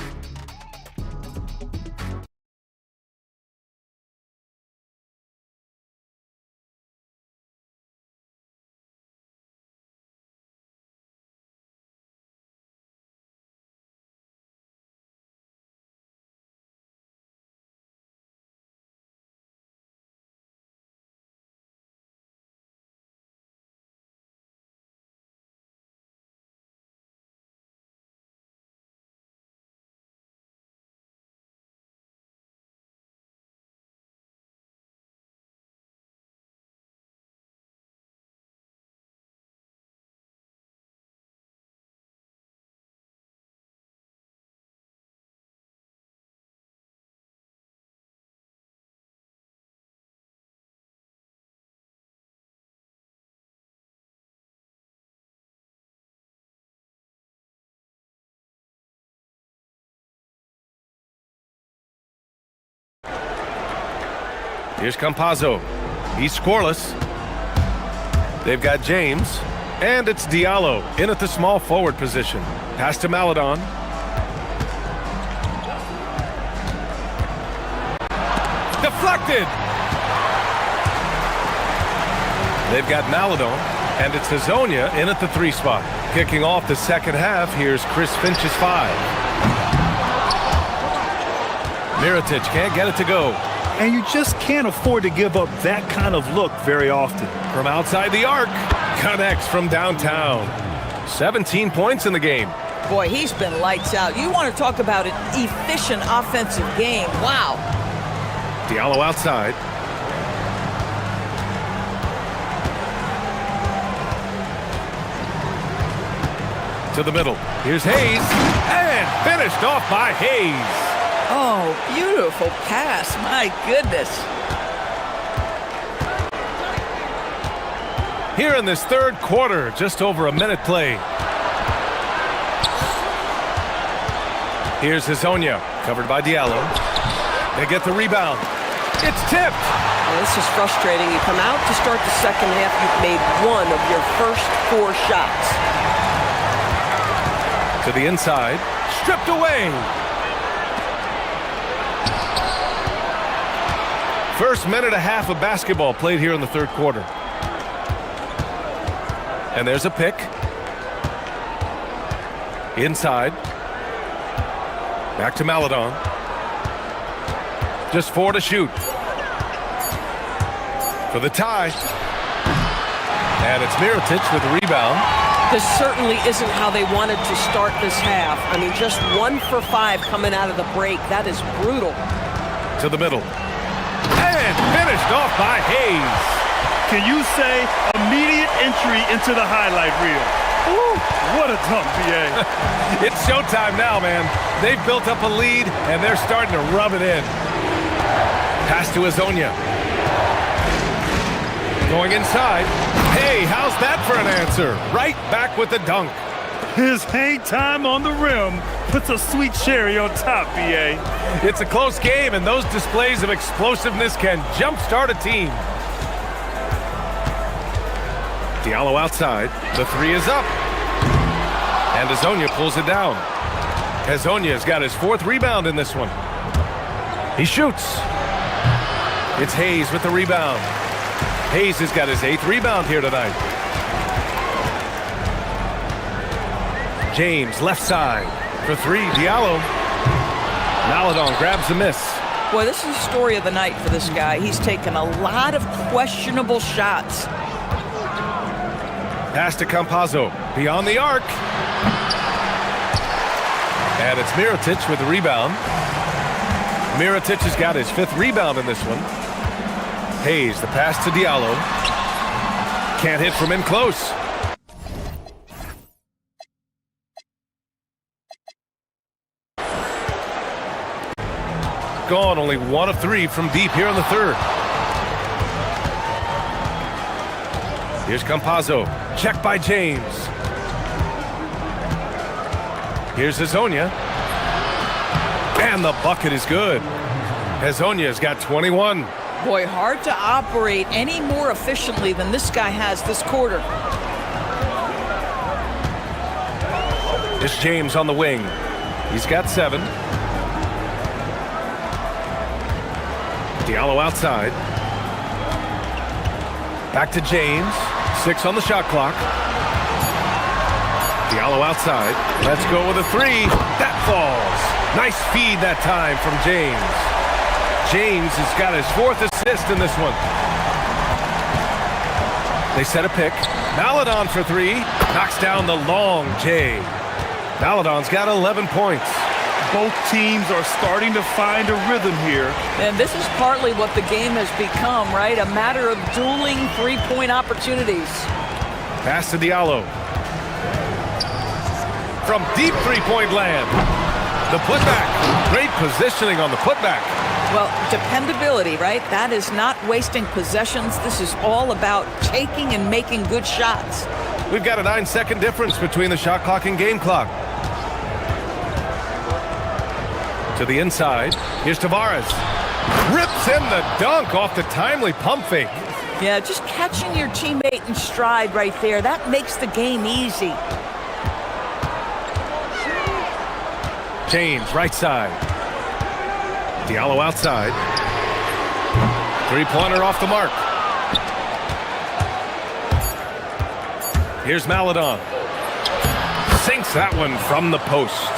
Here's Campazzo. He's scoreless. They've got James. And it's Diallo in at the small forward position. Pass to Maledon. Deflected! They've got Maledon. And it's Hezonja in at the 3 spot. Kicking off the second half, here's Chris Finch's 5. Mirotic can't get it to go. And you just can't afford to give up that kind of look very often. From outside the arc, connects from downtown. 17 points in the game. Boy, he's been lights out. You want to talk about an efficient offensive game. Wow. Diallo outside. To the middle. Here's Hayes. And finished off by Hayes. Oh, beautiful pass. My goodness. Here in this third quarter, just over a minute play. Here's Hezonja, covered by Diallo. They get the rebound. It's tipped. Well, this is frustrating. You come out to start the second half, you've made 1 of your first 4 shots. To the inside, stripped away. First minute and a half of basketball played here in the third quarter. And there's a pick. Inside. Back to Maledon. Just 4 to shoot. For the tie. And it's Mirotic with the rebound. This certainly isn't how they wanted to start this half. I mean, just 1 for 5 coming out of the break. That is brutal. To the middle. And finished off by Hayes. Can you say immediate entry into the highlight reel? Woo, what a dunk, BA. It's showtime now, man. They've built up a lead, and they're starting to rub it in. Pass to Azonia. Going inside. Hey, how's that for an answer? Right back with the dunk. His hang time on the rim puts a sweet cherry on top, BA. It's a close game, and those displays of explosiveness can jumpstart a team. Diallo outside. The 3 is up. And Azonia pulls it down. Azonia's got his 4th rebound in this one. He shoots. It's Hayes with the rebound. Hayes has got his 8th rebound here tonight. James left side for 3. Diallo. Maladon grabs the miss. Boy, this is the story of the night for this guy. He's taken a lot of questionable shots. Pass to Campazzo. Beyond the arc. And it's Mirotic with the rebound. Mirotic has got his 5th rebound in this one. Hayes, the pass to Diallo. Can't hit from in close. Gone, only 1 of 3 from deep here in the 3rd. Here's Campazzo. Check by James. Here's Azonia. And the bucket is good. Azonia's got 21. Boy, hard to operate any more efficiently than this guy has this quarter. It's James on the wing. He's got 7. Diallo outside. Back to James. 6 on the shot clock. Diallo outside. Let's go with a 3. That falls. Nice feed that time from James. James has got his 4th assist in this one. They set a pick. Maladon for 3. Knocks down the long J. Maladon's got 11 points. Both teams are starting to find a rhythm here. And this is partly what the game has become, right? A matter of dueling 3-point opportunities. Pass to Diallo. From deep 3-point land. The putback. Great positioning on the putback. Well, dependability, right? That is not wasting possessions. This is all about taking and making good shots. We've got a 9-second difference between the shot clock and game clock. To the inside. Here's Tavares. Rips in the dunk off the timely pump fake. Yeah, just catching your teammate in stride right there. That makes the game easy. James, right side. Diallo outside. 3-pointer off the mark. Here's Maladon. Sinks that one from the post.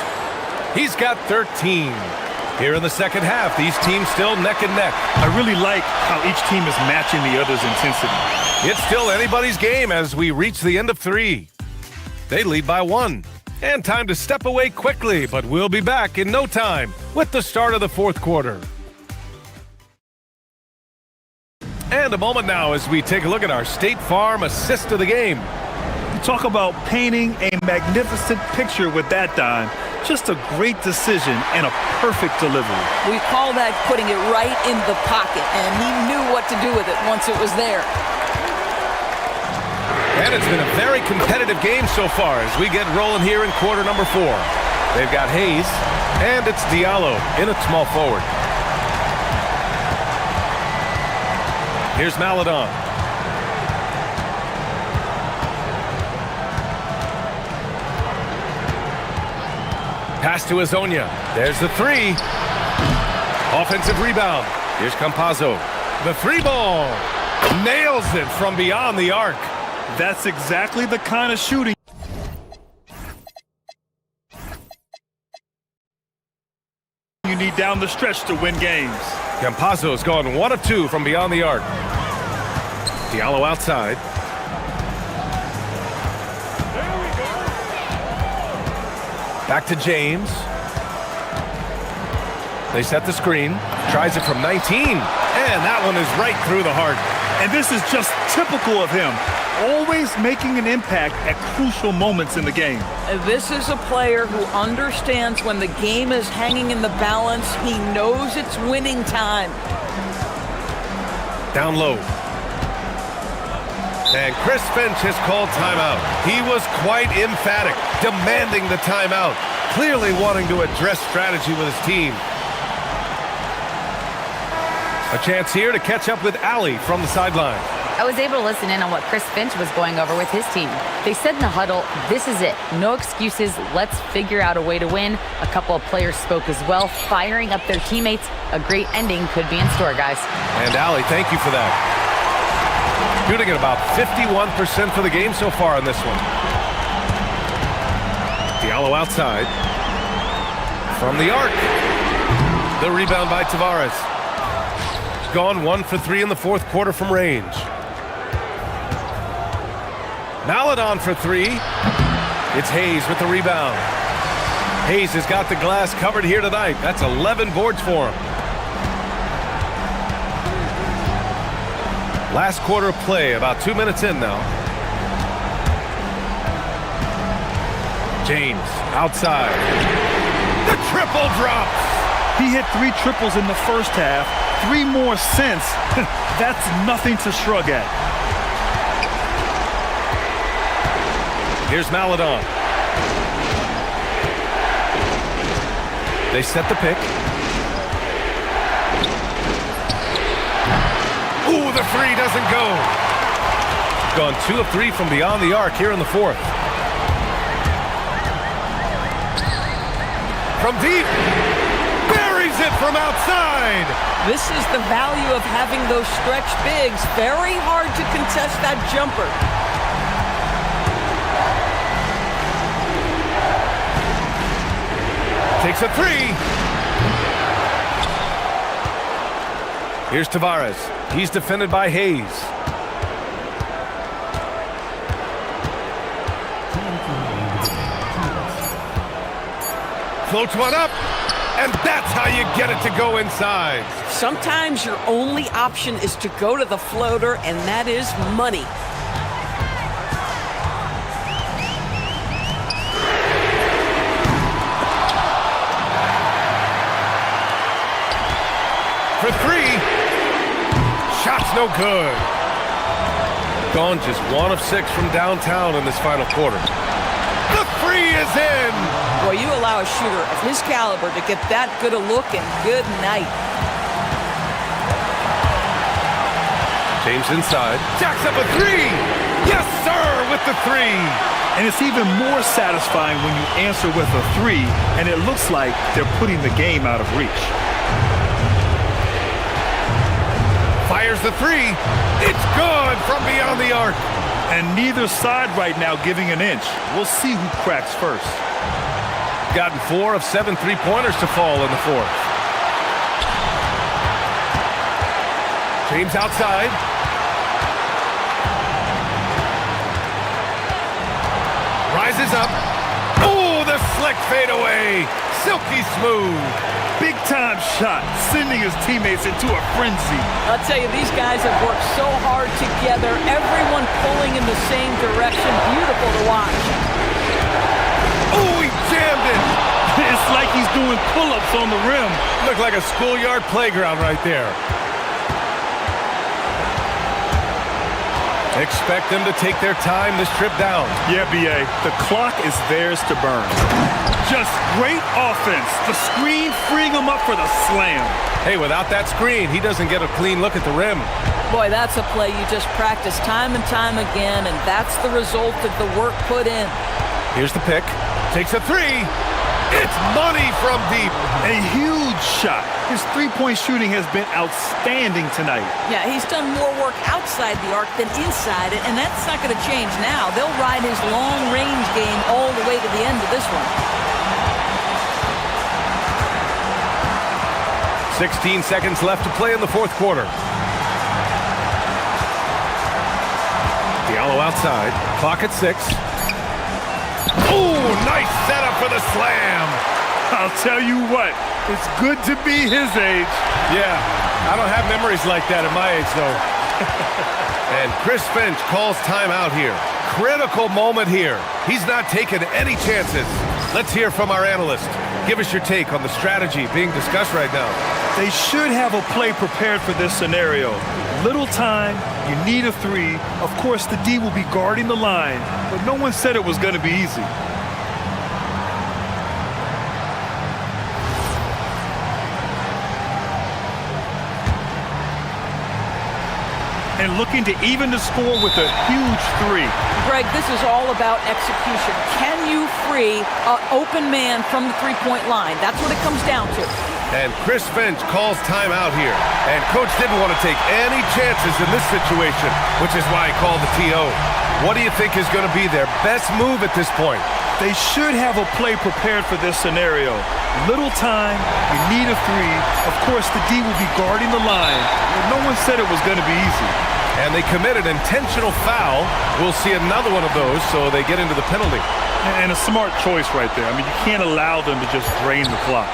He's got 13. Here in the second half, these teams still neck and neck. I really like how each team is matching the other's intensity. It's still anybody's game as we reach the end of 3. They lead by 1. And time to step away quickly, but we'll be back in no time with the start of the 4th quarter. And a moment now as we take a look at our State Farm assist of the game. Talk about painting a magnificent picture with that dime. Just a great decision and a perfect delivery. We call that putting it right in the pocket, and he knew what to do with it once it was there. And it's been a very competitive game so far as we get rolling here in quarter number 4. They've got Hayes, and it's Diallo in at small forward. Here's Maladon. Pass to Azonia. There's the 3. Offensive rebound. Here's Campazzo. The 3 ball. Nails it from beyond the arc. That's exactly the kind of shooting you need down the stretch to win games. Campazzo's gone 1 of 2 from beyond the arc. Diallo outside. Back to James. They set the screen. Tries it from 19. And that one is right through the heart. And this is just typical of him. Always making an impact at crucial moments in the game. This is a player who understands when the game is hanging in the balance. He knows it's winning time. Down low. And Chris Finch has called timeout. He was quite emphatic, demanding the timeout, clearly wanting to address strategy with his team. A chance here to catch up with Allie from the sideline. I was able to listen in on what Chris Finch was going over with his team. They said in the huddle, this is it. No excuses. Let's figure out a way to win. A couple of players spoke as well, firing up their teammates. A great ending could be in store, guys. And Allie, thank you for that. Shooting at about 51% for the game so far in this one. Diallo outside. From the arc. The rebound by Tavares. Gone 1 for 3 in the fourth quarter from range. Maladon for 3. It's Hayes with the rebound. Hayes has got the glass covered here tonight. That's 11 boards for him. Last quarter of play, about 2 minutes in now. James outside. The triple drops. He hit 3 triples in the first half, 3 more since. That's nothing to shrug at. Here's Maladon. They set the pick. Ooh, the 3 doesn't go. Gone 2 of 3 from beyond the arc here in the fourth. From deep. Buries it from outside. This is the value of having those stretch bigs. Very hard to contest that jumper. Takes a 3. Here's Tavares. He's defended by Hayes. Floats one up, and that's how you get it to go inside. Sometimes your only option is to go to the floater, and that is money. For 3. Shot's no good. Gone just 1 of 6 from downtown in this final quarter. The 3 is in. Boy, you allow a shooter of his caliber to get that good a look, and good night. James inside. Jacks up a 3. Yes, sir, with the 3. And it's even more satisfying when you answer with a 3, and it looks like they're putting the game out of reach. Fires the 3. It's good from beyond the arc. And neither side right now giving an inch. We'll see who cracks first. Gotten 4 of 7 3-pointers to fall in the fourth. James outside. Rises up. Oh, the slick fadeaway. Silky smooth. Big time shot, sending his teammates into a frenzy. I'll tell you, these guys have worked so hard together. Everyone pulling in the same direction. Beautiful to watch. Oh, he jammed it. It's like he's doing pull-ups on the rim. Looked like a schoolyard playground right there. Expect them to take their time this trip down. Yeah, B.A., the clock is theirs to burn. Just great offense. The screen freeing him up for the slam. Hey, without that screen, he doesn't get a clean look at the rim. Boy, that's a play you just practice time and time again, and that's the result of the work put in. Here's the pick. Takes a 3. It's money from deep. A huge shot. His three-point shooting has been outstanding tonight. Yeah, he's done more work outside the arc than inside it, and that's not going to change now. They'll ride his long-range game all the way to the end of this one. 16 seconds left to play in the fourth quarter. Diallo outside. Clock at 6. Oh, nice setup for the slam. I'll tell you what, it's good to be his age. Yeah, I don't have memories like that at my age, though. And Chris Finch calls timeout here. Critical moment here. He's not taking any chances. Let's hear from our analyst. Give us your take on the strategy being discussed right now. They should have a play prepared for this scenario. Little time, you need a 3. Of course, the D will be guarding the line, but no one said it was going to be easy. And looking to even the score with a huge 3. Greg, this is all about execution. Can you free an open man from the three-point line? That's what it comes down to. And Chris Finch calls timeout here. And Coach didn't want to take any chances in this situation, which is why he called the TO. What do you think is going to be their best move at this point? They should have a play prepared for this scenario. Little time, you need a 3. Of course, the D will be guarding the line, but no one said it was going to be easy. And they committed intentional foul. We'll see another one of those, so they get into the penalty. And a smart choice right there. I mean, you can't allow them to just drain the clock.